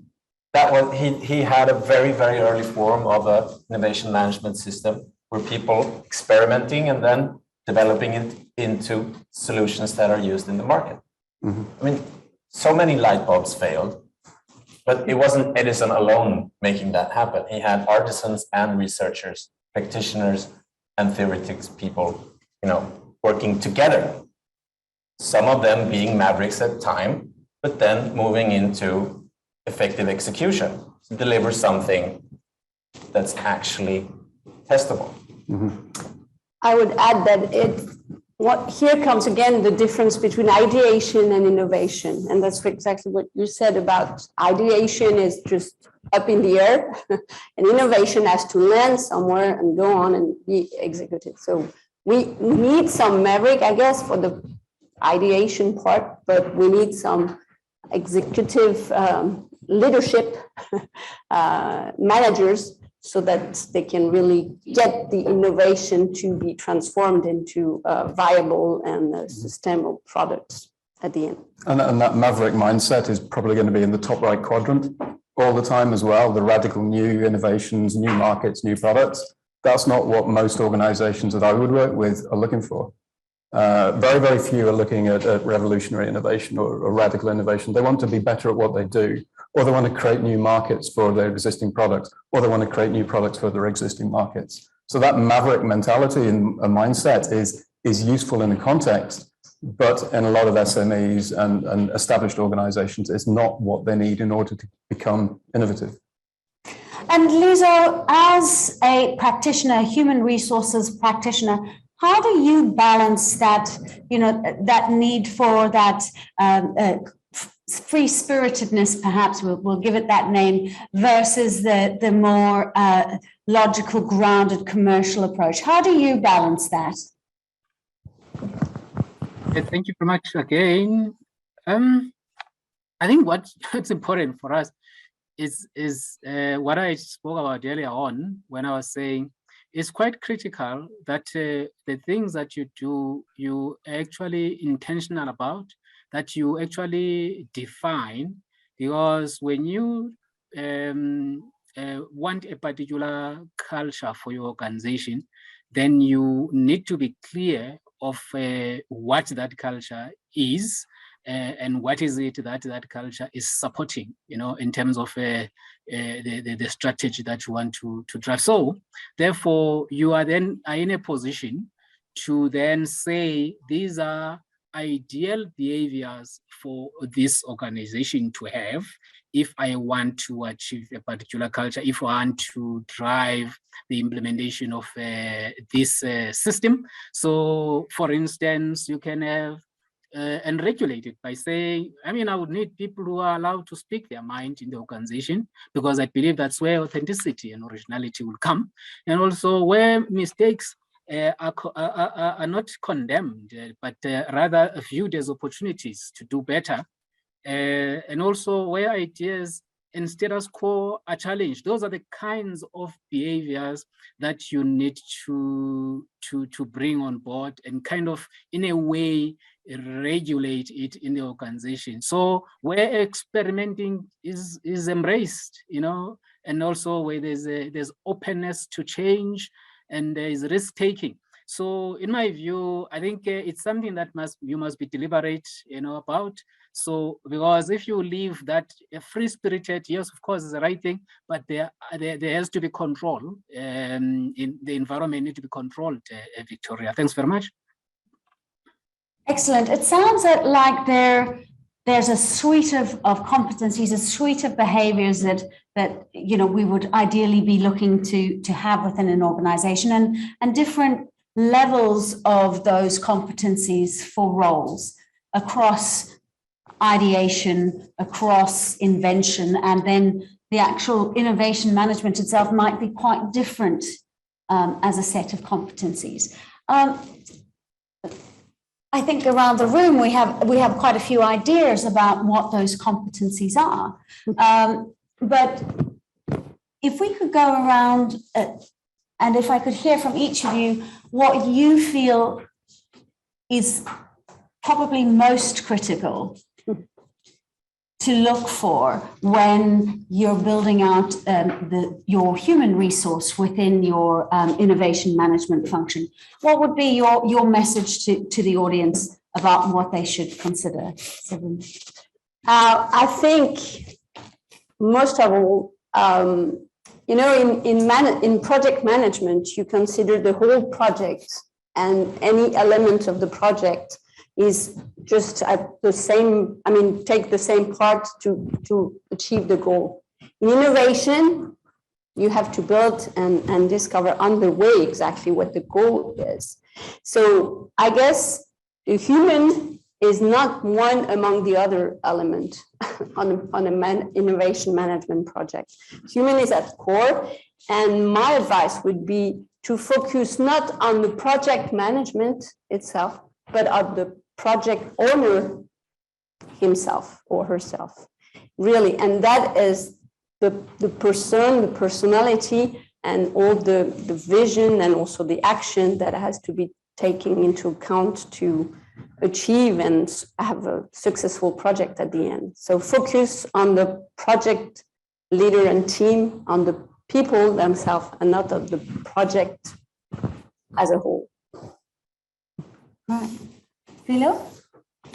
that was he had a very, very early form of an innovation management system where people experimenting and then developing it into solutions that are used in the market. Mm-hmm. I mean, so many light bulbs failed, but it wasn't Edison alone making that happen. He had artisans and researchers practitioners and theoretics people, working together. Some of them being mavericks at time, but then moving into effective execution to deliver something that's actually testable. I would add that here comes again the difference between ideation and innovation. And that's exactly what you said about ideation is just up in the air and innovation has to land somewhere and go on and be executed. So we need some maverick, I guess, for the ideation part, but we need some executive leadership managers so that they can really get the innovation to be transformed into viable and sustainable products at the end. And that maverick mindset is probably going to be in the top right quadrant all the time as well. The radical new innovations, new markets, new products. That's not what most organizations that I would work with are looking for. Very, very few are looking at revolutionary innovation or radical innovation. They want to be better at what they do, or they want to create new markets for their existing products, or they want to create new products for their existing markets. So that maverick mentality and mindset is useful in a context, but in a lot of SMEs and established organizations, it's not what they need in order to become innovative. And Lizo, as a practitioner, a human resources practitioner, how do you balance that, that need for that free-spiritedness, perhaps we'll give it that name, versus the more logical, grounded commercial approach? How do you balance that? Thank you very much again. I think what's important for us is what I spoke about earlier on when I was saying it's quite critical that the things that you do, you actually intentional about, that you actually define, because when you want a particular culture for your organization, then you need to be clear of what that culture is and what is it that that culture is supporting, in terms of the strategy that you want to drive. So therefore, you are then in a position to then say these are ideal behaviors for this organization to have if I want to achieve a particular culture, if I want to drive the implementation of this system. So for instance, you can have and regulate it by saying, I would need people who are allowed to speak their mind in the organization, because I believe that's where authenticity and originality will come. And also where mistakes are not condemned, but rather viewed as opportunities to do better. And also where ideas and status quo are challenged. Those are the kinds of behaviors that you need to bring on board and kind of, in a way, regulate it in the organization. So where experimenting is embraced, and also where there's openness to change and there is risk taking. So in my view, I think it's something that you must be deliberate, about. So because if you leave that free-spirited, yes, of course, it's the right thing, but there has to be control. In the environment need to be controlled. Victoria, thanks very much. Excellent. It sounds like there's a suite of competencies, a suite of behaviors that we would ideally be looking to have within an organization, and different levels of those competencies for roles across ideation, across invention, and then the actual innovation management itself might be quite different as a set of competencies. I think around the room we have quite a few ideas about what those competencies are. But if we could go around and if I could hear from each of you what you feel is probably most critical to look for when you're building out your human resource within your innovation management function. What would be your message to the audience about what they should consider? I think most of all, You know, in project management, you consider the whole project, and any element of the project is just at the same, take the same part to achieve the goal. In innovation, you have to build and discover on the way exactly what the goal is. So I guess the human is not one among the other element on an innovation management project. Human is at core, and my advice would be to focus not on the project management itself, but on the project owner himself or herself, really. And that is the person, the personality, and all the vision and also the action that has to be taken into account to achieve and have a successful project at the end. So focus on the project leader and team, on the people themselves, and not of the project as a whole. Right. Philo?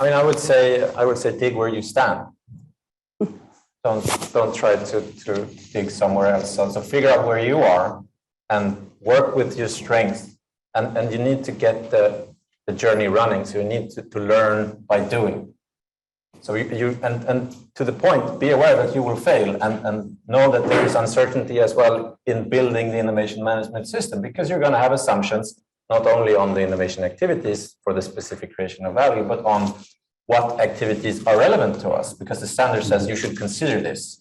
I would say dig where you stand. Don't try to dig somewhere else. So figure out where you are and work with your strengths. And you need to get the journey running. So you need to learn by doing. So and to the point, be aware that you will fail and know that there is uncertainty as well in building the innovation management system, because you're going to have assumptions not only on the innovation activities for the specific creation of value, but on what activities are relevant to us, because the standard says you should consider this.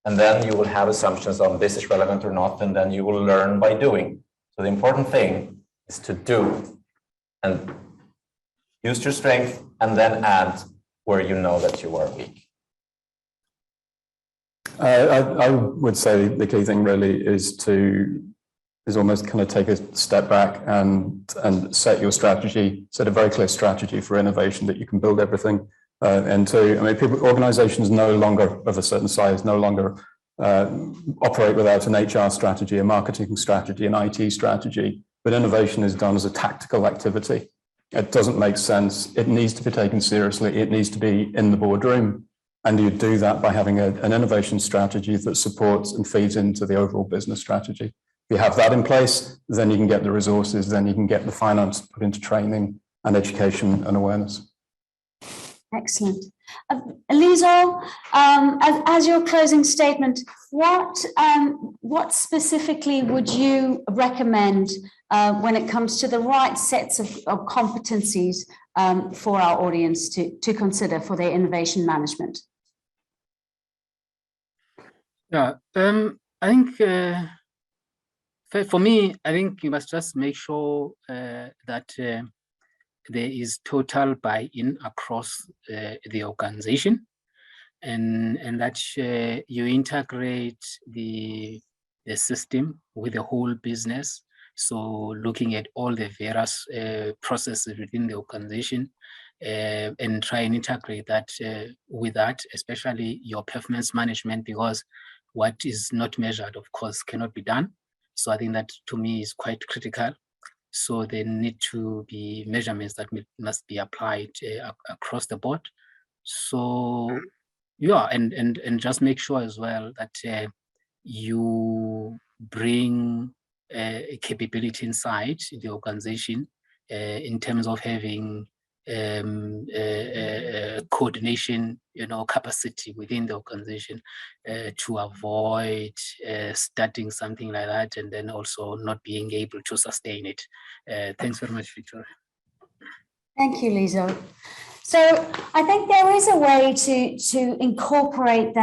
And then you will have assumptions on this is relevant or not, and then you will learn by doing. So the important thing is to do and use your strength and then add where you know that you are weak. I would say the key thing really is almost kind of take a step back and set your strategy, set a very clear strategy for innovation that you can build everything into. Organizations no longer of a certain size no longer operate without an HR strategy, a marketing strategy, an IT strategy, but innovation is done as a tactical activity. It doesn't make sense. It needs to be taken seriously. It needs to be in the boardroom. And you do that by having an innovation strategy that supports and feeds into the overall business strategy. If you have that in place, then you can get the resources, then you can get the finance put into training and education and awareness. Excellent. Elisa, as your closing statement, what specifically would you recommend when it comes to the right sets of competencies for our audience to consider for their innovation management? Yeah, I think for me, I think you must just make sure that there is total buy-in across the organization, and that you integrate the system with the whole business. So looking at all the various processes within the organization and try and integrate that with that, especially your performance management, because what is not measured, of course, cannot be done. So I think that to me is quite critical. So there need to be measurements that must be applied across the board. So yeah, and just make sure as well that you bring a capability inside the organization in terms of having coordination, capacity within the organization to avoid starting something like that and then also not being able to sustain it. Thanks very much, Victoria. Thank you, Lisa. So I think there is a way to incorporate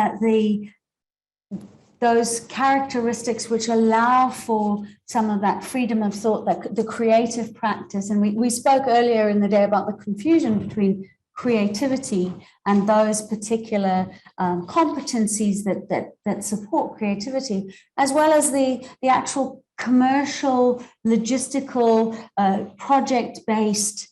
those characteristics which allow for some of that freedom of thought, that the creative practice. And we spoke earlier in the day about the confusion between creativity and those particular competencies that support creativity, as well as the actual commercial, logistical, project-based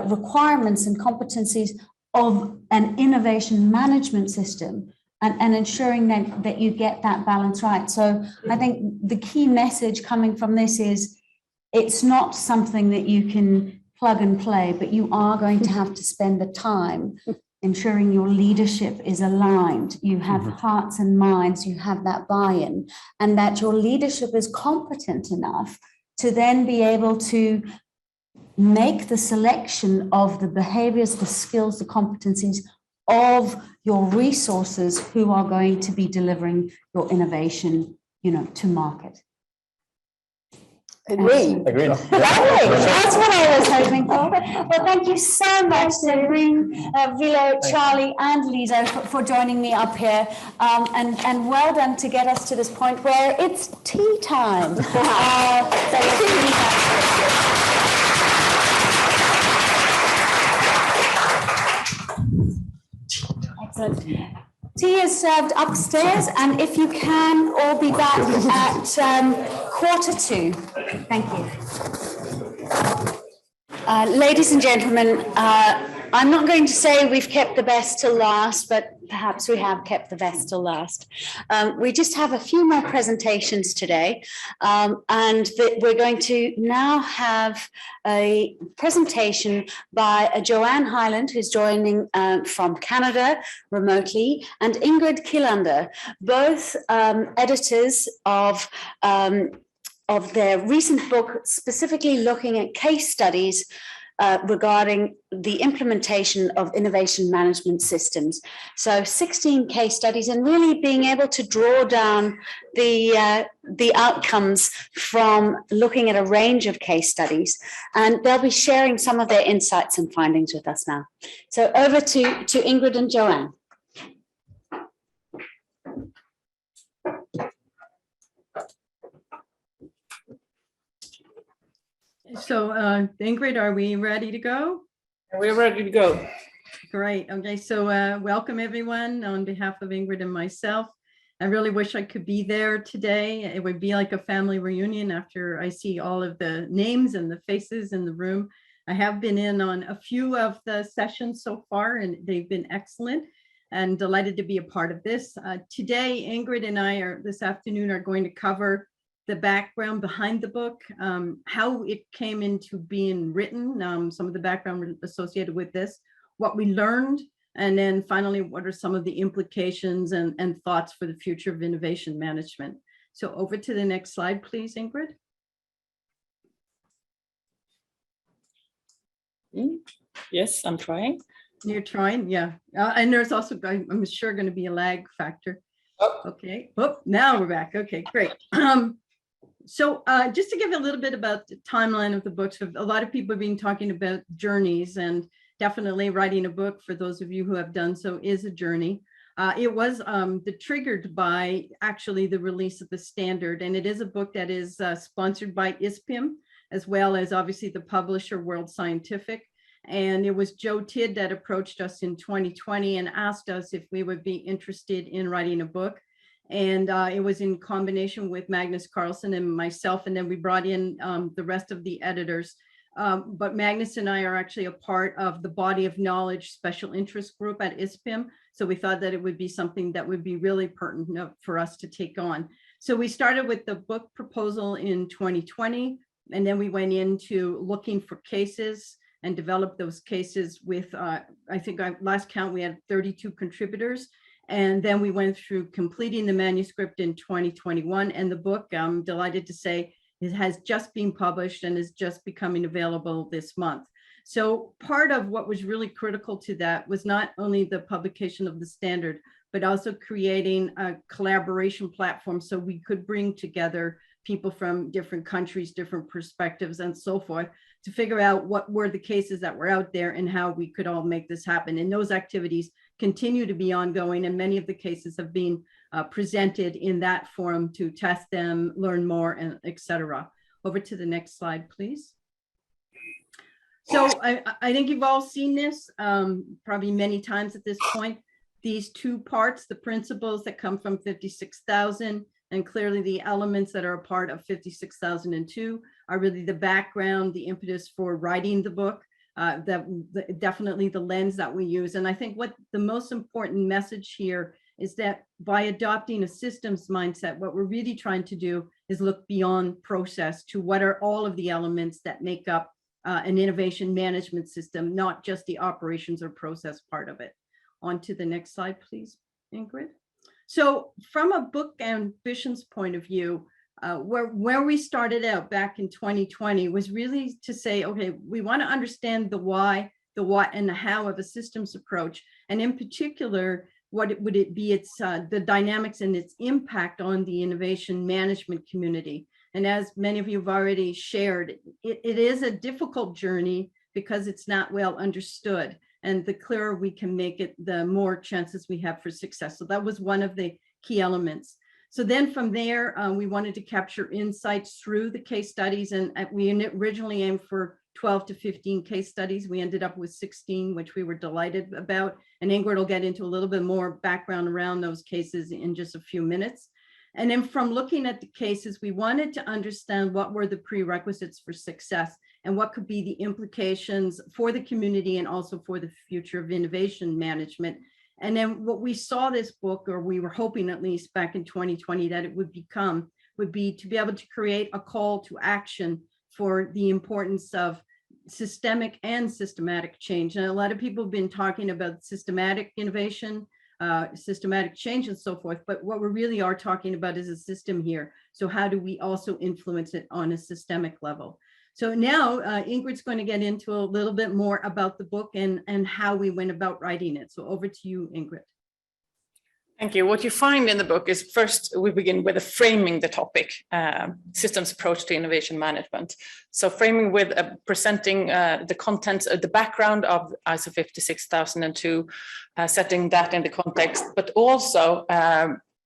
requirements and competencies of an innovation management system. And ensuring that you get that balance right. So I think the key message coming from this is it's not something that you can plug and play, but you are going to have to spend the time ensuring your leadership is aligned, you have hearts and minds, you have that buy-in, and that your leadership is competent enough to then be able to make the selection of the behaviors, the skills, the competencies of your resources who are going to be delivering your innovation, to market. Agreed. Agreed. That's what I was hoping for. Well, thank you so much, Sabrine, Vilo, Charlie, and Lisa for joining me up here. And well done to get us to this point where it's tea time. Excellent. Tea is served upstairs, and if you can, all be back at 1:45. Thank you. Ladies and gentlemen, I'm not going to say we've kept the best till last, but perhaps we have kept the best till last. We just have a few more presentations today, and we're going to now have a presentation by Joanne Hyland, who's joining from Canada remotely, and Ingrid Kielander, both editors of their recent book, specifically looking at case studies regarding the implementation of innovation management systems. So 16 case studies, and really being able to draw down the outcomes from looking at a range of case studies. And they'll be sharing some of their insights and findings with us now. So over to Ingrid and Joanne. So Ingrid, are we ready to go? We're ready to go. Great. Okay, so welcome everyone on behalf of Ingrid and myself. I really wish I could be there today. It would be like a family reunion after I see all of the names and the faces in the room. I have been in on a few of the sessions so far, and they've been excellent, and delighted to be a part of this. Today, Ingrid and I this afternoon are going to cover the background behind the book, how it came into being written, some of the background associated with this, what we learned, and then finally, what are some of the implications and thoughts for the future of innovation management. So over to the next slide, please, Ingrid. Yes, I'm trying. You're trying, yeah. And there's also, I'm sure, going to be a lag factor. Oh. Okay, oh, now we're back. Okay, great. So just to give a little bit about the timeline of the books, a lot of people have been talking about journeys, and definitely writing a book, for those of you who have done so, is a journey. It was triggered by actually the release of the standard, and it is a book that is sponsored by ISPIM, as well as obviously the publisher World Scientific. And it was Joe Tidd that approached us in 2020 and asked us if we would be interested in writing a book. And it was in combination with Magnus Carlsen and myself, and then we brought in the rest of the editors. But Magnus and I are actually a part of the Body of Knowledge Special Interest Group at ISPIM. So we thought that it would be something that would be really pertinent for us to take on. So we started with the book proposal in 2020, and then we went into looking for cases and developed those cases with, I think last count, we had 32 contributors. And then we went through completing the manuscript in 2021, and the book, I'm delighted to say, it has just been published and is just becoming available this month. So part of what was really critical to that was not only the publication of the standard, but also creating a collaboration platform so we could bring together people from different countries, different perspectives, and so forth, to figure out what were the cases that were out there and how we could all make this happen. And those activities continue to be ongoing, and many of the cases have been presented in that forum to test them, learn more, and etc. Over to the next slide, please. So I think you've all seen this probably many times at this point. These two parts, the principles that come from 56,000 and clearly the elements that are a part of 56,002 are really the background, the impetus for writing the book, definitely the lens that we use. And I think what the most important message here is that by adopting a systems mindset, what we're really trying to do is look beyond process to what are all of the elements that make up an innovation management system, not just the operations or process part of it. on to the next slide, please, Ingrid. So from a book ambitions point of view, where we started out back in 2020 was really to say, okay, we want to understand the why, the what, and the how of a systems approach. And in particular, what would it be? It's the dynamics and its impact on the innovation management community. And as many of you have already shared, it is a difficult journey because it's not well understood. And the clearer we can make it, the more chances we have for success. So that was one of the key elements. So then from there, we wanted to capture insights through the case studies, and we originally aimed for 12 to 15 case studies. We ended up with 16, which we were delighted about. And Ingrid will get into a little bit more background around those cases in just a few minutes. And then from looking at the cases, we wanted to understand what were the prerequisites for success and what could be the implications for the community and also for the future of innovation management. And then what we saw this book, or we were hoping at least back in 2020 that it would become, would be to be able to create a call to action for the importance of systemic and systematic change. And a lot of people have been talking about systematic innovation, systematic change and so forth, but what we really are talking about is a system here. So how do we also influence it on a systemic level? So now Ingrid's going to get into a little bit more about the book and how we went about writing it. So over to you, Ingrid. Thank you. What you find in the book is first we begin with framing the topic, systems approach to innovation management. So framing with presenting the contents of the background of ISO 56002, setting that in the context, but also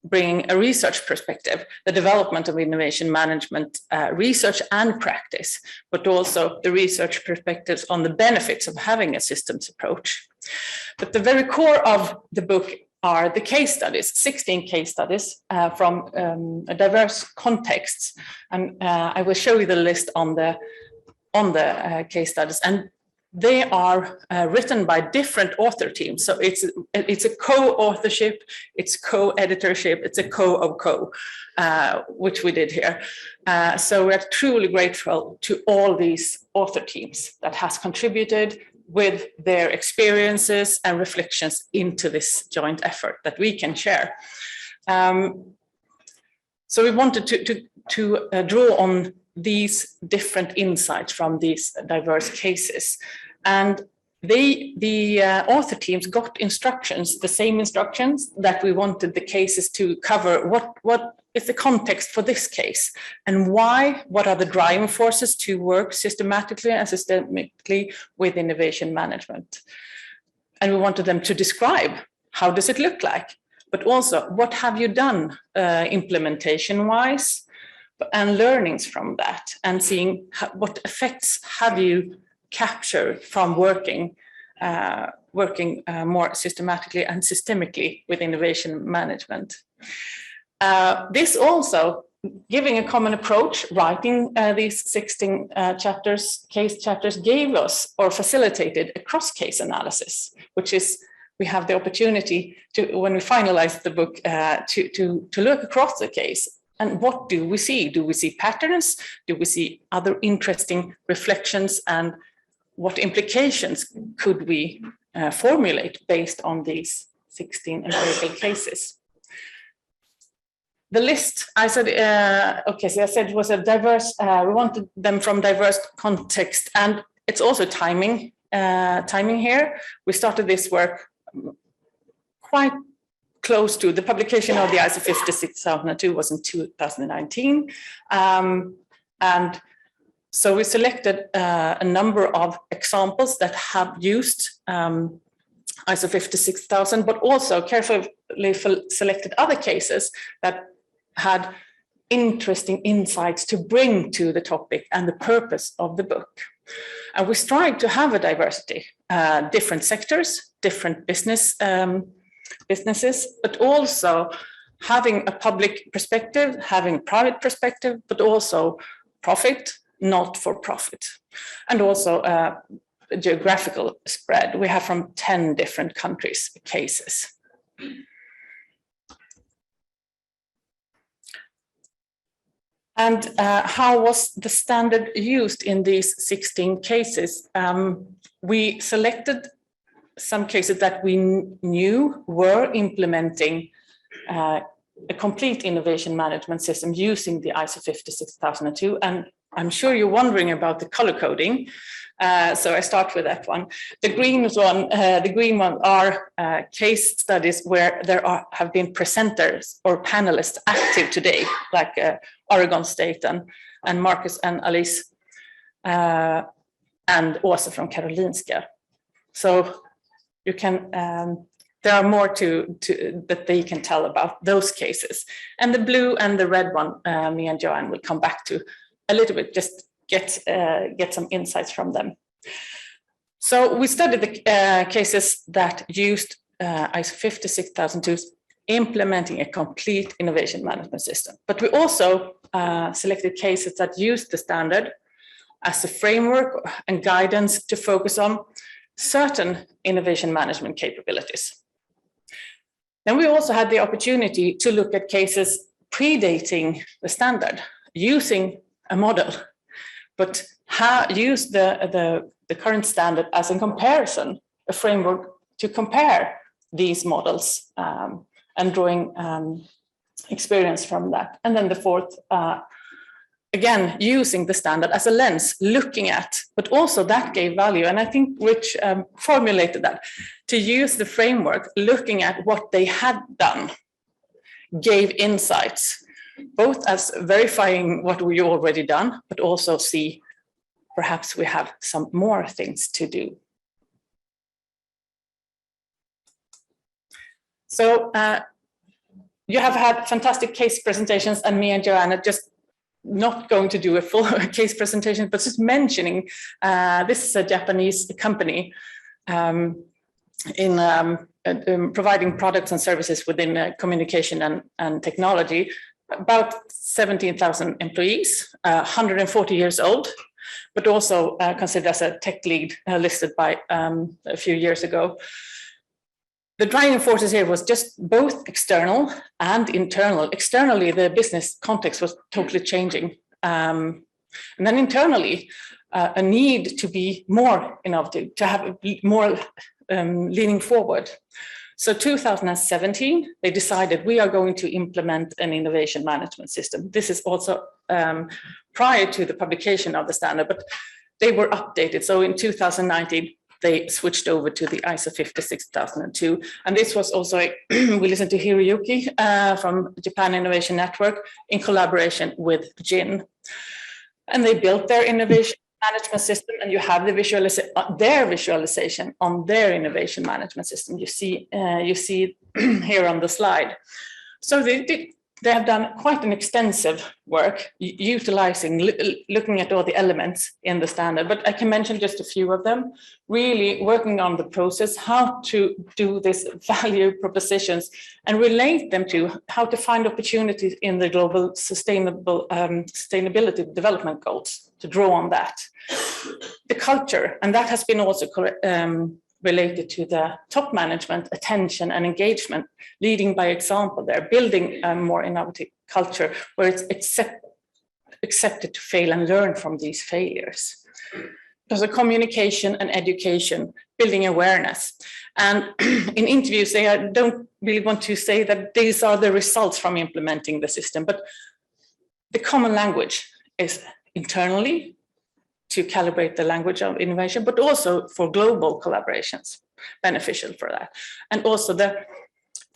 bringing a research perspective, the development of innovation management, research and practice, but also the research perspectives on the benefits of having a systems approach. But the very core of the book are the case studies, 16 case studies from diverse contexts. And I will show you the list on the case studies. And they are written by different author teams. So it's a co-authorship, it's co-editorship, it's a co, which we did here. So we're truly grateful to all these author teams that has contributed with their experiences and reflections into this joint effort that we can share. So we wanted to draw on these different insights from these diverse cases. And the author teams got instructions, the same instructions that we wanted the cases to cover. What is the context for this case and why? What are the driving forces to work systematically and systemically with innovation management? And we wanted them to describe how does it look like, but also what have you done implementation-wise, and learnings from that, and seeing what effects have you captured from working more systematically and systemically with innovation management. This also giving a common approach, writing these 16 case chapters gave us or facilitated a cross-case analysis, which is we have the opportunity to, when we finalize the book, to look across the case. And what do we see? Do we see patterns? Do we see other interesting reflections? And what implications could we formulate based on these 16 empirical cases? The list, I said, so I said it was a diverse, we wanted them from diverse context, and it's also timing here. We started this work quite close to the publication of the ISO 56002 was in 2019. And so we selected a number of examples that have used ISO 56000, but also carefully selected other cases that had interesting insights to bring to the topic and the purpose of the book. And we strive to have a diversity, different sectors, different businesses, but also having a public perspective, having a private perspective, but also profit, not for profit. And also a geographical spread. We have from 10 different countries cases. And how was the standard used in these 16 cases? We selected some cases that we knew were implementing a complete innovation management system using the ISO 56002. And I'm sure you're wondering about the color coding. So I start with that one. The green one are case studies where there have been presenters or panelists active today, like Oregon State and Marcus and Alice, and also from Karolinska. So you can, there are more that they can tell about those cases. And the blue and the red one, me and Joanne will come back to a little bit, just get some insights from them. So we studied the cases that used ISO 56002 implementing a complete innovation management system. But we also selected cases that used the standard as a framework and guidance to focus on certain innovation management capabilities. Then we also had the opportunity to look at cases predating the standard, using a model, but use the current standard as a comparison, a framework to compare these models and drawing experience from that. And then the fourth, again, using the standard as a lens, looking at, but also that gave value. And I think Rich formulated that, to use the framework, looking at what they had done, gave insights, both as verifying what we already done, but also see perhaps we have some more things to do. So you have had fantastic case presentations, and me and Joanna just not going to do a full case presentation, but just mentioning this is a Japanese company in providing products and services within communication and technology. About 17,000 employees, 140 years old, but also considered as a tech lead listed by a few years ago. The driving forces here was just both external and internal. Externally, the business context was totally changing. And then internally, a need to be more innovative, to have more leaning forward. So 2017, they decided we are going to implement an innovation management system. This is also prior to the publication of the standard, but they were updated. So in 2019, they switched over to the ISO 56002. And this was also, we listened to Hiroyuki from Japan Innovation Network in collaboration with JIN. And they built their innovation management system, and you have the their visualization on their innovation management system. You see here on the slide. So they have done quite an extensive work utilizing, looking at all the elements in the standard, but I can mention just a few of them, really working on the process, how to do this value propositions and relate them to how to find opportunities in the global sustainability development goals, to draw on that. The culture, and that has been also related to the top management attention and engagement, leading by example. They're building a more innovative culture where it's accepted to fail and learn from these failures. There's a communication and education, building awareness. And in interviews, they don't really want to say that these are the results from implementing the system, but the common language is internally to calibrate the language of innovation, but also for global collaborations, beneficial for that. And also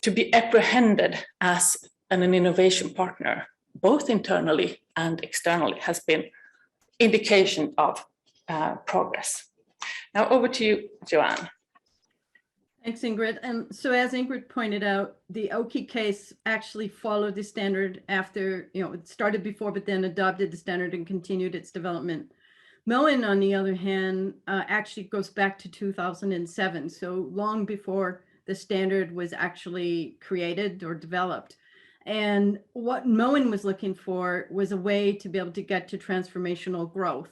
to be apprehended as an innovation partner, both internally and externally, has been indication of progress. Now over to you, Joanne. Thanks, Ingrid. And so as Ingrid pointed out, the Oki case actually followed the standard after, it started before, but then adopted the standard and continued its development. Moen, on the other hand, actually goes back to 2007, so long before the standard was actually created or developed. And what Moen was looking for was a way to be able to get to transformational growth.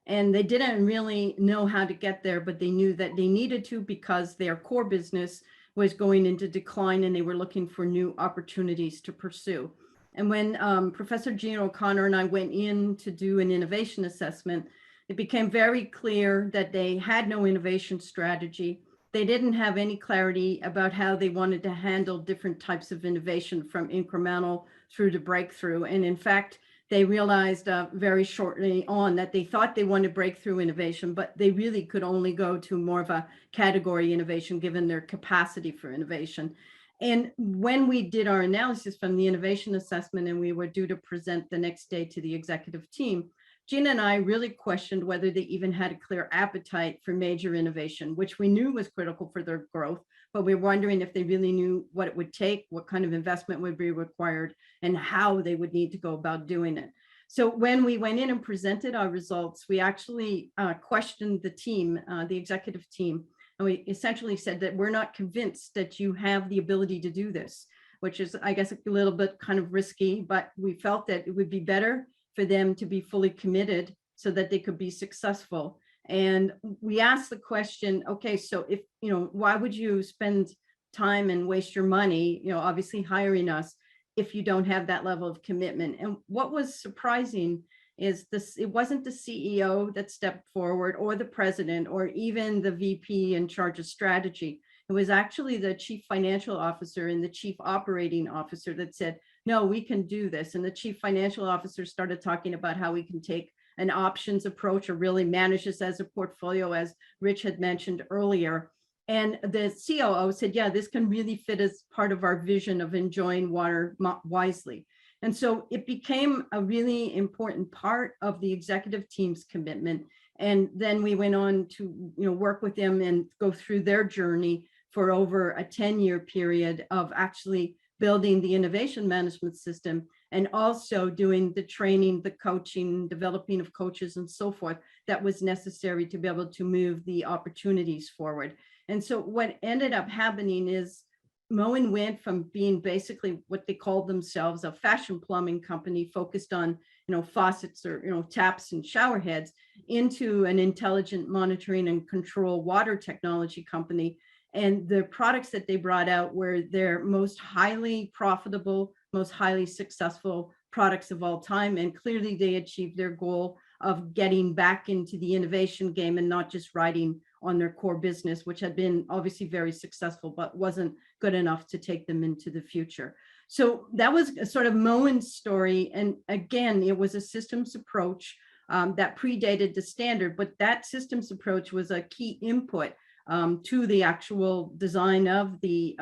And they didn't really know how to get there, but they knew that they needed to because their core business was going into decline and they were looking for new opportunities to pursue. And when Professor Jean O'Connor and I went in to do an innovation assessment, it became very clear that they had no innovation strategy. they didn't have any clarity about how they wanted to handle different types of innovation from incremental through to breakthrough. And in fact, they realized very shortly on that they thought they wanted breakthrough innovation, but they really could only go to more of a category innovation given their capacity for innovation. And when we did our analysis from the innovation assessment and we were due to present the next day to the executive team, Gina and I really questioned whether they even had a clear appetite for major innovation, which we knew was critical for their growth, but we were wondering if they really knew what it would take, what kind of investment would be required, and how they would need to go about doing it. So when we went in and presented our results, we actually questioned the team, the executive team, and we essentially said that we're not convinced that you have the ability to do this, which is, I guess, a little bit kind of risky, but we felt that it would be better for them to be fully committed so that they could be successful. And we asked the question, okay, so if, why would you spend time and waste your money, obviously hiring us if you don't have that level of commitment? And what was surprising is this, it wasn't the CEO that stepped forward or the president or even the VP in charge of strategy. It was actually the chief financial officer and the chief operating officer that said, no, we can do this. And the chief financial officer started talking about how we can take an options approach or really manage this as a portfolio, as Rich had mentioned earlier. And the COO said, yeah, this can really fit as part of our vision of enjoying water wisely. And so it became a really important part of the executive team's commitment. And then we went on to work with them and go through their journey for over a 10-year period of actually building the innovation management system and also doing the training, the coaching, developing of coaches and so forth that was necessary to be able to move the opportunities forward. And so what ended up happening is Moen went from being basically what they called themselves a fashion plumbing company focused on faucets or taps and shower heads into an intelligent monitoring and control water technology company. And the products that they brought out were their most highly profitable, most highly successful products of all time. And clearly they achieved their goal of getting back into the innovation game and not just riding on their core business, which had been obviously very successful, but wasn't good enough to take them into the future. So that was a sort of Moen's story. And again, it was a systems approach that predated the standard, but that systems approach was a key input to the actual design of the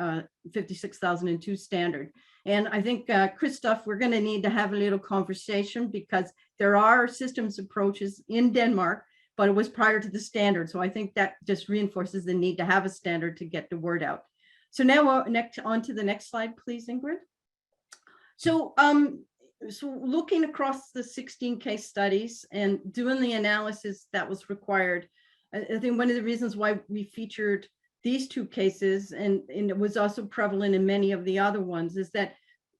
56002 standard. And I think, Christoph, we're going to need to have a little conversation because there are systems approaches in Denmark, but it was prior to the standard. So I think that just reinforces the need to have a standard to get the word out. So now on to the next slide, please, Ingrid. So, so looking across the 16 case studies and doing the analysis that was required, I think one of the reasons why we featured these two cases, and it was also prevalent in many of the other ones, is that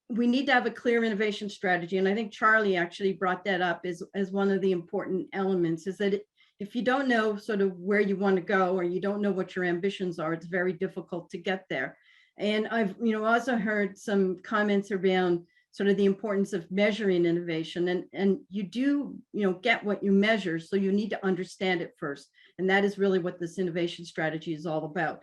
we need to have a clear innovation strategy. And I think Charlie actually brought that up as one of the important elements, is that if you don't know sort of where you want to go, or you don't know what your ambitions are, it's very difficult to get there. And I've also heard some comments around sort of the importance of measuring innovation, and you do get what you measure, so you need to understand it first. And that is really what this innovation strategy is all about.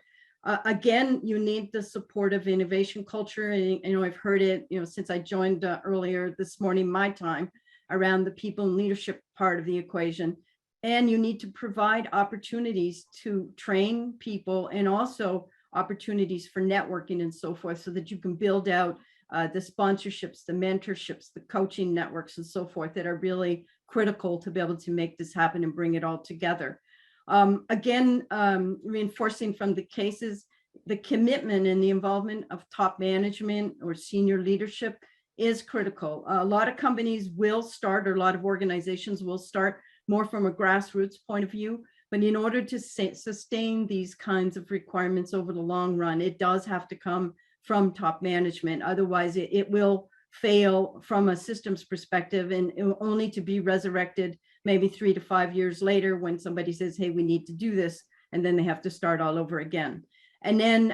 Again, you need the support of innovation culture. And I've heard it since I joined earlier this morning, my time, around the people and leadership part of the equation. And you need to provide opportunities to train people and also opportunities for networking and so forth, so that you can build out the sponsorships, the mentorships, the coaching networks and so forth that are really critical to be able to make this happen and bring it all together. Again, reinforcing from the cases, the commitment and the involvement of top management or senior leadership is critical. A lot of companies will start, or a lot of organizations will start more from a grassroots point of view, but in order to sustain these kinds of requirements over the long run, it does have to come from top management. Otherwise, it will fail from a systems perspective, and it will only to be resurrected maybe 3 to 5 years later when somebody says, hey, we need to do this, and then they have to start all over again. And then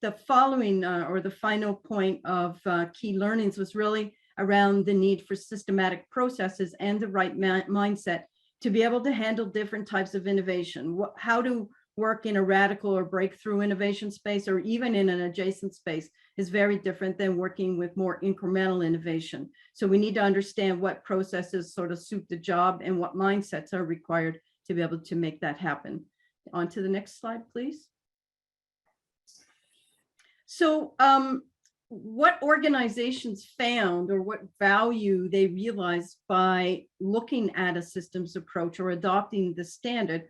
the following or the final point of key learnings was really around the need for systematic processes and the right mindset to be able to handle different types of innovation. How do work in a radical or breakthrough innovation space, or even in an adjacent space, is very different than working with more incremental innovation. So we need to understand what processes sort of suit the job and what mindsets are required to be able to make that happen. On to the next slide, please. So what organizations found, or what value they realized by looking at a systems approach or adopting the standard,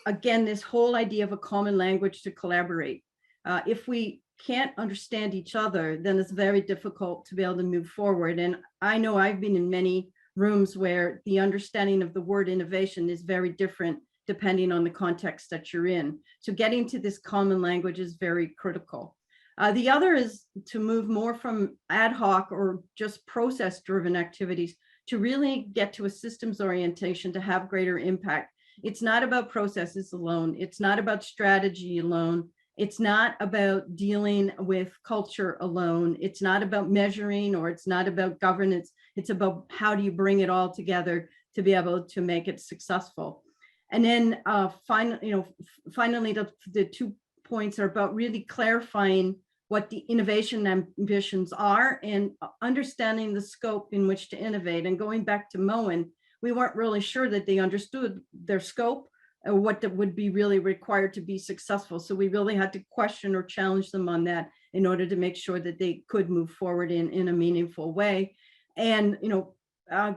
again, this whole idea of a common language to collaborate. If we can't understand each other, then it's very difficult to be able to move forward. And I know I've been in many rooms where the understanding of the word innovation is very different depending on the context that you're in. So getting to this common language is very critical. The other is to move more from ad hoc or just process-driven activities to really get to a systems orientation to have greater impact. It's not about processes alone. It's not about strategy alone. It's not about dealing with culture alone. It's not about measuring, or it's not about governance. It's about how do you bring it all together to be able to make it successful. And then finally, the 2 points are about really clarifying what the innovation ambitions are and understanding the scope in which to innovate. And going back to Moen, we weren't really sure that they understood their scope or what that would be really required to be successful. So we really had to question or challenge them on that in order to make sure that they could move forward in a meaningful way. And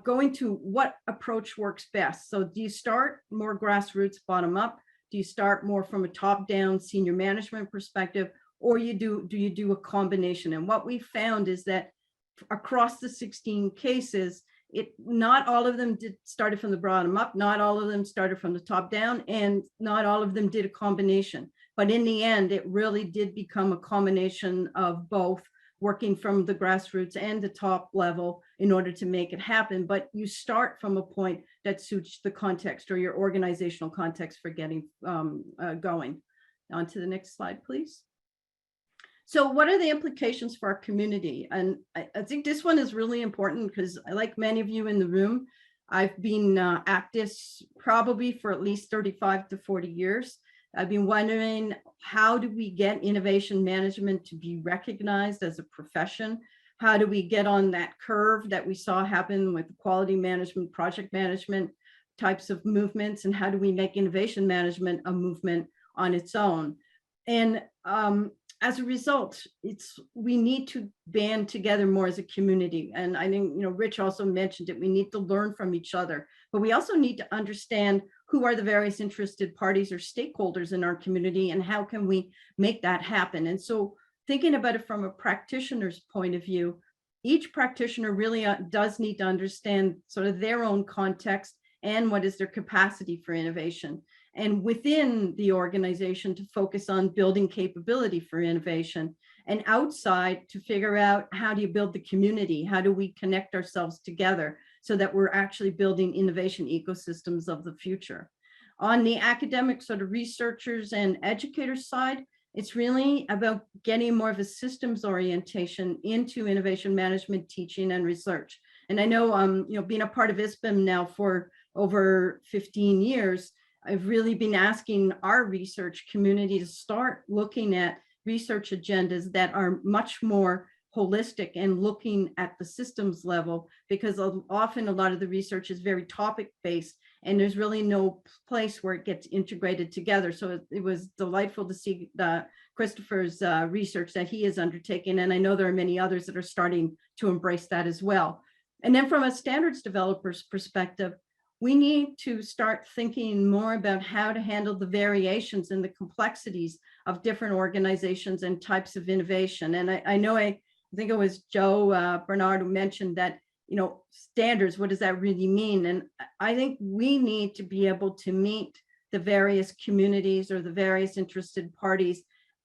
going to what approach works best. So do you start more grassroots, bottom up? Do you start more from a top-down senior management perspective, or do you do a combination? And what we found is that across the 16 cases, not all of them started from the bottom up, not all of them started from the top down, and not all of them did a combination. But in the end, it really did become a combination of both, working from the grassroots and the top level in order to make it happen. But you start from a point that suits the context or your organizational context for getting going. On to the next slide, please. So what are the implications for our community? And I think this one is really important because, like many of you in the room, I've been at this probably for at least 35 to 40 years. I've been wondering, how do we get innovation management to be recognized as a profession? How do we get on that curve that we saw happen with quality management, project management types of movements? And how do we make innovation management a movement on its own? And as a result, we need to band together more as a community. And I think, Rich also mentioned it, we need to learn from each other, but we also need to understand who are the various interested parties or stakeholders in our community and how can we make that happen. And so thinking about it from a practitioner's point of view, each practitioner really does need to understand sort of their own context and what is their capacity for innovation. And within the organization to focus on building capability for innovation, and outside to figure out how do you build the community? How do we connect ourselves together so that we're actually building innovation ecosystems of the future? On the academic sort of researchers and educators side, it's really about getting more of a systems orientation into innovation management, teaching, and research. And I know, being a part of ISPM now for over 15 years, I've really been asking our research community to start looking at research agendas that are much more holistic and looking at the systems level, because often a lot of the research is very topic based and there's really no place where it gets integrated together. So it was delightful to see Christopher's research that he is undertaking. And I know there are many others that are starting to embrace that as well. And then from a standards developer's perspective, we need to start thinking more about how to handle the variations and the complexities of different organizations and types of innovation. And I know, I think it was Joe Bernard who mentioned that, standards, what does that really mean? And I think we need to be able to meet the various communities or the various interested parties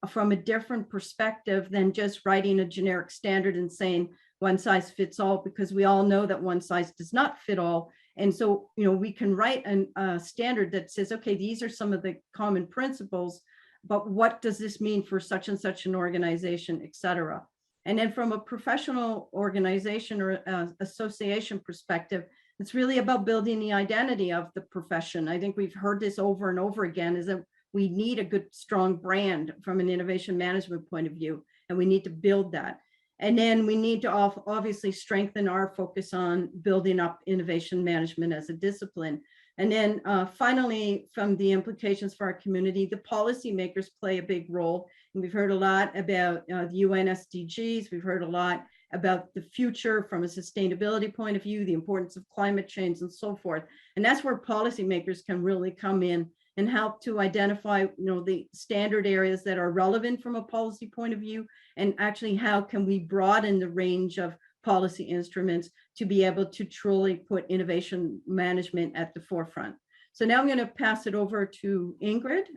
from a different perspective than just writing a generic standard and saying one size fits all, because we all know that one size does not fit all. And so, we can write a standard that says, okay, these are some of the common principles, but what does this mean for such and such an organization, et cetera. And then from a professional organization or association perspective, it's really about building the identity of the profession. I think we've heard this over and over again, is that we need a good, strong brand from an innovation management point of view, and we need to build that. And then we need to obviously strengthen our focus on building up innovation management as a discipline. And then finally, from the implications for our community, the policymakers play a big role. And we've heard a lot about the UN SDGs. We've heard a lot about the future from a sustainability point of view, the importance of climate change and so forth. And that's where policymakers can really come in and help to identify, the standard areas that are relevant from a policy point of view, and actually how can we broaden the range of policy instruments to be able to truly put innovation management at the forefront. So now I'm going to pass it over to Ingrid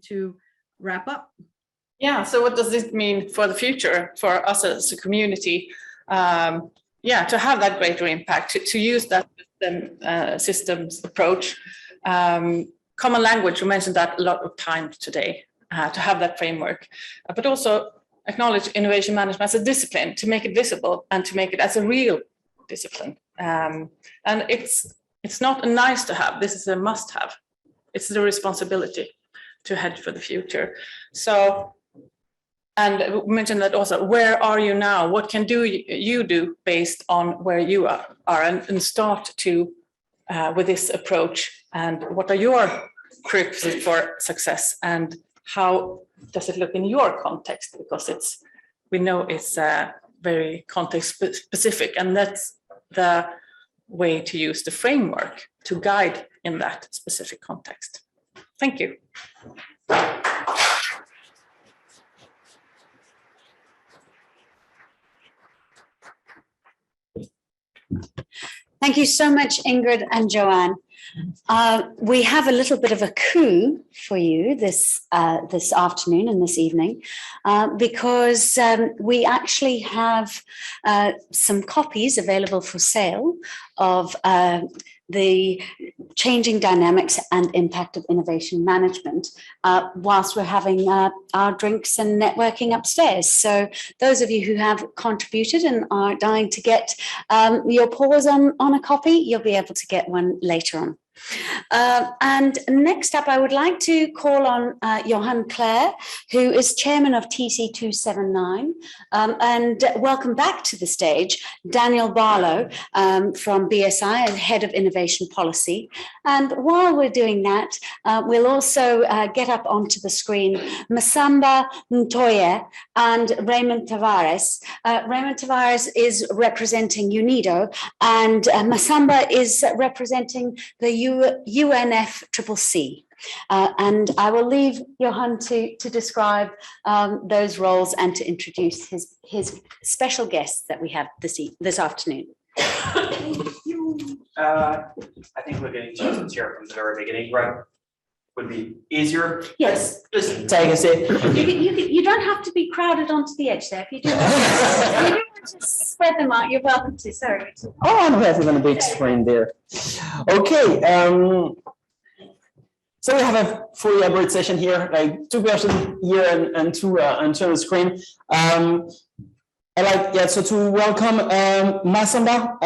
to wrap up. Yeah, so what does this mean for the future for us as a community? To have that greater impact, to use that systems approach. Common language, we mentioned that a lot of times today, to have that framework, but also acknowledge innovation management as a discipline, to make it visible and to make it as a real discipline. And it's not a nice to have, this is a must have. It's the responsibility to head for the future. So, and we mentioned that also, where are you now? What can you do based on where you are and start to with this approach, and what are your prerequisites for success, and how does it look in your context? Because we know it's very context specific, and that's the way to use the framework to guide in that specific context. Thank you. Thank you so much, Ingrid and Joanne. We have a little bit of a coup for you this afternoon and this evening, because we actually have some copies available for sale of the changing dynamics and impact of innovation management whilst we're having our drinks and networking upstairs. So those of you who have contributed and are dying to get your paws on a copy, you'll be able to get one later on. And next up, I would like to call on Johan Clare, who is chairman of TC279, and welcome back to the stage Daniel Barlow from BSI, as head of innovation policy. And while we're doing that, we'll also get up onto the screen Masamba Ntoye and Raymond Tavares. Raymond Tavares is representing UNIDO, and Masamba is representing the UNFCCC. And I will leave Johan to describe those roles and to introduce his special guests that we have this afternoon. I think we're getting to here from the very beginning, right? Would be easier. Yes. Just take a seat. You don't have to be crowded onto the edge there. If you do want to spread them out, you're welcome to. Sorry. Oh, I'm having on a big screen there. Okay. So we have a fully hybrid session here, like 2 persons here and two on the screen. So to welcome Masamba,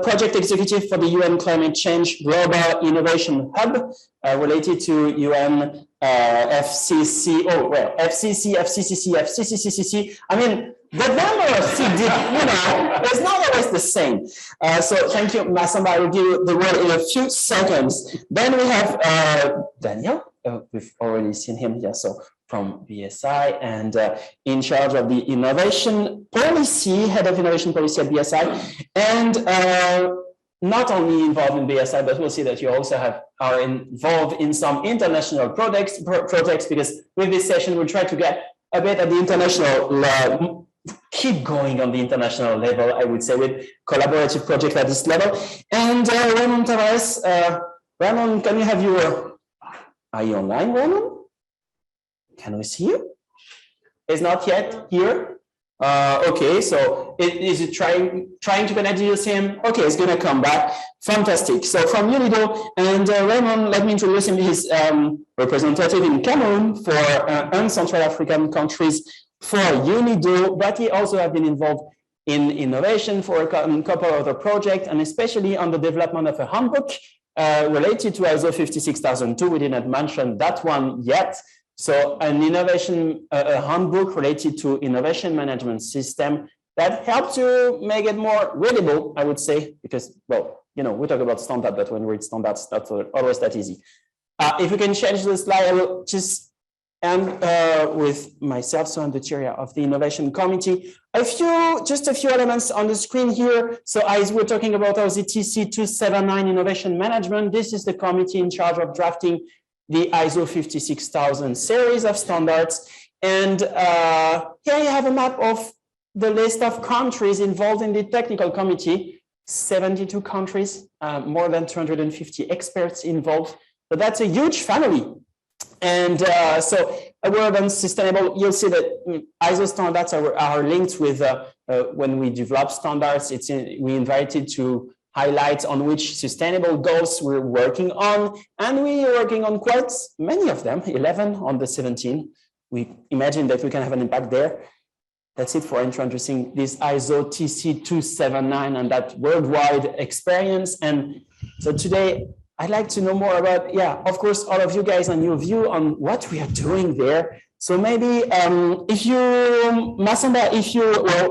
project executive for the UN Climate Change Global Innovation Hub, related to UN FCC. Oh well, FCCC. I mean, the number of CD, is not always the same. So thank you, Masamba. I will give you the word in a few seconds. Then we have Daniel. We've already seen him here. So from BSI and in charge of the innovation policy, head of innovation policy at BSI, and not only involved in BSI, but we'll see that you also are involved in some international projects, because with this session, we'll try to get a bit at the international level, keep going on the international level, I would say, with collaborative projects at this level. And Raymond Tavares, Raymond, can we have are you online, Raymond? Can we see you? It's not yet here. Okay, so is it trying to connect you to him? Okay, it's gonna come back. Fantastic. So from UNIDO, and Raymond, let me introduce him. He's representative in Cameroon for and Central African countries for UNIDO, but he also has been involved in innovation for a couple of other projects, and especially on the development of a handbook related to ISO 56002. We didn't mention that one yet. So an innovation, a handbook related to innovation management system that helps to make it more readable, I would say, because, well, you know, we talk about standard, but when we read standards, that's not always that easy. If we can change the slide, I will just end with myself, so I'm the chair of the innovation committee. Just a few elements on the screen here. So as we're talking about our ZTC 279 innovation management, this is the committee in charge of drafting the ISO 56000 series of standards. And here you have a map of the list of countries involved in the technical committee, 72 countries, more than 250 experts involved. But that's a huge family. And so a word on sustainable, you'll see that ISO standards are linked with when we develop standards, we invited to highlight on which sustainable goals we're working on. And we are working on quite many of them, 11 on the 17. We imagine that we can have an impact there. That's it for introducing this ISO TC 279 and that worldwide experience. And so today, I'd like to know more about, yeah, of course, all of you guys and your view on what we are doing there. So maybe if you, Masamba,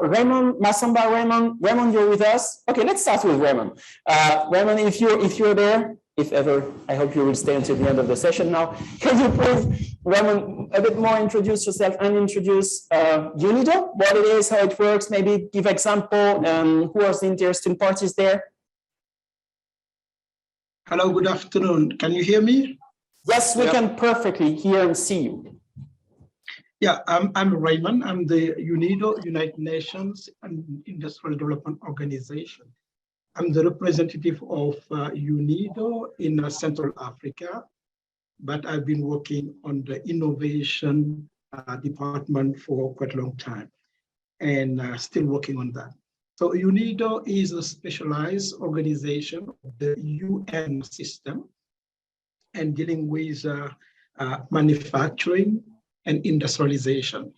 Raymond, Masamba, Raymond, you're with us. Okay, let's start with Raymond. Raymond, if you're there, if ever, I hope you will stay until the end of the session now. Can you please, Raymond, a bit more introduce yourself and introduce UNIDO, what it is, how it works, maybe give example, who are the interesting parties there? Hello, good afternoon. Can you hear me? Yes, we can perfectly hear and see you. Yeah, I'm Raymond. I'm the UNIDO, United Nations Industrial Development Organization. I'm the representative of UNIDO in Central Africa, but I've been working on the innovation department for quite a long time and still working on that. So UNIDO is a specialized organization of the UN system and dealing with manufacturing and industrialization.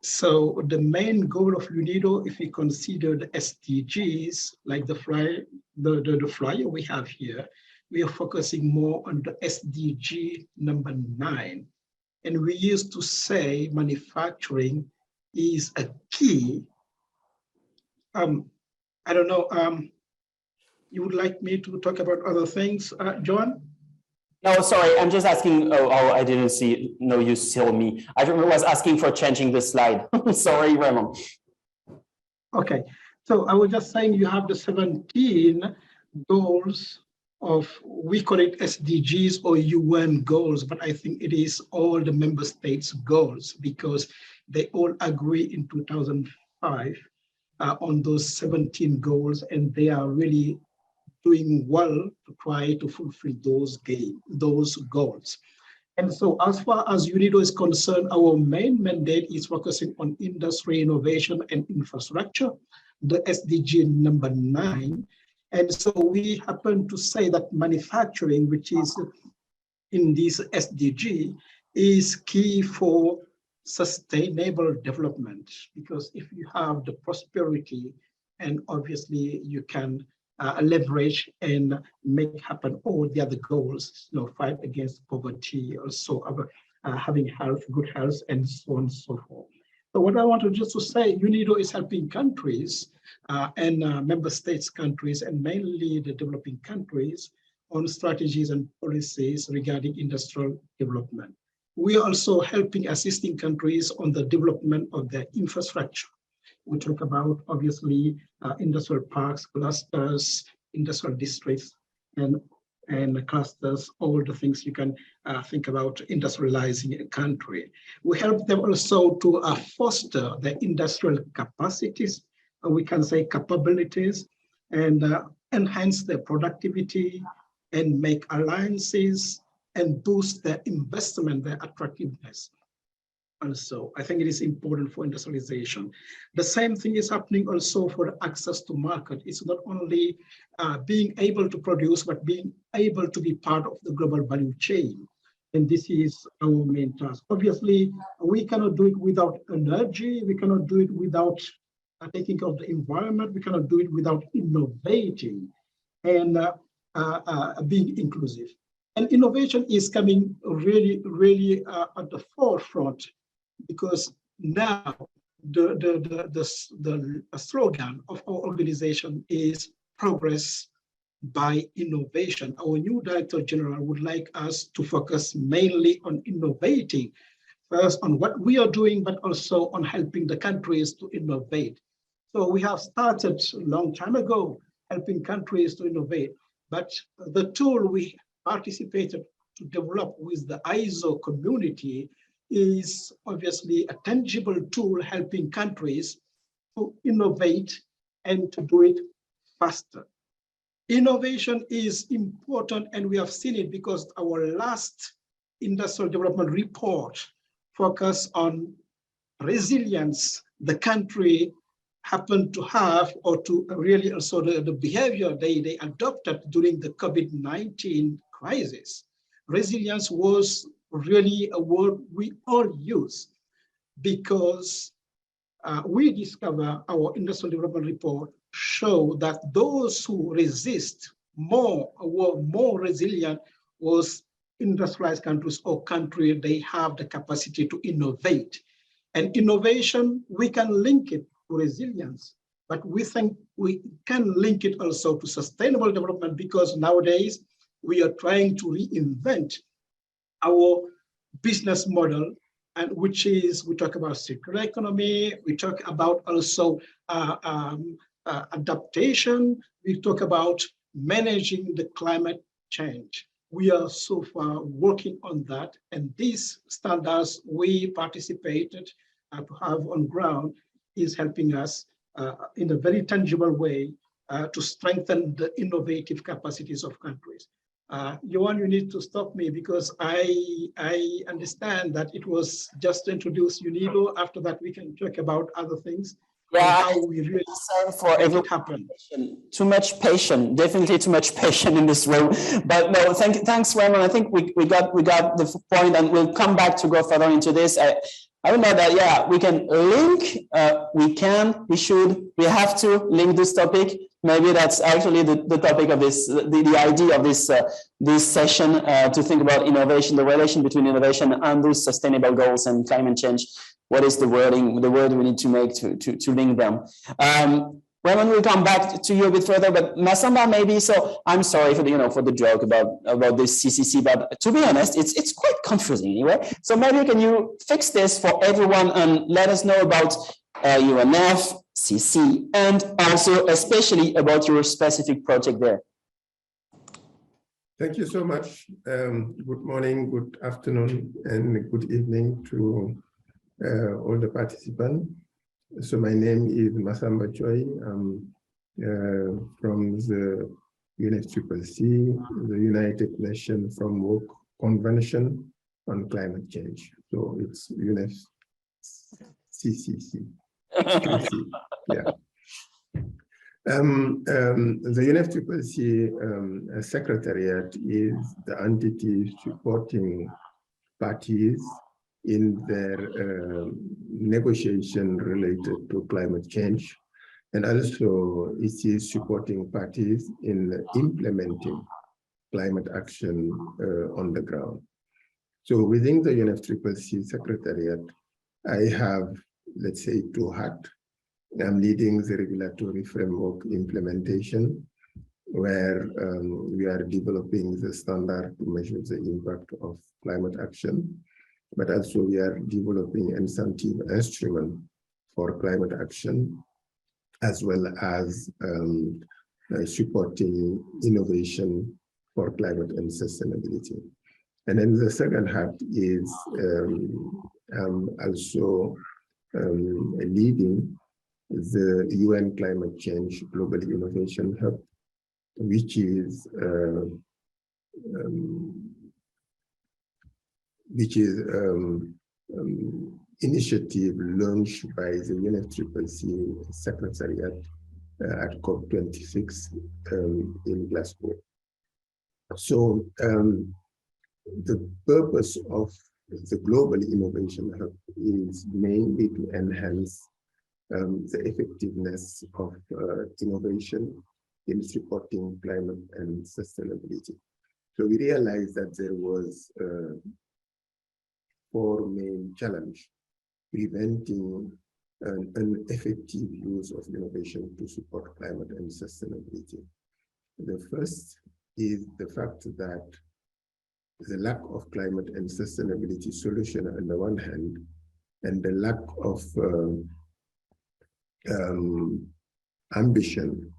So the main goal of UNIDO, if we consider the SDGs, like the flyer we have here, we are focusing more on the SDG number 9. And we used to say manufacturing is a key. I don't know, you would like me to talk about other things, John? No, sorry, I'm just asking, oh, I didn't see, no, you saw me. I was asking for changing the slide. Sorry, Raymond. Okay, so I was just saying you have the 17 goals of, we call it SDGs or UN goals, but I think it is all the member states' goals because they all agree in 2005 on those 17 goals, and they are really doing well to try to fulfill those goals. And so as far as UNIDO is concerned, our main mandate is focusing on industry, innovation, and infrastructure, the SDG number 9. And so we happen to say that manufacturing, which is in this SDG, is key for sustainable development, because if you have the prosperity, and obviously you can leverage and make happen all the other goals, you know, fight against poverty, also having health, good health, and so on and so forth. So what I wanted just to say, UNIDO is helping countries and member states countries, and mainly the developing countries, on strategies and policies regarding industrial development. We are also helping assisting countries on the development of their infrastructure. We talk about, obviously, industrial parks, clusters, industrial districts, and clusters, all the things you can think about industrializing a country. We help them also to foster their industrial capacities, we can say capabilities, and enhance their productivity, and make alliances, and boost their investment, their attractiveness. Also, I think it is important for industrialization. The same thing is happening also for access to market. It's not only being able to produce, but being able to be part of the global value chain. And this is our main task. Obviously, we cannot do it without energy. We cannot do it without taking care of the environment. We cannot do it without innovating. And being inclusive. And innovation is coming really at the forefront, because now the slogan of our organization is progress by innovation. Our new Director General would like us to focus mainly on innovating, first on what we are doing, but also on helping the countries to innovate. So we have started a long time ago helping countries to innovate, but the tool we participated to develop with the ISO community is obviously a tangible tool helping countries to innovate and to do it faster. Innovation is important, and we have seen it because our last industrial development report focused on resilience the country happened to have, or to really also the behavior they adopted during the COVID-19 crisis. Resilience was really a word we all use, because we discover our industrial development report show that those who resist more or were more resilient was industrialized countries, or countries they have the capacity to innovate. And innovation, we can link it to resilience, but we think we can link it also to sustainable development, because nowadays we are trying to reinvent our business model, and which is, we talk about circular economy, we talk about also adaptation, we talk about managing the climate change. We are so far working on that, and these standards we participated to have on ground is helping us in a very tangible way to strengthen the innovative capacities of countries. Johan, you need to stop me, because I understand that it was just to introduce UNIDO. After that, we can talk about other things. Yeah, how we really for everyone. Too much patience, definitely too much patience in this room. But no, thanks, Raymond. I think we got the point, and we'll come back to go further into this. I don't know that, yeah, we can link, we should, we have to link this topic. Maybe that's actually the topic of this, the idea of this session, to think about innovation, the relation between innovation and those sustainable goals and climate change. What is the word we need to make to link them? Raymond, we'll come back to you a bit further, but Masamba maybe. So I'm sorry for the joke about this CCC, but to be honest, it's quite confusing anyway. So maybe can you fix this for everyone and let us know about UNF, CC, and also especially about your specific project there. Thank you so much. Good morning, good afternoon, and good evening to all the participants. So my name is Masamba Choi. I'm from the UNFCCC, the United Nations Framework Convention on Climate Change. So it's UNFCCC. Yeah. The UNFCCC Secretariat is the entity supporting parties in their negotiation related to climate change, and also it is supporting parties in implementing climate action on the ground. So within the UNFCCC Secretariat, I have, let's say, two hats. I'm leading the regulatory framework implementation, where we are developing the standard to measure the impact of climate action, but also we are developing incentive instrument for climate action, as well as supporting innovation for climate and sustainability. And then the second half is also leading the UN Climate Change Global Innovation Hub, which is initiative launched by the UNFCCC Secretariat at COP26 in Glasgow. So the purpose of the Global Innovation Hub is mainly to enhance the effectiveness of innovation in supporting climate and sustainability. So we realized that there was four main challenges preventing an effective use of innovation to support climate and sustainability. The first is the fact that the lack of climate and sustainability solution on the one hand, and the lack of ambition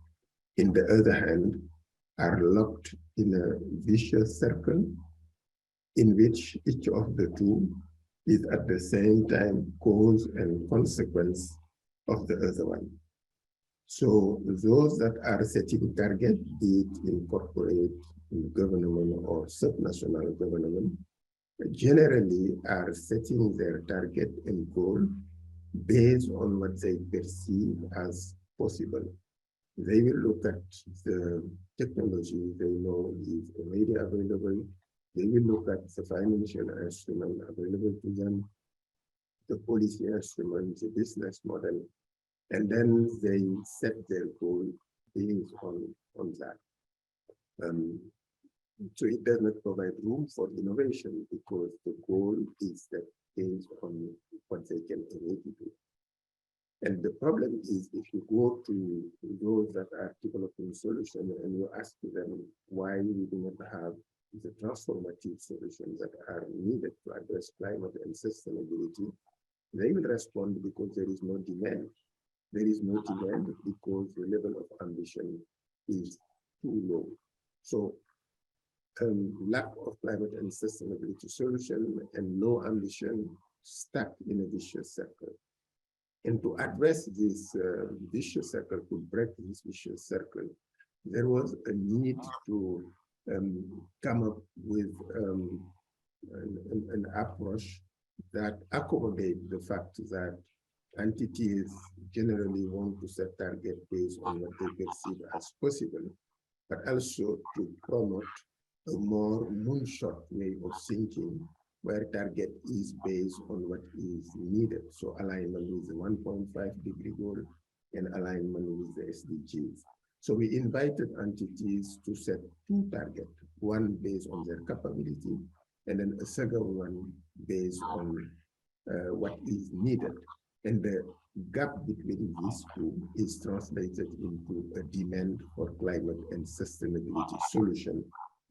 in the other hand, are locked in a vicious circle in which each of the two is at the same time cause and consequence of the other one. So those that are setting target, be it in corporate, in government or subnational government, generally are setting their target and goal based on what they perceive as possible. They will look at the technology they know is already available. They will look at the financial instrument available to them, the policy instrument, the business model, and then they set their goal based on that. So it does not provide room for innovation because the goal is that based on what they can already do. And the problem is if you go to those that are developing solutions and you ask them why we do not have the transformative solutions that are needed to address climate and sustainability, they will respond because there is no demand. There is no demand because the level of ambition is too low. So lack of climate and sustainability solution and low ambition stuck in a vicious circle. And to address this vicious circle, to break this vicious circle, there was a need to come up with an approach that accommodates the fact that entities generally want to set targets based on what they perceive as possible, but also to promote a more moonshot way of thinking where target is based on what is needed. So alignment with the 1.5-degree goal and alignment with the SDGs. So we invited entities to set two targets, one based on their capability, and then a second one based on what is needed. And the gap between these two is translated into a demand for climate and sustainability solution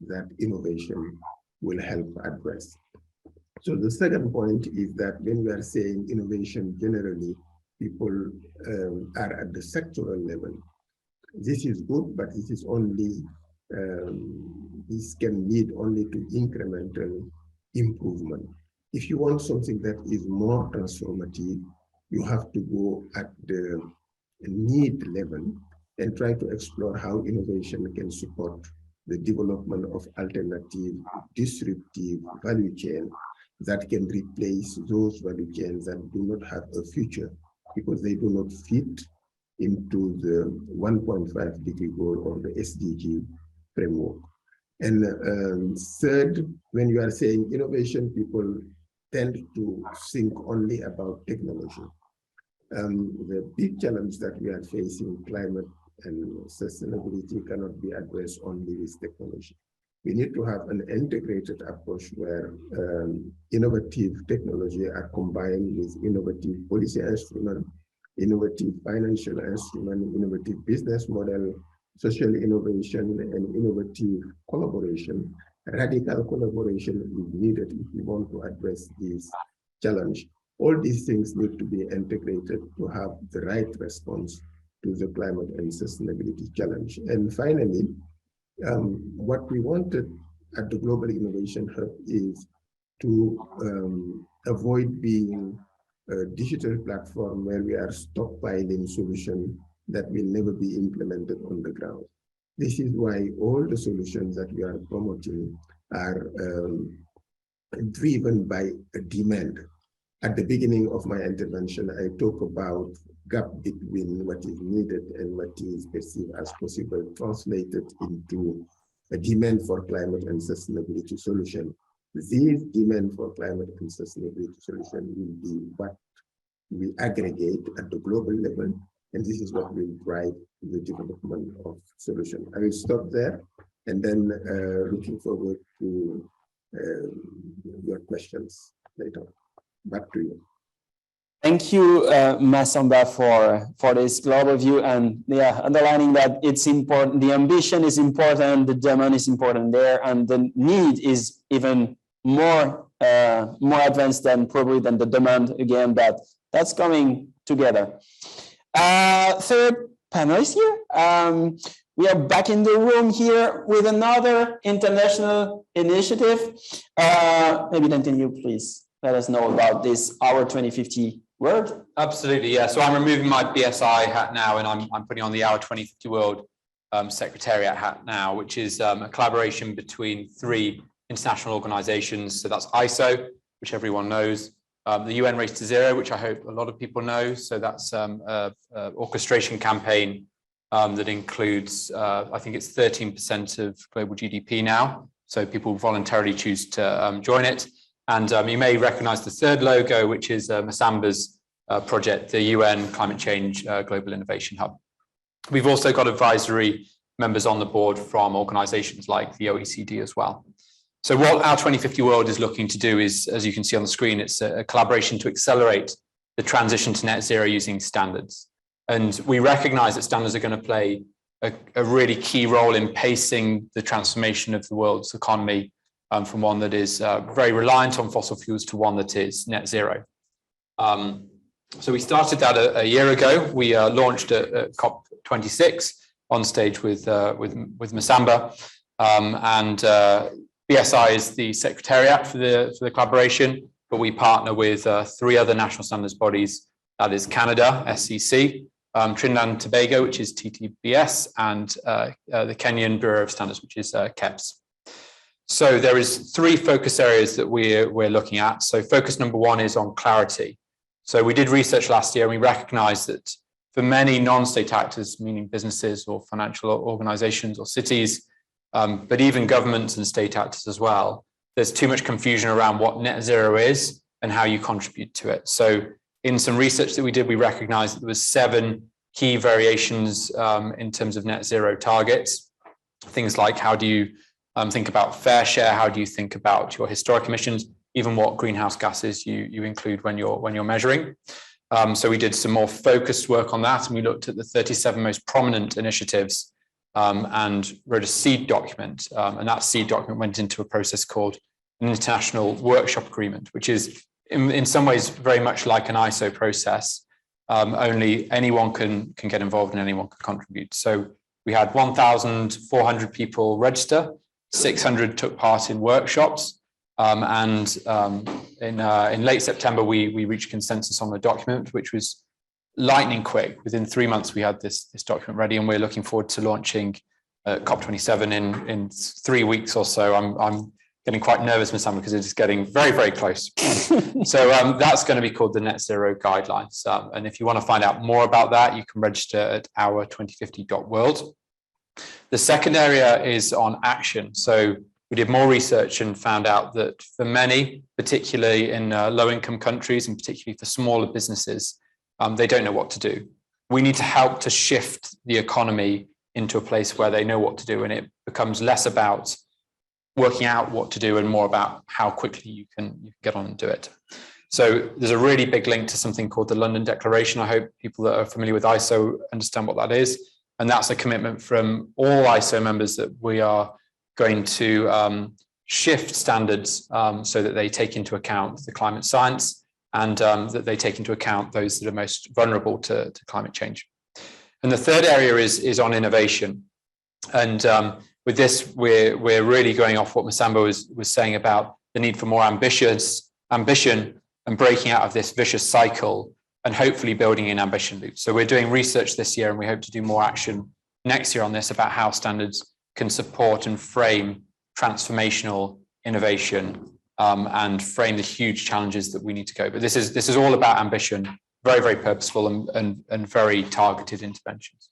that innovation will help address. So the second point is that when we are saying innovation generally, people are at the sectoral level. This is good, but this is only, this can lead only to incremental improvement. If you want something that is more transformative, you have to go at the need level and try to explore how innovation can support the development of alternative, disruptive value chain that can replace those value chains that do not have a future because they do not fit into the 1.5-degree goal or the SDG framework. And third, when you are saying innovation, people tend to think only about technology. The big challenge that we are facing, climate and sustainability, cannot be addressed only with technology. We need to have an integrated approach where innovative technology are combined with innovative policy instrument, innovative financial instrument, innovative business model, social innovation, and innovative collaboration. Radical collaboration is needed if we want to address this challenge. All these things need to be integrated to have the right response to the climate and sustainability challenge. And finally, what we wanted at the Global Innovation Hub is to avoid being a digital platform where we are stockpiling solutions that will never be implemented on the ground. This is why all the solutions that we are promoting are driven by a demand. At the beginning of my intervention, I talk about gap between what is needed and what is perceived as possible, translated into a demand for climate and sustainability solution. This demand for climate and sustainability solution will be what we aggregate at the global level And this is what will drive the development of solution. I will stop there, and then looking forward to your questions later. Back to you. Thank you, Masamba, for this global view, and yeah, underlining that it's important, the ambition is important, the demand is important there, and the need is even more advanced than probably than the demand. Again, that's coming together. Third panelist here. We are back in the room here with another international initiative. Maybe then can you please let us know about this Our 2050 World? Absolutely, yeah. So I'm removing my BSI hat now, and I'm putting on the Our 2050 World Secretariat hat now, which is a collaboration between 3 international organizations. So that's ISO, which everyone knows, the UN Race to Zero, which I hope a lot of people know. So that's an orchestration campaign that includes, I think it's 13% of global GDP now. So people voluntarily choose to join it. And you may recognize the third logo, which is Masamba's project, the UN Climate Change Global Innovation Hub. We've also got advisory members on the board from organizations like the OECD as well. So what our 2050 World is looking to do is, as you can see on the screen, it's a collaboration to accelerate the transition to net zero using standards. And we recognize that standards are going to play a really key role in pacing the transformation of the world's economy from one that is very reliant on fossil fuels to one that is net zero. So we started that a year ago. We launched at COP26 on stage with Masamba, and BSI is the secretariat for the collaboration, but we partner with 3 other national standards bodies. That is Canada, SCC, Trinidad and Tobago, which is TTBS, and the Kenyan Bureau of Standards, which is KEBS. So there is 3 focus areas that we're looking at. So focus number 1 is on clarity. So we did research last year, and we recognized that for many non-state actors, meaning businesses or financial organizations or cities, but even governments and state actors as well, there's too much confusion around what net zero is and how you contribute to it. So in some research that we did, we recognized that there was 7 key variations in terms of net zero targets. Things like, how do you think about fair share? How do you think about your historic emissions? Even what greenhouse gases you include when you're measuring. So we did some more focused work on that, and we looked at the 37 most prominent initiatives and wrote a seed document. And that seed document went into a process called an international workshop agreement, which is in some ways very much like an ISO process. Only anyone can get involved and anyone can contribute. So we had 1,400 people register, 600 took part in workshops. And in late September, we reached consensus on the document, which was lightning quick. Within 3 months, we had this document ready, and we're looking forward to launching COP27 in 3 weeks or so. I'm getting quite nervous, Masamba, because it's getting very, very close. So that's going to be called the Net Zero Guidelines. And if you want to find out more about that, you can register at our2050.world. The second area is on action. So we did more research and found out that for many, particularly in low-income countries and particularly for smaller businesses, they don't know what to do. We need to help to shift the economy into a place where they know what to do, and it becomes less about working out what to do and more about how quickly you can get on and do it. So there's a really big link to something called the London Declaration. I hope people that are familiar with ISO understand what that is. And that's a commitment from all ISO members that we are going to shift standards so that they take into account the climate science and that they take into account those that are most vulnerable to climate change. And the third area is on innovation. And with this, we're really going off what Masamba was saying about the need for more ambition and breaking out of this vicious cycle and hopefully building in ambition loops. So we're doing research this year, and we hope to do more action next year on this about how standards can support and frame transformational innovation and frame the huge challenges that we need to go. But this is all about ambition, very, very purposeful and very targeted interventions.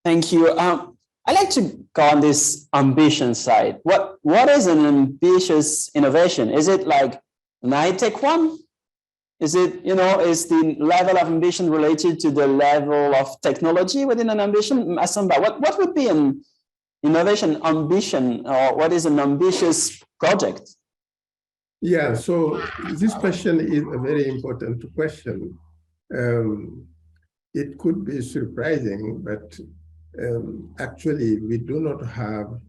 Thank you. I'd like to go on this ambition side. What is an ambitious innovation? Is it like an high-tech one? Is it, is the level of ambition related to the level of technology within an ambition? Masamba, what would be an innovation ambition, or what is an ambitious project? Yeah, so this question is a very important question. It could be surprising, but actually we do not have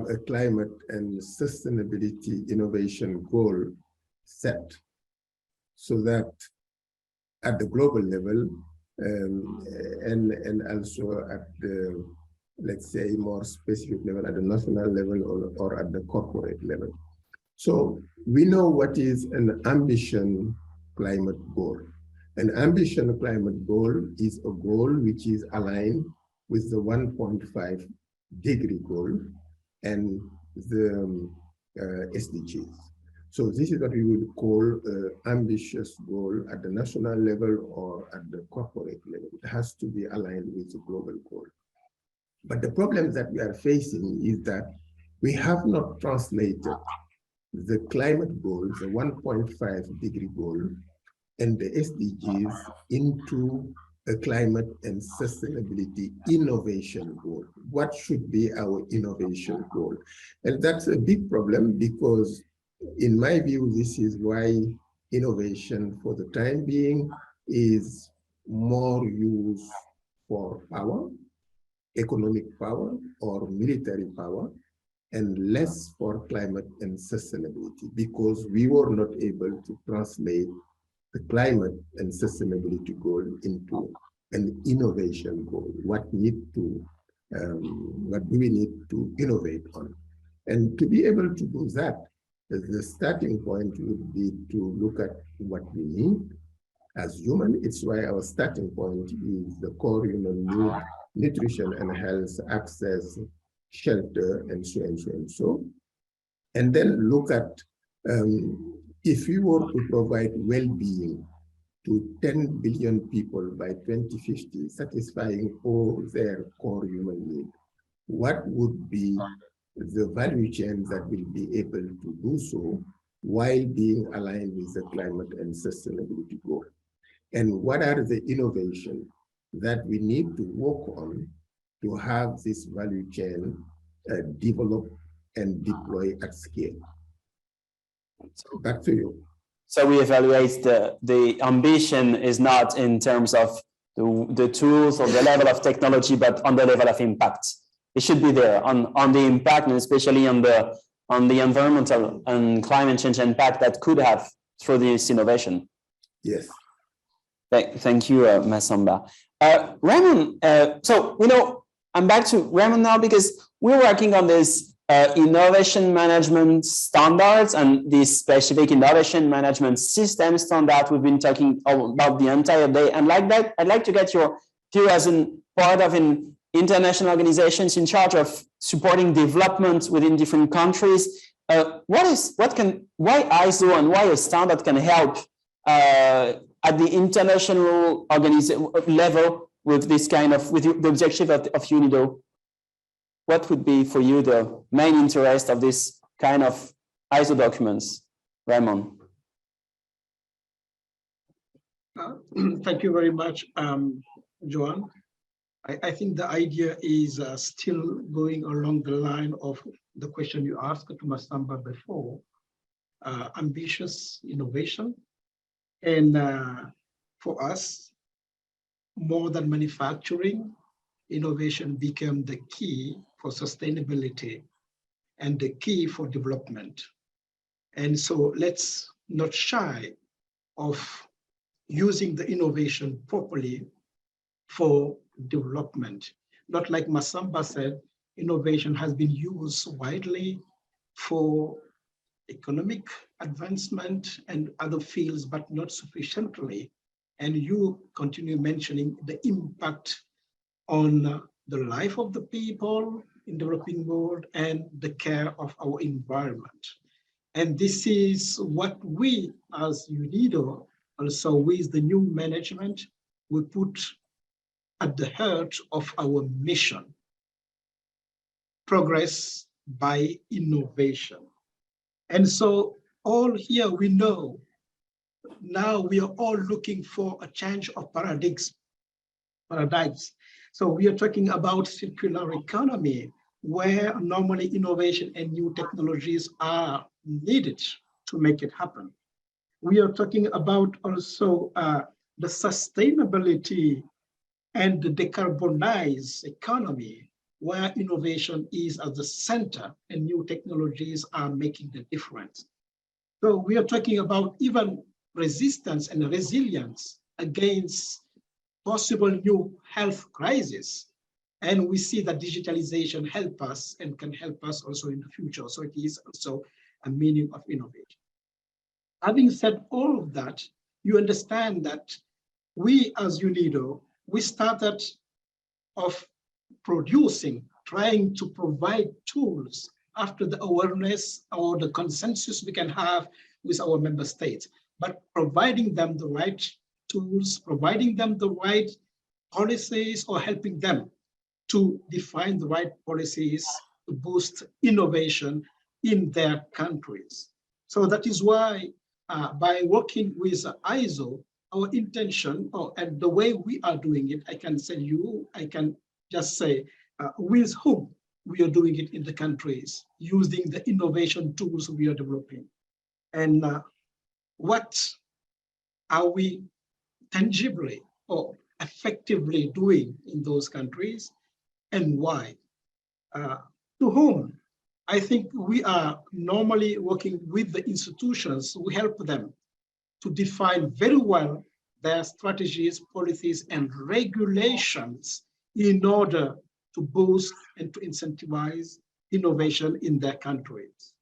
a climate and sustainability innovation goal set, so that at the global level and also at the, let's say, more specific level at the national level or at the corporate level. So we know what is an ambition climate goal. An ambition climate goal is a goal which is aligned with the 1.5 degree goal and the SDGs. So this is what we would call an ambitious goal at the national level or at the corporate level. It has to be aligned with the global goal. But the problem that we are facing is that we have not translated the climate goal, the 1.5 degree goal, and the SDGs into a climate and sustainability innovation goal. What should be our innovation goal? And that's a big problem, because in my view, this is why innovation for the time being is more used for power, economic power or military power, and less for climate and sustainability, because we were not able to translate the climate and sustainability goal into an innovation goal. What do we need to innovate on? And to be able to do that, the starting point would be to look at what we need as human. It's why our starting point is the core human need: nutrition and health, access, shelter, and so and so and so. And then look at if we were to provide well-being to 10 billion people by 2050, satisfying all their core human needs, what would be the value chain that will be able to do so while being aligned with the climate and sustainability goal? And what are the innovations that we need to work on to have this value chain develop and deploy at scale? So back to you. So we evaluate the ambition is not in terms of the tools or the level of technology, but on the level of impact. It should be there on the impact, and especially on the environmental and climate change impact that could have through this innovation. Yes. Thank you, Masamba. Raymond, so I'm back to Raymond now, because we're working on this innovation management standards and this specific innovation management system standard we've been talking about the entire day. And like that, I'd like to get your view as in part of an international organizations in charge of supporting development within different countries. Why ISO and why a standard can help at the international level with this kind of, with the objective of UNIDO? What would be for you the main interest of this kind of ISO documents, Raymond? Thank you very much, Joan. I think the idea is still going along the line of the question you asked to Masamba before, ambitious innovation. And for us, more than manufacturing, innovation became the key for sustainability and the key for development. And so let's not shy of using the innovation properly for development. Not like Masamba said, innovation has been used widely for economic advancement and other fields, but not sufficiently. And you continue mentioning the impact on the life of the people in the developing world and the care of our environment. And this is what we as UNIDO, also with the new management, we put at the heart of our mission: progress by innovation. And so all here we know now we are all looking for a change of paradigms. So we are talking about circular economy, where normally innovation and new technologies are needed to make it happen. We are talking about also the sustainability and the decarbonized economy, where innovation is at the center and new technologies are making the difference. So we are talking about even resistance and resilience against possible new health crisis. And we see that digitalization help us and can help us also in the future. So it is also a meaning of innovation. Having said all of that, you understand that we as UNIDO, we started off producing, trying to provide tools after the awareness or the consensus we can have with our member states, but providing them the right tools, providing them the right policies, or helping them to define the right policies to boost innovation in their countries. So that is why by working with ISO, our intention, and the way we are doing it, I can tell you, I can just say with whom we are doing it in the countries, using the innovation tools we are developing. And what are we tangibly or effectively doing in those countries, and why? To whom? I think we are normally working with the institutions. We help them to define very well their strategies, policies, and regulations in order to boost and to incentivize innovation in their countries.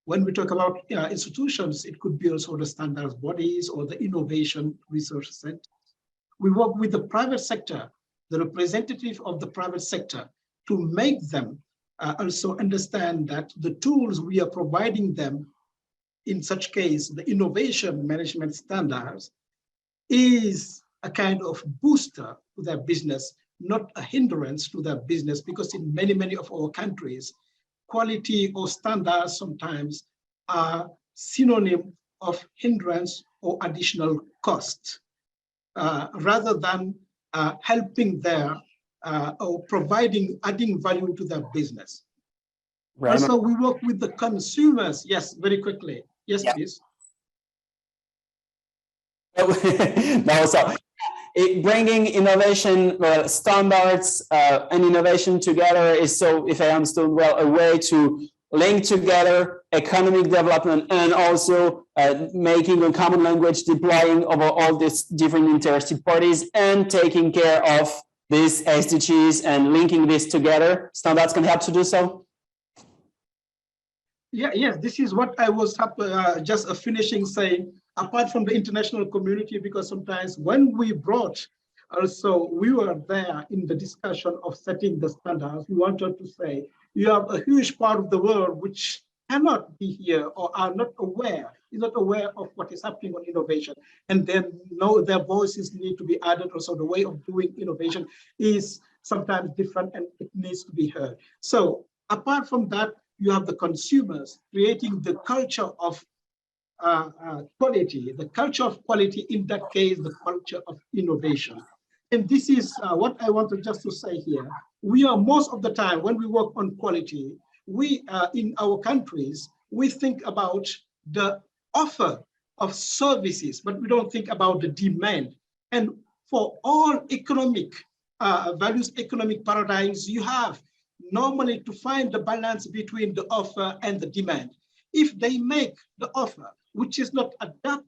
When we talk about institutions, it could be also the standards bodies or the innovation research centers. We work with the private sector, the representative of the private sector, to make them also understand that the tools we are providing them, in such case, the innovation management standards, is a kind of booster to their business, not a hindrance to their business, because in many, many of our countries, quality or standards sometimes are synonym of hindrance or additional cost, rather than helping their or providing, adding value to their business. Right. Also, we work with the consumers. Yes, very quickly. Yes, yeah. Please. No, so bringing innovation standards and innovation together is, so if I understood well, a way to link together economic development and also making a common language, deploying over all these different interested parties and taking care of these SDGs and linking this together. Standards can help to do so. Yeah, yes, this is what I was just finishing saying, apart from the international community, because sometimes when we brought, also we were there in the discussion of setting the standards, we wanted to say, you have a huge part of the world which cannot be here or are not aware, is not aware of what is happening on innovation. And then know their voices need to be added. Also, the way of doing innovation is sometimes different and it needs to be heard. So apart from that, you have the consumers creating the culture of quality, the culture of quality, in that case, the culture of innovation. And this is what I wanted just to say here. We are most of the time, when we work on quality, we in our countries, we think about the offer of services, but we don't think about the demand. And for all economic values, economic paradigms, you have normally to find the balance between the offer and the demand. If they make the offer, which is not adapted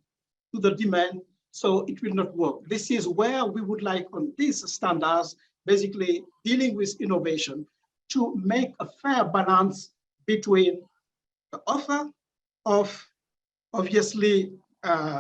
to the demand, so it will not work. This is where we would like on these standards, basically dealing with innovation, to make a fair balance between the offer of obviously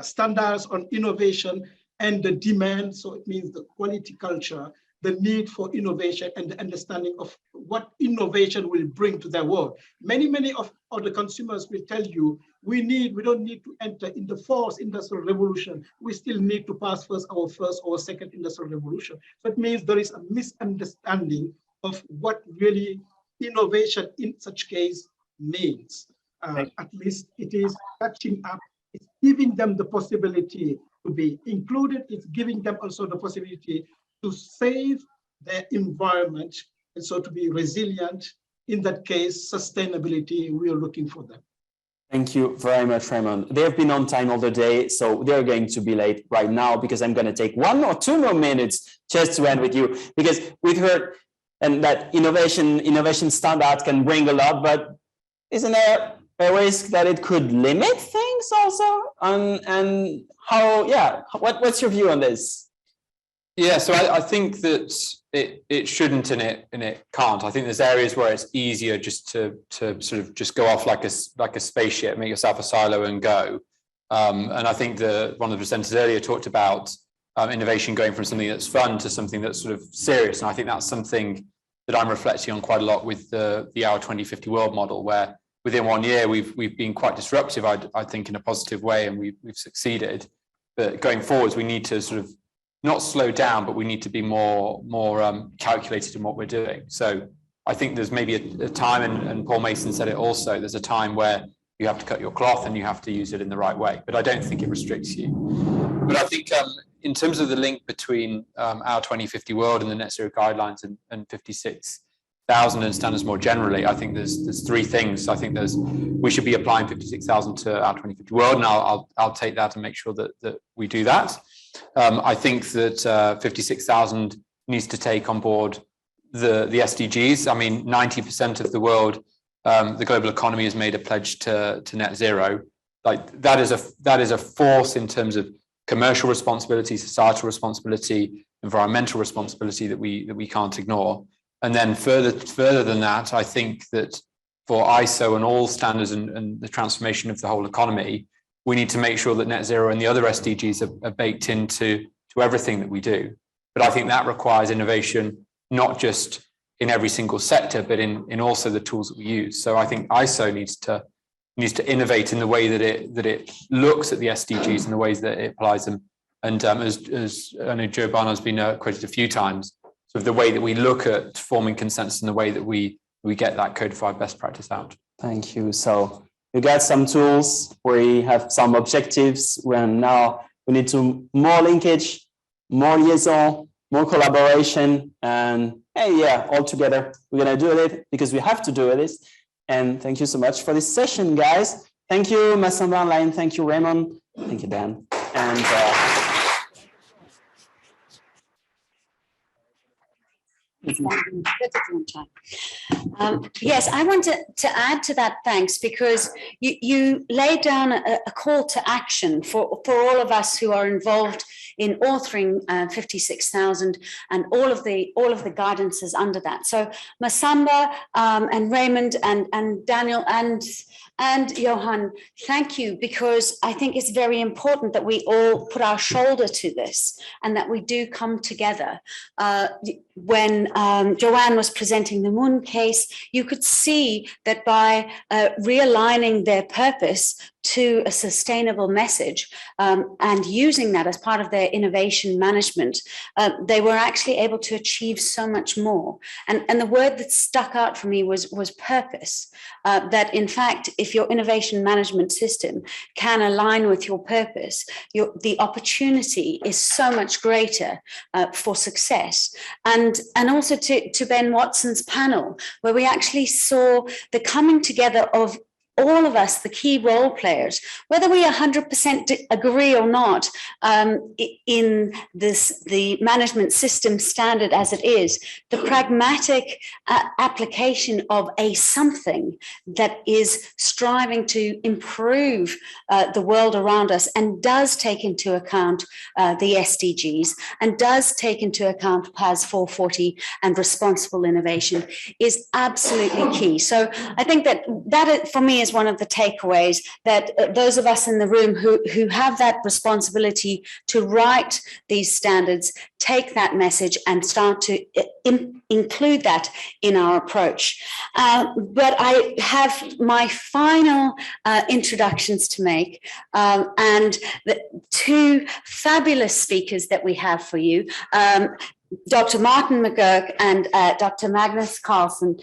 standards on innovation and the demand. So it means the quality culture, the need for innovation and the understanding of what innovation will bring to their world. Many of the consumers will tell you, we don't need to enter in the fourth industrial revolution. We still need to pass first or second industrial revolution. So it means there is a misunderstanding of what really innovation in such case means. At least it is catching up. It's giving them the possibility to be included. It's giving them also the possibility to save their environment and so to be resilient. In that case, sustainability, we are looking for them. Thank you very much, Raymond. They have been on time all the day, so they're going to be late right now because I'm going to take 1 or 2 more minutes just to end with you, because we've heard and that innovation standard can bring a lot, but isn't there a risk that it could limit things also? And how, yeah, what's your view on this? Yeah, so I think that it shouldn't and it can't. I think there's areas where it's easier just to sort of just go off like a spaceship, make yourself a silo and go. And I think one of the presenters earlier talked about innovation going from something that's fun to something that's sort of serious. And I think that's something that I'm reflecting on quite a lot with the Our 2050 World model, where within 1 year we've been quite disruptive, I think, in a positive way, and we've succeeded. But going forwards, we need to sort of not slow down, but we need to be more calculated in what we're doing. So I think there's maybe a time, and Paul Mason said it also, there's a time where you have to cut your cloth and you have to use it in the right way, but I don't think it restricts you. But I think in terms of the link between our 2050 world and the net zero guidelines and 56,000 and standards more generally, I think there's 3 things. I think we should be applying 56,000 to our 2050 world, and I'll take that and make sure that we do that. I think that 56,000 needs to take on board the SDGs. I mean, 90% of the world, the global economy has made a pledge to net zero. Like that is a force in terms of commercial responsibility, societal responsibility, environmental responsibility that we can't ignore. And then further than that, I think that for ISO and all standards and the transformation of the whole economy, we need to make sure that net zero and the other SDGs are baked into everything that we do. But I think that requires innovation, not just in every single sector, but in also the tools that we use. So I think ISO needs to innovate in the way that it looks at the SDGs and the ways that it applies them. And as I know Joe Barnard has been quoted a few times, sort of the way that we look at forming consensus and the way that we get that codified best practice out. Thank you. So you got some tools, we have some objectives, when now we need to more linkage, more liaison, more collaboration, and hey, yeah, all together, we're gonna do it because we have to do it. And thank you so much for this session, guys. Thank you, Massamba Line. Thank you, Raymond. Thank you, Dan. And yes, I want to add to that, thanks, because you laid down a call to action for all of us who are involved in authoring 56,000 and all of the guidances under that. So Massamba and Raymond and Daniel and Johan, thank you, because I think it's very important that we all put our shoulder to this and that we do come together. When Joanne was presenting the Moon case, you could see that by realigning their purpose to a sustainable message and using that as part of their innovation management, they were actually able to achieve so much more. And the word that stuck out for me was purpose. That in fact, if your innovation management system can align with your purpose, the opportunity is so much greater for success. And also to Ben Watson's panel, where we actually saw the coming together of all of us, the key role players, whether we 100% agree or not in the management system standard as it is, the pragmatic application of a something that is striving to improve the world around us and does take into account the SDGs and does take into account PAS 440 and responsible innovation is absolutely key. So I think that for me is one of the takeaways, that those of us in the room who have that responsibility to write these standards take that message and start to include that in our approach. But I have my final introductions to make, and the 2 fabulous speakers that we have for you. Dr. Martin McGurk and Dr. Magnus Carlsen,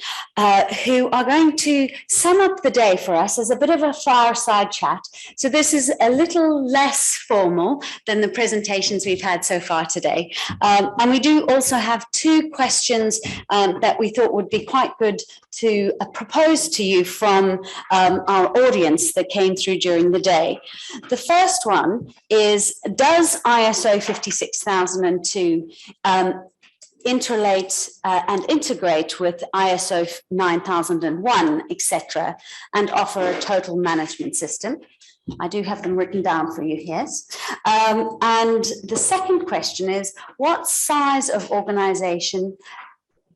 who are going to sum up the day for us as a bit of a fireside chat. So this is a little less formal than the presentations we've had so far today. And we do also have two questions that we thought would be quite good to propose to you from our audience that came through during the day. The first one is, does ISO 56002 interrelate and integrate with ISO 9001, etc., and offer a total management system? I do have them written down for you here. And the second question is, what size of organization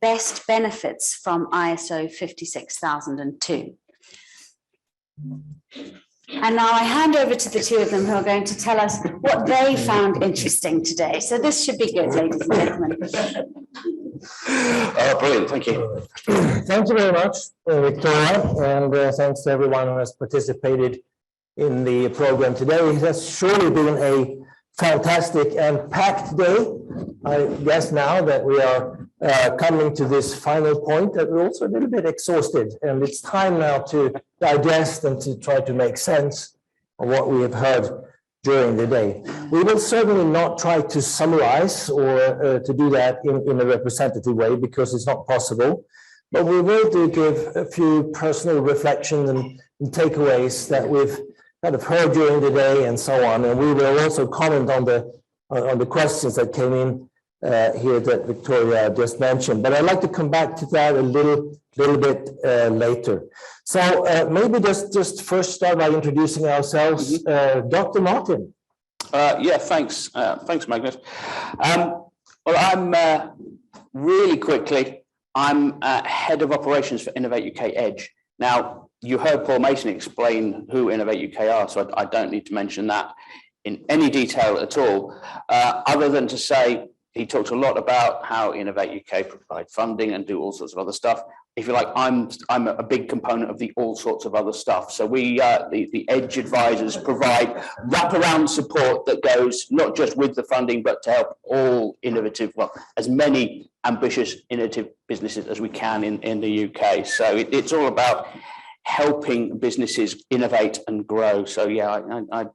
best benefits from ISO 56002? And now I hand over to the two of them who are going to tell us what they found interesting today. So this should be good, ladies and gentlemen. Brilliant, thank you. Thank you very much, Victoria, and thanks to everyone who has participated in the program today. It has surely been a fantastic and packed day. I guess now that we are coming to this final point, that we're also a little bit exhausted, and it's time now to digest and to try to make sense of what we have heard during the day. We will certainly not try to summarize or to do that in a representative way, because it's not possible, but we will give a few personal reflections and takeaways that we've kind of heard during the day and so on, and we will also comment on the questions that came in here that Victoria just mentioned. But I'd like to come back to that a little bit later. So maybe just first start by introducing ourselves. Dr. Martin. Yeah, thanks. Thanks, Magnus. Well, I'm really quickly, I'm head of operations for Innovate UK Edge. Now, you heard Paul Mason explain who Innovate UK are, so I don't need to mention that in any detail at all, other than to say he talked a lot about how Innovate UK provide funding and do all sorts of other stuff. If you like, I'm a big component of the all sorts of other stuff. So we, the Edge advisors, provide wraparound support that goes not just with the funding, but to help all innovative, well, as many ambitious innovative businesses as we can in the UK. So it's all about helping businesses innovate and grow. So yeah, I'm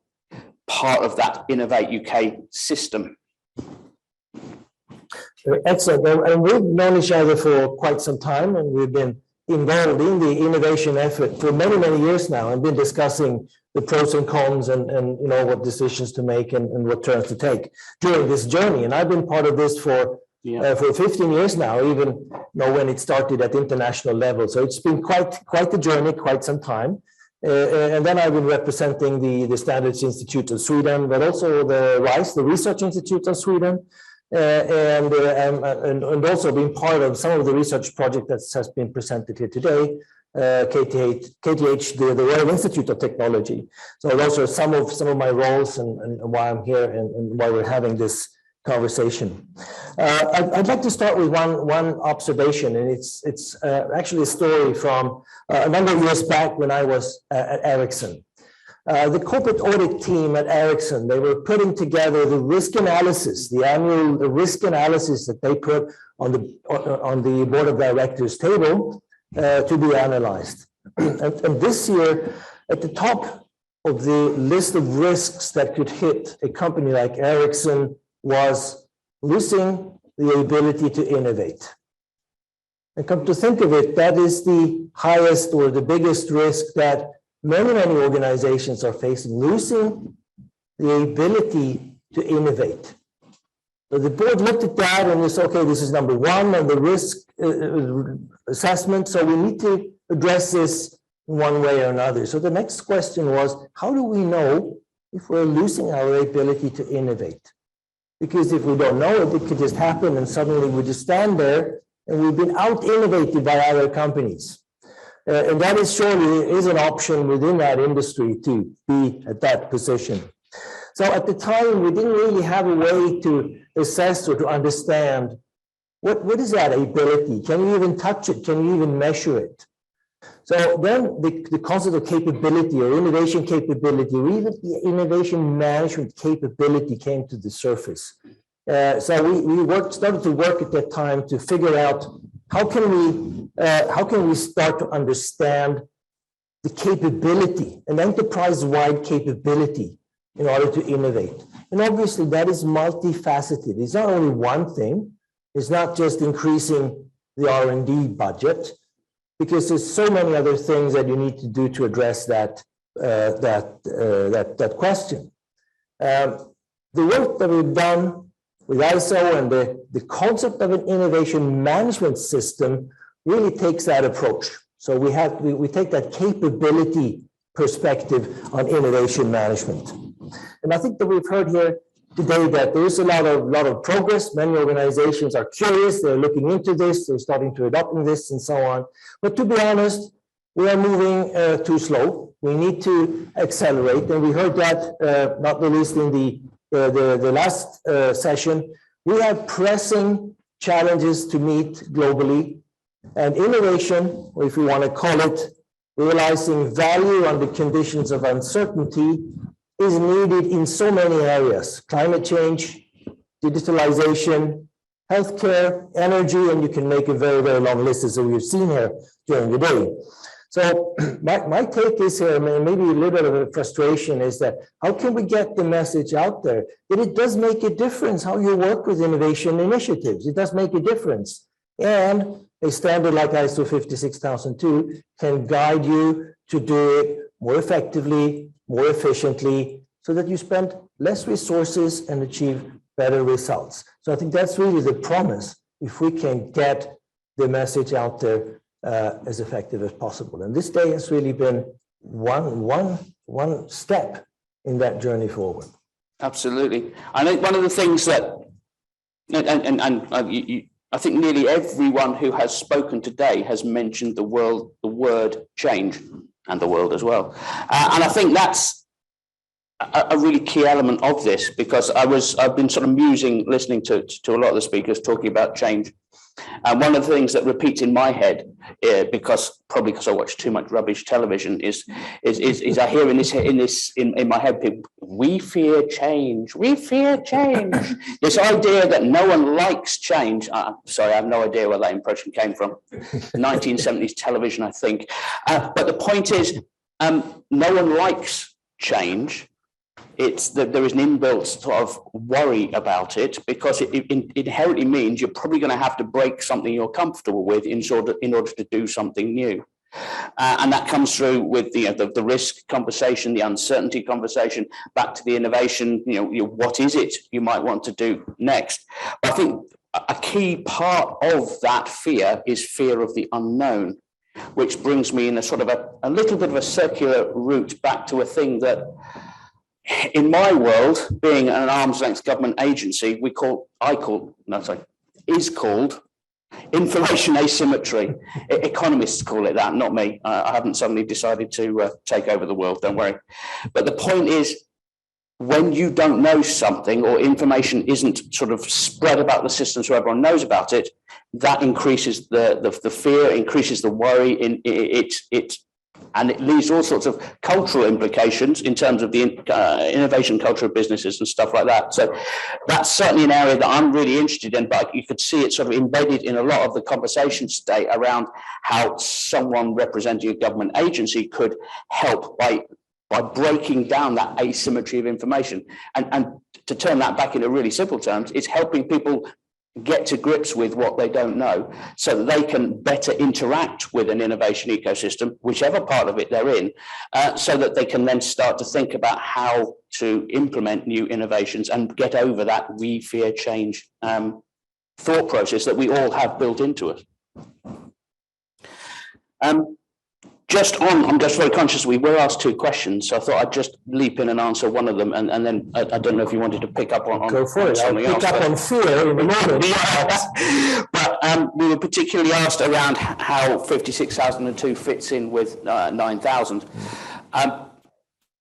part of that Innovate UK system. Excellent. And we've known each other for quite some time, and we've been involved in the innovation effort for many, many years now, and been discussing the pros and cons and you know, what decisions to make and what turns to take during this journey. And I've been part of this for 15 years now, even when it started at international level. So it's been quite the journey, quite some time. And then I've been representing the Standards Institute of Sweden, but also the RISE, the Research Institute of Sweden, and also being part of some of the research project that has been presented here today, KTH, the Royal Institute of Technology. So those are some of my roles and why I'm here and why we're having this conversation. I'd like to start with one observation, and it's actually a story from a number of years back when I was at Ericsson. The corporate audit team at Ericsson, they were putting together the risk analysis, the annual risk analysis that they put on the board of directors table to be analyzed. And this year, at the top of the list of risks that could hit a company like Ericsson was losing the ability to innovate. And come to think of it, that is the highest or the biggest risk that many organizations are facing, losing the ability to innovate. So the board looked at that and said, okay, this is number one on the risk assessment, so we need to address this in one way or another. So the next question was, how do we know if we're losing our ability to innovate? Because if we don't know it, it could just happen and suddenly we just stand there and we've been out-innovated by other companies. And that is surely is an option within that industry to be at that position. So at the time, we didn't really have a way to assess or to understand what is that ability? Can you even touch it? Can you even measure it? So then the concept of capability or innovation capability or even the innovation management capability came to the surface. So we started to work at that time to figure out how can we start to understand the capability, an enterprise-wide capability in order to innovate. And obviously that is multifaceted. It's not only one thing. It's not just increasing the R&D budget, because there's so many other things that you need to do to address that question. The work that we've done with ISO and the concept of an innovation management system really takes that approach. So we take that capability perspective on innovation management. And I think that we've heard here today that there is a lot of progress. Many organizations are curious, they're looking into this, they're starting to adopting this and so on. But to be honest, we are moving too slow. We need to accelerate, and we heard that not the least in the last session. We have pressing challenges to meet globally, and innovation, or if we want to call it, realizing value under conditions of uncertainty, is needed in so many areas: climate change, digitalization, healthcare, energy, and you can make a very, very long list as we've seen here during the day. So my take is here, maybe a little bit of a frustration, is that how can we get the message out there that it does make a difference how you work with innovation initiatives? It does make a difference. And a standard like ISO 56002 can guide you to do it more effectively, more efficiently, so that you spend less resources and achieve better results. So I think that's really the promise, if we can get the message out there as effective as possible. And this day has really been one step in that journey forward. Absolutely. I think one of the things that, I think nearly everyone who has spoken today has mentioned the word change, and the world as well. And I think that's a really key element of this, because I've been sort of musing, listening to a lot of the speakers talking about change. And one of the things that repeats in my head, because I watch too much rubbish television, is I hear in my head, people, we fear change. This idea that no one likes change. Sorry, I have no idea where that impression came from. 1970s television, I think. But the point is, no one likes change. It's that there is an inbuilt sort of worry about it, because it inherently means you're probably going to have to break something you're comfortable with in order to do something new. And that comes through with the risk conversation, the uncertainty conversation, back to the innovation, what is it you might want to do next? But I think a key part of that fear is fear of the unknown, which brings me in a sort of a little bit of a circular route back to a thing that, in my world, being an arm's length government agency, is called information asymmetry. Economists call it that, not me. I haven't suddenly decided to take over the world, don't worry. But the point is, when you don't know something, or information isn't sort of spread about the system so everyone knows about it, that increases the fear, increases the worry. And it leads to all sorts of cultural implications in terms of the innovation culture of businesses and stuff like that. So that's certainly an area that I'm really interested in, but you could see it sort of embedded in a lot of the conversations today around how someone representing a government agency could help by breaking down that asymmetry of information. And to turn that back into really simple terms, it's helping people get to grips with what they don't know, so that they can better interact with an innovation ecosystem, whichever part of it they're in, so that they can then start to think about how to implement new innovations and get over that we fear change thought process that we all have built into us. I'm just very conscious we were asked two questions, so I thought I'd just leap in and answer one of them, and then I don't know if you wanted to pick up on Go for it. I'll pick up on fear in a moment. But we were particularly asked around how 56,002 fits in with 9,000.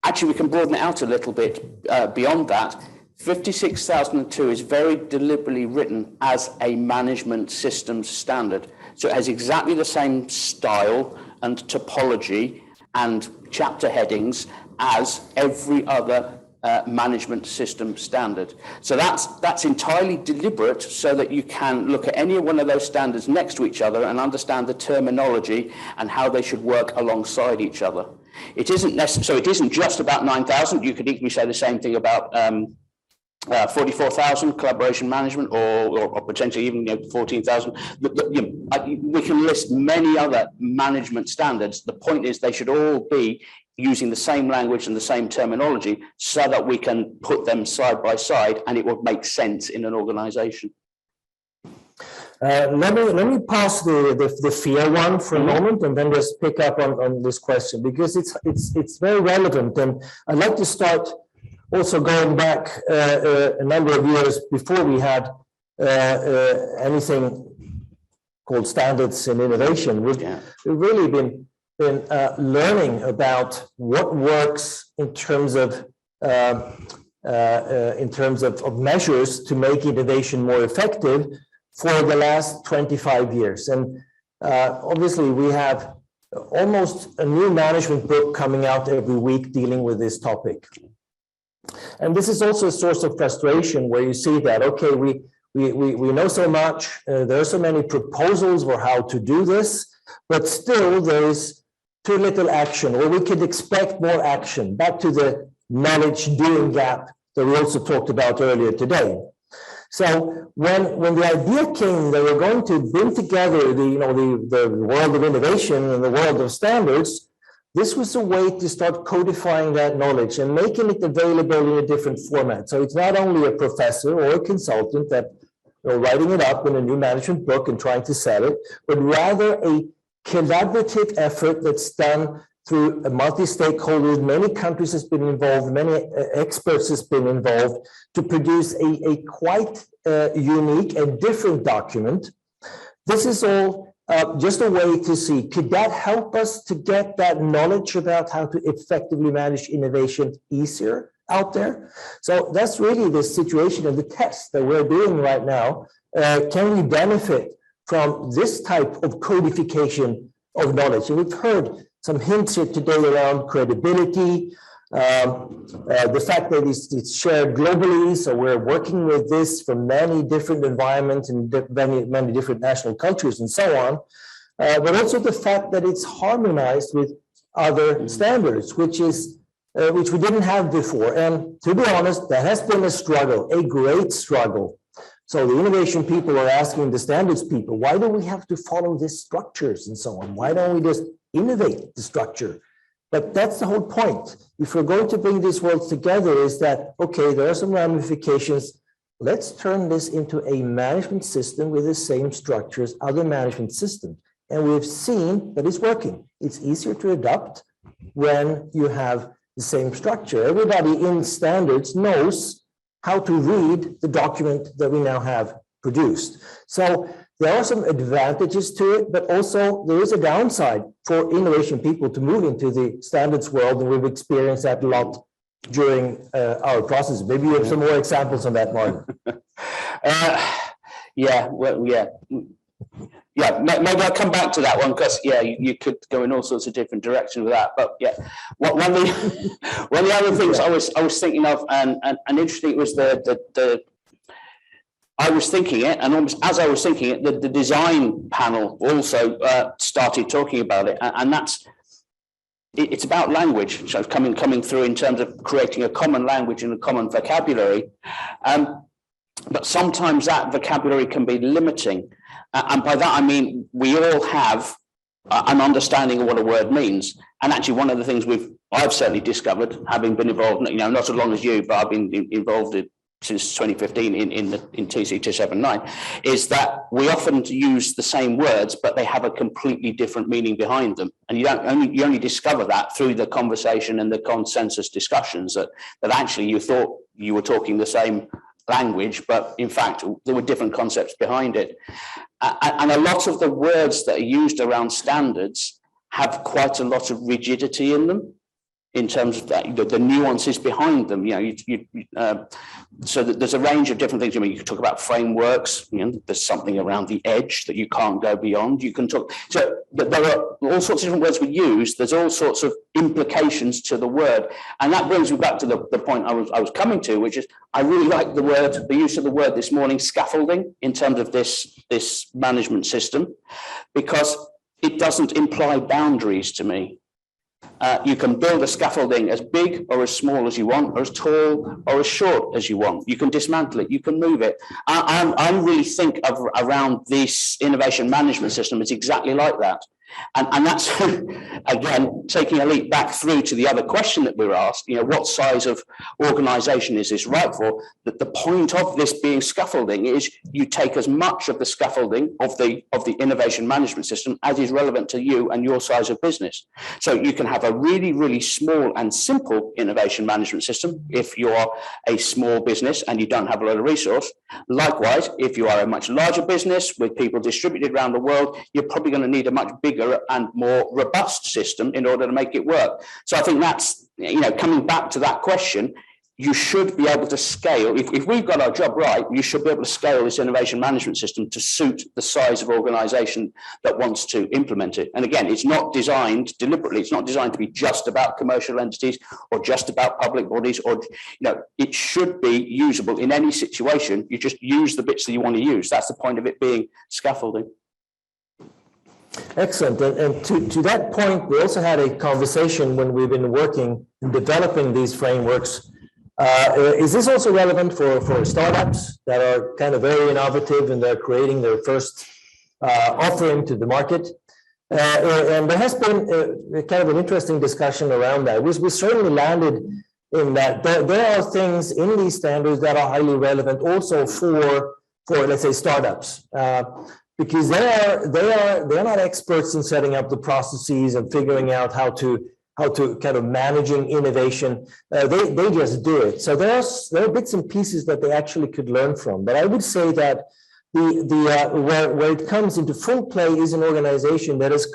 Actually, we can broaden it out a little bit beyond that. 56,002 is very deliberately written as a management systems standard. So it has exactly the same style and topology and chapter headings as every other management system standard. So that's entirely deliberate so that you can look at any one of those standards next to each other and understand the terminology and how they should work alongside each other. It isn't so it isn't just about 9,000. You could equally say the same thing about 44,000 collaboration management, or potentially even 14,000. We can list many other management standards. The point is they should all be using the same language and the same terminology so that we can put them side by side and it would make sense in an organization. Let me pause the fear one for a moment and then just pick up on this question, because it's very relevant, and I'd like to start also going back a number of years before we had anything called standards in innovation. We've really been learning about what works in terms of measures to make innovation more effective for the last 25 years. And obviously we have almost a new management book coming out every week dealing with this topic. And this is also a source of frustration where you see that, okay, we know so much, there are so many proposals for how to do this, but still there is too little action, or we could expect more action. Back to the knowledge doing gap that we also talked about earlier today. So when the idea came that we're going to bring together the world of innovation and the world of standards, this was a way to start codifying that knowledge and making it available in a different format. So it's not only a professor or a consultant that writing it up in a new management book and trying to sell it, but rather a collaborative effort that's done through a multi-stakeholders. Many countries has been involved, many experts has been involved to produce a quite unique and different document. This is all just a way to see, could that help us to get that knowledge about how to effectively manage innovation easier out there? So that's really the situation of the test that we're doing right now. Can we benefit from this type of codification of knowledge? And we've heard some hints here today around credibility, the fact that it's shared globally, so we're working with this from many different environments and many different national cultures and so on, but also the fact that it's harmonized with other standards, which we didn't have before. And to be honest, that has been a struggle, a great struggle. So the innovation people are asking the standards people, why do we have to follow these structures and so on? Why don't we just innovate the structure? But that's the whole point. If we're going to bring these worlds together, is that, okay, there are some ramifications. Let's turn this into a management system with the same structure as other management systems. And we've seen that it's working. It's easier to adopt when you have the same structure. Everybody in standards knows how to read the document that we now have produced. So there are some advantages to it, but also there is a downside for innovation people to move into the standards world, and we've experienced that a lot during our process. Maybe you have some more examples on that, Martin. Maybe I'll come back to that one, because you could go in all sorts of different directions with that. But one of the other things I was thinking of, and interesting, was I was thinking it, and almost as I was thinking it, the design panel also started talking about it, and it's about language. So coming through in terms of creating a common language and a common vocabulary, but sometimes that vocabulary can be limiting, and by that I mean we all have an understanding of what a word means. And actually, one of the things I've certainly discovered, having been involved, not as long as you, but I've been involved since 2015 in TC 279, is that we often use the same words, but they have a completely different meaning behind them. And you only discover that through the conversation and the consensus discussions, that actually you thought you were talking the same language, but in fact there were different concepts behind it. And a lot of the words that are used around standards have quite a lot of rigidity in them. in terms of that, the nuances behind them. So that there's a range of different things. I mean, you can talk about frameworks. There's something around the edge that you can't go beyond. You can talk. So there are all sorts of different words we use. There's all sorts of implications to the word, and that brings me back to the point I was coming to, which is I really like the use of the word this morning, scaffolding, in terms of this management system, because it doesn't imply boundaries to me. You can build a scaffolding as big or as small as you want, or as tall or as short as you want. You can dismantle it, you can move it. I really think of around this innovation management system, it's exactly like that. And that's, again, taking a leap back through to the other question that we were asked, what size of organization is this right for? That the point of this being scaffolding is you take as much of the scaffolding of the innovation management system as is relevant to you and your size of business. So you can have a really, really small and simple innovation management system if you are a small business and you don't have a lot of resource. Likewise, if you are a much larger business with people distributed around the world, you're probably going to need a much bigger and more robust system in order to make it work. So I think that's, coming back to that question, you should be able to scale. If we've got our job right, you should be able to scale this innovation management system to suit the size of organization that wants to implement it. And again, it's not designed deliberately. It's not designed to be just about commercial entities or just about public bodies, or, it should be usable in any situation. You just use the bits that you want to use. That's the point of it being scaffolding. Excellent. And to that point, we also had a conversation when we've been working and developing these frameworks. Is this also relevant for startups that are kind of very innovative and they're creating their first offering to the market? And there has been kind of an interesting discussion around that. We certainly landed in that there are things in these standards that are highly relevant also for let's say startups. Because they're not experts in setting up the processes and figuring out how to kind of managing innovation. They just do it. So there are bits and pieces that they actually could learn from. But I would say that where it comes into full play is an organization that has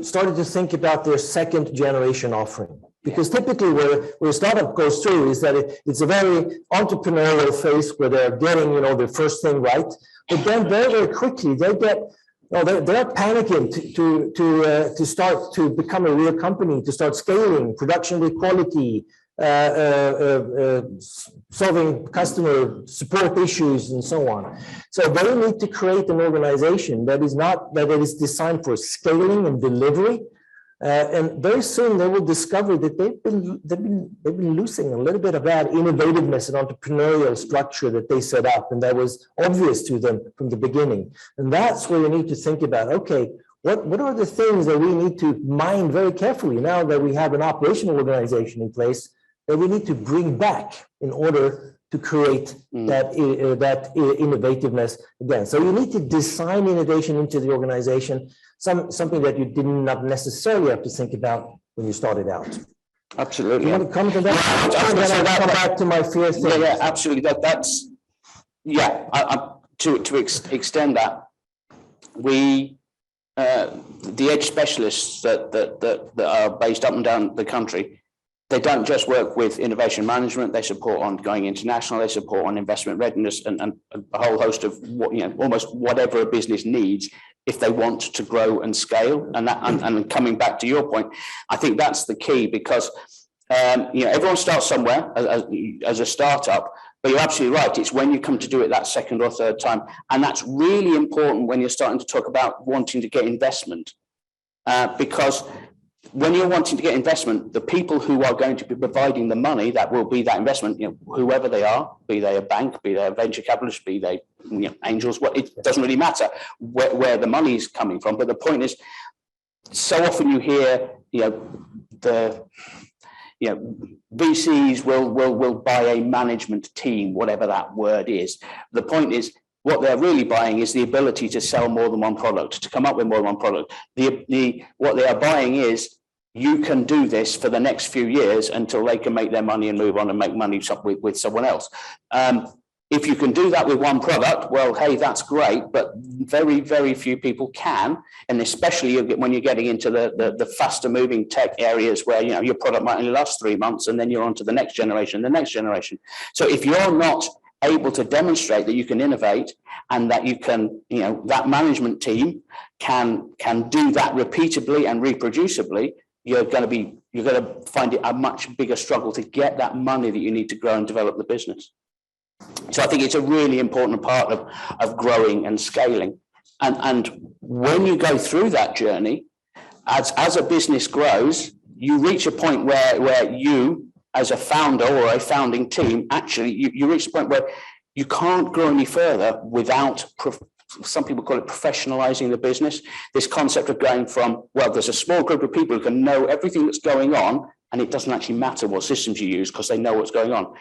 started to think about their second generation offering. Because typically where a startup goes through is that it's a very entrepreneurial phase where they're getting their first thing right. But then very, very quickly they're panicking to start to become a real company, to start scaling, production with quality, solving customer support issues and so on. So they need to create an organization that is designed for scaling and delivery. And very soon they will discover that they've been losing a little bit of that innovativeness and entrepreneurial structure that they set up, and that was obvious to them from the beginning. And that's where you need to think about, okay, what are the things that we need to mind very carefully now that we have an operational organization in place that we need to bring back in order to create that innovativeness again. So you need to design innovation into the organization, something that you did not necessarily have to think about when you started out. Absolutely. You want to comment on that? I'll come back to my fear thing. Yeah, absolutely. To extend that, the edge specialists that are based up and down the country, they don't just work with innovation management. They support on going international. They support on investment readiness and a whole host of almost whatever a business needs if they want to grow and scale. And coming back to your point, I think that's the key, because everyone starts somewhere as a startup. But you're absolutely right. It's when you come to do it that second or third time, and that's really important when you're starting to talk about wanting to get investment, because when you're wanting to get investment, the people who are going to be providing the money that will be that investment, whoever they are, be they a bank, be they a venture capitalist, be they angels, it doesn't really matter where the money is coming from. But the point is, so often you hear, VCs will buy a management team, whatever that word is. The point is, what they're really buying is the ability to sell more than one product, to come up with more than one product. What they are buying is, you can do this for the next few years until they can make their money and move on and make money with someone else. If you can do that with one product, well, hey, that's great, but very, very few people can. And especially when you're getting into the faster moving tech areas where, you know, your product might only last 3 months and then you're on to the next generation, the next generation. So if you're not able to demonstrate that you can innovate and that you can, you know, that management team can do that repeatably and reproducibly, you're going to find it a much bigger struggle to get that money that you need to grow and develop the business. So I think it's a really important part of growing and scaling. And when you go through that journey, as a business grows, you reach a point where you, as a founder or a founding team, actually, you reach a point where you can't grow any further without, some people call it professionalizing the business. This concept of going from, well, there's a small group of people who can know everything that's going on, and it doesn't actually matter what systems you use because they know what's going on.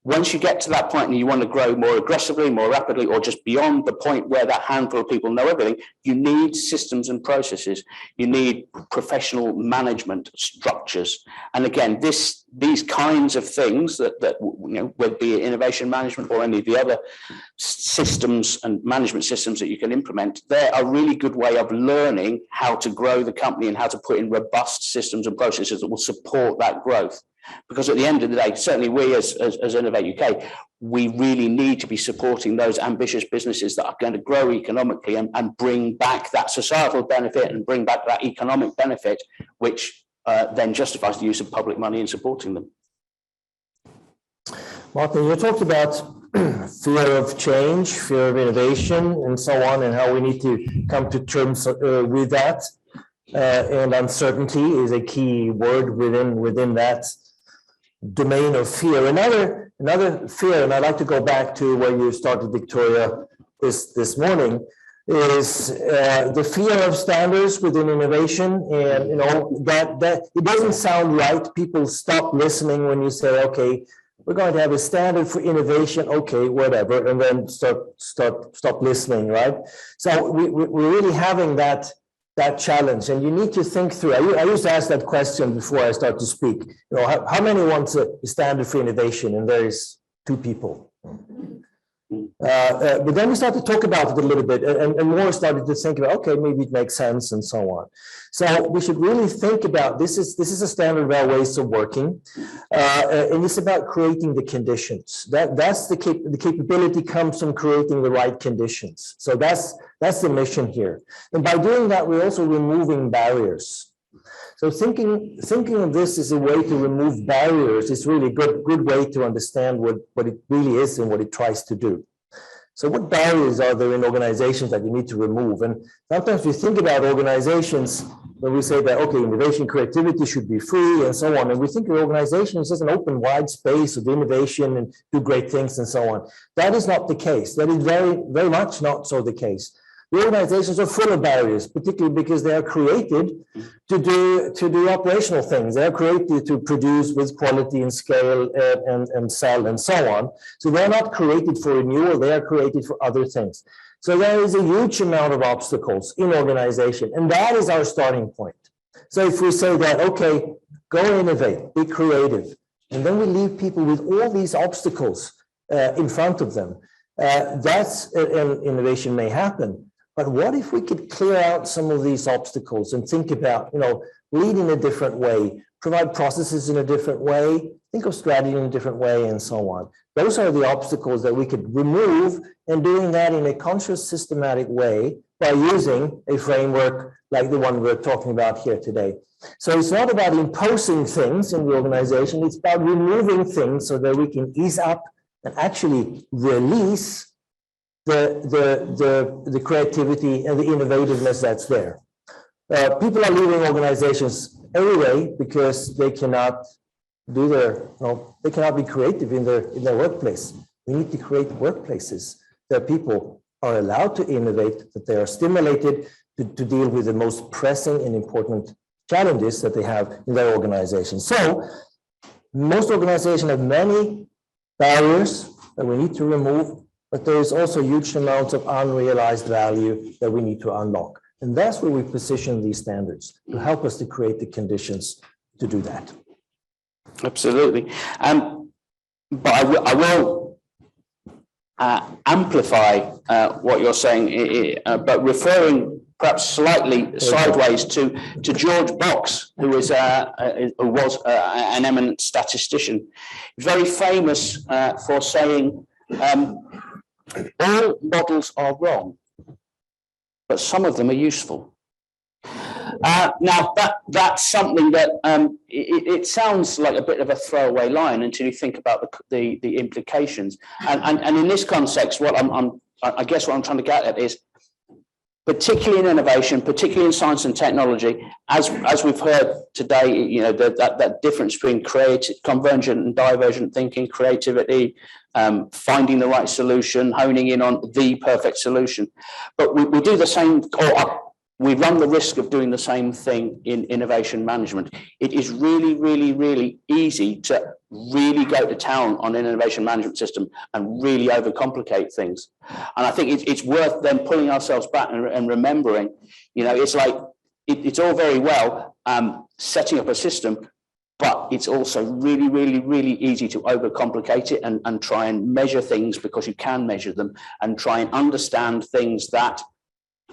Once you get to that point and you want to grow more aggressively, more rapidly, or just beyond the point where that handful of people know everything, you need systems and processes. You need professional management structures. And again, these kinds of things that you know, whether it be innovation management or any of the other systems and management systems that you can implement, they're a really good way of learning how to grow the company and how to put in robust systems and processes that will support that growth. Because at the end of the day, certainly we as Innovate UK, we really need to be supporting those ambitious businesses that are going to grow economically and bring back that societal benefit and bring back that economic benefit, which then justifies the use of public money in supporting them. Martin, you talked about fear of change, fear of innovation, and so on, and how we need to come to terms with that. And uncertainty is a key word within that domain of fear. Another fear, and I'd like to go back to where you started, Victoria, this morning, is the fear of standards within innovation. And you know that it doesn't sound right. People stop listening when you say, okay, we're going to have a standard for innovation, okay, whatever, and then stop listening, right? So we're really having that challenge, and you need to think through. I used to ask that question before I start to speak. You know, how many want a standard for innovation? And there is 2 people. But then we started to talk about it a little bit, and more started to think about, okay, maybe it makes sense, and so on. So we should really think about this is a standard of our ways of working, and it's about creating the conditions. That's the capability comes from creating the right conditions. So that's the mission here. And by doing that, we're also removing barriers. So thinking of this as a way to remove barriers is really a good way to understand what it really is and what it tries to do. So what barriers are there in organizations that you need to remove? And sometimes we think about organizations when we say that, okay, innovation, creativity should be free and so on. And we think of organizations as an open, wide space of innovation and do great things and so on. That is not the case. That is very, very much not so the case. The organizations are full of barriers, particularly because they are created to do operational things. They are created to produce with quality and scale and sell and so on. So they're not created for renewal, they are created for other things. So there is a huge amount of obstacles in organization, and that is our starting point. So if we say that, okay, go innovate, be creative, and then we leave people with all these obstacles in front of them, that's innovation may happen. But what if we could clear out some of these obstacles and think about, you know, lead in a different way, provide processes in a different way, think of strategy in a different way, and so on. Those are the obstacles that we could remove, and doing that in a conscious, systematic way by using a framework like the one we're talking about here today. So it's not about imposing things in the organization, it's about removing things so that we can ease up and actually release the creativity and the innovativeness that's there. People are leaving organizations anyway because they cannot do they cannot be creative in their workplace. We need to create workplaces that people are allowed to innovate, that they are stimulated to deal with the most pressing and important challenges that they have in their organization. So most organizations have many barriers that we need to remove, but there is also huge amounts of unrealized value that we need to unlock. And that's where we position these standards to help us to create the conditions to do that. Absolutely. But I will amplify what you're saying, but referring perhaps slightly sideways to George Box, who was an eminent statistician, very famous for saying, all models are wrong, but some of them are useful. Now that's something that it sounds like a bit of a throwaway line until you think about the implications. And in this context, I guess what I'm trying to get at is, particularly in innovation, particularly in science and technology, as we've heard today, you know, that difference between convergent and divergent thinking, creativity, finding the right solution, honing in on the perfect solution. But we do the same, or we run the risk of doing the same thing in innovation management. It is really, really, really easy to really go to town on an innovation management system and really overcomplicate things. And I think it's worth then pulling ourselves back and remembering, you know, it's like, it's all very well setting up a system, but it's also really, really, really easy to overcomplicate it and try and measure things because you can measure them, and try and understand things that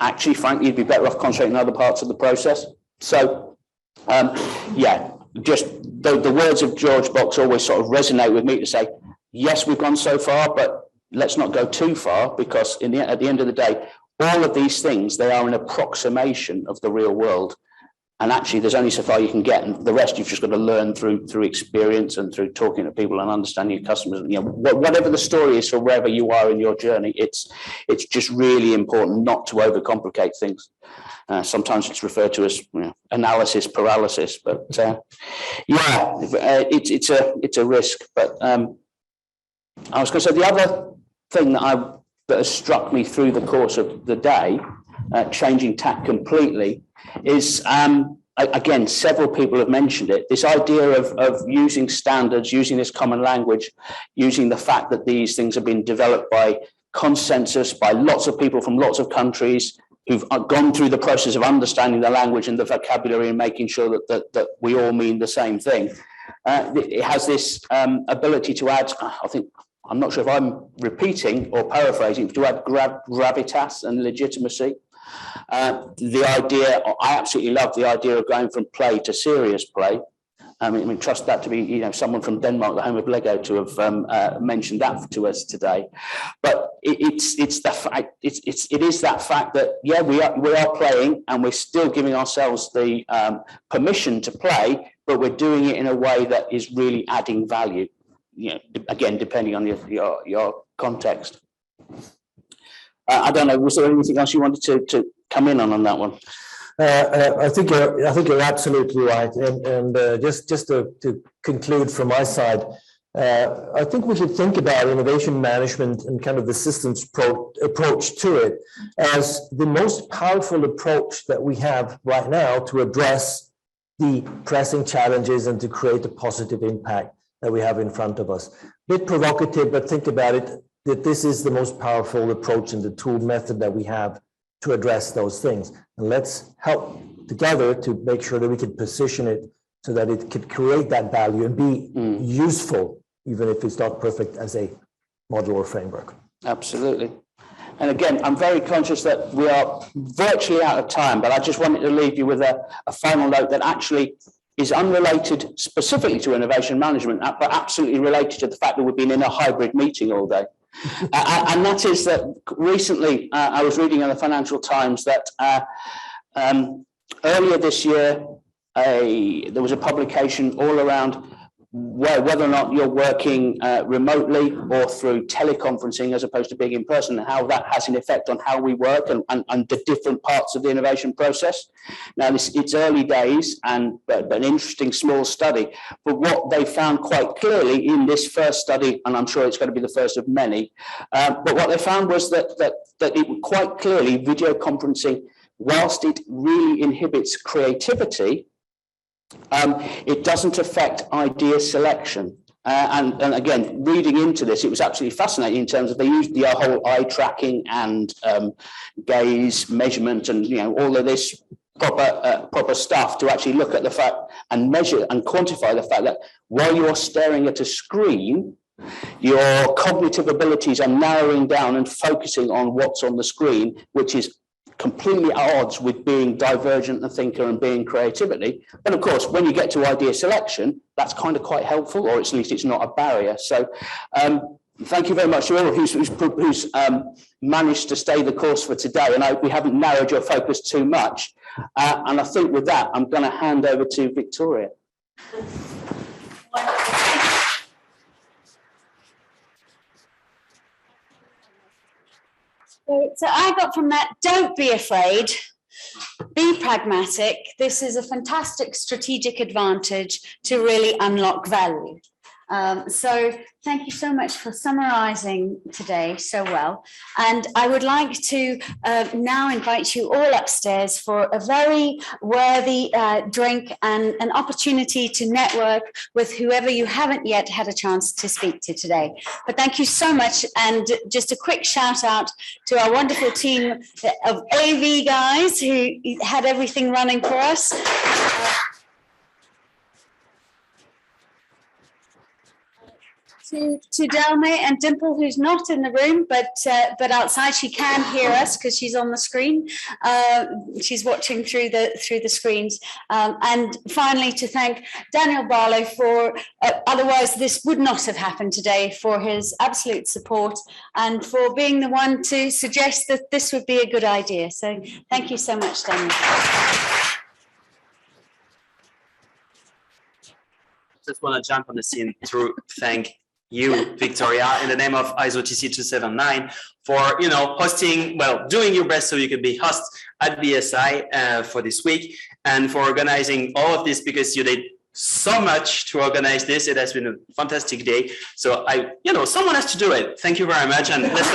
actually, frankly, you'd be better off concentrating on other parts of the process. So, yeah, just the words of George Box always sort of resonate with me to say, yes, we've gone so far, but let's not go too far, because at the end of the day, all of these things, they are an approximation of the real world. And actually, there's only so far you can get, and the rest you've just got to learn through experience and through talking to people and understanding your customers. You know, whatever the story is for wherever you are in your journey, it's just really important not to overcomplicate things. Sometimes it's referred to as, you know, analysis paralysis, but yeah, it's a risk. But I was going to say the other thing that has struck me through the course of the day, changing tack completely, is again, several people have mentioned it, this idea of using standards, using this common language, using the fact that these things have been developed by consensus, by lots of people from lots of countries who've gone through the process of understanding the language and the vocabulary and making sure that we all mean the same thing. It has this ability to add, I think, I'm not sure if I'm repeating or paraphrasing, to add gravitas and legitimacy. The idea, I absolutely love the idea of going from play to serious play. I mean, trust that to be, you know, someone from Denmark, the home of Lego, to have mentioned that to us today. But it is that fact that, yeah, we are playing, and we're still giving ourselves the permission to play, but we're doing it in a way that is really adding value. You know, again, depending on your context. I don't know. Was there anything else you wanted to come in on that one? I think you're absolutely right. And just to conclude from my side, I think we should think about innovation management and kind of the systems approach to it as the most powerful approach that we have right now to address the pressing challenges and to create a positive impact that we have in front of us. Bit provocative, but think about it, that this is the most powerful approach and the tool method that we have to address those things. And let's help together to make sure that we can position it so that it could create that value and be useful, even if it's not perfect as a model or framework. Absolutely. And again, I'm very conscious that we are virtually out of time, but I just wanted to leave you with a final note that actually is unrelated specifically to innovation management, but absolutely related to the fact that we've been in a hybrid meeting all day. And that is that recently I was reading in the Financial Times that earlier this year, there was a publication all around whether or not you're working remotely or through teleconferencing as opposed to being in person, and how that has an effect on how we work and the different parts of the innovation process. Now, it's early days, but an interesting small study. But what they found quite clearly in this first study, and I'm sure it's going to be the first of many, but what they found was that it quite clearly, video conferencing, whilst it really inhibits creativity, it doesn't affect idea selection. And again, reading into this, it was absolutely fascinating in terms of they used the whole eye tracking and gaze measurement and, you know, all of this proper stuff to actually look at the fact and measure and quantify the fact that while you are staring at a screen, Your cognitive abilities are narrowing down and focusing on what's on the screen, which is completely at odds with being divergent and thinker and being creativity. But of course, when you get to idea selection, that's kind of quite helpful, or at least it's not a barrier. So thank you very much to all who's managed to stay the course for today. And we haven't narrowed your focus too much. And I think with that, I'm going to hand over to Victoria. So I got from that, don't be afraid, be pragmatic. This is a fantastic strategic advantage to really unlock value. So thank you so much for summarising today so well. And I would like to now invite you all upstairs for a very worthy drink and an opportunity to network with whoever you haven't yet had a chance to speak to today. But thank you so much. And just a quick shout out to our wonderful team of AV guys who had everything running for us. To Delme and Dimple, who's not in the room, but outside she can hear us because she's on the screen. She's watching through the screens. And finally, to thank Daniel Barlow for, otherwise this would not have happened today, for his absolute support and for being the one to suggest that this would be a good idea. So thank you so much, Daniel. Just want to jump on the scene to thank you, Victoria, in the name of ISO TC 279 for, hosting, doing your best so you could be host at BSI for this week, and for organizing all of this, because you did so much to organize this. It has been a fantastic day. So someone has to do it. Thank you very much. And let's